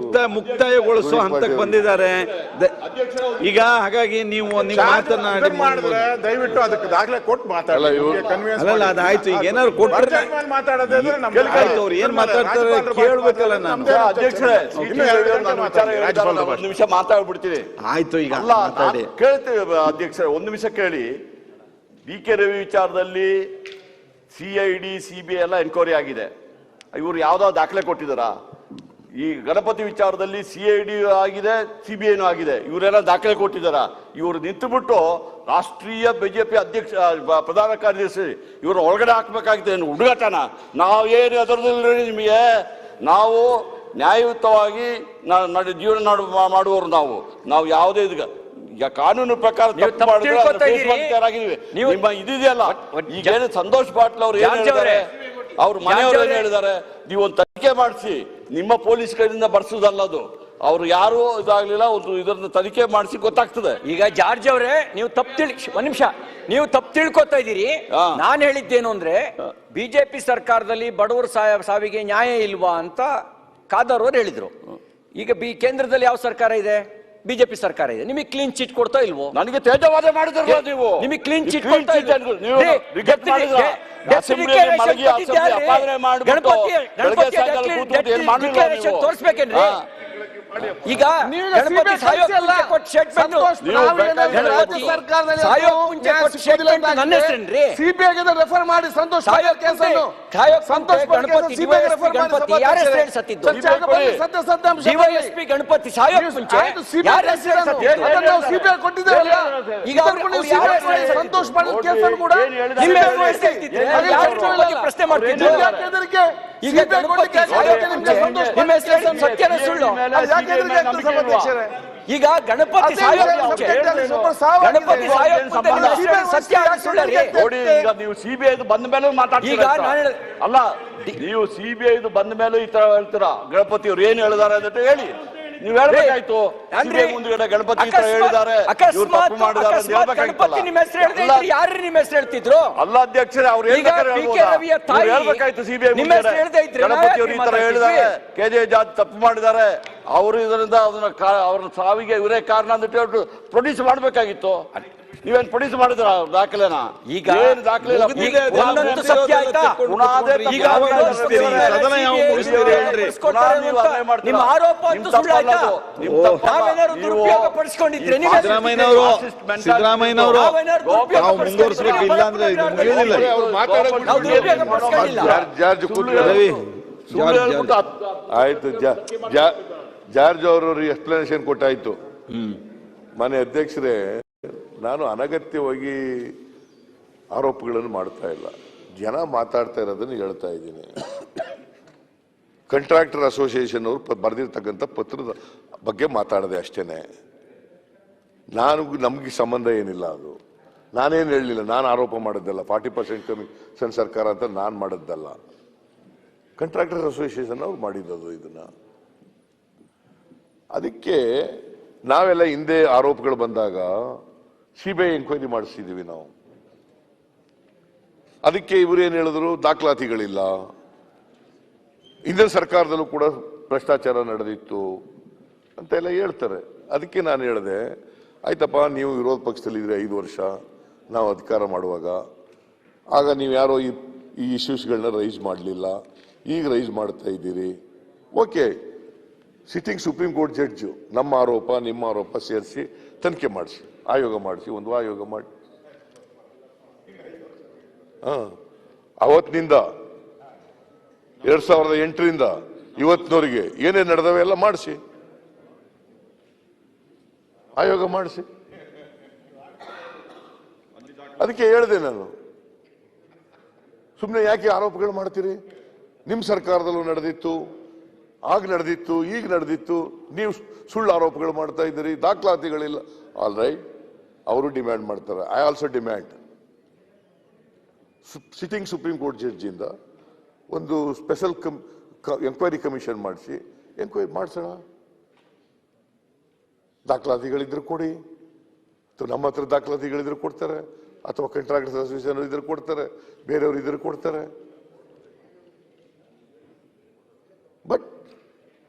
ಮುಕ್ತಾಯಗೊಳಿಸೋ ಹಂತಕ್ಕೆ ಬಂದಿದ್ದಾರೆ ಈಗ. ಹಾಗಾಗಿ ನೀವು ನಿಮ್ಮ ಮಾತನಾಡಿ ದಯವಿಟ್ಟು ಅದಕ್ಕೆ ದಾಖಲೆ ಕೊಟ್ಟು ಮಾತಾಡಲ್ಲ. ಅದಾಯ್ತು. ಈಗ ಏನಾದ್ರು ಕೊಟ್ಟರೆ ಆಯ್ತು. ಅವ್ರು ಏನ್ ಮಾತಾಡ್ತಾರೆ ಕೇಳ್ಬೇಕಲ್ಲ ನಾನು. ಅಧ್ಯಕ್ಷರೇ, ಒಂದು ನಿಮಿಷ ಮಾತಾಡ್ಬಿಡ್ತೀನಿ. ಆಯ್ತು, ಈಗ ಕೇಳ್ತೇವೆ ಅಧ್ಯಕ್ಷರೇ, ಒಂದು ನಿಮಿಷ ಕೇಳಿ. BK ರವಿ ವಿಚಾರದಲ್ಲಿ CID CBI ಎಲ್ಲ ಎನ್ಕ್ವೈರಿ ಆಗಿದೆ. ಇವರು ಯಾವ್ದಾದ್ರು ದಾಖಲೆ ಕೊಟ್ಟಿದಾರ? ಈ ಗಣಪತಿ ವಿಚಾರದಲ್ಲಿ CID ಆಗಿದೆ, CBIನೂ ಆಗಿದೆ. ಇವರೆಲ್ಲ ದಾಖಲೆ ಕೊಟ್ಟಿದಾರ? ಇವರು ನಿಂತುಬಿಟ್ಟು ರಾಷ್ಟ್ರೀಯ BJP ಅಧ್ಯಕ್ಷ ಪ್ರಧಾನ ಕಾರ್ಯದರ್ಶಿ ಇವರು ಒಳಗಡೆ ಹಾಕ್ಬೇಕಾಗಿದೆ. ಹುಡುಗಾಟನ ನಾವೇನು ಅದರದಲ್ಲಿ ನಿಮಗೆ ನಾವು ನ್ಯಾಯಯುತವಾಗಿ ಜೀವನ ಮಾಡುವವರು ನಾವು ಯಾವುದೇ ಈಗ ಕಾನೂನು ಪ್ರಕಾರ ನಿಮ್ಮ ಇದೆಯಲ್ಲ. ಈಗೇನು ಸಂತೋಷ್ ಪಾಟೀಲ್ ಅವ್ರು ಏನ್ ಹೇಳಿದ್ದಾರೆ, ಅವ್ರ ಮನೆಯವರು ಏನ್ ಹೇಳಿದ್ದಾರೆ, ನೀವು ಒಂದು ತನಿಖೆ ಮಾಡಿಸಿ. ನಿಮ್ಮ ಪೊಲೀಸ್ ಕೈಯಿಂದ ಬರ್ಸೋದಲ್ಲ ಅದು. ಅವ್ರು ಯಾರು ಇದಾಗ್ಲಿಲ್ಲ, ಒಂದು ಇದನ್ನ ತನಿಖೆ ಮಾಡಿಸಿ ಗೊತ್ತಾಗ್ತದೆ. ಈಗ ಜಾರ್ಜ್ ಅವರೇ, ನೀವು ಒಂದ್ ನಿಮಿಷ, ನೀವು ತಪ್ಪು ತಿಳ್ಕೊತಾ ಇದ್ದೀರಿ. ನಾನು ಹೇಳಿದ್ದೇನು ಅಂದ್ರೆ, BJP ಸರ್ಕಾರದಲ್ಲಿ ಬಡವರ ಸಾವಿಗೆ ನ್ಯಾಯ ಇಲ್ವಾ ಅಂತ ಖಾದರ್ ಅವರು ಹೇಳಿದ್ರು. ಈಗ ಕೇಂದ್ರದಲ್ಲಿ ಯಾವ ಸರ್ಕಾರ ಇದೆ? BJP ಸರ್ಕಾರ ಇದೆ. ನಿಮಗೆ ಕ್ಲೀನ್ ಚಿಟ್ ಕೊಡ್ತಾ ಇಲ್ವೋ? ನನಗೆ ತೇಜವಾದ ಮಾಡಿದ್ರಲ್ಲ ನೀವು. ನಿಮಗೆ ಕ್ಲೀನ್ ಚಿಟ್ ಕೊಡ್ತಾ ಇಲ್ಲ. ತೋರಿಸ್ಬೇಕೇನ್ರಿ? ಈಗ ಗಣಪತಿ ರೆಫರ್ ಮಾಡಿ ಸಂತೋಷ್ ಗಣಪತಿ ಸಂತೋಷ್ ಕೇಸನ್ನು ಕೂಡ ಪ್ರಶ್ನೆ ಮಾಡ್ತಿದ್ರು. ಈಗ ಸತ್ಯನ ಸುಳ್ಳು. ಈಗ ಗಣಪತಿ ಸತ್ಯ ನೋಡಿ. ಈಗ ನೀವು CBI ಬಂದ ಮೇಲೆ ಮಾತಾಡ್ತೀರಾ? ಅಲ್ಲ, ನೀವು CBI ಬಂದ ಮೇಲೆ ಈ ತರ ಹೇಳ್ತೀರಾ? ಗಣಪತಿ ಅವ್ರು ಏನ್ ಹೇಳಿದಾರೆ ಅಂತ ಹೇಳಿ ನೀವು ಹೇಳ್ಬೇಕಾಯ್ತು. ಮುಂದ್ಗಡೆ ಗಣಪತಿ ಹೇಳಿದ್ದಾರೆ, ಯಾರು ನಿಮ್ಮ ಹೆಸರು ಹೇಳ್ತಿದ್ರು? ಅಲ್ಲ ಅಧ್ಯಕ್ಷರೇ, ಅವ್ರು ಹೇಳ್ಬೇಕಾಯ್ತು. CBI ಗಣಪತಿ ಅವರು ಈ ತರ ಹೇಳಿದ್ದಾರೆ, KJ ಜಾರ್ಜ್ ತಪ್ಪು ಮಾಡಿದ್ದಾರೆ, ಅವರು ಇದರಿಂದ ಅವ್ರ ಸಾವಿಗೆ ಇವರೇ ಕಾರಣ ಅಂತ ಹೇಳ್ಬಿಟ್ಟು ಪ್ರೊಡ್ಯೂಸ್ ಮಾಡ್ಬೇಕಾಗಿತ್ತು. ನೀವೇನ್ ಪ್ರೊಡ್ಯೂಸ್ ಮಾಡಿದ್ರ ದಾಖಲೆನ? ಈಗ ಏನು ದಾಖಲೆ ಇಲ್ಲ. ನಿಮ್ಮ ಆರೋಪ ಸಿದ್ದರಾಮಯ್ಯನವರು ನಾವು ಮುಂದುವರಿಸಬೇಕು, ಇಲ್ಲ ಅಂದ್ರೆ ಇದು ಮುಗಿಯೋದಿಲ್ಲ. ಆಯ್ತು, ಜಾರ್ಜ್ ಅವರು ಎಕ್ಸ್ಪ್ಲನೇಷನ್ ಕೊಟ್ಟಾಯ್ತು. ಮನೆ ಅಧ್ಯಕ್ಷರೇ, ನಾನು ಅನಗತ್ಯವಾಗಿ ಆರೋಪಗಳನ್ನು ಮಾಡ್ತಾ ಇಲ್ಲ. ಜನ ಮಾತಾಡ್ತಾ ಇರೋದನ್ನು ಹೇಳ್ತಾ ಇದ್ದೀನಿ. ಕಾಂಟ್ರಾಕ್ಟರ್ ಅಸೋಸಿಯೇಷನ್ ಅವರು ಬರೆದಿರ್ತಕ್ಕಂಥ ಪತ್ರದ ಬಗ್ಗೆ ಮಾತಾಡದೆ ಅಷ್ಟೇನೆ. ನಮ್ಗೆ ಸಂಬಂಧ ಏನಿಲ್ಲ. ಅದು ನಾನೇನು ಹೇಳಲಿಲ್ಲ, ನಾನು ಆರೋಪ ಮಾಡಿದ್ದಲ್ಲ. 40% ಕಮಿಷನ್ ಸರ್ಕಾರ ಅಂತ ನಾನು ಮಾಡಿದ್ದಲ್ಲ. ಕಾಂಟ್ರಾಕ್ಟರ್ ಅಸೋಸಿಯೇಷನ್ ಅವ್ರು ಮಾಡಿದ್ದು ಇದನ್ನ. ಅದಕ್ಕೆ ನಾವೆಲ್ಲ ಹಿಂದೆ ಆರೋಪಗಳು ಬಂದಾಗ CBI ಎಂಕ್ವೈರಿ ಮಾಡಿಸಿದೀವಿ ನಾವು. ಅದಕ್ಕೆ ಇವರು ಏನ್ ಹೇಳಿದ್ರು, ದಾಖಲಾತಿಗಳಿಲ್ಲ, ಹಿಂದಿನ ಸರ್ಕಾರದಲ್ಲೂ ಕೂಡ ಭ್ರಷ್ಟಾಚಾರ ನಡೆದಿತ್ತು ಅಂತೆಲ್ಲ ಹೇಳ್ತಾರೆ. ಅದಕ್ಕೆ ನಾನು ಹೇಳಿದೆ, ಆಯ್ತಪ್ಪ, ನೀವು ವಿರೋಧ ಪಕ್ಷದಲ್ಲಿ ಇದ್ರೆ 5 ವರ್ಷ, ನಾವು ಅಧಿಕಾರ ಮಾಡುವಾಗ ಆಗ ನೀವು ಯಾರೋ ಈ ಇಶ್ಯೂಸ್ಗಳನ್ನ ರೈಸ್ ಮಾಡಲಿಲ್ಲ, ಈಗ ರೈಸ್ ಮಾಡ್ತಾ ಇದ್ದೀರಿ. Okay, sitting supreme court judge ನಮ್ಮ ಆರೋಪ ನಿಮ್ಮ ಆರೋಪ ಸೇರಿಸಿ ತನಿಖೆ ಮಾಡಿಸಿ, ಆಯೋಗ ಮಾಡಿಸಿ, ಒಂದು ಆಯೋಗ ಮಾಡಿ. ಅವತ್ತಿನಿಂದ 2008ರಿಂದ ಇವತ್ತಿನವರೆಗೆ ಏನೇನು ನಡೆದವೆ ಎಲ್ಲ ಮಾಡಿಸಿ, ಆಯೋಗ ಮಾಡಿಸಿ. ಅದಕ್ಕೆ ಹೇಳಿದೆ ನಾನು, ಸುಮ್ಮನೆ ಯಾಕೆ ಆರೋಪಗಳು ಮಾಡ್ತೀರಿ? ನಿಮ್ಮ ಸರ್ಕಾರದಲ್ಲೂ ನಡೆದಿತ್ತು, ಆಗ ನಡೆದಿತ್ತು, ಈಗ ನಡೆದಿತ್ತು, ನೀವು ಸುಳ್ಳು ಆರೋಪಗಳು ಮಾಡ್ತಾ ಇದ್ದೀರಿ, ದಾಖಲಾತಿಗಳಿಲ್ಲ. ಆಲ್ ರೈಟ್, ಅವರು ಡಿಮ್ಯಾಂಡ್ ಮಾಡ್ತಾರೆ. I also demand sitting supreme court ಜಡ್ಜಿಂದ ಒಂದು ಸ್ಪೆಷಲ್ ಎಂಕ್ವೈರಿ ಕಮಿಷನ್ ಮಾಡಿಸಿ ಎಂಕ್ವೈರಿ ಮಾಡಿಸೋಣ. ದಾಖಲಾತಿಗಳಿದ್ರು ಕೊಡಿ, ಅಥವಾ ನಮ್ಮ ಹತ್ರ ದಾಖಲಾತಿಗಳಿದ್ರು ಕೊಡ್ತಾರೆ, ಅಥವಾ ಕಾಂಟ್ರಾಕ್ಟರ್ಸ್ ಅಸೋಸಿಯೇಷನ್ ಇದ್ರು ಕೊಡ್ತಾರೆ, ಬೇರೆಯವರು ಇದ್ರು ಕೊಡ್ತಾರೆ. But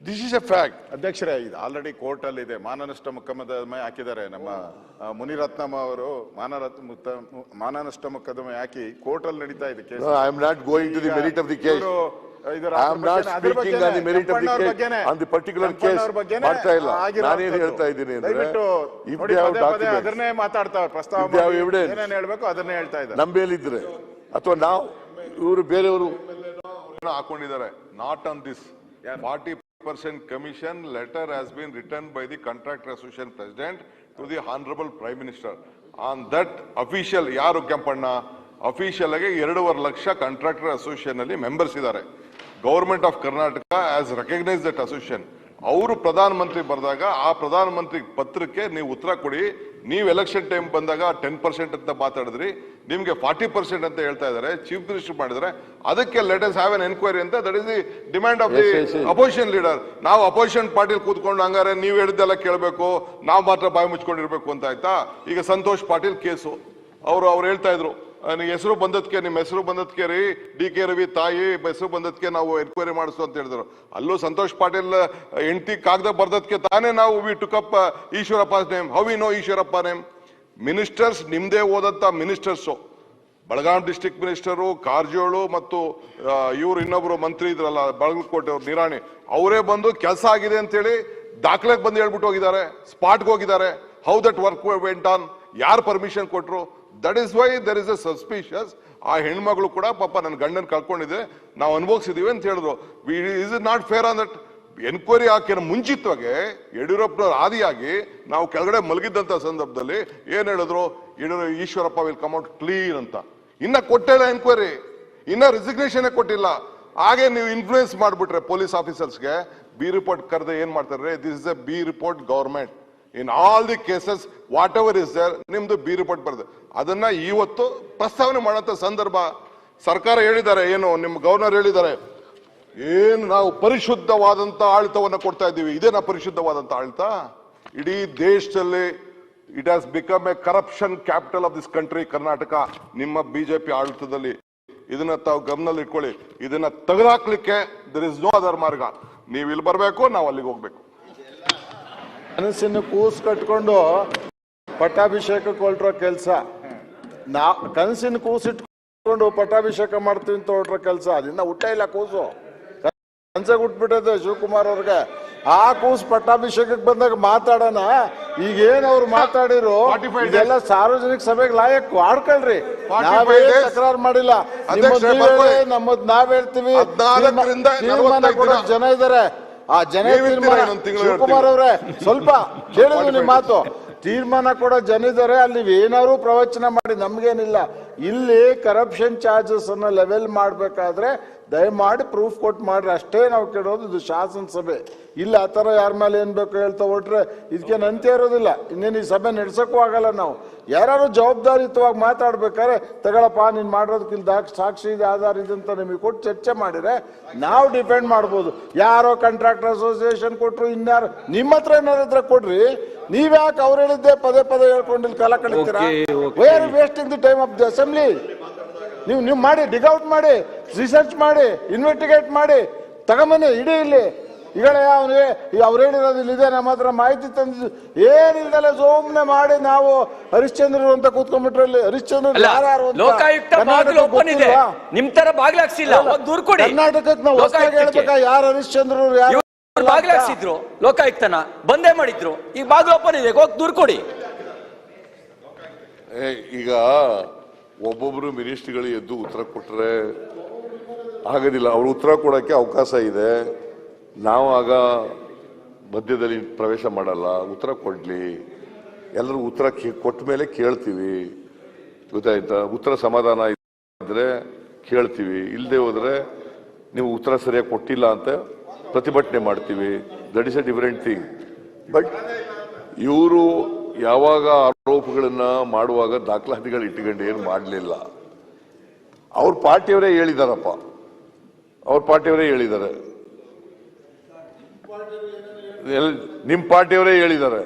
this is A fact. ಅಧ್ಯಕ್ಷರೇ, ಇದು ಆಲ್ರೆಡಿ ಕೋರ್ಟ್ ಅಲ್ಲಿ ಇದೆ, ಮಾನನಷ್ಟ ಮೊಕದ್ದಮೆ ಹಾಕಿದ್ದಾರೆ. ನಮ್ಮ ಮುನಿರತ್ನಂ ಅವರು ಮಾನನಷ್ಟ ಮೊಕದ್ದಮೆ ಹಾಕಿ ಕೋರ್ಟ್ ಅಲ್ಲಿ ನಡೀತಾ ಇದೆ case. I am not going to the merit of the case. I am not speaking on the merit of the case, on the particular case. ಮಾಡ್ತಾ ಇಲ್ಲ. ನಾನೇನು ಹೇಳ್ತಾ ಇದ್ದೀನಿ ಅಂದ್ರೆ, if they have documents, ಅದನ್ನೇ ಮಾತಾಡ್ತಾರೆ, ಪ್ರಸ್ತಾವ ಏನೇನು ಹೇಳ್ಬೇಕು ಅದನ್ನೇ ಹೇಳ್ತಾ ಇದ್ದಾರೆ. ನಂಬೇಲಿದ್ರೆ ಅಥವಾ ನಾವು ಇವರು ಬೇರೆಯವರು ಹಾಕೊಂಡಿದ್ದಾರೆ. Not on this 40% commission letter has been written by the contractor association president to the honorable prime minister. On that official, ಯಾರು ಕೆಂಪಣ್ಣ ಅಫಿಷಿಯಲ್ ಆಗಿ 2.5 ಲಕ್ಷ ಕಾಂಟ್ರಾಕ್ಟರ್ ಅಸೋಸಿಯೇಷನ್ ಅಲ್ಲಿ ಮೆಂಬರ್ಸ್ ಇದ್ದಾರೆ. Government of Karnataka has recognise that association. ಅವರು ಪ್ರಧಾನ ಮಂತ್ರಿ ಬರೆದಾಗ ಆ ಪ್ರಧಾನ ಮಂತ್ರಿ ಪತ್ರಕ್ಕೆ ನೀವು ಉತ್ತರ ಕೊಡಿ. ನೀವು ಎಲೆಕ್ಷನ್ ಟೈಮ್ ಬಂದಾಗ 10% ಅಂತ ಮಾತಾಡಿದ್ರಿ, ನಿಮ್ಗೆ 40% ಅಂತ ಹೇಳ್ತಾ ಇದ್ದಾರೆ, ಚೀಫ್ ಮಿನಿಸ್ಟರ್ ಮಾಡಿದ್ರೆ ಅದಕ್ಕೆ let us have an enquiry ಅಂತ. That is the demand of the opposition leader. ನಾವು ಅಪೋಸಿಷನ್ ಪಾರ್ಟಿಲ್ ಕೂತ್ಕೊಂಡು ಹಂಗಾರೆ ನೀವು ಹೇಳಿದ್ದೆಲ್ಲ ಕೇಳಬೇಕು, ನಾವು ಮಾತ್ರ ಬಾಯಿ ಮುಚ್ಕೊಂಡಿರ್ಬೇಕು ಅಂತ ಆಯ್ತಾ? ಈಗ ಸಂತೋಷ್ ಪಾಟೀಲ್ ಕೇಸು ಅವ್ರು ಹೇಳ್ತಾ ಇದ್ರು, ಹೆಸರು ಬಂದದ್ಕೆ, ನಿಮ್ಮ ಹೆಸರು ಬಂದದ್ಕೆ ರೀ DK ರವಿ ತಾಯಿ ಹೆಸರು ಬಂದದ್ಕೆ ನಾವು ಎನ್ಕ್ವೈರಿ ಮಾಡಿಸು ಅಂತ ಹೇಳಿದ್ರು. ಅಲ್ಲೂ ಸಂತೋಷ್ ಪಾಟೀಲ್ ಹೆಂಡತಿ ಕಾಗದ ಬರ್ದದ್ಕೆ ತಾನೇ ನಾವು we took up Eshwarappa name. How we know Eshwarappa name? Ministers, ನಿಮ್ದೇ ಓದಂತ ministers, Belgaum district minister Karjol ಮತ್ತು ಇವ್ರು ಇನ್ನೊಬ್ರು ಮಂತ್ರಿ ಇದ್ರಲ್ಲ ಬಾಗಲಕೋಟೆ ಅವ್ರು ನಿರಾಣಿ, ಅವರೇ ಬಂದು ಕೆಲಸ ಆಗಿದೆ ಅಂತೇಳಿ ದಾಖಲೆಗೆ ಬಂದು ಹೇಳ್ಬಿಟ್ಟು ಹೋಗಿದ್ದಾರೆ, ಸ್ಪಾಟ್ಗೆ ಹೋಗಿದ್ದಾರೆ. How that work went on, ಯಾರು ಪರ್ಮಿಷನ್ ಕೊಟ್ರು? That is why there is a suspicious. ಆ ಹೆಣ್ಮಗಳು ಕೂಡ ಪಾಪ ನನ್ನ ಗಂಡನ್ ಕಳ್ಕೊಂಡಿದೆ, ನಾವು ಅನುಭವಿಸಿದೀವಿ ಅಂತ ಹೇಳಿದ್ರು. Is it not fair on that? Enquiry ಹಾಕಿನ ಮುಂಚಿತವಾಗಿ ಯಡಿಯೂರಪ್ಪನವ್ರ ಆದಿಯಾಗಿ ನಾವು ಕೆಳಗಡೆ ಮಲಗಿದ್ದಂತ ಸಂದರ್ಭದಲ್ಲಿ ಏನ್ ಹೇಳಿದ್ರು? Eshwarappa will come out clean ಅಂತ. ಇನ್ನ ಕೊಟ್ಟಿಲ್ಲ ಎನ್ಕ್ವೈರಿ, ಇನ್ನ ರಿಸಿಗ್ನೇಷನ್ ಕೊಟ್ಟಿಲ್ಲ. ಹಾಗೆ ನೀವು ಇನ್ಫ್ಲೂಯೆನ್ಸ್ ಮಾಡ್ಬಿಟ್ರೆ ಪೊಲೀಸ್ ಆಫೀಸರ್ಸ್ಗೆ ಬಿ ರಿಪೋರ್ಟ್ ಕರೆದ ಏನ್ ಮಾಡ್ತಾರೆ? This is a B report government. In all the cases whatever is there, ನಿಮ್ದು ಬಿ ರಿಪೋರ್ಟ್ ಬರ್ತದೆ. ಅದನ್ನ ಇವತ್ತು ಪ್ರಸ್ತಾವನೆ ಮಾಡಂತ ಸಂದರ್ಭ. ಸರ್ಕಾರ ಹೇಳಿದ್ದಾರೆ, ಏನು ನಿಮ್ಮ ಗವರ್ನರ್ ಹೇಳಿದ್ದಾರೆ, ಏನು ನಾವು ಪರಿಶುದ್ಧವಾದಂತ ಆಡಳಿತವನ್ನ ಕೊಡ್ತಾ ಇದ್ದೀವಿ. ಇದೇನಾ ಪರಿಶುದ್ಧವಾದಂತ ಆಡಳಿತ? ಇಡೀ ದೇಶದಲ್ಲಿ it has become A corruption capital of this country Karnataka. ನಿಮ್ಮ ಬಿಜೆಪಿ ಆಡಳಿತದಲ್ಲಿ ಇದನ್ನ ತಾವು ಗಮನದಲ್ಲಿ ಇಟ್ಕೊಳ್ಳಿ. ಇದನ್ನ ತೆಗೆದುಹಾಕ್ಲಿಕ್ಕೆ ದರ್ ಇಸ್ ನೋ ಅದರ್ ಮಾರ್ಗ. ನೀವು ಇಲ್ಲಿ ಬರಬೇಕು, ನಾವು ಅಲ್ಲಿಗೆ ಹೋಗ್ಬೇಕು. ಕನಸಿನ ಕೂಸು ಕಟ್ಕೊಂಡು ಪಟ್ಟಾಭಿಷೇಕಕ್ಕೆ ಹೊರಟ್ರೋ ಕೆಲಸ, ಕನಸಿನ ಕೂಸು ಇಟ್ಕೊಂಡು ಪಟ್ಟಾಭಿಷೇಕ ಮಾಡ್ತೀವಿ ಅಂತ ಹೊರಟ್ರೋ ಕೆಲಸ. ಅದನ್ನ ಹುಟ್ಟ ಇಲ್ಲ ಕೂಸು, ಕನಸೆ ಹುಟ್ಬಿಟ್ಟದೆ ಶಿವಕುಮಾರ್ ಅವ್ರಿಗೆ. ಆ ಕೂಸು ಪಟ್ಟಾಭಿಷೇಕಕ್ಕೆ ಬಂದಾಗ ಮಾತಾಡೋಣ. ಈಗೇನ್ ಅವ್ರು ಮಾತಾಡಿರು ಇದೆಲ್ಲ ಸಾರ್ವಜನಿಕ ಸಭೆಗೆ ಲಾಯಕ್ ಆಡ್ಕೊಳ್ರಿ. ನಾವೇ ತಕರಾರು ಮಾಡಿಲ್ಲ, ನಮ್ಮದ್ ನಾವ್ ಹೇಳ್ತೀವಿ. ತೀರ್ಮಾನ ಕೊಡೋ ಜನ ಇದಾರೆ, ಆ ಜನ ಶಿವಕುಮಾರ್ ಅವ್ರೆ ಸ್ವಲ್ಪ ಕೇಳಿದ್ವಿ ನಿಮ್ಮ ಮಾತು. ತೀರ್ಮಾನ ಕೊಡೋ ಜನ ಇದಾರೆ, ಅಲ್ಲಿ ಏನಾದ್ರು ಪ್ರವಚನ ಮಾಡಿ ನಮ್ಗೇನಿಲ್ಲ. ಇಲ್ಲಿ ಕರಪ್ಷನ್ ಚಾರ್ಜಸ್ ಅನ್ನ ಲೆವೆಲ್ ಮಾಡ್ಬೇಕಾದ್ರೆ ದಯಮಾಡಿ ಪ್ರೂಫ್ ಕೊಟ್ಟು ಮಾಡ್ರಿ, ಅಷ್ಟೇ ನಾವು ಕೇಳೋದು. ಇದು ಶಾಸನಸಭೆ, ಇಲ್ಲ ಆ ಥರ ಯಾರ ಮೇಲೆ ಏನ್ ಬೇಕು ಹೇಳ್ತಾ ಹೊಟ್ರೆ ಇದಕ್ಕೇನು ಅಂತ್ಯ ಇರೋದಿಲ್ಲ. ಇನ್ನೇನು ಈ ಸಭೆ ನಡೆಸಕ್ಕೂ ಆಗಲ್ಲ. ನಾವು ಯಾರು ಜವಾಬ್ದಾರಿಯುತವಾಗಿ ಮಾತಾಡ್ಬೇಕಾದ್ರೆ ತಗೊಳಪ್ಪ ನೀನ್ ಮಾಡಿರೋದಕ್ಕೆ ಇಲ್ಲಿ ಸಾಕ್ಷಿ ಇದೆ, ಆಧಾರ ಇದೆ ಅಂತ ನಿಮಗೆ ಕೊಟ್ಟು ಚರ್ಚೆ ಮಾಡಿದ್ರೆ ನಾವು ಡಿಪೆಂಡ್ ಮಾಡ್ಬೋದು. ಯಾರೋ ಕಾಂಟ್ರಾಕ್ಟರ್ ಅಸೋಸಿಯೇಷನ್ ಕೊಟ್ರು, ಇನ್ಯಾರು ನಿಮ್ಮ ಹತ್ರ ಏನಾದ್ರು ಇದ್ರೆ ಕೊಡ್ರಿ. ನೀವ್ಯಾಕೆ ಅವ್ರು ಹೇಳಿದ್ದೆ ಪದೇ ಪದೇ ಹೇಳ್ಕೊಂಡು ಇಲ್ಲಿ ಕಾಲ ಕಳಿತೀರಾ? We are wasting the time of the assembly. ನೀವು ಮಾಡಿ, ಡಿಗೌಟ್ ಮಾಡಿ, ರಿಸರ್ಚ್ ಮಾಡಿ, ಇನ್ವೆಸ್ಟಿಗೇಟ್ ಮಾಡಿ, ತಗೊಂಬನ್ನಿ ಇಡೀ ಇಲ್ಲಿ. ಈಗಲೇ ಅವ್ರು ಹೇಳಿರೋದು ಇಲ್ಲಿದೆ, ನಮ್ಮ ಹತ್ರ ಮಾಹಿತಿ ತಂದಿದ್ದು ಏನಿಲ್ದಲ್ಲ ಸುಮ್ಮನೆ ಮಾಡಿ ನಾವು ಹರಿಶ್ಚಂದ್ರ ಅಂತ ಕೂತ್ಕೊಂಡ್ಬಿಟ್ರೆ ಇಲ್ಲಿ ಹರಿಶ್ಚಂದ್ರ ನಿಮ್ ತರ ಬಾಗ್ಲಾಕ್ಸಿಲ್ಲ, ದೂರ ಕೊಡಿ. ಕರ್ನಾಟಕಕ್ಕೆ ನಾವು ಹೊಸದಾಗಿ ಹೇಳ್ಬೇಕಾ ಯಾರು ಹರಿಶ್ಚಂದ್ರ ಯಾರು ಬಾಗ್ಲಾಕ್ಸಿದ್ರು? ಲೋಕಾಯುಕ್ತನ ಬಂದೇ ಮಾಡಿದ್ರು, ಈಗ ಬಾಗ್ಲು ಓಪನ್ ಇದೆ, ಹೋಗಿ ದೂರ ಕೊಡಿ. ಈಗ ಒಬ್ಬೊಬ್ರು ಮಿನಿಸ್ಟ್ರಿಗಳು ಎದ್ದು ಉತ್ತರ ಕೊಟ್ರೆ ಆಗೋದಿಲ್ಲ. ಅವ್ರು ಉತ್ತರ ಕೊಡಕ್ಕೆ ಅವಕಾಶ ಇದೆ. ನಾವು ಆಗ ಮಧ್ಯದಲ್ಲಿ ಪ್ರವೇಶ ಮಾಡಲ್ಲ. ಉತ್ತರ ಕೊಡ್ಲಿ, ಎಲ್ಲರೂ ಉತ್ತರ ಕೊಟ್ಟ ಮೇಲೆ ಕೇಳ್ತೀವಿ. ಗೊತ್ತಾಯ್ತಾ? ಉತ್ತರ ಸಮಾಧಾನ ಇದ್ರೆ ಕೇಳ್ತೀವಿ, ಇಲ್ಲದೆ ಹೋದ್ರೆ ನೀವು ಉತ್ತರ ಸರಿಯಾಗಿ ಕೊಟ್ಟಿಲ್ಲ ಅಂತ ಪ್ರತಿಭಟನೆ ಮಾಡ್ತೀವಿ. That is A different thing. But ಇವರು ಯಾವಾಗ ಆರೋಪಗಳನ್ನ ಮಾಡುವಾಗ ದಾಖಲಾತಿಗಳು ಇಟ್ಕೊಂಡು ಏನು ಮಾಡಲಿಲ್ಲ. ಅವ್ರ ಪಾರ್ಟಿಯವರೇ ಹೇಳಿದಾರಪ್ಪ, ಅವ್ರ ಪಾರ್ಟಿಯವರೇ ಹೇಳಿದ್ದಾರೆ, ನಿಮ್ಮ ಪಾರ್ಟಿಯವರೇ ಹೇಳಿದ್ದಾರೆ.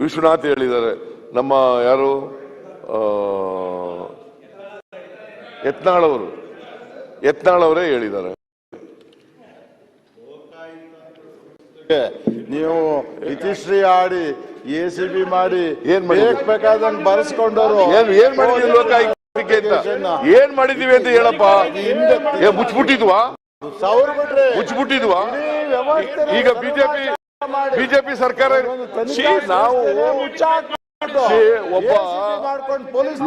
ವಿಶ್ವನಾಥ್ ಹೇಳಿದ್ದಾರೆ, ನಮ್ಮ ಯಾರು ಯತ್ನಾಳ್ ಅವರೇ ಹೇಳಿದ್ದಾರೆ. ನೀವು ಇತಿಶ್ರೀ ಆಡಿ ACB ಮಾಡಿ ಏನ್ ಬೇಕಾದಂಗೆ ಬರೆಸ್ಕೊಂಡವ್ರು ಏನ್ ಮಾಡಿದೀವಿ ಲೋಕಾಯುಕ್ತಕ್ಕೆ ಅಂತ ಏನ್ ಮಾಡಿದೀವಿ ಅಂತ ಹೇಳಪ್ಪ. ಮುಚ್ಚಿಬಿಟ್ಟಿದ್ವಾ ಮುಚ್ಚಿಬಿಟ್ಟಿದ್ವಾ? ಈಗ ಬಿಜೆಪಿ ಸರ್ಕಾರ ನಾವು ಒಬ್ಬ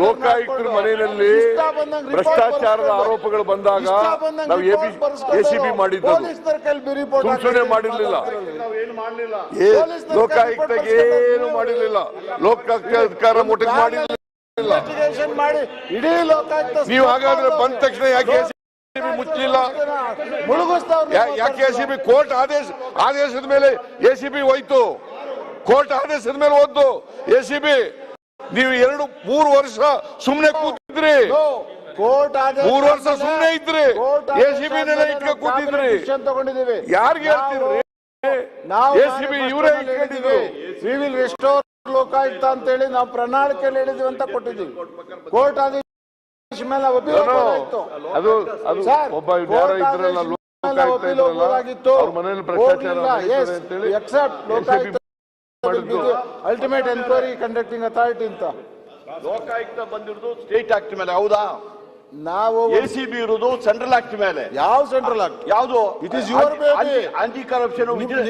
ಲೋಕಾಯುಕ್ತರ ಮನೆಯಲ್ಲಿ ಭ್ರಷ್ಟಾಚಾರದ ಆರೋಪಗಳು ಬಂದಾಗ ನಾವು ACB ಮಾಡಿದ್ದು ಸುಮ್ಮನೆ ಮಾಡಿರ್ಲಿಲ್ಲ. ಲೋಕಾಯುಕ್ತಗೆ ಏನು ಮಾಡಿರ್ಲಿಲ್ಲ, ಲೋಕಾಯುಕ್ತ ಅಧಿಕಾರ ಮುಟ್ಟಿಗೆ ಮಾಡಿರ್ಲಿಲ್ಲ. ನೀವು ಹಾಗಾದ್ರೆ ಬಂದ ತಕ್ಷಣ ಯಾಕೆ ACB ಮುಚ್ಚಲಿಲ್ಲ? ಯಾಕೆ ACB ಕೋರ್ಟ್ ಆದೇಶದ ಮೇಲೆ ACB ಹೋಯ್ತು, ಕೋರ್ಟ್ ಆದೇಶದ ಮೇಲೆ ಹೋದ್ದು ACB. ನೀವು 3 ವರ್ಷ ಸುಮ್ನೆ ಕೂತಿದ್ರಿ, 3 ವರ್ಷ ಸುಮ್ನೆ ಇದ್ರಿ, ACB ಇಟ್ಕೊಂಡು ಕೂತಿದ್ರಿ. ಯಾರಿಗೆ ಹೇಳ್ತಿದ್ರಿ? ACB ಇವರೇ ಇಟ್ಕೊಂಡಿದ್ರು. ವಿ ವಿಲ್ ರಿಸ್ಟೋರ್ ಲೋಕಾಯುಕ್ತ ಅಂತ ಹೇಳಿ ನಾವು ಪ್ರಣಾಳಿಕೆಯಲ್ಲಿ ಹೇಳಿದ್ವಿ ಅಂತ ಕೊಟ್ಟಿದ್ದೀವಿ. ಕೋರ್ಟ್ ಆದೇಶ ಮೇಲೆ ಅದು ಒಬ್ಬ ಯಾರೋ ಇದ್ರಲ್ಲ ಲೋಕಾಯುಕ್ತ ಇದ್ರಲ್ಲ, ಅವ್ರ ಮನೆಯಲ್ಲಿ ಭ್ರಷ್ಟಾಚಾರ ಅಲ್ಟಿಮೇಟ್ ಎನ್ಕ್ವೈರಿ ಕಂಡಕ್ಟಿಂಗ್ ಅಥಾರಿಟಿ ಅಂತ ಲೋಕಾಯುಕ್ತ ಬಂದಿರೋದು ಸ್ಟೇಟ್ ಆಕ್ಟ್ ಮೇಲೆ, ಹೌದಾ? ನಾವು ACB ಇರುವುದು ಸೆಂಟ್ರಲ್ ಆಕ್ಟ್ ಮೇಲೆ. ಯಾವ ಸೆಂಟ್ರಲ್ ಆಕ್ಟ್? ಯಾವುದು? It is your baby. Aunty corruption vigilance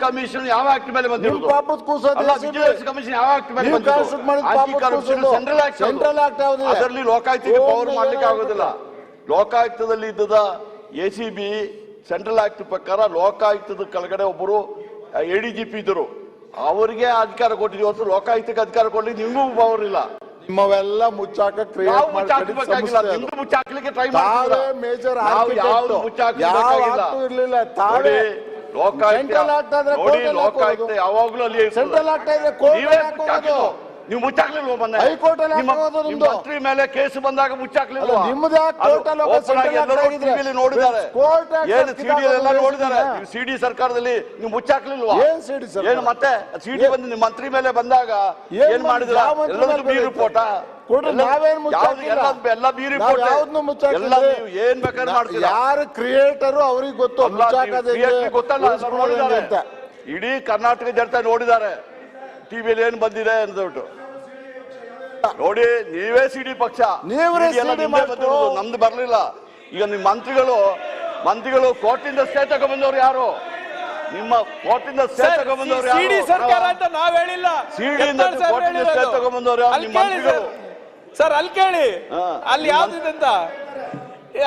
commission ಯಾವ ಆಕ್ಟ್ ಮೇಲೆ ಬಂದಿರೋದು? ವಿಜಿಲೆನ್ಸ್ ಕಮಿಷನ್ ಯಾವ ಆಕ್ಟ್ ಮೇಲೆ ಬಂದಿರೋದು? Aunty corruption central act. ಅದರಲ್ಲಿ ಲೋಕಾಯುಕ್ತಕ್ಕೆ ಪವರ್ ಮಾಡ್ಲಿಕ್ಕೆ ಆಗೋದಿಲ್ಲ. ಲೋಕಾಯುಕ್ತದಲ್ಲಿ ಇದ್ದದ ACB ಸೆಂಟ್ರಲ್ ಆಕ್ಟ್ ಪ್ರಕಾರ ಲೋಕಾಯುಕ್ತದ ಕೆಳಗಡೆ ಒಬ್ಬರು ADGP ಇದ್ದರು, ಅವರಿಗೆ ಅಧಿಕಾರ ಕೊಟ್ಟಿದ್ದೀವಿ ಹೊರತು ಲೋಕಾಯುಕ್ತಕ್ಕೆ ಅಧಿಕಾರ ಕೊಡ್ಲಿಕ್ಕೆ ನಿಮಗೂ ಪವರ್ ಇಲ್ಲ. ನಿಮ್ಮವೆಲ್ಲ ಮುಚ್ಚಾಕ ಕ್ರಿಯೇಟ್ ಮುಚ್ಚಾಕ್ಲಿಕ್ಕೆ ಟ್ರೈ ತಾವೇ ಮೇಜರ್ ಇರ್ಲಿಲ್ಲ. ತಾವೇ ಸೆಂಟ್ರಲ್ ಆಕ್ಟ್ ಆದ್ರೆ ಲೋಕಾಯುಕ್ತ ಯಾವಾಗ್ಲೂ ಅಲ್ಲಿ ಸೆಂಟ್ರಲ್ ಆಕ್ಟ್ ಆದ್ರೆ ಕೋರ್ಟ್ ನೀವು ಮುಚ್ಚಾಕ್ಲಿಲ್ವ? ಬಂದ ಹೈಕೋರ್ಟ್ ಮಂತ್ರಿ ಮೇಲೆ ಕೇಸ್ ಬಂದಾಗ ಮುಚ್ಚಾಕ್ಲಿಲ್ವ? ನಿಮ್ಮದೇ ನೋಡಿದ್ದಾರೆ, ಏನು CD ಎಲ್ಲ ನೋಡಿದ್ದಾರೆ. CD ಸರ್ಕಾರದಲ್ಲಿ ನೀವು ಮುಚ್ಚಾಕ್ಲಿಲ್ವಾ? ಏನು ಮತ್ತೆ CD ಬಂದು ನಿಮ್ಮ ಮಂತ್ರಿ ಮೇಲೆ ಬಂದಾಗ ಏನ್ ಮಾಡಿದ್ರ? ಎಲ್ಲದಕ್ಕೂ ಬಿ ರಿಪೋರ್ಟ್ ಎಲ್ಲ ಬಿ ರಿಪೋರ್ಟ್ ಎಲ್ಲ ನೀವು ಏನ್ ಬೇಕಾದ್ರೆ ಮಾಡ್ತೀರಾ. ಯಾರು ಕ್ರಿಯೇಟರು ಅವ್ರಿಗೆ ಗೊತ್ತು, ಗೊತ್ತಲ್ಲ, ನೋಡಿದ್ದಾರೆ. ಇಡೀ ಕರ್ನಾಟಕ ಜನತೆ ನೋಡಿದ್ದಾರೆ ಟಿವಿಯಲ್ಲಿ ಏನ್ ಬಂದಿದೆ ಅಂದ್ಬಿಟ್ಟು. ನೋಡಿ, ನೀವೇ CD ಪಕ್ಷ, ನಮ್ದು ಬರ್ಲಿಲ್ಲ. ಈಗ ನಿಮ್ಮ ಮಂತ್ರಿಗಳು ಕೋರ್ಟಿಂದ ಸ್ಟೇ ತಗೊಂಡ್ಬಂದವ್ರು ಯಾರು? ನಿಮ್ಮ ಕೋರ್ಟಿಂದ ಸ್ಟೇ ತಗೊಂಡ್ಬಂದವ್ರು ಯಾರು? ಸರ್ಕಾರ ಅಂತ ನಾವ್ ಹೇಳಿಲ್ಲ. ಕೋರ್ಟಿಂದ ಸ್ಟೇ ತಗೊಂಡ್ಬಂದವ್ರು ಯಾರು? ನಿಮ್ಮ ಮಂತ್ರಿಗಳು. ಸರ್ ಅಲ್ಲಿ ಕೇಳಿ, ಅಲ್ಲಿ ಯಾವ್ದಿದೆ ಅಂತ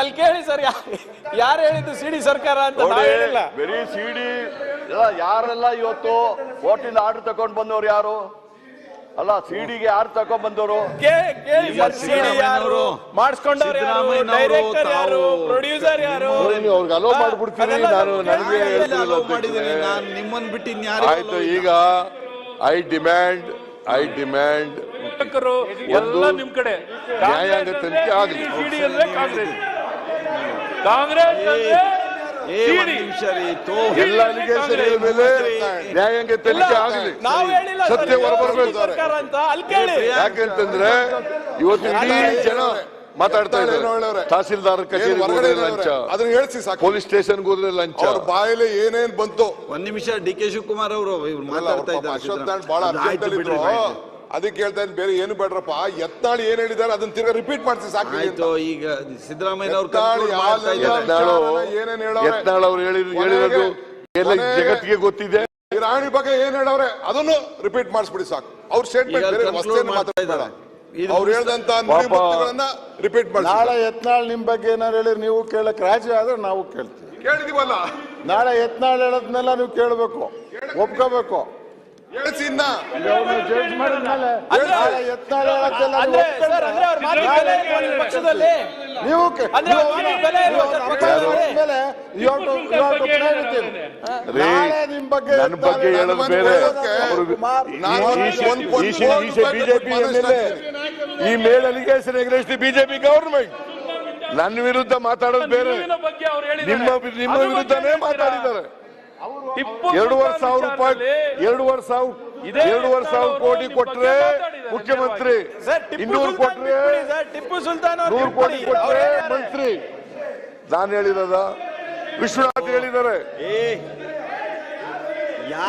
ಅಲ್ಲಿ ಕೇಳಿ ಸರ್. ಯಾರು ಹೇಳಿದ್ದು CD ಸರ್ಕಾರ ಅಂತ? ನಾವ್ ಹೇಳಿಲ್ಲ. ಬರೀ CD ಯಾರೆಲ್ಲ ಇವತ್ತು ಕೋರ್ಟಿಂದ ಆರ್ಡರ್ ತಗೊಂಡ್ ಬಂದವ್ರು ಯಾರು? ಅಲ್ಲ, ಸಿಡಿಗೆ ಯಾರು ತಗೊಂಡ್ ಬಂದವರು? ಮಾಡಿಸ್ಕೊಂಡವ್ರು ಯಾರು? ಡೈರೆಕ್ಟರ್ ಯಾರು? ಪ್ರೊಡ್ಯೂಸರ್ ಯಾರು? ಅವ್ರಿಗೆ ಅಲೋ ಮಾಡ್ಬಿಡ್ತೀನಿ ನಾನು. ನನಗೆ ನಿಮ್ಮನ್ನ ಬಿಟ್ಟು ಇನ್ಯಾರು? ಆಯ್ತು, ಈಗ ಐ ಡಿಮ್ಯಾಂಡ್ ಎಲ್ಲ ನಿಮ್ ಕಡೆ ನ್ಯಾಯಾಂಗ ತನಿಖೆ ಆಗಲಿ. ಕಾಂಗ್ರೆಸ್ ಎಲ್ಲ ಅಲಿಗೇಷನ್ ಮೇಲೆ ನ್ಯಾಯಾಂಗ ತನಿಖೆ ಆಗಲಿ, ಸತ್ಯ ಹೊರಬರಬೇಕು. ಯಾಕೆಂತಂದ್ರೆ ಇವತ್ತು ಇಡೀ ಜನ ಮಾತಾಡ್ತಾ ಇದ್ದಾರೆ. ತಹಸೀಲ್ದಾರ್ ಕಚೇರಿ ಲಂಚ, ಅದನ್ನ ಹೇಳ್ಸಿ ಸಾಕು. ಪೊಲೀಸ್ ಸ್ಟೇಷನ್ ಹೋದ್ರೆ ಲಂಚ, ಬಾಯಲ್ಲಿ ಏನೇನ್ ಬಂತು. ಒಂದ್ ನಿಮಿಷ, DK ಶಿವಕುಮಾರ್ ಅವರು ಮಾತಾಡ್ತಾ ಇದ್ದಾರೆ. ಬಹಳ ಅದಕ್ಕೆ ಹೇಳ್ತಾ ಇದ್ದೀನಿ, ಬೇರೆ ಏನು ಬೇಡ್ರಪ್ಪ. ಯತ್ನಾಳ್ ಏನ್ ಹೇಳಿದಾರೆ ಅದನ್ನ ತಿರ್ಗಾ ರಿಪೀಟ್ ಮಾಡ್ಸಿ ಸಾಕು. ಈಗ ಸಿದ್ದರಾಮಯ್ಯ ಅವರು ಯತ್ನಾಳ್ ಅವ್ರು ಹೇಳಿರೋದು ಜಗತ್ತಿಗೆ ಗೊತ್ತಿದೆ. ರಾಣಿ ಬಗ್ಗೆ ಏನ್ ಹೇಳವ್ರೆ ಅದನ್ನು ರಿಪೀಟ್ ಮಾಡಿಸ್ಬಿಡಿ ಸಾಕು. ಅವ್ರ ಸ್ಟೇಟ್ಮೆಂಟ್ ಮಾತಾಡ್ತಾರೆ, ಅವ್ರು ಹೇಳ್ದಂತ ನುಡಿಮುತ್ತುಗಳನ್ನ ರಿಪೀಟ್ ಮಾಡಿ. ನಾಳೆ ಯತ್ನಾಳ್ ನಿಮ್ ಬಗ್ಗೆ ಏನಾರು ಹೇಳಿದ್ರೆ ನೀವು ಕೇಳಕ್ ರಾಜಿ ಆದ್ರೆ ನಾವು ಕೇಳ್ತೀವಿ. ಕೇಳಿದೀವಲ್ಲ, ನಾಳೆ ಯತ್ನಾಳ್ ಹೇಳದ್ನೆಲ್ಲ ನೀವು ಕೇಳ್ಬೇಕು, ಒಪ್ಕೋಬೇಕು. ಜಡ್ಜ್ ಮಾಡಿದ್ಮೇಲೆ ನಿಮ್ ಬಗ್ಗೆ ನನ್ನ ಬಗ್ಗೆ ಹೇಳೋದು ಬೇರೆ. ಬಿಜೆಪಿ ಈ ಮೇಲ್ ಅಲಿಗೇಷನ್ ಎಗ್ರೆಸ್ಟ್ ಬಿಜೆಪಿ ಗವರ್ಮೆಂಟ್. ನನ್ನ ವಿರುದ್ಧ ಮಾತಾಡೋದು ಬೇರೆ, ನಿಮ್ಮ ವಿರುದ್ಧನೇ ಮಾತಾಡಿದ್ದಾರೆ. 2,500 ರೂಪಾಯಿ 2,500 ಕೋಟಿ ಕೊಟ್ರೆ ಮುಖ್ಯಮಂತ್ರಿ, 200 ಕೊಟ್ರೆ ಟಿಪ್ಪು ಸುಲ್ತಾನ್ 100 ಕೋಟಿ ಕೊಟ್ರೆ ಮಂತ್ರಿ. ನಾನು ಹೇಳಿರದ ವಿಶ್ವನಾಥ್ ಹೇಳಿದ್ದಾರೆ,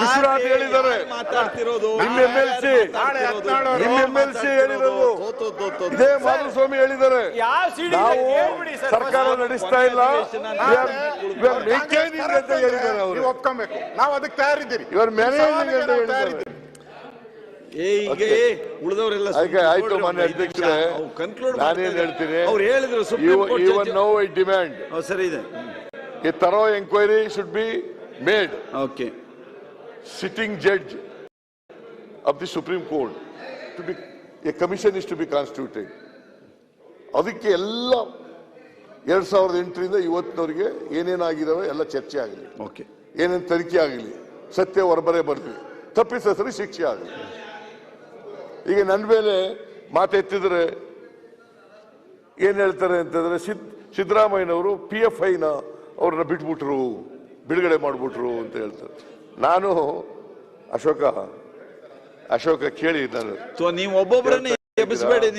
ವಿಶ್ವನಾಥ್ ಹೇಳಿದ್ದಾರೆ, ನಿಮ್ಮ MLC ಹೇಳಿರೋದು, ಇದೇ ಮಾಧುಸ್ವಾಮಿ ಹೇಳಿದ್ದಾರೆ. ನಾವು ಸರ್ಕಾರ ನಡೆಸ್ತಾ ಇಲ್ಲ, ಅಂತ ಹೇಳಿದ್ದಾರೆ ಅವರು. ಒಪ್ಕೊಬೇಕು, ನಾವು ಅದಕ್ಕೆ ತಯಾರಿದ್ದೀರಿ. ಇವರು ಮ್ಯಾನೇಜಿಂಗ್ ಅಂತ ಹೇಳಿದ್ದಾರೆ. ಉಳಿದವರೆಲ್ಲ ಆಯ್ತು ಮಾನ್ಯ ಅಧ್ಯಕ್ಷರೇ, ನಾನೇನ್ ಹೇಳ್ತೀನಿ, even now I demand ಸರಿ ಇದೆ, a thorough inquiry should be made. Okay, sitting judge of the Supreme Court to be, a commission is to be constituted. ಅದಕ್ಕೆ ಎಲ್ಲ 2008ರಿಂದ ಇವತ್ತಿನವರೆಗೆ ಏನೇನಾಗಿದಾವೆ ಎಲ್ಲ ಚರ್ಚೆ ಆಗಲಿ, ಓಕೆ, ಏನೇನು ತನಿಖೆ ಆಗಲಿ, ಸತ್ಯ ಹೊರಬರೇ ಬರಲಿ, ತಪ್ಪಿಸರಿ ಶಿಕ್ಷೆ ಆಗಲಿ. ಈಗ ನನ್ನ ಮೇಲೆ ಮಾತೆತ್ತಿದ್ರೆ ಏನ್ ಹೇಳ್ತಾರೆ ಅಂತಂದ್ರೆ, ಸಿದ್ದರಾಮಯ್ಯನವರು PFIನ ಅವ್ರನ್ನ ಬಿಟ್ಬಿಟ್ರು, ಬಿಡುಗಡೆ ಮಾಡ್ಬಿಟ್ರು ಅಂತ ಹೇಳ್ತಾರೆ. ನಾನು ಅಶೋಕ ಕೇಳಿ, ನಾನು ನೀವು ಒಬ್ಬೊಬ್ಬರನ್ನೇ ಎಬ್ಬಿಸಬೇಡಿ.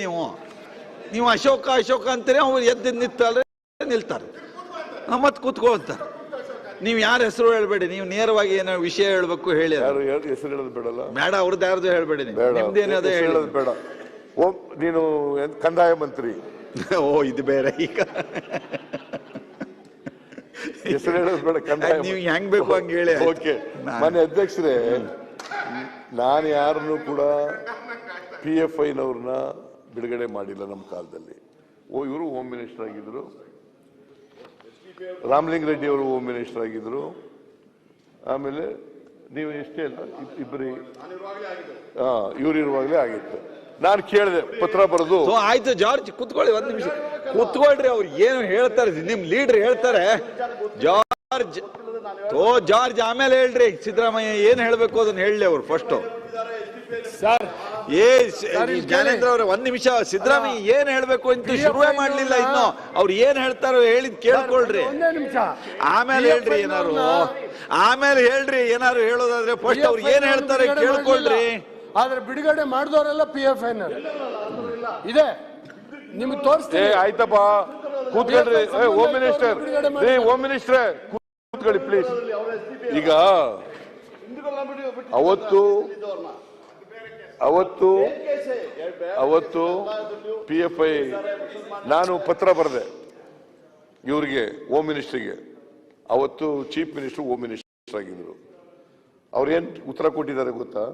ನೀವು ಅಶೋಕ ಅಂತೀರಿ, ಅವ್ರು ಎದ್ದು ನಿಲ್ತಾರೆ, ಮತ್ತೆ ಕೂತ್ಕೊಳ್ತಾರೆ. ನೀವು ಯಾರ ಹೆಸರು ಹೇಳ್ಬೇಡಿ, ನೀವು ನೇರವಾಗಿ ಏನೋ ವಿಷಯ ಹೇಳ್ಬೇಕು ಹೇಳಿ. ಹೆಸರು ಹೇಳೋದು ಬೇಡಲ್ಲ, ಬೇಡ, ಅವ್ರದ್ದು ಯಾರ್ದು ಹೇಳ್ಬೇಡಿ, ನಿಮ್ದೇನದೇ ಹೇಳೋದು ಬೇಡ. ನೀನು ಕಂದಾಯ ಮಂತ್ರಿ, ಓ ಇದು ಬೇರೆ. ಈಗ ಹೆಸರು ಹೇಳೋದು ಬೇಡ, ಕಂದಾಯ ನೀವು ಹೆಂಗ್ ಬೇಕು ಹಂಗೆ ಹೇಳಿ. ಓಕೆ ಮಾನ್ಯ ಅಧ್ಯಕ್ಷರೇ, ನಾನು ಯಾರನ್ನು ಕೂಡ PFIನವ್ರನ್ನ ಬಿಡುಗಡೆ ಮಾಡಿಲ್ಲ ನಮ್ಮ ಕಾಲದಲ್ಲಿ. ಇವರು ಹೋಮ್ ಮಿನಿಸ್ಟರ್ ಆಗಿದ್ರು, ರಾಮಲಿಂಗ ರೆಡ್ಡಿ ಅವರು ಹೋಮ್ ಮಿನಿಸ್ಟರ್ ಆಗಿದ್ರು. ಆಮೇಲೆ ನೀವು ಎಷ್ಟೇ ಅಲ್ಲ, ಇಬ್ಬರಿ ಇವ್ರು ಇರುವಾಗಲೇ ಆಗಿತ್ತು. ನಾನು ಕೇಳಿದೆ, ಪತ್ರ ಬರೆದು. ಆಯ್ತು ಜಾರ್ಜ್, ಕುತ್ಕೊಳ್ಳಿ, ಒಂದ್ ನಿಮಿಷ ಕುತ್ಕೊಳ್ರಿ. ಅವ್ರು ಏನು ಹೇಳ್ತಾರೆ, ನಿಮ್ ಲೀಡರ್ ಹೇಳ್ತಾರೆ. ಜಾರ್ಜ್ ಆಮೇಲೆ ಹೇಳ್ರಿ, ಸಿದ್ದರಾಮಯ್ಯ ಏನ್ ಹೇಳ್ಬೇಕು ಅದನ್ನ ಹೇಳಿ ಅವ್ರು ಫಸ್ಟ್. ಜ್ಞಾನೇಂದ್ರ ಅವ್ರ ಒಂದ್ ನಿಮಿಷ, ಸಿದ್ದರಾಮಯ್ಯ ಏನ್ ಹೇಳ್ಬೇಕು ಅಂತ ಶುರುವೇ ಮಾಡ್ಲಿಲ್ಲ ಇನ್ನು. ಅವ್ರು ಏನ್ ಹೇಳ್ತಾರೋ ಹೇಳಿದ್ ಕೇಳ್ಕೊಳ್ರಿ, ಆಮೇಲೆ ಹೇಳ್ರಿ ಏನಾರು ಹೇಳೋದಾದ್ರೆ ಫಸ್ಟ್ ಅವ್ರು ಏನ್ ಹೇಳ್ತಾರೆ ಕೇಳ್ಕೊಳ್ರಿ. ಆದ್ರೆ ಬಿಡುಗಡೆ ಮಾಡಿದವರೆಲ್ಲ PFI ಇದೆ, ನಿಮ್ಗೆ ತೋರಿಸ್ತೀನಿ. ಆಯ್ತಪ್ಪ, ಕೂತ್ಕೊಳ್ರಿ. ಹೋಮ್ ಮಿನಿಸ್ಟರ್, ಹೋಮ್ ಮಿನಿಸ್ಟ್ರೇ ಕೂತ್ಕೊಳ್ಳಿ ಪ್ಲೀಸ್. ಈಗ ಅವತ್ತು PFI ನಾನು ಪತ್ರ ಬರೆದೆ ಇವ್ರಿಗೆ, ಹೋಮ್ ಮಿನಿಸ್ಟರ್ಗೆ. ಅವತ್ತು ಚೀಫ್ ಮಿನಿಸ್ಟರ್ ಹೋಮ್ ಮಿನಿಸ್ಟರ್ ಆಗಿದ್ರು. ಅವ್ರೇನ್ ಉತ್ತರ ಕೊಟ್ಟಿದ್ದಾರೆ ಗೊತ್ತಾ?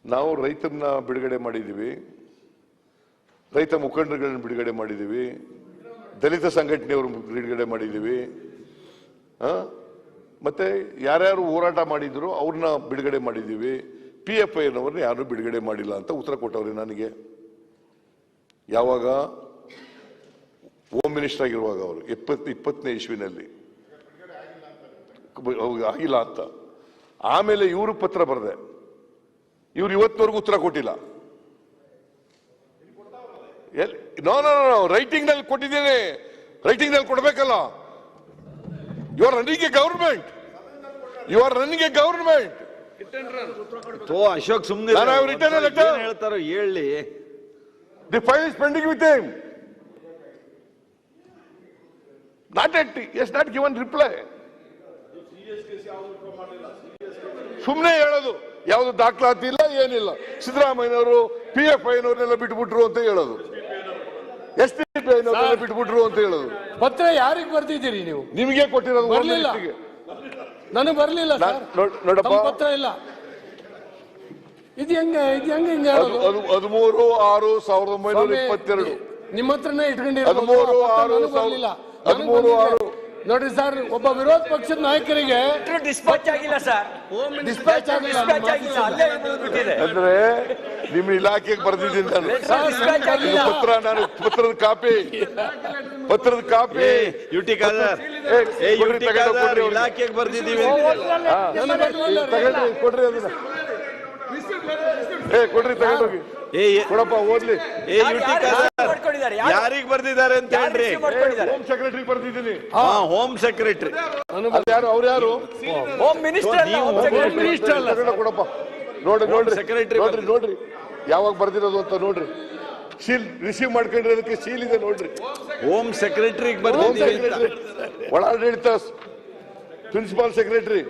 ನಾವು ರೈತರನ್ನ ಬಿಡುಗಡೆ ಮಾಡಿದ್ದೀವಿ, ರೈತ ಮುಖಂಡರುಗಳನ್ನ ಬಿಡುಗಡೆ ಮಾಡಿದ್ದೀವಿ, ದಲಿತ ಸಂಘಟನೆಯವರು ಬಿಡುಗಡೆ ಮಾಡಿದ್ದೀವಿ, ಮತ್ತೆ ಯಾರ್ಯಾರು ಹೋರಾಟ ಮಾಡಿದ್ರು ಅವ್ರನ್ನ ಬಿಡುಗಡೆ ಮಾಡಿದ್ದೀವಿ, PFIನವ್ರನ್ನ ಯಾರು ಬಿಡುಗಡೆ ಮಾಡಿಲ್ಲ ಅಂತ ಉತ್ತರ ಕೊಟ್ಟವ್ರೆ ನನಗೆ. ಯಾವಾಗ? ಹೋಮ್ ಮಿನಿಸ್ಟರ್ ಆಗಿರುವಾಗ ಅವರು 2020ನೇ ಇಸ್ವಿನಲ್ಲಿ ಆಗಿಲ್ಲ ಅಂತ. ಆಮೇಲೆ ಇವರು ಪತ್ರ ಬರೆದೆ, ಇವ್ರು ಇವತ್ತಿನವರೆಗೂ ಉತ್ತರ ಕೊಟ್ಟಿಲ್ಲ. ರೈಟಿಂಗ್ ನಲ್ಲಿ ಕೊಟ್ಟಿದ್ದೇನೆ, ರೈಟಿಂಗ್ ನಲ್ಲಿ ಕೊಡ್ಬೇಕಲ್ಲ. You are running a government, Ashok ಸುಮ್ಮನೆ ಹೇಳ್ತಾರೋ ಹೇಳಿ. The file is pending with him, not given reply. ಸುಮ್ಮನೆ ಹೇಳೋದು, ಯಾವುದು ದಾಖಲಾತಿ ಇಲ್ಲ, ಏನಿಲ್ಲ. ಸಿದ್ದರಾಮಯ್ಯನವರು PFIನವ್ರನ್ನೆಲ್ಲ ಬಿಟ್ಬಿಟ್ರು ಅಂತ ಹೇಳೋದು, SDPIನವ್ರನ್ನೆಲ್ಲ ಬಿಟ್ಬಿಟ್ರು ಅಂತ ಹೇಳೋದು. ಪತ್ರ ಯಾರಿಗೆ ಬರ್ತಿದ್ದೀರಿ ನೀವು? ನಿಮಗೆ ಕೊಟ್ಟಿರೋದು. ಬರ್ಲಿಲ್ಲ, ನನಗೆ ಬರ್ಲಿಲ್ಲ ನೋಡಪ್ಪ, ಪತ್ರ ಇಲ್ಲ. ಇದು ಹೆಂಗೆ 13/6/1922. ನಿಮ್ಮ ಹತ್ರನೇ ಇಟ್ಕೊಂಡಿರೋದು. 13/6/13/6 ನೋಡ್ರಿ ಸರ್, ಒಬ್ಬ ವಿರೋಧ ಪಕ್ಷದ ನಾಯಕರಿಗೆ ಡಿಸ್ಪ್ಯಾಚ್ ಆಗಿಲ್ಲ ಸರ್, ಡಿಸ್ಪ್ಯಾಚ್ ಆಗಿಲ್ಲ ಅಂದ್ರೆ ನಿಮ್ಮ ಇಲಾಖೆಗೆ ಬರ್ದಿದ್ದೀನಿ ನಾನು ಪತ್ರ. ನಾನು ಪತ್ರದ ಕಾಪಿ ಇಲಾಖೆಗೆ ಬರ್ದಿದ್ದೀವಿ. ಕೊಡ್ರಿ ಅದನ್ನ, ಕೊಡ್ರಿ, ತಗೊಂಡೋಗಿ. ಕೊಡಪ್ಪ ಓದ್ಲಿ. ಯಾರಿಗ್ ಬರ್ದಿದ್ದಾರೆ ಅಂತ ಹೇಳ್ರಿ. ಹೋಮ್ ಸೆಕ್ರೆಟರಿ ಬರ್ದಿದ್ದೀನಿ. ಹೋಮ್ ಸೆಕ್ರೆಟರಿ ಯಾರು ಅವ್ರು ಯಾರು? ಹೋಮ್ ಮಿನಿಸ್ಟರ್ ಕೊಡಪ್ಪ. ನೋಡ್ರಿ ಸೆಕ್ರೆಟರಿ ನೋಡ್ರಿ ಯಾವಾಗ ಬರ್ದಿರೋದು ಅಂತ ನೋಡ್ರಿ. ಶೀಲ್ ರಿಸೀವ್ ಮಾಡ್ಕೊಂಡಿರೋದಕ್ಕೆ ಶೀಲ್ ಇದೆ ನೋಡ್ರಿ. ಹೋಮ್ ಸೆಕ್ರೆಟರಿ ಒಳಾಡಳಿತ ಪ್ರಿನ್ಸಿಪಾಲ್ ಸೆಕ್ರೆಟರಿ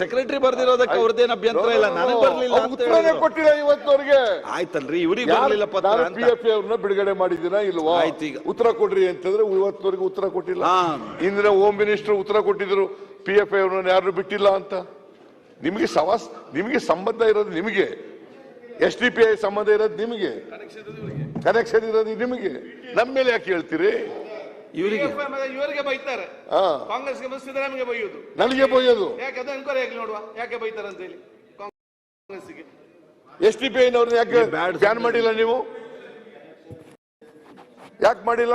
ಸೆಕ್ರೆಟರಿ ಬರ್ದಿರೋದಕ್ಕೆ ಅವ್ರದ್ದೇನು ಅಭ್ಯಂತರ ಇಲ್ಲ. ನನಗೆ ಬರ್ಲಿಲ್ಲ ಉತ್ತರನೇ ಕೊಟ್ಟಿಲ್ಲ ಇವತ್ತವರೆಗೆ. ಆಯ್ತಲ್ರಿ, ಇವ್ರಿಗೆ ಬರ್ಲಿಲ್ಲ ಪತ್ರ ಅಂತ. PF ಅವ್ರನ್ನ ಬಿಡುಗಡೆ ಮಾಡಿದ್ದೀರಾ ಇಲ್ವಾ? ಉತ್ತರ ಕೊಡ್ರಿ ಅಂತಂದ್ರೆ ಇವತ್ತವರೆಗೆ ಉತ್ತರ ಕೊಟ್ಟಿಲ್ಲ. ಇಂದಿನ ಹೋಮ್ ಮಿನಿಸ್ಟರ್ ಉತ್ತರ ಕೊಟ್ಟಿದ್ರು PF ಅವ್ರನ್ನ ಯಾರು ಬಿಟ್ಟಿಲ್ಲ ಅಂತ. ನಿಮಗೆ ಸಂಬಂಧ ಇರೋದು ನಿಮಗೆ, SDPI ಸಂಬಂಧ ಇರೋದು ನಿಮಗೆ, ಕನೆಕ್ಷನ್ ಇರೋದು ನಿಮಗೆ. ನಮ್ಮ ಮೇಲೆ ಯಾಕೆ ಹೇಳ್ತೀರಿ? ಇವರಿಗೆ ಬೈತಾರೆ, ಕಾಂಗ್ರೆಸ್ಗೆ ಸಿದ್ದರಾಮಯ್ಯ ಬೈಯೋದು, ನನಗೆ ಬೈಯೋದು. ಯಾಕೆ ಅದು ಎನ್ಕ್ವೈರಿ ಆಗಿ ನೋಡುವ ಯಾಕೆ ಬೈತಾರೆ ಅಂತ ಹೇಳಿ. ಕಾಂಗ್ರೆಸ್ಗೆ SDPI ನವ್ರನ್ನ ಯಾಕೆ ಬ್ಯಾನ್ ಮಾಡಿಲ್ಲ ನೀವು? ಯಾಕೆ ಮಾಡಿಲ್ಲ?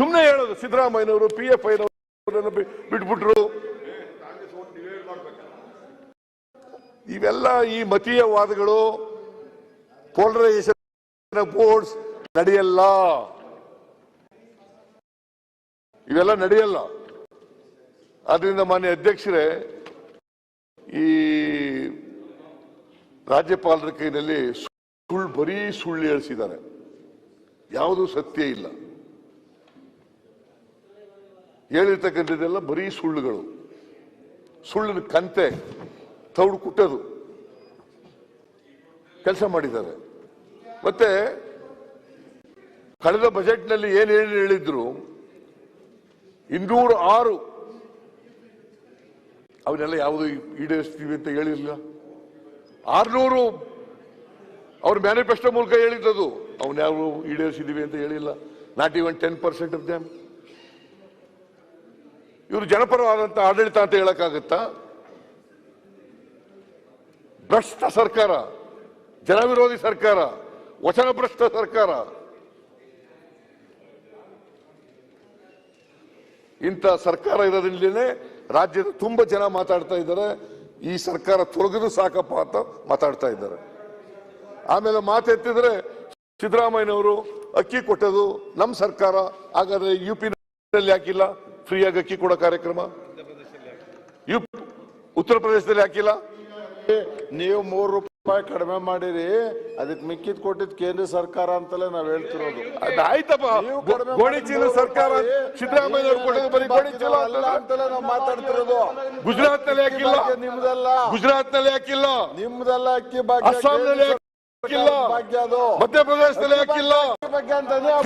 ಸುಮ್ಮನೆ ಹೇಳೋದು ಸಿದ್ದರಾಮಯ್ಯನವರು PFI ನವರನ್ನು ಬಿಟ್ಬಿಟ್ರು. ಇವೆಲ್ಲ ಈ ಮತೀಯವಾದಗಳು, ಪೋಲರೈಸೇಷನ್ ಬೋರ್ಡ್ಸ್ ನಡೆಯಲ್ಲ. ಇವೆಲ್ಲ ನಡೆಯಲ್ಲ. ಆದ್ರಿಂದ ಮಾನ್ಯ ಅಧ್ಯಕ್ಷರೇ, ಈ ರಾಜ್ಯಪಾಲರ ಕೈನಲ್ಲಿ ಬರೀ ಸುಳ್ಳು ಹೇಳಿಸಿದ್ದಾರೆ. ಯಾವುದೂ ಸತ್ಯ ಇಲ್ಲ. ಹೇಳಿರ್ತಕ್ಕಂಥದ್ದೆಲ್ಲ ಬರೀ ಸುಳ್ಳುಗಳು. ಸುಳ್ಳಿನ ಕಂತೆ ತೌಡು ಕುಟ್ಟೋದು ಕೆಲಸ ಮಾಡಿದ್ದಾರೆ. ಮತ್ತೆ ಕಳೆದ ಬಜೆಟ್ನಲ್ಲಿ ಏನು ಹೇಳಿದ್ರು, 206 ಅವನ್ನೆಲ್ಲ ಯಾವುದು ಈಡೇರಿಸ್ತೀವಿ ಅಂತ ಹೇಳಿರಲಿಲ್ಲ. 600 ಅವ್ರ ಮ್ಯಾನಿಫೆಸ್ಟೋ ಮೂಲಕ ಹೇಳಿದ್ದದು, ಅವನ್ನ ಯಾವ ಈಡೇರಿಸಿದೀವಿ ಅಂತ ಹೇಳಿಲ್ಲ. Not even 10% of them. ಇವರು ಜನಪರವಾದಂತ ಆಡಳಿತ ಅಂತ ಹೇಳಕ್ಕಾಗತ್ತಾ? ಭ್ರಷ್ಟ ಸರ್ಕಾರ, ಜನವಿರೋಧಿ ಸರ್ಕಾರ, ವಚನಭ್ರಷ್ಟ ಸರ್ಕಾರ. ಇಂಥ ಸರ್ಕಾರ ಇರೋದ್ರಿಂದಲೇ ರಾಜ್ಯದ ತುಂಬಾ ಜನ ಮಾತಾಡ್ತಾ ಇದ್ದಾರೆ, ಈ ಸರ್ಕಾರ ತೊಲಗಿದ್ರು ಸಾಕಪ್ಪ ಅಂತ ಮಾತಾಡ್ತಾ ಇದ್ದಾರೆ. ಆಮೇಲೆ ಮಾತೆತ್ತಿದ್ರೆ ಸಿದ್ದರಾಮಯ್ಯನವರು ಅಕ್ಕಿ ಕೊಟ್ಟದು ನಮ್ಮ ಸರ್ಕಾರ, ಹಾಗಾದ್ರೆ UP ನಲ್ಲಿ ಯಾಕಿಲ್ಲ ಫ್ರೀಯಾಗಿ ಅಕ್ಕಿ ಕೊಡೋ ಕಾರ್ಯಕ್ರಮ? ಉತ್ತರ ಪ್ರದೇಶದಲ್ಲಿ ಯಾಕಿಲ್ಲ? ನೀವು 3 ರೂಪಾಯಿ ಕಡಿಮೆ ಮಾಡಿರಿ, ಅದಕ್ಕೆ ಮಿಕ್ಕಿದ್ ಕೊಟ್ಟಿದ್ ಕೇಂದ್ರ ಸರ್ಕಾರ ಅಂತಲೇ ನಾವ್ ಹೇಳ್ತಿರೋದು. ಆಯ್ತಪ್ಪ, ಗೋಣಿ ಚೀಲ ಸರ್ಕಾರ ಸಿದ್ದರಾಮಯ್ಯ ಕೊಡೋದು ಬರೀ ಗೋಣಿ ಚೀಲ ಅಲ್ಲ ಅಂತಲೇ ನಾವು ಮಾತಾಡ್ತಿರೋದು. ಗುಜರಾತ್ ನಲ್ಲಿ ಯಾಕಿಲ್ಲ? ನಿಮ್ದಲ್ಲ. ಗುಜರಾತ್ ನಲ್ಲಿ ಯಾಕಿಲ್ಲ? ನಿಮ್ದಲ್ಲ ಅಕ್ಕಿ ಭಾಗ್ಯ. ಅಸ್ಸಾಂನಲ್ಲಿ ಯಾಕಿಲ್ಲ? ಮಧ್ಯಪ್ರದೇಶದಲ್ಲಿ ಯಾಕಿಲ್ಲ?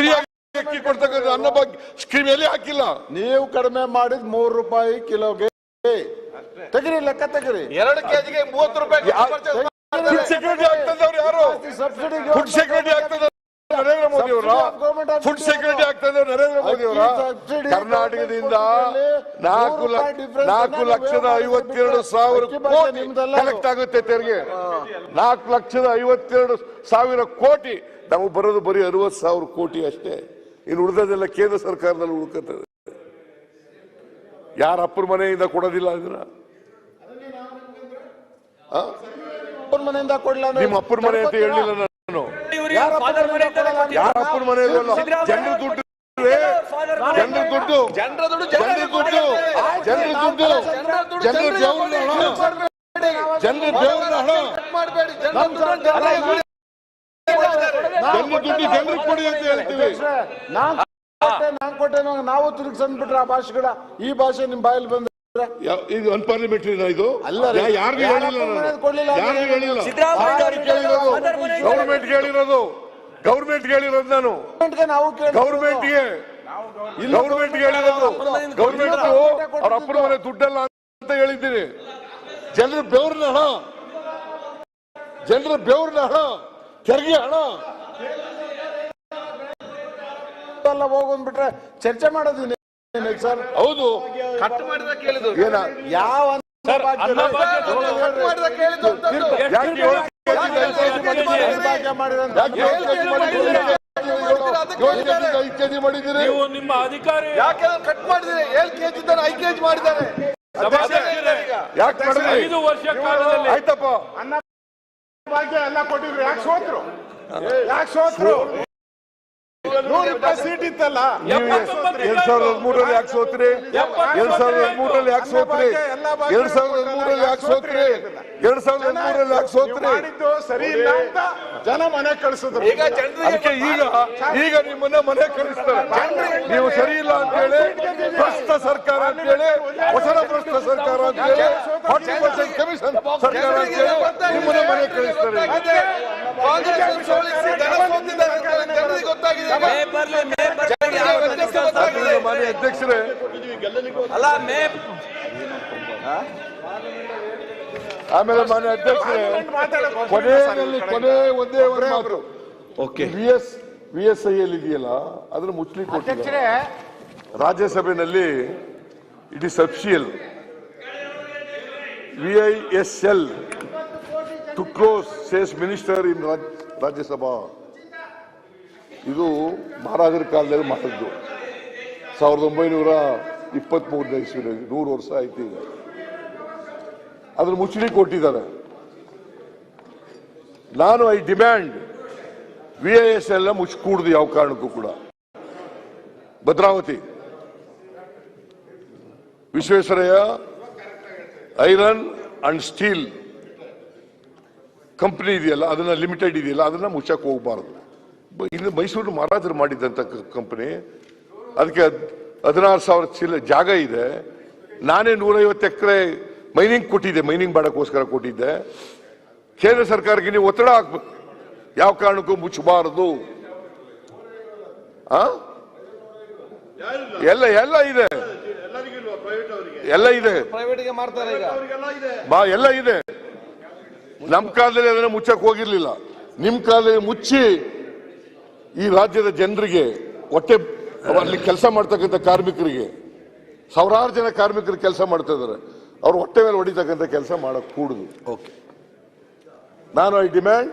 ಫ್ರೀಯಾಗಿ ಅಕ್ಕಿ ಕೊಡ್ತಕ್ಕಂಥ ಅನ್ನ ಭಾಗ್ಯ ಸ್ಕೀಮ್ ಎಲ್ಲಿ ಹಾಕಿಲ್ಲ? ನೀವು ಕಡಿಮೆ ಮಾಡಿದ್ 3 ರೂಪಾಯಿ ಕಿಲೋಗೆ. ತೆಗಿರಿ, ಲೆಕ್ಕ ತೆಗಿರಿ. 2 ಕೆಜಿಗೆ 30 ರೂಪಾಯಿ. ಫುಡ್ ಸೆಕ್ರೆಟರಿ ಆಗ್ತದವ್ರು ಯಾರು? ಫುಡ್ ಸೆಕ್ರೆಟರಿ ಆಗ್ತದ ನರೇಂದ್ರ ಮೋದಿ ಅವರ. ಫುಡ್ ಸೆಕ್ರೆಟರಿ ಆಗ್ತದೆ ನರೇಂದ್ರ ಮೋದಿ ಅವರ. ಕರ್ನಾಟಕದಿಂದ 4,52,000 ಕೋಟಿ ಕಲೆಕ್ಟ್ ಆಗುತ್ತೆ ತೆರಿಗೆ. 4,52,000 ಕೋಟಿ. ನಮಗೆ ಬರೋದು ಬರೀ 60,000 ಕೋಟಿ ಅಷ್ಟೇ. ಇನ್ನು ಉಳಿದದೆಲ್ಲ ಕೇಂದ್ರ ಸರ್ಕಾರದಲ್ಲಿ ಉಳ್ಕತ್ತದೆ. ಯಾರ ಅಪ್ಪರ ಮನೆಯಿಂದ ಕೊಡೋದಿಲ್ಲ ಇದನ್ನ? ಮನೆಯಿಂದ ಕೊಡ್ಲ? ನಿಮ್ಮ ಅಪ್ಪರ ಮನೆ ಅಂತ ಹೇಳಿಲ್ಲ ನಾನು. ಯಾರ ಅಪ್ಪನ ಮನೆಯಲ್ಲ, ಜನರ ದುಡ್ಡು, ಜನರ ದುಡ್ಡು, ಜನರ ದುಡ್ಡು, ಜನರ ದುಡ್ಡು, ಜನರ ದುಡ್ಡು, ಜನರ ದೇವರ ಹಣ, ಜನರ ದೇವರ ಹಣ, ಜನರ ದುಡ್ಡು ಜನರಿಗೆ ಕೊಡಿ ಅಂತ ಹೇಳ್ತೀವಿ. ನಾನ್ ಕೊಟ್ಟೆ ನಾವು ತಿರುಗಿಸಂದ್ಬಿಟ್ರೆ ಆ ಭಾಷೆಗಳ ಈ ಭಾಷೆ ನಿಮ್ ಬಾಯಲ್ಲಿ ಬಂದ್ರೆ ಇದು ಅನ್ಪಾರ್ಲಿಮೆಂಟರಿ ಇದು ಅಲ್ಲ. ಯಾರಿಗೂ ಹೇಳಿಲ್ಲ, ಯಾರಿಗೂ ಹೇಳಿಲ್ಲ. ಗೌರ್ಮೆಂಟ್ ಹೇಳಿರೋದು, ಗೌರ್ಮೆಂಟ್ ಹೇಳಿರೋದು ನಾನು, ಗೌರ್ಮೆಂಟ್ಗೆ ಹೇಳಿರೋದು. ಗೌರ್ಮೆಂಟ್ ಅವ್ರ ಅಪ್ಪನ ಮನೆ ದುಡ್ಡಲ್ಲ ಅಂತ ಹೇಳಿದ್ದೀನಿ. ಜನರ ಬೆವರಿನ ಹಣ, ಜನರ ಬೆವರಿನ ಹಣ, ತೆರಿಗೆ ಹಣ ಎಲ್ಲ ಹೋಗೋದ್ಬಿಟ್ರೆ ಚರ್ಚೆ ಮಾಡೋದಿನಿ ಸರ್. ಹೌದು, ಕಟ್ ಮಾಡಿದ ಕೇಳಿದ್ರು. ಏನ ಯಾವ ಕೆಜಿ ಮಾಡಿದ್ದೀರಿ? ನಿಮ್ಮ ಅಧಿಕಾರಿ ಯಾಕೆ ಕಟ್ ಮಾಡಿದಿರಿ? 7 kg 5 kg ಮಾಡಿದ್ದಾರೆ. ಯಾಕೆ ಮಾಡಿದ್ರಿ? 5 ವರ್ಷ ಕಾಲದಲ್ಲಿ ಆಯ್ತಪ್ಪ. ಭಾಗ್ಯ ಎಲ್ಲ ಕೊಟ್ಟಿದ್ರು, ಯಾಕೆ ಸೋತ್ರು? ಯಾಕೆ ಸೋತ್ರು? 120 ಸೀಟ್ ಇತ್ತಲ್ಲ. 2013 ಯಾಕೆ ಸೋತ್ರಿ? 2013 ಯಾಕೆ ಸೋತ್ರಿ? 2013 ಯಾಕೆ ಸೋತ್ರಿ? 2013 ಯಾಕೆ ಸೋತ್ರಿ? ಮಾಡಿದ್ದು ಸರಿ ಇಲ್ಲ ಅಂತ ಜನ ಮನೆ ಕಳಿಸಿದ್ರು. ಅದಕ್ಕೆ ಈಗ ನಿಮ್ಮನ್ನ ಮನೆ ಕಳಿಸ್ತಾರೆ. ನೀವು ಸರಿ ಇಲ್ಲ ಅಂತ ಹೇಳಿ ಭ್ರಷ್ಟ ಸರ್ಕಾರ ಅಂತ ಹೇಳಿ, ವಚನ ಭ್ರಷ್ಟ ಸರ್ಕಾರ ಅಂತ ಹೇಳಿ, 40% ಕಮಿಷನ್ ಸರ್ಕಾರ ಅಂತ ಹೇಳಿ ನಿಮ್ಮನ್ನ ಮನೆ ಕಳಿಸ್ತಾರೆ. ಮಾನ್ಯ ಅಧ್ಯಕ್ಷರೇ, ಆಮೇಲೆ ಮಾನ್ಯ ಅಧ್ಯಕ್ಷರೇ, ಕೊನೆ ಒಂದೇ ಮಾತು. VSIL ಇದೆಯಲ್ಲ, ಅದನ್ನು ಮುಚ್ಚಲಿಕ್ಕೆ ಕೊಟ್ಟಿದ್ದಾರೆ ರಾಜ್ಯಸಭೆಯಲ್ಲಿ. It is official. VISL to close says minister in Rajya Sabha. ಇದು ಮಹಾರಾಜರ ಕಾಲದಲ್ಲಿ ಮಾಡಿದ್ದು, 1923 ಇಸ್ವಿನಲ್ಲಿ. 100 ವರ್ಷ ಆಯ್ತು ಈಗ. ಅದನ್ನು ಮುಚ್ಚಲಿಕ್ಕೆ ಕೊಟ್ಟಿದ್ದಾರೆ. ನಾನು ಐ ಡಿಮ್ಯಾಂಡ್ VISL ಮುಚ್ಚಿಕೂಡ್ದು ಯಾವ ಕಾರಣಕ್ಕೂ ಕೂಡ. Bhadravati Visvesvaraya iron and steel company ಇದೆಯಲ್ಲ, ಅದನ್ನ ಲಿಮಿಟೆಡ್ ಇದೆಯಲ್ಲ, ಅದನ್ನ ಮುಚ್ಚಕ್ಕೆ ಹೋಗಬಾರದು. ಇನ್ನು ಮೈಸೂರು ಮಹಾರಾಜರು ಮಾಡಿದಂತ ಕಂಪನಿ, ಅದಕ್ಕೆ 16,000 ಜಾಗ ಇದೆ. ನಾನೇ 150 ಎಕರೆ ಮೈನಿಂಗ್ ಕೊಟ್ಟಿದ್ದೆ, ಮೈನಿಂಗ್ ಮಾಡಕ್ಕೋಸ್ಕರ ಕೊಟ್ಟಿದ್ದೆ. ಕೇಂದ್ರ ಸರ್ಕಾರಕ್ಕೆ ನೀವು ಒತ್ತಡ ಹಾಕ್ಬೇಕು, ಯಾವ ಕಾರಣಕ್ಕೂ ಮುಚ್ಚಬಾರದು. ಎಲ್ಲ ಇದೆ, ಎಲ್ಲ ಇದೆ, ಎಲ್ಲ ಇದೆ. ನಮ್ ಕಾಲದಲ್ಲಿ ಅದನ್ನ ಮುಚ್ಚಕ್ ಹೋಗಿರ್ಲಿಲ್ಲ. ನಿಮ್ ಕಾಲದಲ್ಲಿ ಮುಚ್ಚಿ ಈ ರಾಜ್ಯದ ಜನರಿಗೆ, ಹೊಟ್ಟೆ ಅಲ್ಲಿ ಕೆಲಸ ಮಾಡ್ತಕ್ಕಂಥ ಕಾರ್ಮಿಕರಿಗೆ, ಸಾವಿರಾರು ಜನ ಕಾರ್ಮಿಕರು ಕೆಲಸ ಮಾಡ್ತಾ ಇದ್ದಾರೆ, ಅವ್ರ ಹೊಟ್ಟೆ ಮೇಲೆ ಹೊಡಿತಕ್ಕಂಥ ಕೆಲಸ ಮಾಡಕ್ ಕೂಡುದು. ನಾನು ಐ ಡಿಮ್ಯಾಂಡ್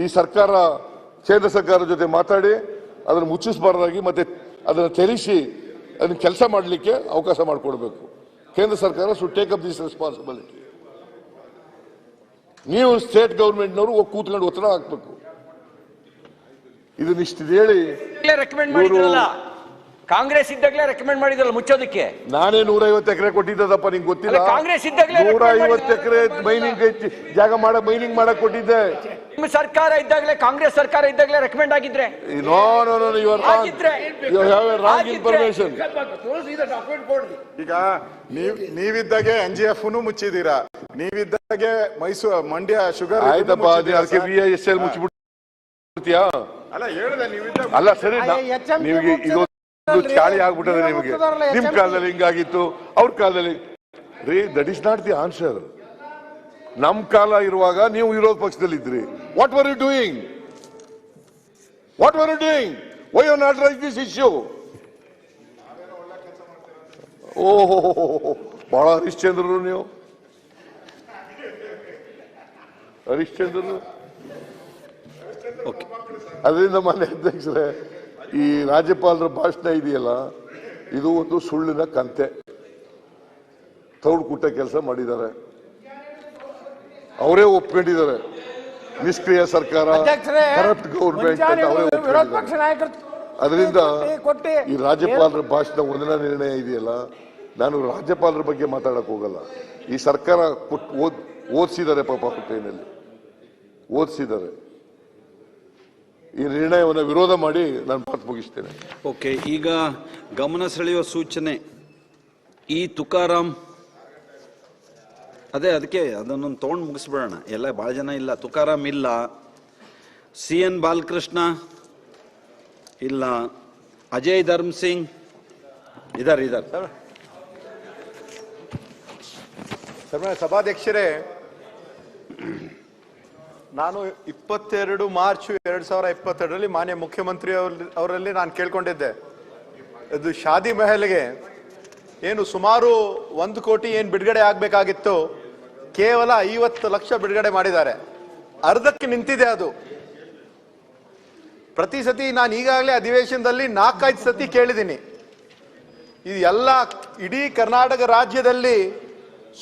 ಈ ಸರ್ಕಾರ, ಕೇಂದ್ರ ಸರ್ಕಾರದ ಜೊತೆ ಮಾತಾಡಿ ಅದನ್ನು ಮುಚ್ಚಿಸಬಾರ್ದಾಗಿ, ಮತ್ತೆ ಅದನ್ನು ತೆರೆಸಿ ಅದನ್ನ ಕೆಲಸ ಮಾಡಲಿಕ್ಕೆ ಅವಕಾಶ ಮಾಡಿಕೊಡ್ಬೇಕು. ಕೇಂದ್ರ ಸರ್ಕಾರ should take up this responsibility. ನೀವು ಸ್ಟೇಟ್ ಗವರ್ಮೆಂಟ್ನವರು ಕೂತ್ಕೊಂಡು ಒತ್ತಡ ಹಾಕ್ಬೇಕು. ಇದನ್ನ ಇಷ್ಟು ಹೇಳಿ ರೆಕಮೆಂಡ್ ಮಾಡಿದ್ರಲ್ಲ, ಕಾಂಗ್ರೆಸ್ ಇದ್ದಾಗಲೇ ರೆಕಮೆಂಡ್ ಮಾಡಿದ್ರಲ್ಲ ಮುಚ್ಚೋದಕ್ಕೆ. ನಾನೇ 150 ಎಕರೆ ಕೊಟ್ಟಿದ್ದದಪ್ಪ, ನಿಂಗೆ ಗೊತ್ತಿಲ್ಲ? ಕಾಂಗ್ರೆಸ್ ಇದ್ದಾಗಲೇ 150 ಎಕರೆ ಮೈನಿಂಗ್ ಜಾಗ ಮೈನಿಂಗ್ ಮಾಡಕ್ ಕೊಟ್ಟಿದ್ದೆ. ನಿಮ್ಮ ಸರ್ಕಾರ ಇದ್ದಾಗಲೇ, ಕಾಂಗ್ರೆಸ್ ಸರ್ಕಾರ ಇದ್ದಾಗಲೇ ರೆಕಮೆಂಡ್ ಆಗಿದ್ರೆ? No, you have a wrong information. ಈಗ ನೀವಿದ್ದಾಗೆ NGF ಮುಚ್ಚಿದೀರಾ, ನೀವಿದ್ದಾಗೆ ಮೈಸೂರು ಮಂಡ್ಯ ಶುಗರ್. ಆಯ್ತಪ್ಪ, ಅದಕ್ಕೆ VISL ಮುಚ್ಚಿಬಿಡ್ತೀಯಾ? ಅಲ್ಲ ಹೇಳಿದೆ, ನೀವಿದ್ದಾಗ ಅಲ್ಲ ಸರಿ, ನಿಮಗೆ ಇದು ಚಾಳಿ ಆಗ್ಬಿಟ್ಟದೆ. ನಿಮಗೆ ನಿಮ್ ಕಾಲದಲ್ಲಿ ಹಿಂಗಾಗಿತ್ತು, ಅವ್ರ ಕಾಲದಲ್ಲಿ. ರೀ, that is not the answer. ನಮ್ ಕಾಲ ಇರುವಾಗ ನೀವು ವಿರೋಧ ಪಕ್ಷದಲ್ಲಿ ಇದ್ರಿ. What were you doing? Why you not raise this issue? ಓಹೋ, ಬಹಳ ಹರಿಶ್ಚಂದ್ರರು ನೀವು, ಹರಿಶ್ಚಂದ್ರರು. ಅದರಿಂದ ಮಾನ್ಯ ಅಧ್ಯಕ್ಷರೇ, ಈ ರಾಜ್ಯಪಾಲರ ಭಾಷಣ ಇದೆಯಲ್ಲ, ಇದು ಒಂದು ಸುಳ್ಳಿನ ಕಂತೆ. ತೌಡು ಕುಟ್ಟ ಕೆಲಸ ಮಾಡಿದ್ದಾರೆ, ಅವರೇ ಒಪ್ಕೊಂಡಿದ್ದಾರೆ. ನಿಷ್ಕ್ರಿಯ ಸರ್ಕಾರ, ಕರಪ್ಟ್ ಗೌರ್ಮೆಂಟ್ ಅಂತ ಅವರೇ ಒಪ್ಕೊಂಡಿದ್ದಾರೆ. ಅದರಿಂದ ಈ ರಾಜ್ಯಪಾಲರ ಭಾಷಣ ಒಂದನೇ ನಿರ್ಣಯ ಇದೆಯಲ್ಲ, ನಾನು ರಾಜ್ಯಪಾಲರ ಬಗ್ಗೆ ಮಾತಾಡಕ್ ಹೋಗಲ್ಲ. ಈ ಸರ್ಕಾರ ಓದಿಸಿದ್ದಾರೆ, ಪಾಪ ಕೈನಲ್ಲಿ ಓದಿಸಿದ್ದಾರೆ. ಈ ನಿರ್ಣಯವನ್ನು ವಿರೋಧ ಮಾಡಿ ನಾನು ಮಾತು ಮುಗಿಸ್ತೇನೆ. ಓಕೆ, ಈಗ ಗಮನ ಸೆಳೆಯುವ ಸೂಚನೆ. ಈ ತುಕಾರಾಮ್, ಅದಕ್ಕೆ ಅದನ್ನೊಂದು ತೊಗೊಂಡು ಮುಗಿಸ್ಬಿಡೋಣ. ಎಲ್ಲ ಭಾಳ ಜನ ಇಲ್ಲ. ತುಕಾರಾಮ್ ಇಲ್ಲ, CN ಬಾಲಕೃಷ್ಣ ಇಲ್ಲ, ಅಜಯ್ ಧರ್ಮ್ ಸಿಂಗ್ ಇದಾರೆ. ಸಭಾಧ್ಯಕ್ಷರೇ, ನಾನು 22 ಮಾರ್ಚ್ 2022 ಮಾನ್ಯ ಮುಖ್ಯಮಂತ್ರಿ ಅವರಲ್ಲಿ ನಾನು ಕೇಳ್ಕೊಂಡಿದ್ದೆ, ಇದು ಶಾದಿ ಮಹಲ್ಗೆ ಏನು ಸುಮಾರು 1 ಕೋಟಿ ಏನು ಬಿಡುಗಡೆ ಆಗಬೇಕಾಗಿತ್ತು, ಕೇವಲ 50 ಲಕ್ಷ ಬಿಡುಗಡೆ ಮಾಡಿದ್ದಾರೆ. ಅರ್ಧಕ್ಕೆ ನಿಂತಿದೆ ಅದು. ಪ್ರತಿ ಸತಿ ನಾನು ಈಗಾಗಲೇ ಅಧಿವೇಶನದಲ್ಲಿ 4-5 ಸತಿ ಕೇಳಿದ್ದೀನಿ. ಇದು ಎಲ್ಲ ಇಡೀ ಕರ್ನಾಟಕ ರಾಜ್ಯದಲ್ಲಿ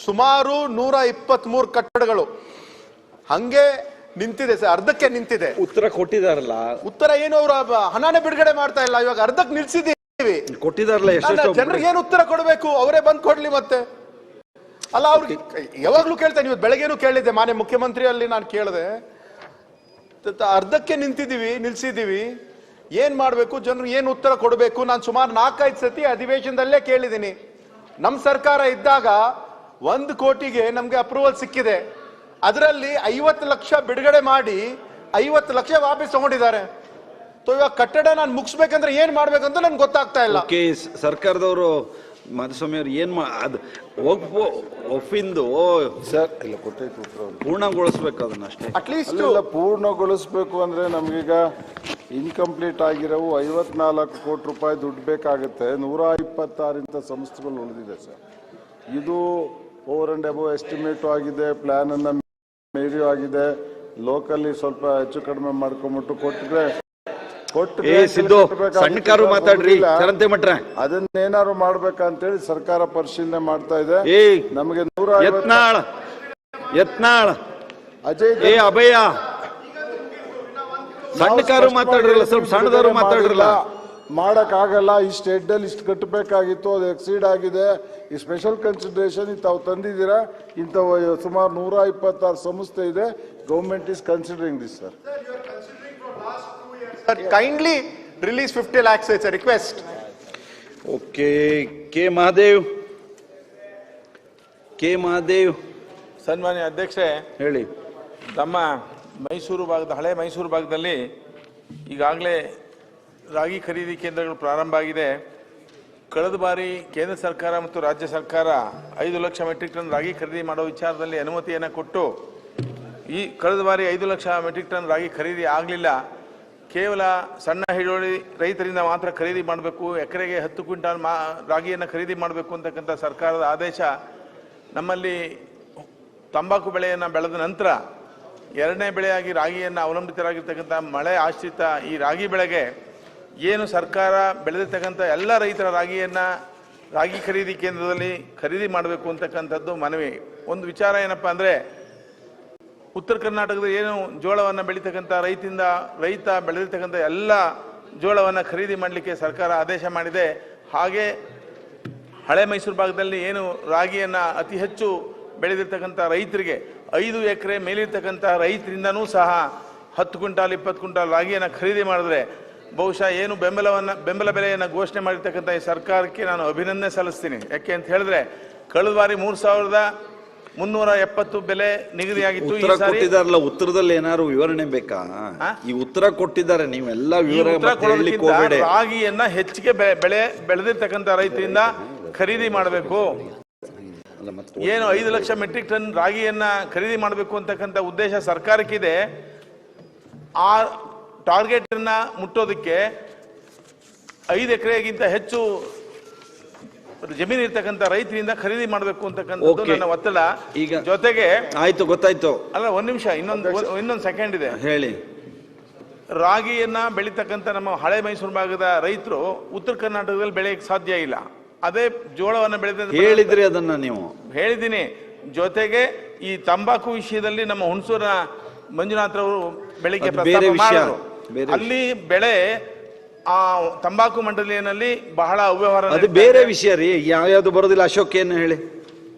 ಸುಮಾರು 123 ಕಟ್ಟಡಗಳು, ಹಂಗೆ ನಿಂತಿದೆ ಸರ್, ಅರ್ಧಕ್ಕೆ ನಿಂತಿದೆ. ಉತ್ತರ ಕೊಟ್ಟಿದಾರಲ್ಲ, ಉತ್ತರ ಏನು ಅವರು ಹಣನೇ ಬಿಡುಗಡೆ ಮಾಡ್ತಾ ಇಲ್ಲ, ಇವಾಗ ಅರ್ಧಕ್ಕೆ ನಿಲ್ಸಿದೀವಿ. ಕೊಟ್ಟಿದಾರಲ್ಲ, ಜನರಿಗೆ ಏನು ಉತ್ತರ ಕೊಡಬೇಕು, ಅವರೇ ಬಂದ್ ಕೊಡ್ಲಿ ಮತ್ತೆ. ಅಲ್ಲ ಅವ್ರಿಗೆ ಯಾವಾಗ್ಲೂ ಕೇಳ್ತೇನೆ, ಇವತ್ತು ಬೆಳಗ್ಗೆನೂ ಕೇಳಿದ್ದೆ, ಮಾನ್ಯ ಮುಖ್ಯಮಂತ್ರಿ ಅಲ್ಲಿ ನಾನು ಕೇಳಿದೆ, ಅರ್ಧಕ್ಕೆ ನಿಲ್ಸಿದೀವಿ, ಏನ್ ಮಾಡ್ಬೇಕು, ಜನರು ಏನು ಉತ್ತರ ಕೊಡಬೇಕು. ನಾನು ಸುಮಾರು 4-5 ಸತಿ ಅಧಿವೇಶನದಲ್ಲೇ ಕೇಳಿದ್ದೀನಿ. ನಮ್ ಸರ್ಕಾರ ಇದ್ದಾಗ 1 ಕೋಟಿಗೆ ನಮ್ಗೆ ಅಪ್ರೂವಲ್ ಸಿಕ್ಕಿದೆ, ಅದರಲ್ಲಿ 50 ಲಕ್ಷ ಬಿಡುಗಡೆ ಮಾಡಿ 50 ಲಕ್ಷ ವಾಪಸ್ ತಗೊಂಡಿದ್ದಾರೆ. ಇವಾಗ ಕಟ್ಟಡ ನಾನು ಮುಗಿಸ್ಬೇಕಂದ್ರೆ ಏನ್ ಮಾಡ್ಬೇಕಂತ ನನ್ಗೆ ಗೊತ್ತಾಗ್ತಾ ಇಲ್ಲ. ಸರ್ಕಾರದವರು ಮಾಧುಸ್ವಾಮಿ ಅವ್ರು ಏನ್ ಅದು ಒಫಿಂದು ಸರ್ ಇಲ್ಲ ಕೊಟ್ಟೈತೆ ಉತ್ತರ ಪೂರ್ಣಗೊಳಿಸ್ಬೇಕು, ಅದನ್ನ ಅಷ್ಟೇ. ಅಟ್ಲೀಸ್ಟ್ ಪೂರ್ಣಗೊಳಿಸ್ಬೇಕು ಅಂದ್ರೆ ನಮ್ಗೀಗ ಇನ್ಕಂಪ್ಲೀಟ್ ಆಗಿರೋವು 54 ಕೋಟಿ ರೂಪಾಯಿ ದುಡ್ಡು ಬೇಕಾಗುತ್ತೆ. 126 ಇಂಥ ಸಂಸ್ಥೆಗಳು ಉಳಿದಿದೆ ಸರ್. ಇದು ಓವರ್ ಅಂಡ್ ಅಬೋ ಎಸ್ಟಿಮೇಟು ಆಗಿದೆ, ಪ್ಲಾನ್ ಅನ್ನ ಮೇರಿಯೂ ಆಗಿದೆ. ಲೋಕಲ್ಲಿ ಸ್ವಲ್ಪ ಹೆಚ್ಚು ಕಡಿಮೆ ಮಾಡ್ಕೊಂಬಿಟ್ಟು ಕೊಟ್ಟರೆ ಸಣ್ಣ ಕಾರು ಮಾತಾಡ್ರಿ ಚರಂತೆ ಮಟ್ರೆ ಅದನ್ನೇನಾದ್ರು ಮಾಡ್ಬೇಕಂತೇಳಿ ಸರ್ಕಾರ ಪರಿಶೀಲನೆ ಮಾಡ್ತಾ ಇದೆ. ನಮಗೆ ಯತ್ನಾಳ್ ಅಜಯ್ ಅಭಯ ಸಣ್ಣ ಕಾರು ಮಾತಾಡ್ರಲ್ಲ, ಸ್ವಲ್ಪ ಸಣ್ಣದಾರು ಮಾತಾಡ್ರಲ್ಲ. ಮಾಡಕ್ ಆಗಲ್ಲ, ಇಷ್ಟು ಹೆಡ್ಡಲ್ಲಿ ಇಷ್ಟು ಕಟ್ಟಬೇಕಾಗಿತ್ತು, ಅದು ಎಕ್ಸೀಡ್ ಆಗಿದೆ. ಈ ಸ್ಪೆಷಲ್ ಕನ್ಸಿಡರೇಷನ್ ತಾವು ತಂದಿದ್ದೀರಾ. ಇಂಥ ಸುಮಾರು 126 ಸಂಸ್ಥೆ ಇದೆ. Government is considering this sir. kindly release 50 lakhs. It's a request. Okay, K. Mahadev. ಸನ್ಮಾನ್ಯ ಅಧ್ಯಕ್ಷರೇ, ಹೇಳಿ. ನಮ್ಮ ಮೈಸೂರು ಭಾಗದ ಹಳೆ ಮೈಸೂರು ಭಾಗದಲ್ಲಿ ಈಗಾಗಲೇ ರಾಗಿ ಖರೀದಿ ಕೇಂದ್ರಗಳು ಪ್ರಾರಂಭ ಆಗಿದೆ. ಕಳೆದ ಬಾರಿ ಕೇಂದ್ರ ಸರ್ಕಾರ ಮತ್ತು ರಾಜ್ಯ ಸರ್ಕಾರ 5 ಲಕ್ಷ ಮೆಟ್ರಿಕ್ ಟನ್ ರಾಗಿ ಖರೀದಿ ಮಾಡೋ ವಿಚಾರದಲ್ಲಿ ಅನುಮತಿಯನ್ನು ಕೊಟ್ಟು, ಈ ಕಳೆದ ಬಾರಿ 5 ಲಕ್ಷ ಮೆಟ್ರಿಕ್ ಟನ್ ರಾಗಿ ಖರೀದಿ ಆಗಲಿಲ್ಲ. ಕೇವಲ ಸಣ್ಣ ಹಿಡುವಳಿ ರೈತರಿಂದ ಮಾತ್ರ ಖರೀದಿ ಮಾಡಬೇಕು, ಎಕರೆಗೆ 10 ಕ್ವಿಂಟಾಲ್ ರಾಗಿಯನ್ನು ಖರೀದಿ ಮಾಡಬೇಕು ಅಂತಕ್ಕಂಥ ಸರ್ಕಾರದ ಆದೇಶ. ನಮ್ಮಲ್ಲಿ ತಂಬಾಕು ಬೆಳೆಯನ್ನು ಬೆಳೆದ ನಂತರ 2ನೇ ಬೆಳೆಯಾಗಿ ರಾಗಿಯನ್ನು ಅವಲಂಬಿತರಾಗಿರ್ತಕ್ಕಂಥ ಮಳೆ ಆಶ್ರಿತ ಈ ರಾಗಿ ಬೆಳೆಗೆ ಏನು ಸರ್ಕಾರ ಬೆಳೆದಿರ್ತಕ್ಕಂಥ ಎಲ್ಲ ರೈತರ ರಾಗಿ ಖರೀದಿ ಕೇಂದ್ರದಲ್ಲಿ ಖರೀದಿ ಮಾಡಬೇಕು ಅಂತಕ್ಕಂಥದ್ದು ಮನವಿ. ಒಂದು ವಿಚಾರ ಏನಪ್ಪ ಅಂದರೆ, ಉತ್ತರ ಕರ್ನಾಟಕದ ಏನು ಜೋಳವನ್ನು ಬೆಳೀತಕ್ಕಂಥ ರೈತ ಬೆಳೆದಿರ್ತಕ್ಕಂಥ ಎಲ್ಲ ಜೋಳವನ್ನು ಖರೀದಿ ಮಾಡಲಿಕ್ಕೆ ಸರ್ಕಾರ ಆದೇಶ ಮಾಡಿದೆ. ಹಾಗೆ ಹಳೆ ಮೈಸೂರು ಭಾಗದಲ್ಲಿ ಏನು ರಾಗಿಯನ್ನು ಅತಿ ಹೆಚ್ಚು ಬೆಳೆದಿರ್ತಕ್ಕಂಥ ರೈತರಿಗೆ 5 ಎಕರೆ ಮೇಲಿರ್ತಕ್ಕಂಥ ರೈತರಿಂದನೂ ಸಹ 10 ಕ್ವಿಂಟಾಲ್ 20 ಕ್ವಿಂಟಾಲ್ ರಾಗಿಯನ್ನು ಖರೀದಿ ಮಾಡಿದ್ರೆ ಬಹುಶಃ ಏನು ಬೆಂಬಲ ಬೆಲೆಯನ್ನು ಘೋಷಣೆ ಮಾಡಿರ್ತಕ್ಕಂಥ ಈ ಸರ್ಕಾರಕ್ಕೆ ನಾನು ಅಭಿನಂದನೆ ಸಲ್ಲಿಸ್ತೀನಿ. ಯಾಕೆ ಅಂತ ಹೇಳಿದ್ರೆ, ಕಳೆದ ಬಾರಿ 3,370 ಬೆಲೆ ನಿಗದಿಯಾಗಿತ್ತು. ಉತ್ತರ ಕೊಟ್ಟಿದಾರಲ್ಲ, ಉತ್ತರದಲ್ಲಿ ಏನಾದ್ರು ವಿವರಣೆ ಬೇಕಾ? ಈ ಉತ್ತರ ಕೊಟ್ಟಿದ್ದಾರೆ, ನೀವೆಲ್ಲ ವಿವರ ರಾಗಿಯನ್ನ ಹೆಚ್ಚಿಗೆ ಬೆಳೆದಿರ್ತಕ್ಕಂಥ ರೈತರಿಂದ ಖರೀದಿ ಮಾಡಬೇಕು. ಏನು 5 ಲಕ್ಷ ಮೆಟ್ರಿಕ್ ಟನ್ ರಾಗಿಯನ್ನ ಖರೀದಿ ಮಾಡಬೇಕು ಅಂತಕ್ಕಂಥ ಉದ್ದೇಶ ಸರ್ಕಾರಕ್ಕಿದೆ. ಆ ಟಾರ್ಗೆಟ್ ಅನ್ನ ಮುಟ್ಟೋದಕ್ಕೆ 5 ಎಕರೆಗಿಂತ ಹೆಚ್ಚು ಜಮೀನು ಇರ್ತಕ್ಕಂಥ ರೈತರಿಂದ ಖರೀದಿ ಮಾಡಬೇಕು ಅಂತಕ್ಕಂಥದ್ದು ನನ್ನ ಒತ್ತಡ. ಈಗ ಜೊತೆಗೆ ಆಯ್ತು, ಗೊತ್ತಾಯ್ತು. ಅಲ್ಲ, ಒಂದ್ ನಿಮಿಷ, ಇನ್ನೊಂದು ಸೆಕೆಂಡ್ ಇದೆ, ಹೇಳಿ. ರಾಗಿಯನ್ನ ಬೆಳೀತಕ್ಕಂಥ ನಮ್ಮ ಹಳೆ ಮೈಸೂರು ಭಾಗದ ರೈತರು ಉತ್ತರ ಕರ್ನಾಟಕದಲ್ಲಿ ಬೆಳೆಯಕ್ಕೆ ಸಾಧ್ಯ ಇಲ್ಲ. ಅದೇ ಜೋಳವನ್ನು ಹೇಳಿದ್ರಿ, ಅದನ್ನ ನೀವು ಹೇಳಿದ್ದೀನಿ. ಜೊತೆಗೆ ಈ ತಂಬಾಕು ವಿಷಯದಲ್ಲಿ ನಮ್ಮ ಹುಣಸೂರ ಮಂಜುನಾಥ್ ಅವರು ಬೆಳಿಗ್ಗೆ ಪ್ರಸ್ತಾಪ ಮಾಡಿದ್ರು. ಅಲ್ಲಿ ಬೆಳೆ ಆ ತಂಬಾಕು ಮಂಡಳಿಯಲ್ಲಿ ಬಹಳ ಅವ್ಯವಹಾರ. ಅದು ಬೇರೆ ವಿಷಯ ರೀ, ಯಾವ್ಯಾವ್ದು ಬರೋದಿಲ್ಲ. ಅಶೋಕ್ ಏನು ಹೇಳಿ.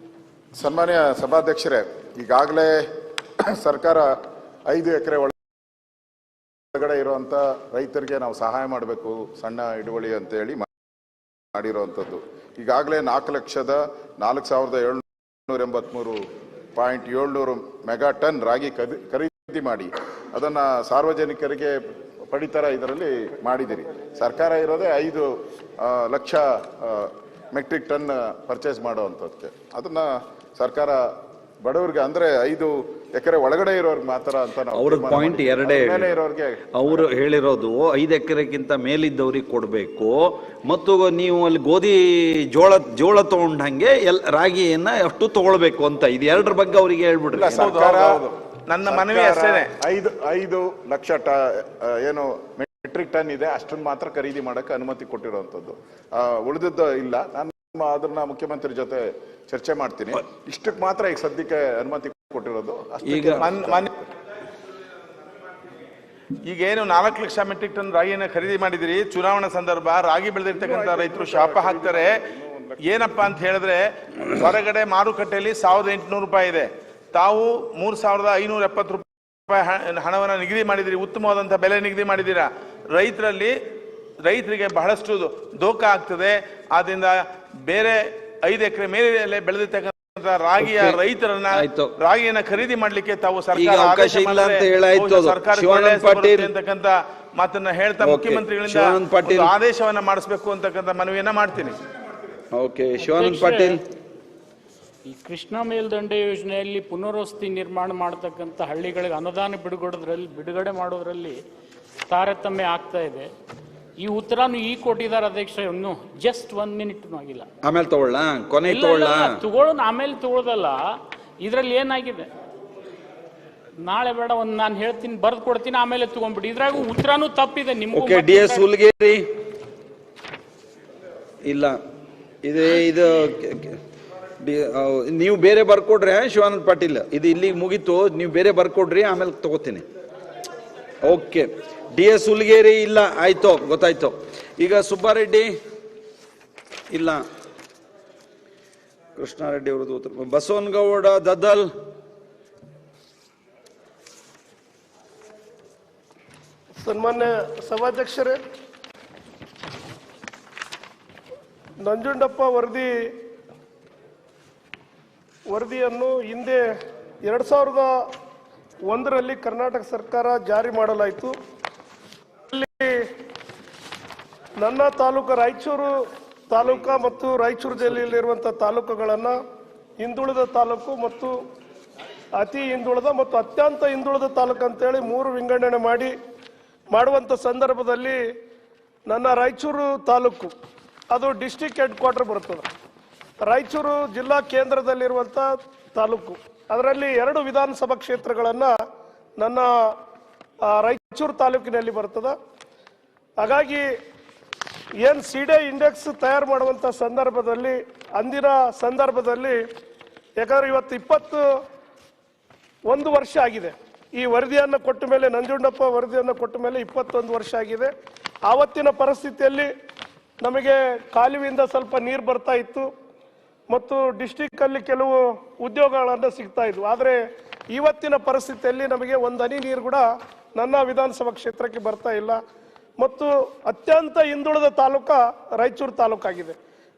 ಸನ್ಮಾನ್ಯ ಸಭಾಧ್ಯಕ್ಷರೇ, ಈಗಾಗಲೇ ಸರ್ಕಾರ 5 ಎಕರೆ ಒಳಗಡೆ ಇರುವಂತ ರೈತರಿಗೆ ನಾವು ಸಹಾಯ ಮಾಡಬೇಕು, ಸಣ್ಣ ಹಿಡುವಳಿ ಅಂತ ಹೇಳಿ ಮಾಡಿರುವಂಥದ್ದು. ಈಗಾಗಲೇ 4,0783.700 ಮೆಗಾ ಟನ್ ರಾಗಿ ಖರೀದಿ ಮಾಡಿ ಅದನ್ನ ಸಾರ್ವಜನಿಕರಿಗೆ ಪಡಿತರ ಇದರಲ್ಲಿ ಮಾಡಿದಿರಿ. ಸರ್ಕಾರ ಇರೋದೇ 5 ಲಕ್ಷ ಮೆಟ್ರಿಕ್ ಟನ್ ಪರ್ಚೇಸ್ ಮಾಡುವಂಥದ್ದಕ್ಕೆ. ಅದನ್ನ ಸರ್ಕಾರ ಬಡವರಿಗೆ ಅಂದ್ರೆ 5 ಎಕರೆ ಒಳಗಡೆ ಇರೋರ್ಗೆ ಮಾತ್ರ ಅಂತ ಅವ್ರ ಪಾಯಿಂಟ್ ಎರಡೇ. ಇರೋರಿಗೆ ಅವರು ಹೇಳಿರೋದು 5 ಎಕರೆಗಿಂತ ಮೇಲಿದ್ದವ್ರಿಗೆ ಕೊಡಬೇಕು, ಮತ್ತು ನೀವು ಅಲ್ಲಿ ಗೋಧಿ ಜೋಳ ತಗೊಂಡಂಗೆ ರಾಗಿಯನ್ನ ಅಷ್ಟು ತಗೊಳ್ಬೇಕು ಅಂತ. ಇದು 2ರ ಬಗ್ಗೆ ಅವರಿಗೆ ಹೇಳ್ಬಿಡ್ರಿ. ಸರ್ಕಾರ ನನ್ನ ಮನವಿ ಅಷ್ಟೇನೆ, 5 ಲಕ್ಷ ಏನು ಮೆಟ್ರಿಕ್ ಟನ್ ಇದೆ ಅಷ್ಟನ್ನು ಮಾತ್ರ ಖರೀದಿ ಮಾಡಕ್ಕೆ ಅನುಮತಿ ಕೊಟ್ಟಿರುವಂತದ್ದು. ಉಳಿದದ್ದು ಇಲ್ಲ. ನಾನು ಅದನ್ನ ಮುಖ್ಯಮಂತ್ರಿ ಜೊತೆ ಚರ್ಚೆ ಮಾಡ್ತೀನಿ. ಇಷ್ಟಕ್ಕೆ ಮಾತ್ರ ಈಗ ಸದ್ಯಕ್ಕೆ ಅನುಮತಿ ಕೊಟ್ಟಿರೋದು. ಈಗ ಈಗ ಏನು 4 ಲಕ್ಷ ಮೆಟ್ರಿಕ್ ಟನ್ ರಾಗಿಯನ್ನು ಖರೀದಿ ಮಾಡಿದಿರಿ, ಚುನಾವಣಾ ಸಂದರ್ಭ, ರಾಗಿ ಬೆಳೆದಿರ್ತಕ್ಕಂಥ ರೈತರು ಶಾಪ ಹಾಕ್ತಾರೆ. ಏನಪ್ಪಾ ಅಂತ ಹೇಳಿದ್ರೆ ಹೊರಗಡೆ ಮಾರುಕಟ್ಟೆಯಲ್ಲಿ 1800 ರೂಪಾಯಿ ಇದೆ, ತಾವು 3570 ರೂಪಾಯಿ ಹಣವನ್ನು ನಿಗದಿ ಮಾಡಿದಿರಿ, ಉತ್ತಮವಾದಂಥ ಬೆಲೆ ನಿಗದಿ ಮಾಡಿದ್ದೀರಾ. ರೈತರಿಗೆ ಬಹಳಷ್ಟು ದೋಖ ಆಗ್ತದೆ. ಆದ್ರಿಂದ ಬೇರೆ 5 ಎಕರೆ ಮೇಲೆ ಬೆಳೆದಿರ್ತಕ್ಕಂಥ ರಾಗಿಯ ರೈತರನ್ನ ರಾಗಿಯನ್ನ ಖರೀದಿ ಮಾಡ್ಲಿಕ್ಕೆ ತಾವು ಸರ್ಕಾರ ಅಂತಕ್ಕಂಥ ಮಾತನ್ನ ಹೇಳ್ತಾ ಮುಖ್ಯಮಂತ್ರಿಗಳಿಂದ ಆದೇಶವನ್ನ ಮಾಡಿಸಬೇಕು ಅಂತಕ್ಕಂಥ ಮನವಿಯನ್ನ ಮಾಡ್ತೀನಿ. ಓಕೆ, ಶಿವಾನಂದ ಪಾಟೀಲ್. ಈ ಕೃಷ್ಣಾ ಮೇಲ್ದಂಡೆ ಯೋಜನೆಯಲ್ಲಿ ಪುನರ್ವಸತಿ ನಿರ್ಮಾಣ ಮಾಡತಕ್ಕಂಥ ಹಳ್ಳಿಗಳಿಗೆ ಅನುದಾನ ಬಿಡುಗಡೆ ಮಾಡೋದ್ರಲ್ಲಿ ತಾರತಮ್ಯ ಆಗ್ತಾ ಇದೆ. ಈ ಉತ್ತರನು ಕೊಟ್ಟಿದ್ದಾರೆ ಅಧ್ಯಕ್ಷ, ಇನ್ನು ಜಸ್ಟ್ 1 ಮಿನಿಟ್ ಆಗಿಲ್ಲ. ಆಮೇಲೆ ತಗೊಳ್ಳ, ಕೊನೆ ತಗೊಳ್ಳೋಣ, ಆಮೇಲೆ ತಗೊಳ್ಳೋದಲ್ಲ. ಇದ್ರಲ್ಲಿ ಏನಾಗಿದೆ, ನಾಳೆ ಬೇಡ, ನಾನು ಹೇಳ್ತೀನಿ, ಬರ್ದು ಕೊಡ್ತೀನಿ, ಆಮೇಲೆ ತಗೊಂಡ್ಬಿಡಿ. ಇದ್ರಾಗ ಉತ್ತರನೂ ತಪ್ಪಿದೆ ನಿಮ್ಗೆ. DS ಹುಲ್ಗೇರಿ ಇಲ್ಲ, ಇದು ನೀವು ಬೇರೆ ಬರ್ಕೊಡ್ರಿ ಶಿವಾನಂದ ಪಾಟೀಲ್. ಇದು ಇಲ್ಲಿಗೆ ಮುಗೀತು, ನೀವು ಬೇರೆ ಬರ್ಕೊಡ್ರಿ, ಆಮೇಲೆ ತಗೋತೀನಿ. ಓಕೆ, DS ಹುಲ್ಗೇರಿ ಇಲ್ಲ, ಆಯ್ತು, ಗೊತ್ತಾಯ್ತು. ಈಗ ಸುಬ್ಬಾರೆಡ್ಡಿ ಇಲ್ಲ, ಕೃಷ್ಣಾರೆಡ್ಡಿ ಅವರದ್ದು ಉತ್ತರ. ಬಸವನಗೌಡ ದದ್ದಲ್ ಸನ್ಮಾನ್ಯ ಸಭಾಧ್ಯಕ್ಷರೇ, ನಂಜುಂಡಪ್ಪ ವರದಿಯನ್ನು ಹಿಂದೆ 2001ರಲ್ಲಿ ಕರ್ನಾಟಕ ಸರ್ಕಾರ ಜಾರಿ ಮಾಡಲಾಯಿತು. ಅಲ್ಲಿ ನನ್ನ ತಾಲೂಕು ರಾಯಚೂರು ತಾಲೂಕು ಮತ್ತು ರಾಯಚೂರು ಜಿಲ್ಲೆಯಲ್ಲಿರುವಂಥ ತಾಲೂಕುಗಳನ್ನು ಹಿಂದುಳಿದ ತಾಲೂಕು ಮತ್ತು ಅತಿ ಹಿಂದುಳಿದ ಮತ್ತು ಅತ್ಯಂತ ಹಿಂದುಳಿದ ತಾಲೂಕು ಅಂತೇಳಿ 3 ವಿಂಗಡಣೆ ಮಾಡುವಂಥ ಸಂದರ್ಭದಲ್ಲಿ ನನ್ನ ರಾಯಚೂರು ತಾಲೂಕು ಅದು ಡಿಸ್ಟ್ರಿಕ್ಟ್ ಹೆಡ್ ಕ್ವಾರ್ಟರ್ ಬರ್ತದೆ. ರಾಯಚೂರು ಜಿಲ್ಲಾ ಕೇಂದ್ರದಲ್ಲಿರುವಂಥ ತಾಲೂಕು, ಅದರಲ್ಲಿ 2 ವಿಧಾನಸಭಾ ಕ್ಷೇತ್ರಗಳನ್ನು ನನ್ನ ರಾಯಚೂರು ತಾಲೂಕಿನಲ್ಲಿ ಬರ್ತದೆ. ಹಾಗಾಗಿ ಏನು ಸಿಡೆ ಇಂಡೆಕ್ಸ್ ತಯಾರು ಮಾಡುವಂಥ ಅಂದಿನ ಸಂದರ್ಭದಲ್ಲಿ ಯಾಕಂದ್ರೆ ಇವತ್ತು 21 ವರ್ಷ ಆಗಿದೆ ಈ ವರದಿಯನ್ನು ಕೊಟ್ಟ ಮೇಲೆ, ನಂಜುಂಡಪ್ಪ ವರದಿಯನ್ನು ಕೊಟ್ಟ ಮೇಲೆ 21 ವರ್ಷ ಆಗಿದೆ. ಆವತ್ತಿನ ಪರಿಸ್ಥಿತಿಯಲ್ಲಿ ನಮಗೆ ಕಾಲುವೆಯಿಂದ ಸ್ವಲ್ಪ ನೀರು ಬರ್ತಾ ಇತ್ತು ಮತ್ತು ಡಿಸ್ಟಿಕ್ಕಲ್ಲಿ ಕೆಲವು ಉದ್ಯೋಗಗಳನ್ನು ಸಿಗ್ತಾ ಇದ್ವು. ಆದರೆ ಇವತ್ತಿನ ಪರಿಸ್ಥಿತಿಯಲ್ಲಿ ನಮಗೆ ಒಂದು ಹನಿ ನೀರು ಕೂಡ ನನ್ನ ವಿಧಾನಸಭಾ ಕ್ಷೇತ್ರಕ್ಕೆ ಬರ್ತಾ ಇಲ್ಲ ಮತ್ತು ಅತ್ಯಂತ ಹಿಂದುಳಿದ ತಾಲೂಕು ರಾಯಚೂರು ತಾಲೂಕಾಗಿದೆ.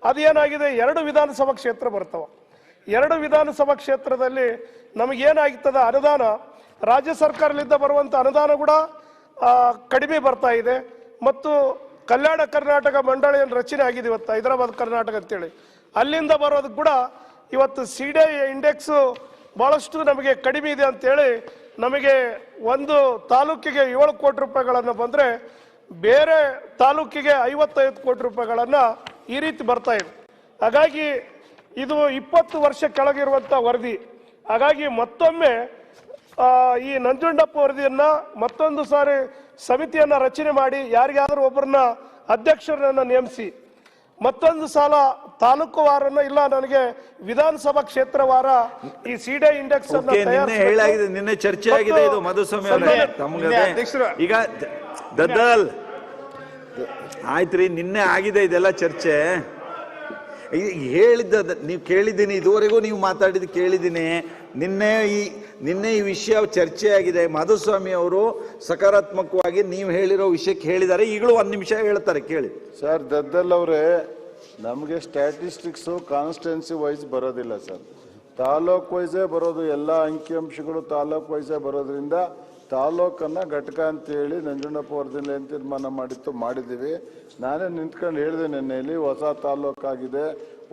ಅದೇನಾಗಿದೆ, 2 ವಿಧಾನಸಭಾ ಕ್ಷೇತ್ರ ಬರ್ತವೆ. 2 ವಿಧಾನಸಭಾ ಕ್ಷೇತ್ರದಲ್ಲಿ ನಮಗೇನಾಗ್ತದೆ, ಅನುದಾನ ರಾಜ್ಯ ಸರ್ಕಾರದಿಂದ ಬರುವಂಥ ಅನುದಾನ ಕೂಡ ಕಡಿಮೆ ಬರ್ತಾ ಇದೆ ಮತ್ತು ಕಲ್ಯಾಣ ಕರ್ನಾಟಕ ಮಂಡಳಿಯನ್ನು ರಚನೆ ಆಗಿದೆ ಇವತ್ತು, ಹೈದರಾಬಾದ್ ಕರ್ನಾಟಕ ಅಂತೇಳಿ. ಅಲ್ಲಿಂದ ಬರೋದು ಕೂಡ ಇವತ್ತು ಸಿಡೆ ಇಂಡೆಕ್ಸು ಭಾಳಷ್ಟು ನಮಗೆ ಕಡಿಮೆ ಇದೆ ಅಂತೇಳಿ ನಮಗೆ ಒಂದು ತಾಲೂಕಿಗೆ 7 ಕೋಟಿ ರೂಪಾಯಿಗಳನ್ನು ಬಂದರೆ ಬೇರೆ ತಾಲೂಕಿಗೆ 55 ಕೋಟಿ ರೂಪಾಯಿಗಳನ್ನು ಈ ರೀತಿ ಬರ್ತಾ ಇದೆ. ಹಾಗಾಗಿ ಇದು 20 ವರ್ಷ ಕೆಳಗಿರುವಂಥ ವರದಿ. ಹಾಗಾಗಿ ಮತ್ತೊಮ್ಮೆ ಈ ನಂಜುಂಡಪ್ಪ ವರದಿಯನ್ನು ಮತ್ತೊಂದು ಸಾರಿ ಸಮಿತಿಯನ್ನು ರಚನೆ ಮಾಡಿ ಯಾರಿಗಾದರೂ ಒಬ್ಬರನ್ನ ಅಧ್ಯಕ್ಷರನ್ನ ನೇಮಿಸಿ ಮತ್ತೊಂದು ಸಲ ತಾಲೂಕು ವಾರನ ಇಲ್ಲ ನನಗೆ ವಿಧಾನಸಭಾ ಕ್ಷೇತ್ರವಾರ ಈ ಸಿಡೆ ಇಂಡೆಕ್ಸ್ ಅನ್ನು ಹೇಳಾಗಿದೆ, ನಿನ್ನೆ ಚರ್ಚೆ ಆಗಿದೆ. ಇದು ಮಧುಸ್ವಾಮಿ ಅವರೇ ಈಗ ದದ್ದಲ್ ಆಯ್ತ್ರಿ, ನಿನ್ನೆ ಆಗಿದೆ ಇದೆಲ್ಲ ಚರ್ಚೆ. ಹೇಳಿದ್ದ ನೀವು ಕೇಳಿದ್ದೀನಿ, ಇದುವರೆಗೂ ನೀವು ಮಾತಾಡಿದ್ದು ಕೇಳಿದ್ದೀನಿ. ನಿನ್ನೆ ಈ ವಿಷಯ ಚರ್ಚೆ ಆಗಿದೆ. ಮಾಧುಸ್ವಾಮಿ ಅವರು ಸಕಾರಾತ್ಮಕವಾಗಿ ನೀವು ಹೇಳಿರೋ ವಿಷಯಕ್ಕೆ ಹೇಳಿದ್ದಾರೆ. ಈಗಲೂ 1 ನಿಮಿಷ ಹೇಳ್ತಾರೆ, ಕೇಳಿ. ಸರ್, ದದ್ದಲ್ ಅವರೇ, ನಮಗೆ ಸ್ಟ್ಯಾಟಿಸ್ಟಿಕ್ಸು ಕಾನ್ಸ್ಟಿಟ್ಯೂನ್ಸಿ ವೈಸ್ ಬರೋದಿಲ್ಲ ಸರ್, ತಾಲೂಕ್ ವೈಸೇ ಬರೋದು. ಎಲ್ಲ ಅಂಕಿಅಂಶಗಳು ತಾಲೂಕ್ ವೈಸೇ ಬರೋದ್ರಿಂದ ತಾಲೂಕನ್ನು ಘಟಕ ಅಂತೇಳಿ ನಂಜುಂಡಪ್ಪ ವರದಿಯಲ್ಲಿ ಏನು ತೀರ್ಮಾನ ಮಾಡಿದ್ದೀವಿ. ನಾನೇ ನಿಂತ್ಕೊಂಡು ಹೇಳಿದೆ ನಿನ್ನೆಯಲ್ಲಿ, ಹೊಸ ತಾಲೂಕಾಗಿದೆ,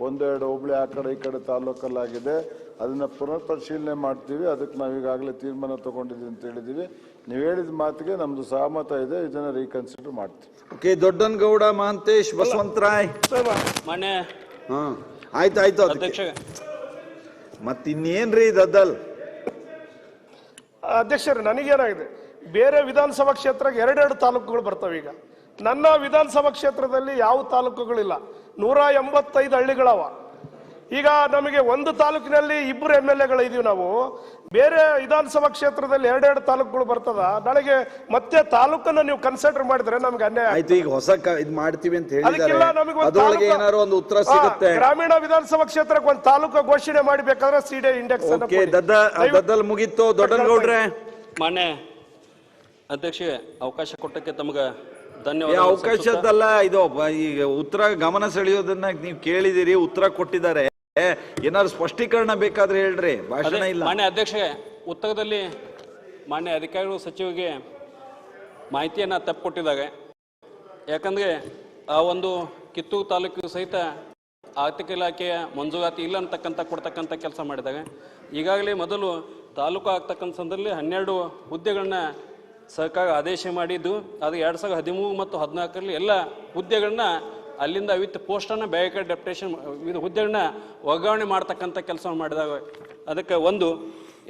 1-2 ಹೋಬಳಿ ಆ ಕಡೆ ಈ ಕಡೆ ತಾಲೂಕಲ್ಲಾಗಿದೆ, ಅದನ್ನು ಪುನರ್ ಪರಿಶೀಲನೆ ಮಾಡ್ತೀವಿ. ಅದಕ್ಕೆ ನಾವು ಈಗಾಗಲೇ ತೀರ್ಮಾನ ತೊಗೊಂಡಿದ್ದೀವಿ ಅಂತ ಹೇಳಿದ್ದೀವಿ. ನೀವು ಹೇಳಿದ ಮಾತಿಗೆ ನಮ್ಮದು ಸಹಮತ ಇದೆ, ಇದನ್ನು ರೀಕನ್ಸಿಡರ್ ಮಾಡ್ತೀವಿ. ಓಕೆ, ದೊಡ್ಡನಗೌಡ ಮಹಂತೇಶ್ ಬಸವಂತರಾಯ್. ಆಯ್ತು ಮತ್ತಿನ್ನೇನ್ರಿ ದದ್ದಲ್ ಅಧ್ಯಕ್ಷರೇ, ನನಗೇನಾಗಿದೆ, ಬೇರೆ ವಿಧಾನಸಭಾ ಕ್ಷೇತ್ರಕ್ಕೆ 2 ತಾಲೂಕುಗಳು ಬರ್ತವೆ. ಈಗ ನನ್ನ ವಿಧಾನಸಭಾ ಕ್ಷೇತ್ರದಲ್ಲಿ ಯಾವ ತಾಲೂಕುಗಳಿಲ್ಲ, 185 ಹಳ್ಳಿಗಳವ. ಈಗ ನಮಗೆ ಒಂದು ತಾಲೂಕಿನಲ್ಲಿ 2 MLA ಇದೀವಿ ನಾವು, ಬೇರೆ ವಿಧಾನಸಭಾ ಕ್ಷೇತ್ರದಲ್ಲಿ 2 ತಾಲೂಕುಗಳು ಬರ್ತದ. ನಾಳೆಗೆ ಮತ್ತೆ ತಾಲೂಕನ್ನ ನೀವು ಕನ್ಸಿಡರ್ ಮಾಡಿದ್ರೆ ನಮ್ಗೆ ಅನ್ಯಾಯ ಆಯ್ತು. ಈಗ ಹೊಸ ಇದ್ ಮಾಡ್ತೀವಿ ಅಂತ ಅದಕ್ಕೆಲ್ಲ ನಮಗೆ ಅದ್ರೊಳಗೆ ಏನಾದ್ರು ಒಂದು ಉತ್ತರ ಸಿಗುತ್ತೆ. ಗ್ರಾಮೀಣ ವಿಧಾನಸಭಾ ಕ್ಷೇತ್ರಕ್ಕೆ ಒಂದು ತಾಲೂಕು ಘೋಷಣೆ ಮಾಡಬೇಕಾದ್ರೆ ಸಿಡಿ ಇಂಡೆಕ್ಸ್ ದದ್ದಲ್ ಮುಗಿತ್ತು. ದೊಡ್ಡನಗೌಡ್ರೆ, ಮಾನ್ಯ ಅಧ್ಯಕ್ಷ ಅವಕಾಶ ಕೊಟ್ಟಕ್ಕೆ ತಮಗೆ ಧನ್ಯವಾದ. ಅವಕಾಶದ್ದಲ್ಲ ಇದು, ಈಗ ಉತ್ತರ ಗಮನ ಸೆಳೆಯೋದನ್ನ ನೀವು ಕೇಳಿದಿರಿ, ಉತ್ತರ ಕೊಟ್ಟಿದ್ದಾರೆ. ಏನಾದ್ರು ಸ್ಪಷ್ಟೀಕರಣ ಬೇಕಾದ್ರೆ ಹೇಳ್ರಿ, ಭಾಷಣ ಇಲ್ಲ. ಮಾನ್ಯ ಅಧ್ಯಕ್ಷ, ಉತ್ತರದಲ್ಲಿ ಮಾನ್ಯ ಅಧಿಕಾರಿಗಳು ಸಚಿವರಿಗೆ ಮಾಹಿತಿಯನ್ನ ತಪ್ಪಿಕೊಟ್ಟಿದ್ದಾರೆ. ಯಾಕಂದ್ರೆ ಆ ಒಂದು ಕಿತ್ತೂರು ತಾಲೂಕು ಸಹಿತ ಆರ್ಥಿಕ ಇಲಾಖೆಯ ಮಂಜೂರಾತಿ ಇಲ್ಲ ಅಂತಕ್ಕಂಥ ಕೊಡ್ತಕ್ಕಂಥ ಕೆಲಸ ಮಾಡಿದ್ದಾರೆ. ಈಗಾಗಲೇ ಮೊದಲು ತಾಲೂಕು ಆಗ್ತಕ್ಕಂಥ ಸಂದರ್ಭದಲ್ಲಿ 12 ಹುದ್ದೆಗಳನ್ನ ಸರ್ಕಾರ ಆದೇಶ ಮಾಡಿದ್ದು, ಅದು 2013 ಮತ್ತು 2014 ಎಲ್ಲ ಹುದ್ದೆಗಳನ್ನ ಅಲ್ಲಿಂದ ವಿತ್ ಪೋಸ್ಟನ್ನು ಬೇರೆ ಕಡೆ ಡೆಪ್ಯುಟೇಷನ್ ಇದು ಹುದ್ದೆಗಳನ್ನ ವರ್ಗಾವಣೆ ಮಾಡ್ತಕ್ಕಂಥ ಕೆಲಸ ಮಾಡಿದಾಗ ಅದಕ್ಕೆ ಒಂದು.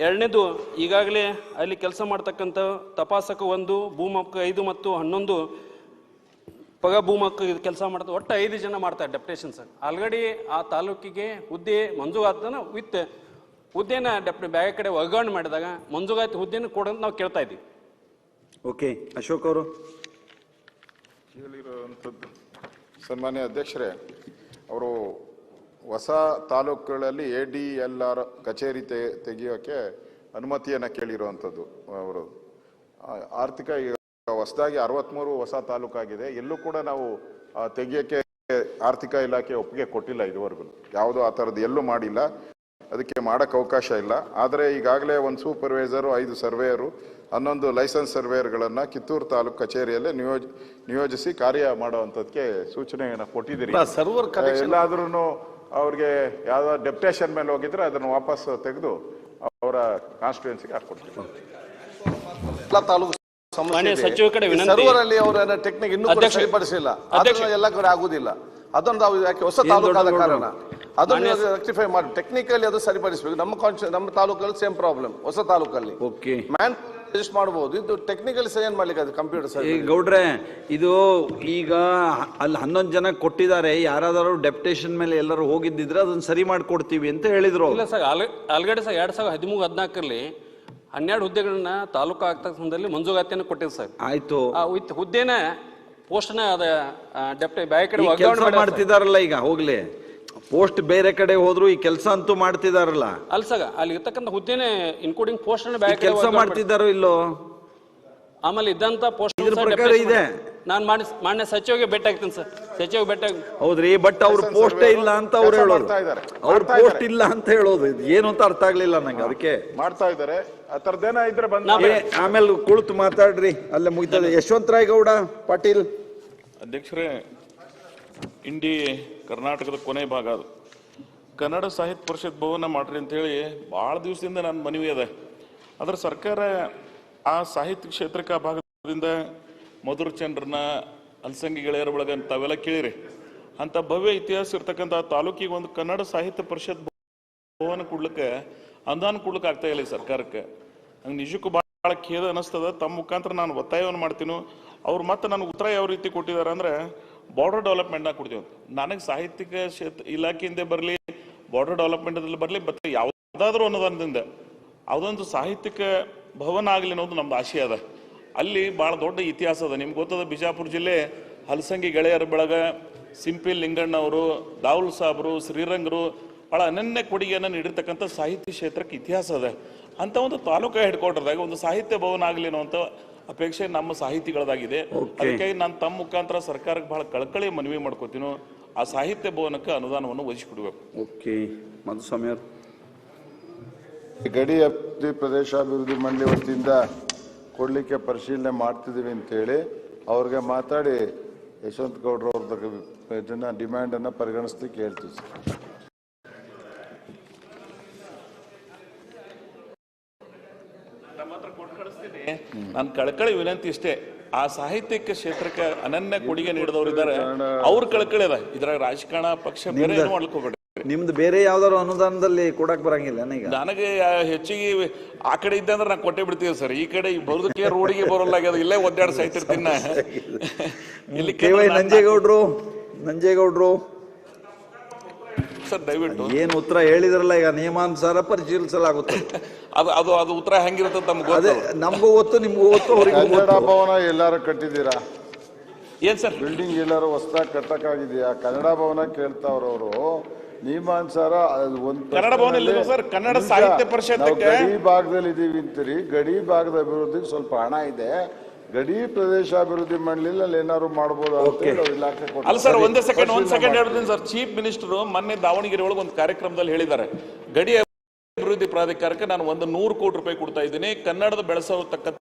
ಎರಡನೇದು, ಈಗಾಗಲೇ ಅಲ್ಲಿ ಕೆಲಸ ಮಾಡ್ತಕ್ಕಂಥ ತಪಾಸಕ 1, ಭೂಮಾಪಕ 5 ಮತ್ತು 11 ಪಗ ಭೂಮಾಪಕ ಕೆಲಸ ಮಾಡ್ತಾರೆ. ಒಟ್ಟು 5 ಜನ ಮಾಡ್ತಾರೆ ಡೆಪ್ಯುಟೇಷನ್ ಸರ್. ಆಲ್ರೆಡಿ ಆ ತಾಲೂಕಿಗೆ ಹುದ್ದೆ ಮಂಜೂರಾತನ ವಿತ್ ಹುದ್ದೆನ ಬೇರೆ ಕಡೆ ವರ್ಗಾವಣೆ ಮಾಡಿದಾಗ ಮಂಜೂರಾತಿ ಹುದ್ದೆನ ಕೊಡೋದು ನಾವು ಕೇಳ್ತಾ ಇದ್ದೀವಿ. ಓಕೆ, ಅಶೋಕ್ ಅವರು ಹೇಳಿರುವಂಥದ್ದು. ಸನ್ಮಾನ್ಯ ಅಧ್ಯಕ್ಷರೇ, ಅವರು ಹೊಸ ತಾಲೂಕುಗಳಲ್ಲಿ ADLR ಕಚೇರಿ ತೆಗೆಯೋಕೆ ಅನುಮತಿಯನ್ನು ಕೇಳಿರುವಂಥದ್ದು. ಅವರು ಆರ್ಥಿಕ ಹೊಸದಾಗಿ 63 ಹೊಸ ತಾಲೂಕಾಗಿದೆ. ಎಲ್ಲೂ ಕೂಡ ನಾವು ತೆಗಿಯೋಕ್ಕೆ ಆರ್ಥಿಕ ಇಲಾಖೆ ಒಪ್ಪಿಗೆ ಕೊಟ್ಟಿಲ್ಲ ಇದುವರೆಗೂ. ಯಾವುದೋ ಆ ಥರದ್ದು ಎಲ್ಲೂ ಮಾಡಿಲ್ಲ, ಅದಕ್ಕೆ ಮಾಡೋಕ್ಕೆ ಅವಕಾಶ ಇಲ್ಲ. ಆದರೆ ಈಗಾಗಲೇ 1 ಸೂಪರ್ವೈಸರು, 5 ಸರ್ವೇಯರು, 11 ಲೈಸೆನ್ಸ್ ಸರ್ವೇಯರ್ಗಳನ್ನು ಕಿತ್ತೂರು ತಾಲೂಕು ಕಚೇರಿಯಲ್ಲೇ ನಿಯೋಜಿಸಿ ಕಾರ್ಯ ಮಾಡುವಂಥದ್ದಕ್ಕೆ ಸೂಚನೆಯನ್ನು ಕೊಟ್ಟಿದ್ದೀರಿ. ಎಲ್ಲಾದ್ರೂ ಅವ್ರಿಗೆ ಯಾವ್ದೋ ಡೆಪ್ಯುಟೇಷನ್ ಮೇಲೆ ಹೋಗಿದ್ರೆ ಅದನ್ನು ವಾಪಸ್ ತೆಗೆದು ಅವರ ಕಾನ್ಸ್ಟಿಟ್ಯೂನ್ಸಿಗೆ ಹಾಕೊಡ್ತೀವಿ. ಸಚಿವ ಕಡೆ ಸರ್ವರಲ್ಲಿ ಅವರ ಟೆಕ್ನಿಕ್ ಇನ್ನೂ ಸರಿಪಡಿಸಿಲ್ಲ, ಎಲ್ಲ ಕಡೆ ಆಗುದಿಲ್ಲ. ಅದೊಂದು ನಾವು ಯಾಕೆ ಹೊಸ ತಾಲೂಕಾದ ಕಾರಣ ಅದನ್ನು ರೆಕ್ಟಿಫೈ ಮಾಡಿ ಟೆಕ್ನಿಕಲಿ ಅದು ಸರಿಪಡಿಸಬೇಕು. ನಮ್ಮ ತಾಲೂಕಲ್ಲಿ ಸೇಮ್ ಪ್ರಾಬ್ಲಮ್, ಹೊಸ ತಾಲೂಕಲ್ಲಿ ಮ್ಯಾನ್ ಅಡ್ಜಸ್ಟ್ ಮಾಡಬಹುದು. ಇದು ಟೆಕ್ನಿಕಲಿ ಸರಿ ಏನ್ ಮಾಡ್ಲಿಕ್ಕೆ ಅದು ಕಂಪ್ಯೂಟರ್ ಸರಿ. ಗೌಡ್ರೆ, ಇದು ಈಗ ಅಲ್ಲಿ 11 ಜನ ಕೊಟ್ಟಿದ್ದಾರೆ. ಯಾರಾದರೂ ಡೆಪ್ಯುಟೇಷನ್ ಮೇಲೆ ಎಲ್ಲರೂ ಹೋಗಿದ್ದಿದ್ರೆ ಅದನ್ನ ಸರಿ ಮಾಡ್ಕೊಡ್ತೀವಿ ಅಂತ ಹೇಳಿದ್ರು. ಇಲ್ಲ ಸರ್, ಆಲ್ರೆಡಿ ಸರ್ 2013-14 12 ಹುದ್ದೆಗಳನ್ನ ತಾಲೂಕು ಆಗ್ತಕ್ಕ ಸಂದರ್ಭದಲ್ಲಿ ಮಂಜೂರಾತಿಯನ್ನು ಕೊಟ್ಟಿದ್ದು ಸರ್. ಆಯ್ತು, ವಿತ್ ಹುದ್ದೆನ ಪೋಸ್ಟ್ನ ಅದ ಡೆಪ್ಟಿ ಬೇರೆ ಕಡೆ ಕೆಲಸ ಮಾಡ್ತಿದಾರಲ್ಲ. ಈಗ ಹೋಗ್ಲಿ, ಪೋಸ್ಟ್ ಬೇರೆ ಕಡೆ ಹೋದ್ರು ಈ ಕೆಲಸ ಅಂತೂ ಮಾಡ್ತಿದಾರಲ್ಲ. ಅಲ್ಲ ಸರ್, ಅಲ್ಲಿ ಇರ್ತಕ್ಕಂಥ ಹುದ್ದೆನೆ ಇನ್ಕ್ಲೂಡಿಂಗ್ ಪೋಸ್ಟ್ ಕೆಲಸ ಮಾಡ್ತಿದ್ದಾರೋ ಇಲ್ಲೋ. ಆಮೇಲೆ ಇದ್ದಂತ ಪೋಸ್ಟ್ ಪ್ರಕಾರ ಇದೆ. ನಾನು ಮಾನ್ಯ ಸಚಿವರಿಗೆ ಭೇಟಿ ಆಗ್ತೀನಿ ಸರ್. ಸಚಿವ ಭೇಟಿ ಹೌದ್ರಿ, ಬಟ್ ಅವ್ರ ಪೋಸ್ಟೇ ಇಲ್ಲ ಅಂತ ಅವ್ರು ಹೇಳೋದು. ಅವ್ರ ಪೋಸ್ಟ್ ಇಲ್ಲ ಅಂತ ಹೇಳೋದು ಏನು ಅಂತ ಅರ್ಥ ಆಗ್ಲಿಲ್ಲ ನಂಗೆ. ಅದಕ್ಕೆ ಮಾಡ್ತಾ ಇದ್ದಾರೆ. ಆ ಥರದ್ದೇನ ಇದ್ರೆ ಬಂದ ಆಮೇಲೆ ಕುಳಿತು ಮಾತಾಡ್ರಿ, ಅಲ್ಲೇ ಮುಗಿತದೆ. ಯಶವಂತರಾಯ್ ಗೌಡ ಪಾಟೀಲ್. ಅಧ್ಯಕ್ಷರೇ, ಇಂಡಿ ಕರ್ನಾಟಕದ ಕೊನೆ ಭಾಗ ಅದು. ಕನ್ನಡ ಸಾಹಿತ್ಯ ಪರಿಷತ್ ಭವನ ಮಾಡ್ರಿ ಅಂತ ಹೇಳಿ ಭಾಳ ದಿವಸದಿಂದ ನನ್ನ ಮನವಿ ಅದ. ಅದ್ರ ಸರ್ಕಾರ ಆ ಸಾಹಿತ್ಯ ಕ್ಷೇತ್ರಕ್ಕೆ ಆ ಭಾಗದಿಂದ ಮಧುರಚಂದ್ರನ, ಅಲಸಂಗಿ ಗೆಳೆಯರ ಒಳಗ ತಾವೆಲ್ಲ ಕೇಳಿರಿ. ಅಂತ ಭವ್ಯ ಇತಿಹಾಸ ಇರ್ತಕ್ಕಂಥ ತಾಲೂಕಿಗೆ ಒಂದು ಕನ್ನಡ ಸಾಹಿತ್ಯ ಪರಿಷತ್ ಭವನ ಕೊಡ್ಲಿಕ್ಕೆ ಅನುದಾನ ಕೊಡ್ಲಿಕ್ಕೆ ಆಗ್ತಾ ಇಲ್ಲ ಈ ಸರ್ಕಾರಕ್ಕೆ. ನಂಗೆ ನಿಜಕ್ಕೂ ಭಾಳ ಖೇದ ಅನಿಸ್ತದ. ತಮ್ಮ ಮುಖಾಂತರ ನಾನು ಒತ್ತಾಯವನ್ನು ಮಾಡ್ತೀನಿ. ಅವ್ರು ಮತ್ತೆ ನನಗೆ ಉತ್ತರ ಯಾವ ರೀತಿ ಕೊಟ್ಟಿದ್ದಾರೆ ಅಂದರೆ, ಬಾರ್ಡರ್ ಡೆವಲಪ್ಮೆಂಟ್ನಾಗ ಕೊಡ್ತೀವಿ ಅಂತ. ನನಗೆ ಸಾಹಿತ್ಯಿಕ ಇಲಾಖೆಯಿಂದ ಬರಲಿ, ಬಾರ್ಡರ್ ಡೆವಲಪ್ಮೆಂಟಲ್ಲಿ ಬರಲಿ, ಮತ್ತು ಯಾವುದಾದ್ರೂ ಅನ್ನೋದರಿಂದ ಅದೊಂದು ಸಾಹಿತ್ಯಿಕ ಭವನ ಆಗಲಿ ಅನ್ನೋದು ನಮ್ದು ಆಶಯ ಅದ. ಅಲ್ಲಿ ಭಾಳ ದೊಡ್ಡ ಇತಿಹಾಸ ಅದ. ನಿಮ್ಗೆ ಗೊತ್ತದ, ಬಿಜಾಪುರ ಜಿಲ್ಲೆ ಹಲಸಂಗಿ ಗೆಳೆಯರ ಬಳಗ, ಸಿಂಪಿ ಲಿಂಗಣ್ಣವರು, ದಾವುಲ್ ಸಾಬ್ರು, ಶ್ರೀರಂಗರು ಭಾಳ ಅನನ್ಯ ಕೊಡುಗೆಯನ್ನು ನೀಡಿರ್ತಕ್ಕಂಥ ಸಾಹಿತ್ಯ ಕ್ಷೇತ್ರಕ್ಕೆ ಇತಿಹಾಸ ಅದ. ಅಂತ ಒಂದು ತಾಲೂಕು ಹೆಡ್ ಕ್ವಾರ್ಟರ್ದಾಗ ಒಂದು ಸಾಹಿತ್ಯ ಭವನ ಆಗಲಿ ಅನ್ನೋಂಥ ಅಪೇಕ್ಷೆ ನಮ್ಮ ಸಾಹಿತಿಗಳದಾಗಿದೆ. ಅದಕ್ಕಾಗಿ ನಾನು ತಮ್ಮ ಮುಖಾಂತರ ಸರ್ಕಾರಕ್ಕೆ ಬಹಳ ಕಳಕಳಿ ಮನವಿ ಮಾಡ್ಕೋತೀನಿ, ಆ ಸಾಹಿತ್ಯ ಭವನಕ್ಕೆ ಅನುದಾನವನ್ನು ಒದಗಿಸಿಕೊಡ್ಬೇಕು. ಓಕೆ, ಮಧುಸ್ವಾಮಿ ಅವರು. ಗಡಿ ಅಭಿವೃದ್ಧಿ ಪ್ರದೇಶಾಭಿವೃದ್ಧಿ ಮಂಡಳಿ ವತಿಯಿಂದ ಕೊಡ್ಲಿಕ್ಕೆ ಪರಿಶೀಲನೆ ಮಾಡ್ತಿದ್ದೀವಿ ಅಂತೇಳಿ ಅವ್ರಿಗೆ ಮಾತಾಡಿ ಯಶವಂತ ಗೌಡ್ರ ಅವ್ರದ್ದು ಇದನ್ನ ಡಿಮ್ಯಾಂಡನ್ನು ಪರಿಗಣಿಸ್ಲಿಕ್ಕೆ ಹೇಳ್ತೀವಿ ಸರ್. ನಾನು ಕಳಕಳಿ ವಿನಂತಿ ಇಷ್ಟೇ, ಆ ಸಾಹಿತ್ಯಕ್ಕೆ ಕ್ಷೇತ್ರಕ್ಕೆ ಅನನ್ಯ ಕೊಡುಗೆ ನೀಡಿದವರು ಇದ್ದಾರೆ, ಅವ್ರ ಕಳಕಳಿ ಅದ. ಇದ್ರಾಗ ರಾಜಕಾರಣ ಪಕ್ಷ ಬೇರೆ ಏನು ಮಾಡ್ಕೋಬೇಡಿ. ನಿಮ್ದು ಬೇರೆ ಯಾವ್ದಾದ್ರು ಅನುದಾನದಲ್ಲಿ ಕೊಡಕ್ ಬರಂಗಿಲ್ಲ. ನನಗೆ ಹೆಚ್ಚಿಗೆ ಆ ಕಡೆ ಇದ್ದೆ ಅಂದ್ರೆ ನಾನು ಕೊಟ್ಟೆ ಬಿಡ್ತೀವಿ ಸರ್. ಈ ಕಡೆ ಬರೋದಕ್ಕೆ ರೋಡಿಗೆ ಬರೋಲ್ಲ, ಇಲ್ಲೇ ಒದ್ದಾಡ ಸಾಯ್ತಿರ್ತೀನಿ. ಇಲ್ಲಿ ನಂಜೇಗೌಡ್ರು ಸರ್ ದಯವಿಟ್ಟು ಏನು ಉತ್ತರ ಹೇಳಿದ್ರಲ್ಲ, ಈಗ ನಿಯಮಾನುಸಾರ ಪರಿಶೀಲಿಸಲಾಗುತ್ತೆ. ಅದು ಉತ್ತರ ಹೆಂಗಿರುತ್ತೆ ತಮ್ಗೆ ಅದೇ ನಮಗೂ ಗೊತ್ತು, ನಿಮ್ಗೂ ಗೊತ್ತು, ಅವ್ರಿಗೂ ಕನ್ನಡ ಭವನ ಎಲ್ಲಾರು ಕಟ್ಟಿದ್ದೀರಾ? ಏನ್ ಸರ್ ಬಿಲ್ಡಿಂಗ್ ಎಲ್ಲಾರು ಹೊಸದಾಗಿ ಕಟ್ಟಕ್ಕಾಗಿದೆಯಾ? ಕನ್ನಡ ಭವನ ಕೇಳ್ತಾವ್ರವರು ನಿಯಮಾನುಸಾರ ಕನ್ನಡ ಭವನ ಎಲ್ಲಿದೆ ಸರ್? ಕನ್ನಡ ಸಾಹಿತ್ಯ ಪರಿಷತ್ತಕ್ಕೆ ಗಡಿ ಭಾಗದಲ್ಲಿ ಇದೀವಿ ಅಂತೀರಿ. ಗಡಿ ಭಾಗದ ಅಭಿವೃದ್ಧಿಗೆ ಸ್ವಲ್ಪ ಹಣ ಇದೆ, ಗಡಿ ಪ್ರದೇಶ ಅಭಿವೃದ್ಧಿ ಮಾಡಲಿಲ್ಲ ಅಲ್ಲಿ ಏನಾದ್ರು ಮಾಡ್ಬೋದು ಅಂತ ಇಲಾಖೆ. ಅಲ್ಲ ಸರ್, ಒಂದ್ ಸೆಕೆಂಡ್ ಹೇಳ್ತೀನಿ ಸರ್. ಚೀಫ್ ಮಿನಿಸ್ಟರ್ ಮೊನ್ನೆ ದಾವಣಗೆರೆ ಒಳಗೆ ಒಂದು ಕಾರ್ಯಕ್ರಮದಲ್ಲಿ ಹೇಳಿದ್ದಾರೆ, ಗಡಿ ಅಭಿವೃದ್ಧಿ ಪ್ರಾಧಿಕಾರಕ್ಕೆ ನಾನು 100 ಕೋಟಿ ರೂಪಾಯಿ ಕೊಡ್ತಾ ಇದ್ದೀನಿ, ಕನ್ನಡದ ಬೆಳೆಸತಕ್ಕಂಥ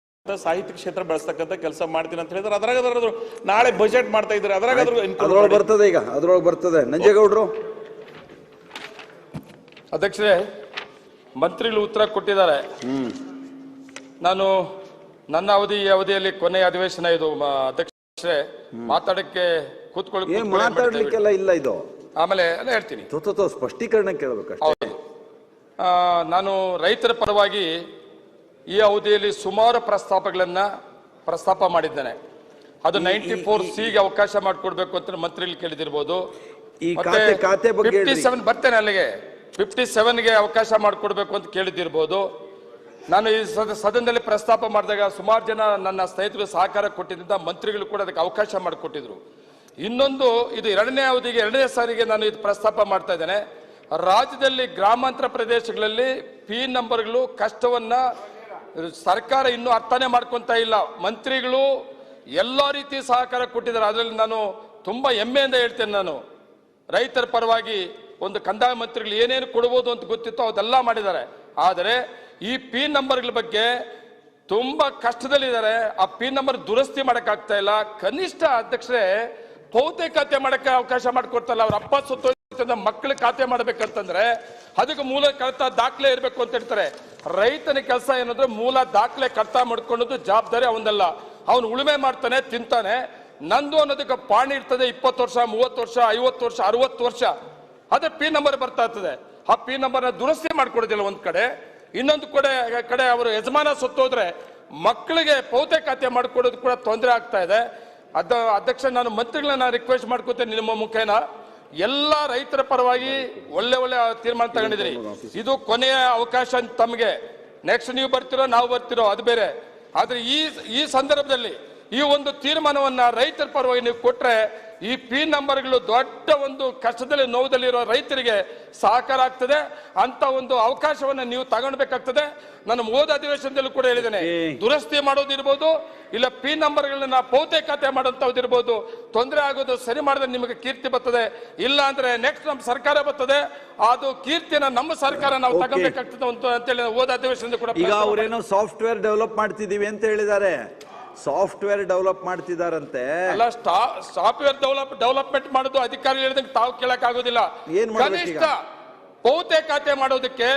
ಸಾಹಿತ್ಯ ಕ್ಷೇತ್ರ ಬೆಳೆಸ್ತಕ್ಕಂಥ ಕೆಲಸ ಮಾಡ್ತೀನಿ ಅಂತ ಹೇಳಿದ್ರೆ ಅದ್ರಾಗ ನಾಳೆ ಬಜೆಟ್ ಮಾಡ್ತಾ ಇದ್ದಾರೆ, ಅದ್ರೊಳಗೆ ಬರ್ತದೆ. ಈಗ ಅದ್ರೊಳಗೆ ಬರ್ತದೆ. ನಂಜೇಗೌಡರು. ಅಧ್ಯಕ್ಷರೇ, ಮಂತ್ರಿಗಳು ಉತ್ತರ ಕೊಟ್ಟಿದ್ದಾರೆ. ನಾನು ನನ್ನ ಅವಧಿಯಲ್ಲಿ ಕೊನೆಯ ಅಧಿವೇಶನ ಇದು ಅಧ್ಯಕ್ಷರೇ. ಮಾತಾಡಕ್ಕೆ ಮಾತಾಡ್ಲಿಕ್ಕೆಲ್ಲ ಇಲ್ಲ ಇದು. ಆಮೇಲೆ ಎಲ್ಲ ಹೇಳ್ತೀನಿ. ಸ್ಪಷ್ಟೀಕರಣ ಕೇಳಬೇಕು. ನಾನು ರೈತರ ಪರವಾಗಿ ಈ ಅವಧಿಯಲ್ಲಿ ಸುಮಾರು ಪ್ರಸ್ತಾಪ ಮಾಡಿದ್ದೇನೆ. ಅದು 94C ಅವಕಾಶ ಮಾಡಿಕೊಡ್ಬೇಕು ಅಂತ ಮಂತ್ರಿಗಳು ಕೇಳಿದಿರ್ಬೋದು. 57 ಬರ್ತೇನೆ ಅಲ್ಲಿಗೆ, 57ಗೆ ಅವಕಾಶ ಮಾಡಿಕೊಡ್ಬೇಕು ಅಂತ ಕೇಳಿದಿರ್ಬೋದು. ನಾನು ಈ ಸದನದಲ್ಲಿ ಪ್ರಸ್ತಾಪ ಮಾಡಿದಾಗ ಸುಮಾರು ಜನ ನನ್ನ ಸ್ನೇಹಿತರು ಸಹಕಾರ ಕೊಟ್ಟಿದ್ದರಿಂದ ಮಂತ್ರಿಗಳು ಕೂಡ ಅದಕ್ಕೆ ಅವಕಾಶ ಮಾಡಿಕೊಟ್ಟಿದ್ರು. ಇನ್ನೊಂದು, ಇದು 2ನೇ ಅವಧಿಗೆ 2ನೇ ಸಾರಿಗೆ ನಾನು ಇದು ಪ್ರಸ್ತಾಪ ಮಾಡ್ತಾ ಇದ್ದೇನೆ. ರಾಜ್ಯದಲ್ಲಿ ಗ್ರಾಮಾಂತರ ಪ್ರದೇಶಗಳಲ್ಲಿ ಪಿ ನಂಬರ್ಗಳು ಕಷ್ಟವನ್ನ ಸರ್ಕಾರ ಇನ್ನೂ ಅರ್ಥನೇ ಮಾಡ್ಕೊಂತ ಇಲ್ಲ. ಮಂತ್ರಿಗಳು ಎಲ್ಲ ರೀತಿ ಸಹಕಾರ ಕೊಟ್ಟಿದ್ದಾರೆ. ಅದರಲ್ಲಿ ನಾನು ತುಂಬಾ ಹೆಮ್ಮೆಯಿಂದ ಹೇಳ್ತೇನೆ. ನಾನು ರೈತರ ಪರವಾಗಿ ಒಂದು ಕಂದಾಯ ಮಂತ್ರಿಗಳು ಏನೇನು ಕೊಡ್ಬೋದು ಅಂತ ಗೊತ್ತಿತ್ತು ಅದೆಲ್ಲ ಮಾಡಿದ್ದಾರೆ. ಆದರೆ ಈ ಪಿ ನಂಬರ್ಗಳ ಬಗ್ಗೆ ತುಂಬಾ ಕಷ್ಟದಲ್ಲಿದ್ದಾರೆ. ಆ ಪಿ ನಂಬರ್ ದುರಸ್ತಿ ಮಾಡಕ್ಕಾಗ್ತಾ ಇಲ್ಲ. ಕನಿಷ್ಠ ಅಧ್ಯಕ್ಷರೇ, ಪೌತೆ ಖಾತೆ ಮಾಡಕ್ಕೆ ಅವಕಾಶ ಮಾಡಿಕೊಡ್ತಲ್ಲ. ಅವ್ರ ಅಪ್ಪ ಸತ್ತು ಮಕ್ಕಳ ಖಾತೆ ಮಾಡ್ಬೇಕಂತಂದ್ರೆ ಅದಕ್ಕೆ ಮೂಲ ಕರ್ತ ದಾಖಲೆ ಇರಬೇಕು ಅಂತ ಹೇಳ್ತಾರೆ. ರೈತನ ಕೆಲಸ ಏನಂದ್ರೆ ಮೂಲ ದಾಖಲೆ ಕರ್ತ ಮಾಡ್ಕೊಳ್ಳೋದು ಜವಾಬ್ದಾರಿ ಅವನಲ್ಲ. ಅವನು ಉಳುಮೆ ಮಾಡ್ತಾನೆ, ತಿಂತಾನೆ. ನಂದು ಅನ್ನೋದಕ್ಕೆ ಪಾಣಿ ಇರ್ತದೆ. 20 ವರ್ಷ, 30 ವರ್ಷ, 50 ವರ್ಷ, 60 ವರ್ಷ ಅದೇ ಪಿ ನಂಬರ್ ಬರ್ತಾ ಇರ್ತದೆ. ಆ ಪಿ ನಂಬರ್ನ ದುರಸ್ತಿ ಮಾಡ್ಕೊಡೋದಿಲ್ಲ ಒಂದ್ ಕಡೆ. ಇನ್ನೊಂದು ಕಡೆ ಅವರು ಯಜಮಾನ ಸತ್ತೋದ್ರೆ ಮಕ್ಕಳಿಗೆ ಪೌತೆ ಖಾತೆ ಮಾಡಿಕೊಡೋದು ಕೂಡ ತೊಂದರೆ ಆಗ್ತಾ ಇದೆ. ಅಧ್ಯಕ್ಷ, ನಾನು ಮಂತ್ರಿಗಳನ್ನ ರಿಕ್ವೆಸ್ಟ್ ಮಾಡ್ಕೋತೇನೆ ನಿಮ್ಮ ಮುಖೇನ, ಎಲ್ಲ ರೈತರ ಪರವಾಗಿ ಒಳ್ಳೆ ತೀರ್ಮಾನ ತಗೊಂಡಿದ್ರಿ. ಇದು ಕೊನೆಯ ಅವಕಾಶ ತಮಗೆ. ನೆಕ್ಸ್ಟ್ ನೀವು ಬರ್ತಿರೋ ನಾವು ಬರ್ತಿರೋ ಅದು ಬೇರೆ. ಆದ್ರೆ ಈ ಸಂದರ್ಭದಲ್ಲಿ ಈ ಒಂದು ತೀರ್ಮಾನವನ್ನ ರೈತರ ಪರವಾಗಿ ನೀವು ಕೊಟ್ರೆ ಈ ಪಿ ನಂಬರ್ಗಳು ದೊಡ್ಡ ಒಂದು ಕಷ್ಟದಲ್ಲಿ ನೋವದಲ್ಲಿರೋ ರೈತರಿಗೆ ಸಹಕಾರ ಆಗ್ತದೆ. ಅಂತ ಒಂದು ಅವಕಾಶವನ್ನ ನೀವು ತಗೊಳ್ಬೇಕಾಗ್ತದೆ. ನಾನು ಹೋದ ಅಧಿವೇಶನದಲ್ಲೂ ಕೂಡ ಹೇಳಿದ್ದೇನೆ, ದುರಸ್ತಿ ಮಾಡೋದಿರ್ಬೋದು, ಇಲ್ಲ ಪಿ ನಂಬರ್ಗಳನ್ನ ಪೌತೆ ಖಾತೆ ಮಾಡೋಂಥದ್ದಿರ್ಬೋದು. ತೊಂದರೆ ಆಗೋದು ಸರಿ ಮಾಡಿದ್ರೆ ನಿಮಗೆ ಕೀರ್ತಿ ಬರ್ತದೆ. ಇಲ್ಲ ಅಂದ್ರೆ ನೆಕ್ಸ್ಟ್ ನಮ್ಮ ಸರ್ಕಾರ ಬರ್ತದೆ. ಅದು ಕೀರ್ತಿನ ನಮ್ಮ ಸರ್ಕಾರ ನಾವು ತಗೊಳ್ಬೇಕಾಗ್ತದೆ ಅಂತೇಳಿ ಹೋದ ಅಧಿವೇಶನದ ಕೂಡ. ಈಗ ಅವರೇನೋ ಸಾಫ್ಟ್ವೇರ್ ಡೆವಲಪ್ ಮಾಡ್ತಿದೀವಿ ಅಂತ ಹೇಳಿದ್ದಾರೆ. ಸಾಫ್ಟ್ವೇರ್ ಡೆವಲಪ್ ಮಾಡ್ತಿದಾರಂತೆ. ಅಲ್ಲ, ಸಾಫ್ಟ್ವೇರ್ ಡೆವಲಪ್ಮೆಂಟ್ ಮಾಡೋದು ಅಧಿಕಾರಿ ಹೇಳಿದಂಗೆ ತಾವು ಕೇಳಕ್ ಆಗೋದಿಲ್ಲ. ಕನಿಷ್ಠ ಪೌತೆ ಖಾತೆ ಮಾಡೋದಕ್ಕೆ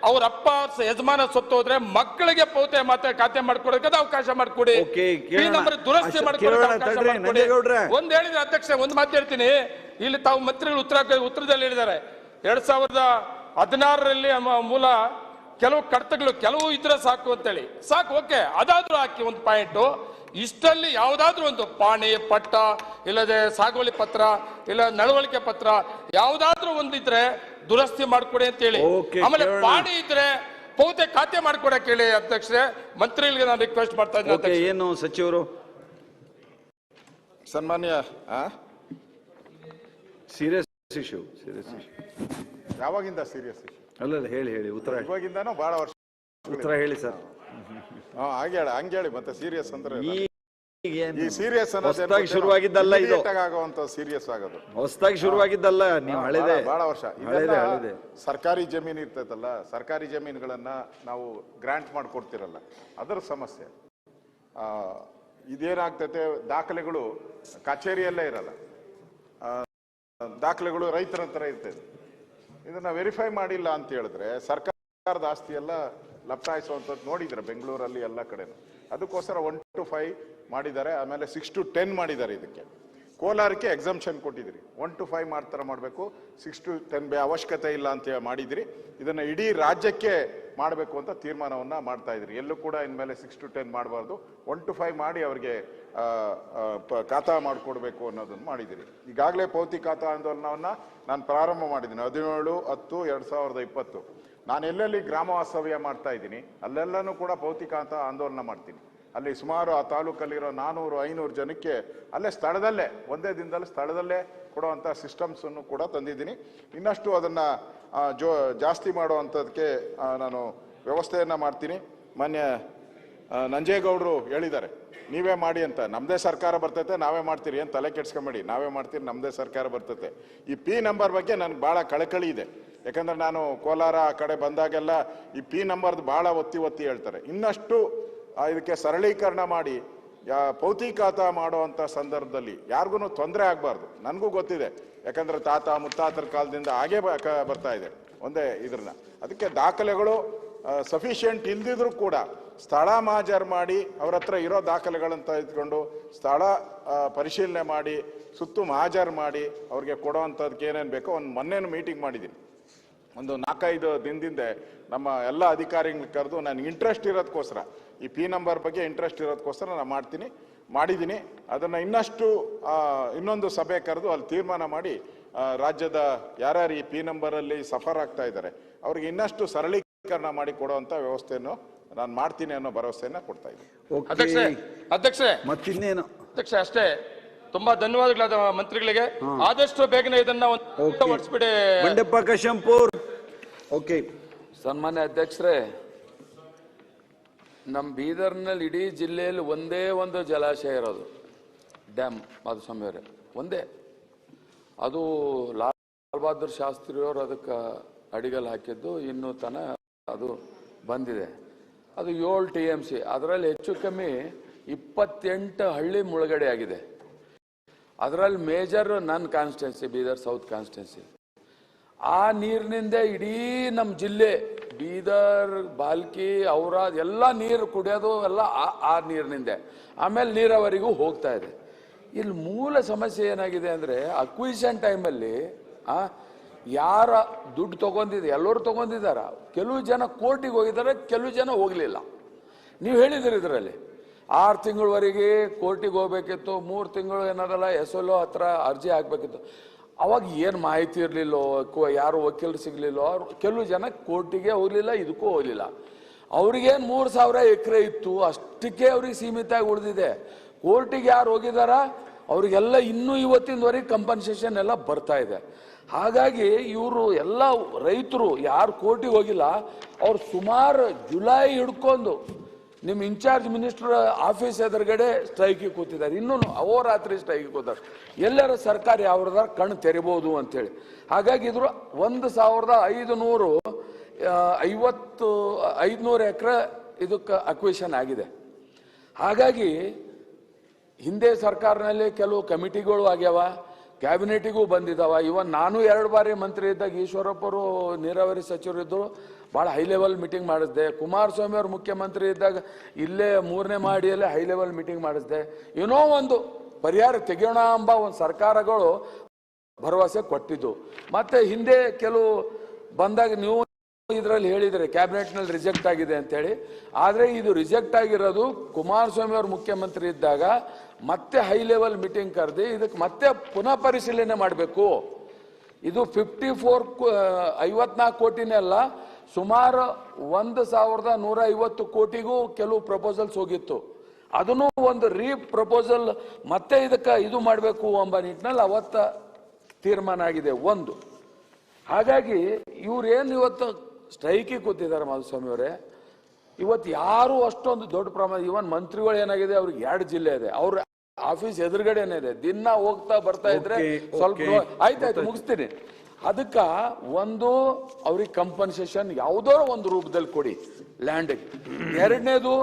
ಅವ್ರ ಅಪ್ಪ ಯಜಮಾನ ಸತ್ತು ಹೋದ್ರೆ ಮಕ್ಕಳಿಗೆ ಪೌತೆ ಖಾತೆ ಮಾಡ್ಕೊಡೋಕೆ ಅವಕಾಶ ಮಾಡಿಕೊಡಿ. ಈ ನಂಬರ್ ದುರಸ್ತಿ ಮಾಡ್ಕೊಡಿ. ಒಂದ್ ಹೇಳಿದ್ರೆ ಅಧ್ಯಕ್ಷ, ಒಂದ್ ಮಾತು ಹೇಳ್ತೀನಿ. ಇಲ್ಲಿ ತಾವು ಮಂತ್ರಿಗಳು ಉತ್ತರದಲ್ಲಿ ಹೇಳಿದ್ದಾರೆ 2016ರಲ್ಲಿ ಮೂಲ ಕೆಲವು ಕಡತಗಳು ಕೆಲವು ಇದ್ರೆ ಸಾಕು ಅಂತೇಳಿ. ಸಾಕು, ಓಕೆ, ಅದಾದ್ರೂ ಹಾಕಿ ಒಂದು ಪಾಯಿಂಟ್. ಇಷ್ಟಲ್ಲಿ ಯಾವ್ದಾದ್ರು ಒಂದು ಪಾಣಿ ಪಟ್ಟ, ಇಲ್ಲದೆ ಸಾಗುವಳಿ ಪತ್ರ, ಇಲ್ಲ ನಡವಳಿಕೆ ಪತ್ರ ಯಾವ್ದಾದ್ರು ಒಂದಿದ್ರೆ ದುರಸ್ತಿ ಮಾಡ್ಕೊಡಿ ಅಂತ ಹೇಳಿ. ಆಮೇಲೆ ಪಾಣಿ ಇದ್ರೆ ಪೌತೆ ಖಾತೆ ಮಾಡ್ಕೊಡಕ್ ಹೇಳಿ ಅಧ್ಯಕ್ಷರೇ. ಮಂತ್ರಿಗಳಿಗೆ ನಾನು ರಿಕ್ವೆಸ್ಟ್ ಮಾಡ್ತಾ ಇದ್ದೀನಿ. ಏನು ಸಚಿವರು ಸನ್ಮಾನ್ಯ ಸೀರಿಯಸ್ ಇಶ್ಯೂ ಯಾವಾಗಿಂದ ಸೀರಿಯಸ್ ಇಶ್ಯೂ? ಅಲ್ಲ ಹೇಳಿ ಉತ್ತರ. ಇವಾಗಿಂದಾನು ಬಹಳ ವರ್ಷ ಉತ್ತರ ಹೇಳಿ ಸರ್. ಹಂಗೇಳಿ ಮತ್ತೆ ಸೀರಿಯಸ್ ಅಂದ್ರೆ ಈ ಸೀರಿಯಸ್ ಹೊಸದಾಗಿ ಶುರುವಾಗಿದ್ದಲ್ಲ, ಇದು ಆಗುವಂತ ಸೀರಿಯಸ್ ಆಗೋದು ಹೊಸದಾಗಿ ಶುರುವಾಗಿದ್ದಲ್ಲ. ನೀವು ಹಳೆದೆ ಬಹಳ ವರ್ಷ ಸರ್ಕಾರಿ ಜಮೀನು ಇರ್ತೈತಲ್ಲ, ಸರ್ಕಾರಿ ಜಮೀನುಗಳನ್ನ ನಾವು ಗ್ರಾಂಟ್ ಮಾಡ್ಕೊಡ್ತಿರಲ್ಲ, ಅದರ ಸಮಸ್ಯೆ. ಇದೇನಾಗ್ತೈತೆ, ದಾಖಲೆಗಳು ಕಚೇರಿಯಲ್ಲೇ ಇರಲ್ಲ, ದಾಖಲೆಗಳು ರೈತರ ಹತ್ರ ಇರ್ತೈತೆ. ಇದನ್ನ ವೆರಿಫೈ ಮಾಡಿಲ್ಲ ಅಂತ ಹೇಳಿದ್ರೆ ಸರ್ಕಾರದ ಆಸ್ತಿ ಎಲ್ಲ ಲಪ್ಟಾಯಿಸುವಂಥದ್ದು ನೋಡಿದ್ರೆ ಬೆಂಗಳೂರಲ್ಲಿ ಎಲ್ಲ ಕಡೆನೂ. ಅದಕ್ಕೋಸ್ಕರ 1 to 5 ಮಾಡಿದ್ದಾರೆ. ಆಮೇಲೆ 6 to 10 ಮಾಡಿದ್ದಾರೆ. ಇದಕ್ಕೆ ಕೋಲಾರಕ್ಕೆ ಎಕ್ಸಂಪ್ಷನ್ ಕೊಟ್ಟಿದ್ದೀರಿ. 1 to 5 ಮಾತ್ರ ಮಾಡಬೇಕು, 6 to 10 ಅವಶ್ಯಕತೆ ಇಲ್ಲ ಅಂತ ಮಾಡಿದಿರಿ. ಇದನ್ನ ಇಡೀ ರಾಜ್ಯಕ್ಕೆ ಮಾಡಬೇಕು ಅಂತ ತೀರ್ಮಾನವನ್ನ ಮಾಡ್ತಾ ಇದ್ರಿ. ಎಲ್ಲೂ ಕೂಡ ಇನ್ಮೇಲೆ 6 to 10 ಮಾಡಬಾರ್ದು, 1 to 5 ಮಾಡಿ ಅವರಿಗೆ ಖಾತಾ ಮಾಡಿಕೊಡ್ಬೇಕು ಅನ್ನೋದನ್ನ ಮಾಡಿದಿರಿ. ಈಗಾಗಲೇ ಪೌತಿ ಖಾತಾ ಆಂದೋಲನವನ್ನ ನಾನು ಪ್ರಾರಂಭ ಮಾಡಿದ್ದೀನಿ 17/10/2020. ನಾನು ಎಲ್ಲೆಲ್ಲಿ ಗ್ರಾಮ ವಾಸ್ತವ್ಯ ಮಾಡ್ತಾ ಇದ್ದೀನಿ ಅಲ್ಲೆಲ್ಲನೂ ಕೂಡ ಪೌತಿ ಖಾತಾ ಆಂದೋಲನ ಮಾಡ್ತೀನಿ. ಅಲ್ಲಿ ಸುಮಾರು ಆ ತಾಲೂಕಲ್ಲಿರೋ 400-500 ಜನಕ್ಕೆ ಅಲ್ಲೇ ಸ್ಥಳದಲ್ಲೇ ಒಂದೇ ದಿನದಲ್ಲಿ ಸ್ಥಳದಲ್ಲೇ ಕೊಡುವಂಥ ಸಿಸ್ಟಮ್ಸ್ ಅನ್ನು ಕೂಡ ತಂದಿದ್ದೀನಿ. ಇನ್ನಷ್ಟು ಅದನ್ನ ಜಾಸ್ತಿ ಮಾಡುವಂಥದ್ದಕ್ಕೆ ನಾನು ವ್ಯವಸ್ಥೆಯನ್ನ ಮಾಡ್ತೀನಿ. ಮಾನ್ಯ ನಂಜೇಗೌಡರು ಹೇಳಿದ್ದಾರೆ ನೀವೇ ಮಾಡಿ ಅಂತ. ನಮ್ಮದೇ ಸರ್ಕಾರ ಬರ್ತೈತೆ ನಾವೇ ಮಾಡ್ತೀರಿ ಅಂತ ತಲೆ ಕೆಡ್ಸ್ಕೊಂಬೇಡಿ, ನಾವೇ ಮಾಡ್ತೀರಿ, ನಮ್ಮದೇ ಸರ್ಕಾರ ಬರ್ತೈತೆ. ಈ ಪಿ ನಂಬರ್ ಬಗ್ಗೆ ನನಗೆ ಭಾಳ ಕಳಕಳಿ ಇದೆ. ಯಾಕಂದ್ರೆ ನಾನು ಕೋಲಾರ ಆ ಕಡೆ ಬಂದಾಗೆಲ್ಲ ಈ ಪಿ ನಂಬರ್ದು ಭಾಳ ಒತ್ತಿ ಹೇಳ್ತಾರೆ. ಇನ್ನಷ್ಟು ಇದಕ್ಕೆ ಸರಳೀಕರಣ ಮಾಡಿ ಪೌತಿ ಖಾತಾ ಮಾಡುವಂಥ ಸಂದರ್ಭದಲ್ಲಿ ಯಾರಿಗೂ ತೊಂದರೆ ಆಗಬಾರ್ದು. ನನಗೂ ಗೊತ್ತಿದೆ, ಯಾಕಂದ್ರೆ ತಾತ ಮುತ್ತಾತರ ಕಾಲದಿಂದ ಹಾಗೇ ಬರ್ತಾ ಇದೆ ಒಂದೇ ಇದ್ರನ್ನ. ಅದಕ್ಕೆ ದಾಖಲೆಗಳು ಸಫಿಷಿಯೆಂಟ್ ಇಲ್ದಿದ್ರು ಕೂಡ ಸ್ಥಳ ಮಾಜರ್ ಮಾಡಿ ಅವ್ರ ಹತ್ರ ಇರೋ ದಾಖಲೆಗಳಂತ ಇಟ್ಕೊಂಡು ಸ್ಥಳ ಪರಿಶೀಲನೆ ಮಾಡಿ ಸುತ್ತು ಮಾಜರ್ ಮಾಡಿ ಅವ್ರಿಗೆ ಕೊಡೋವಂಥದ್ದಕ್ಕೆ ಏನೇನು ಬೇಕೋ ಒಂದು ಮೊನ್ನೆನೂ ಮೀಟಿಂಗ್ ಮಾಡಿದ್ದೀನಿ. ಒಂದು 4-5 ದಿನದಿಂದ ನಮ್ಮ ಎಲ್ಲ ಅಧಿಕಾರಿಗಳು ಕರೆದು ನನಗೆ ಇಂಟ್ರೆಸ್ಟ್ ಇರೋದಕ್ಕೋಸ್ಕರ ಈ ಪಿ ನಂಬರ್ ಬಗ್ಗೆ ಇಂಟ್ರೆಸ್ಟ್ ಇರೋದಕ್ಕೋಸ್ಕರ ನಾನು ಮಾಡಿದ್ದೀನಿ. ಅದನ್ನು ಇನ್ನಷ್ಟು ಇನ್ನೊಂದು ಸಭೆ ಕರೆದು ಅಲ್ಲಿ ತೀರ್ಮಾನ ಮಾಡಿ ರಾಜ್ಯದ ಯಾರ್ಯಾರು ಈ ಪಿ ನಂಬರಲ್ಲಿ ಸಫರ್ ಆಗ್ತಾ ಇದ್ದಾರೆ ಅವ್ರಿಗೆ ಇನ್ನಷ್ಟು ಸರಳೀಕರಣ ಮಾಡಿ ಕೊಡುವಂಥ ವ್ಯವಸ್ಥೆಯನ್ನು ನಾನು ಮಾಡ್ತೀನಿ ಅನ್ನೋ ಭರವಸೆಯನ್ನ ಕೊಡ್ತಾ ಇದ್ದೀನಿ. ಅಧ್ಯಕ್ಷರೇ ಮತ್ತಿನ್ನೇನು ಅಧ್ಯಕ್ಷ ಅಷ್ಟೇ, ತುಂಬಾ ಧನ್ಯವಾದಗಳಾದ ಮಂತ್ರಿಗಳಿಗೆ. ಆದಷ್ಟು ಬೇಗನೆ ಇದನ್ನ ಹೊರಡಿಸ್ಬಿಡಿ. ಬಂಡೆಪ್ಪ ಕಶಂಪೂರ್. ಓಕೆ ಸನ್ಮಾನ್ಯ ಅಧ್ಯಕ್ಷರೇ, ನಮ್ಮ ಬೀದರ್ನಲ್ಲಿ ಇಡೀ ಜಿಲ್ಲೆಯಲ್ಲಿ ಒಂದೇ ಒಂದು ಜಲಾಶಯ ಇರೋದು ಡ್ಯಾಮ್, ಮಾಧುಸ್ವಾಮಿ ಅವರೇ, ಒಂದೇ. ಅದು ಲಾಲ್ ಬಹದ್ದೂರ್ ಶಾಸ್ತ್ರಿಯವರು ಅದಕ್ಕೆ ಅಡಿಗಲ್ ಹಾಕಿದ್ದು, ಇನ್ನೂ ತನ ಅದು ಬಂದಿದೆ. ಅದು 7 TMC. ಅದರಲ್ಲಿ ಹೆಚ್ಚು ಕಮ್ಮಿ 28 ಹಳ್ಳಿ ಮುಳುಗಡೆ ಆಗಿದೆ. ಅದರಲ್ಲಿ ಮೇಜರ್ ನನ್ನ ಕಾನ್ಸ್ಟಿಟ್ಯೂನ್ಸಿ ಬೀದರ್ ಸೌತ್ ಕಾನ್ಸ್ಟಿಟ್ಯೂನ್ಸಿ. ಆ ನೀರಿನಿಂದ ಇಡೀ ನಮ್ಮ ಜಿಲ್ಲೆ ಬೀದರ್, ಬಾಲ್ಕಿ, ಔರಾದ್ ಎಲ್ಲ ನೀರು ಕುಡಿಯೋದು ಎಲ್ಲ ಆ ನೀರಿನಿಂದ. ಆಮೇಲೆ ನೀರಾವರಿಗೂ ಹೋಗ್ತಾ ಇದೆ. ಇಲ್ಲಿ ಮೂಲ ಸಮಸ್ಯೆ ಏನಾಗಿದೆ ಅಂದರೆ ಅಕ್ವಿಷನ್ ಟೈಮಲ್ಲಿ ಯಾರ ದುಡ್ಡು ತಗೊಂಡಿದೆ, ಎಲ್ಲರೂ ತಗೊಂಡಿದ್ದಾರ. ಕೆಲವು ಜನ ಕೋರ್ಟಿಗೆ ಹೋಗಿದ್ದಾರೆ, ಕೆಲವು ಜನ ಹೋಗಲಿಲ್ಲ. ನೀವು ಹೇಳಿದಿರಿ ಇದರಲ್ಲಿ 6 ತಿಂಗಳವರೆಗೆ ಕೋರ್ಟಿಗೆ ಹೋಗ್ಬೇಕಿತ್ತು, 3 ತಿಂಗಳು ಏನಾದಲ್ಲ SLO ಹತ್ರ ಅರ್ಜಿ ಹಾಕ್ಬೇಕಿತ್ತು. ಅವಾಗ ಏನು ಮಾಹಿತಿ ಇರಲಿಲ್ಲೋ, ಯಾರು ವಕೀಲರು ಸಿಗಲಿಲ್ಲೋ, ಕೆಲವು ಜನ ಕೋರ್ಟಿಗೆ ಹೋಗಲಿಲ್ಲ, ಇದಕ್ಕೂ ಹೋಗಲಿಲ್ಲ. ಅವ್ರಿಗೇನು 3,000 ಎಕರೆ ಇತ್ತು, ಅಷ್ಟಕ್ಕೆ ಅವ್ರಿಗೆ ಸೀಮಿತ ಆಗಿ ಉಳಿದಿದೆ. ಕೋರ್ಟಿಗೆ ಯಾರು ಹೋಗಿದಾರ ಅವ್ರಿಗೆಲ್ಲ ಇನ್ನೂ ಇವತ್ತಿನವರೆಗೆ ಕಂಪನ್ಸೇಷನ್ ಎಲ್ಲ ಬರ್ತಾ ಇದೆ. ಹಾಗಾಗಿ ಇವರು ಎಲ್ಲ ರೈತರು ಯಾರು ಕೋರ್ಟಿಗೆ ಹೋಗಿಲ್ಲ ಅವ್ರು ಸುಮಾರು ಜುಲೈ ಹಿಡ್ಕೊಂಡು ನಿಮ್ಮ ಇನ್ಚಾರ್ಜ್ ಮಿನಿಸ್ಟರ್ ಆಫೀಸ್ ಎದುರುಗಡೆ ಸ್ಟ್ರೈಕಿಗೆ ಕೂತಿದ್ದಾರೆ. ಇನ್ನೂ ಅಹೋರಾತ್ರಿ ಸ್ಟ್ರೈಕಿಗೆ ಕೂತಾರೆ. ಎಲ್ಲರ ಸರ್ಕಾರ ಯಾವ್ದಾರ ಕಣ್ಣು ತೆರಿಬೋದು ಅಂತೇಳಿ. ಹಾಗಾಗಿ ಇದ್ರು 1,500 ಎಕರೆ ಇದಕ್ಕೆ ಅಕ್ವಿಷನ್ ಆಗಿದೆ. ಹಾಗಾಗಿ ಹಿಂದೆ ಸರ್ಕಾರದಲ್ಲಿ ಕೆಲವು ಕಮಿಟಿಗಳು ಆಗ್ಯಾವ, ಕ್ಯಾಬಿನೆಟಿಗೂ ಬಂದಿದ್ದಾವ. ಇವನ್ ನಾನು 2 ಬಾರಿ ಮಂತ್ರಿ ಇದ್ದಾಗ ಈಶ್ವರಪ್ಪರು ನೀರಾವರಿ ಸಚಿವರಿದ್ದರು, ಭಾಳ ಹೈ ಲೆವೆಲ್ ಮೀಟಿಂಗ್ ಮಾಡಿಸಿದೆ. ಕುಮಾರಸ್ವಾಮಿ ಅವರು ಮುಖ್ಯಮಂತ್ರಿ ಇದ್ದಾಗ ಇಲ್ಲೇ 3ನೇ ಮಾಡಿಯಲ್ಲೇ ಹೈ ಲೆವೆಲ್ ಮೀಟಿಂಗ್ ಮಾಡಿಸಿದೆ. ಏನೋ ಒಂದು ಪರಿಹಾರ ತೆಗೆಯೋಣ ಎಂಬ ಒಂದು ಸರ್ಕಾರಗಳು ಭರವಸೆ ಕೊಟ್ಟಿದ್ದು. ಮತ್ತೆ ಹಿಂದೆ ಕೆಲವು ಬಂದಾಗ ನೀವು ಇದರಲ್ಲಿ ಹೇಳಿದರೆ ಕ್ಯಾಬಿನೆಟ್ನಲ್ಲಿ ರಿಜೆಕ್ಟ್ ಆಗಿದೆ ಅಂತೇಳಿ. ಆದರೆ ಇದು ರಿಜೆಕ್ಟ್ ಆಗಿರೋದು ಕುಮಾರಸ್ವಾಮಿ ಅವರು ಮುಖ್ಯಮಂತ್ರಿ ಇದ್ದಾಗ ಮತ್ತೆ ಹೈ ಲೆವೆಲ್ ಮೀಟಿಂಗ್ ಕರೆದು ಇದಕ್ಕೆ ಮತ್ತೆ ಪುನಃ ಪರಿಶೀಲನೆ ಮಾಡಬೇಕು. ಇದು 54 ಕೋಟಿನೇ ಅಲ್ಲ, ಸುಮಾರು 1,150 ಕೋಟಿಗೂ ಕೆಲವು ಪ್ರಪೋಸಲ್ಸ್ ಹೋಗಿತ್ತು. ಅದನ್ನು ಒಂದು ಪ್ರಪೋಸಲ್ ಮತ್ತೆ ಇದಕ್ಕೆ ಇದು ಮಾಡಬೇಕು ಎಂಬ ನಿಟ್ಟಿನಲ್ಲಿ ಅವತ್ತ ತೀರ್ಮಾನ ಆಗಿದೆ ಒಂದು. ಹಾಗಾಗಿ ಇವ್ರೇನು ಇವತ್ತು ಸ್ಟ್ರೈಕಿಗೆ ಕೂತಿದ್ದಾರೆ ಮಾಧುಸ್ವಾಮಿ ಅವರೇ, ಇವತ್ತು ಯಾರು ಅಷ್ಟೊಂದು ದೊಡ್ಡ ಪ್ರಮಾಣ, ಇವನ್ ಮಂತ್ರಿಗಳು ಏನಾಗಿದೆ ಅವ್ರಿಗೆ 2 ಜಿಲ್ಲೆ ಇದೆ, ಅವ್ರ ಆಫೀಸ್ ಎದುರುಗಡೆನೇ ಇದೆ, ದಿನ ಹೋಗ್ತಾ ಬರ್ತಾ ಇದ್ರೆ ಸ್ವಲ್ಪ ಆಯ್ತಾಯ್ತು ಮುಗಿಸ್ತೀನಿ. ಅದಕ್ಕ ಒಂದು ಅವ್ರಿಗೆ ಕಂಪನ್ಸೇಷನ್ ಯಾವುದೋ ಒಂದು ರೂಪದಲ್ಲಿ ಕೊಡಿ ಲ್ಯಾಂಡಿಗೆ. ಎರಡನೇದು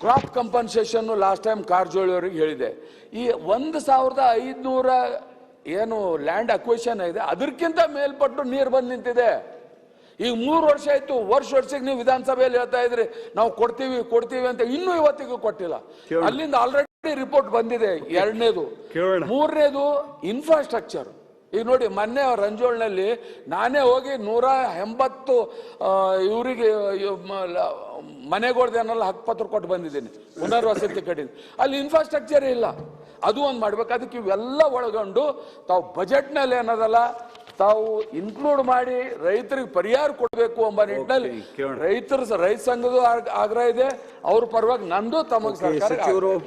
ಕ್ರಾಪ್ ಕಂಪನ್ಸೇಷನ್ ಲಾಸ್ಟ್ ಟೈಮ್ ಕಾರಜೋಳಿ ಅವರಿಗೆ ಹೇಳಿದೆ. ಈ 1,500 ಏನು ಲ್ಯಾಂಡ್ ಅಕ್ವಿಷನ್ ಇದೆ ಅದಕ್ಕಿಂತ ಮೇಲ್ಪಟ್ಟು ನೀರು ಬಂದು ನಿಂತಿದೆ. ಈಗ 3 ವರ್ಷ ಆಯ್ತು, ವರ್ಷಕ್ಕೆ ನೀವು ವಿಧಾನಸಭೆಯಲ್ಲಿ ಹೇಳ್ತಾ ಇದ್ರಿ ನಾವು ಕೊಡ್ತೀವಿ ಅಂತ, ಇನ್ನೂ ಇವತ್ತಿಗೂ ಕೊಟ್ಟಿಲ್ಲ. ಅಲ್ಲಿಂದ ಆಲ್ರೆಡಿ ರಿಪೋರ್ಟ್ ಬಂದಿದೆ. ಎರಡನೇದು. ಮೂರನೇದು ಇನ್ಫ್ರಾಸ್ಟ್ರಕ್ಚರ್. ಈಗ ನೋಡಿ, ಮೊನ್ನೆ ರಂಜೋಳ್ನಲ್ಲಿ ನಾನೇ ಹೋಗಿ 180 ಇವರಿಗೆ ಮನೆಗಳ್ದೇನಲ್ಲ ಹಕ್ಕುಪತ್ರ ಕೊಟ್ಟು ಬಂದಿದ್ದೀನಿ, ಪುನರ್ವಸತಿ ಕಡೆ. ಅಲ್ಲಿ ಇನ್ಫ್ರಾಸ್ಟ್ರಕ್ಚರ್ ಇಲ್ಲ. ಅದು ಒಂದು ಮಾಡ್ಬೇಕು. ಅದಕ್ಕೆ ಇವೆಲ್ಲ ಒಳಗೊಂಡು ತಾವು ಬಜೆಟ್ನಲ್ಲಿ ಏನದಲ್ಲ ತಾವು ಇನ್ಕ್ಲೂಡ್ ಮಾಡಿ ರೈತರಿಗೆ ಪರಿಹಾರ ಕೊಡಬೇಕು ಎಂಬ ನಿಟ್ಟಿನಲ್ಲಿ ರೈತ ಸಂಘದ ಆಗ್ರಹ ಇದೆ. ಅವ್ರ ಪರವಾಗಿ ನಂದು ತಮಗೆ ಸರ್ಕಾರ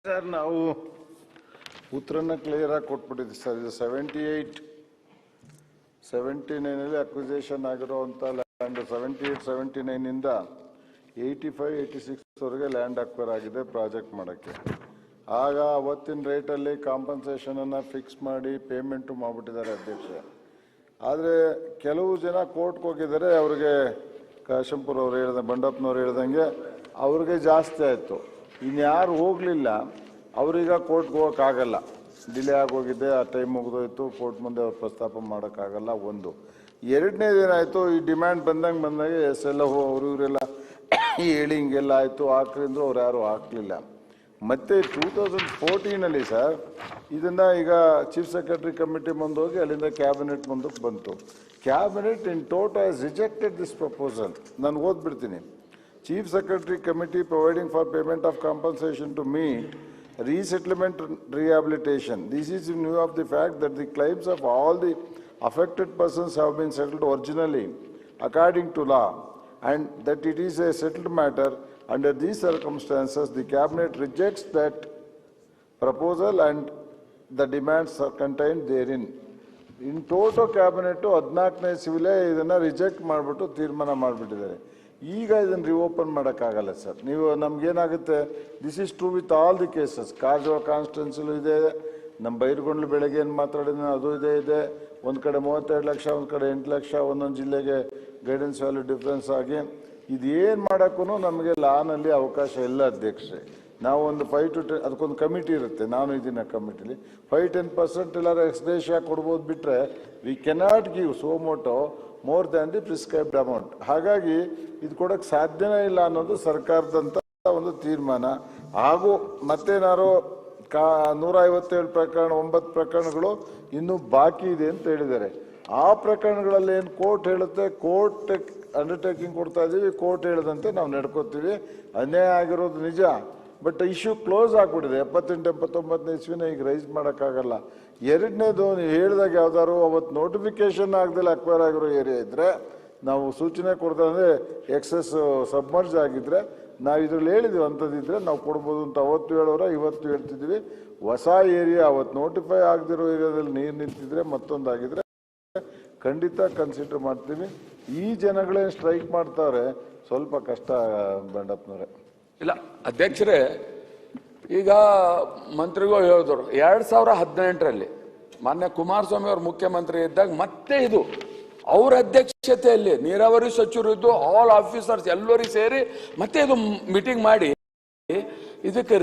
ಸರ್ ನಾವು ಉತ್ತರನ ಕ್ಲಿಯರ್ ಆಗಿ ಕೊಟ್ಬಿಟ್ಟಿದ್ವಿ ಸರ್. ಇದು 79 ಅಕ್ವಿಸೇಷನ್ ಆಗಿರುವಂತ ಲ್ಯಾಂಡ್ 78-79 ಇಂದ 85-86 ವರೆಗೆ ಲ್ಯಾಂಡ್ ಅಕ್ವೈರ್ ಆಗಿದೆ ಪ್ರಾಜೆಕ್ಟ್ ಮಾಡಕ್ಕೆ. ಆಗ ಅವತ್ತಿನ ರೇಟಲ್ಲಿ ಕಾಂಪನ್ಸೇಷನ್ ಅನ್ನ ಫಿಕ್ಸ್ ಮಾಡಿ ಪೇಮೆಂಟು ಮಾಡಿಬಿಟ್ಟಿದ್ದಾರೆ ಅಧ್ಯಕ್ಷ. ಆದರೆ ಕೆಲವು ಜನ ಕೋರ್ಟ್ಗೆ ಹೋಗಿದ್ದಾರೆ. ಅವ್ರಿಗೆ ಕಾಶಂಪುರ್ ಅವ್ರು ಹೇಳ್ದ, ಬಂಡಪ್ಪನವ್ರು ಹೇಳ್ದಂಗೆ ಅವ್ರಿಗೆ ಜಾಸ್ತಿ ಆಯಿತು. ಇನ್ಯಾರು ಹೋಗಲಿಲ್ಲ, ಅವ್ರೀಗ ಕೋರ್ಟ್ಗೆ ಹೋಗೋಕ್ಕಾಗಲ್ಲ. ಡಿಲೇ ಆಗೋಗಿದೆ, ಆ ಟೈಮ್ ಮುಗಿದೋಯ್ತು, ಕೋರ್ಟ್ ಮುಂದೆ ಅವ್ರು ಪ್ರಸ್ತಾಪ ಮಾಡೋಕ್ಕಾಗಲ್ಲ. ಒಂದು. ಎರಡನೇದೇನಾಯಿತು, ಈ ಡಿಮ್ಯಾಂಡ್ ಬಂದಾಗ SLO ಅವರು ಇವರೆಲ್ಲ ಹೇಳಿ ಹಿಂಗೆಲ್ಲ ಆಯಿತು, ಹಾಕ್ರಿಂದ್ರು ಅವ್ರು ಯಾರು ಹಾಕಲಿಲ್ಲ. ಮತ್ತೆ 2014 ಸರ್ ಇದನ್ನ ಈಗ ಚೀಫ್ ಸೆಕ್ರೆಟರಿ ಕಮಿಟಿ ಮುಂದೆ ಹೋಗಿ ಅಲ್ಲಿಂದ ಕ್ಯಾಬಿನೆಟ್ ಮುಂದಕ್ಕೆ ಬಂತು. Cabinet in total has rejected this proposal. ನಾನು ಓದ್ಬಿಡ್ತೀನಿ. Chief Secretary Committee providing for payment of compensation to meet resettlement rehabilitation. This is in view of the fact that the claims of all the affected persons have been settled originally according to law, and that it is a settled matter. Under these circumstances, the Cabinet rejects that proposal and the demands are contained therein. In total Cabinet 14ನೇ ಸಿವಿಲೆ ಇದನ್ನ ರಿಜೆಕ್ಟ್ ಮಾಡಿಬಿಟ್ಟು ತೀರ್ಮಾನ ಮಾಡಿಬಿಟ್ಟಿದ್ದಾರೆ. ಈಗ ಇದನ್ನು ರಿಓಪನ್ ಮಾಡೋಕ್ಕಾಗಲ್ಲ ಸರ್. ನೀವು ನಮ್ಗೇನಾಗುತ್ತೆ, this is true with all the cases. Karjol ಕಾನ್ಸ್ಟಿಟ್ಯೂನ್ಸಿಲೂ ಇದೆ, ನಮ್ಮ ಬೈರ್ಗೊಂಡ್ಲು ಬೆಳಗ್ಗೆ ಏನು ಮಾತಾಡಿದ ಅದು ಇದೆ. ಒಂದು ಕಡೆ 32 ಲಕ್ಷ, ಒಂದು ಕಡೆ 8 ಲಕ್ಷ, ಒಂದೊಂದು ಜಿಲ್ಲೆಗೆ ಗೈಡೆನ್ಸ್ ವ್ಯಾಲ್ಯೂ ಡಿಫ್ರೆನ್ಸ್ ಆಗಿ ಇದೇನು ಮಾಡೋಕ್ಕೂ ನಮಗೆ ಲಾನಲ್ಲಿ ಅವಕಾಶ ಇಲ್ಲ ಅಧ್ಯಕ್ಷರೇ. ನಾವು ಒಂದು 5 to 10 ಅದಕ್ಕೊಂದು ಕಮಿಟಿ ಇರುತ್ತೆ. ನಾನು ಇದನ್ನ ಕಮಿಟಿಲಿ 5-10% ಎಲ್ಲಾರು ಎಕ್ಸ್ಗ್ರೇಷಿಯಾ ಕೊಡ್ಬೋದು. ಬಿಟ್ಟರೆ we cannot give suo motu more than the prescribed amount. ಹಾಗಾಗಿ ಇದು ಕೊಡೋಕ್ಕೆ ಸಾಧ್ಯನೇ ಇಲ್ಲ ಅನ್ನೋದು ಸರ್ಕಾರದಂತ ಒಂದು ತೀರ್ಮಾನ. ಹಾಗೂ ಮತ್ತೇನಾರು 157 ಪ್ರಕರಣ 9 ಪ್ರಕರಣಗಳು ಇನ್ನೂ ಬಾಕಿ ಇದೆ ಅಂತ ಹೇಳಿದ್ದಾರೆ. ಆ ಪ್ರಕರಣಗಳಲ್ಲಿ ಏನು ಕೋರ್ಟ್ ಹೇಳುತ್ತೆ, ಕೋರ್ಟ್ ಅಂಡರ್ಟೇಕಿಂಗ್ ಕೊಡ್ತಾ ಇದ್ದೀವಿ, ಕೋರ್ಟ್ ಹೇಳದಂತೆ ನಾವು ನಡ್ಕೋತೀವಿ. ಅನ್ಯಾಯ ಆಗಿರೋದು ನಿಜ, ಬಟ್ ಇಶ್ಯೂ ಕ್ಲೋಸ್ ಆಗಿಬಿಟ್ಟಿದೆ. 78-79 ಇಸ್ವಿನ ಈಗ ರೈಸ್ ಮಾಡೋಕ್ಕಾಗಲ್ಲ. ಎರಡನೇದು, ನೀವು ಹೇಳಿದಾಗ ಯಾವ್ದಾದ್ರು ಅವತ್ತು ನೋಟಿಫಿಕೇಶನ್ ಆಗದಲ್ಲಿ ಅಕ್ವೈರ್ ಆಗಿರೋ ಏರಿಯಾ ಇದ್ದರೆ ನಾವು ಸೂಚನೆ ಕೊಡ್ತಾ ಅಂದರೆ ಎಕ್ಸಸ್ ಸಬ್ಮರ್ಜ್ ಆಗಿದ್ರೆ ನಾವು ಇದರಲ್ಲಿ ಹೇಳಿದ್ವಿ ಅಂಥದ್ದಿದ್ರೆ ನಾವು ಕೊಡ್ಬೋದು ಅಂತ ಅವತ್ತು ಹೇಳೋರ ಇವತ್ತು ಹೇಳ್ತಿದ್ವಿ. ಹೊಸ ಏರಿಯಾ ಅವತ್ತು ನೋಟಿಫೈ ಆಗದಿರೋ ಏರಿಯಾದಲ್ಲಿ ನೀರು ನಿಂತಿದ್ರೆ ಮತ್ತೊಂದಾಗಿದ್ರೆ ಖಂಡಿತ ಕನ್ಸಿಡರ್ ಮಾಡ್ತೀವಿ. ಈ ಜನಗಳೇನು ಸ್ಟ್ರೈಕ್ ಮಾಡ್ತಾರೆ, ಸ್ವಲ್ಪ ಕಷ್ಟ ಬಂಡಪ್ಪನವರೇ. ಇಲ್ಲ ಅಧ್ಯಕ್ಷರೇ, ಈಗ ಮಂತ್ರಿಗಳು ಹೇಳಿದ್ರು 2018ರಲ್ಲಿ ಮಾನ್ಯ ಕುಮಾರಸ್ವಾಮಿ ಅವರು ಮುಖ್ಯಮಂತ್ರಿ ಇದ್ದಾಗ ಮತ್ತೆ ಇದು ಅವ್ರ ಅಧ್ಯಕ್ಷತೆಯಲ್ಲಿ ನೀರಾವರಿ ಸಚಿವರು ಇದ್ದು ಆಲ್ ಆಫೀಸರ್ಸ್ ಎಲ್ಲರೂ ಸೇರಿ ಮತ್ತೆ ಇದು ಮೀಟಿಂಗ್ ಮಾಡಿ ಇದಕ್ಕೆ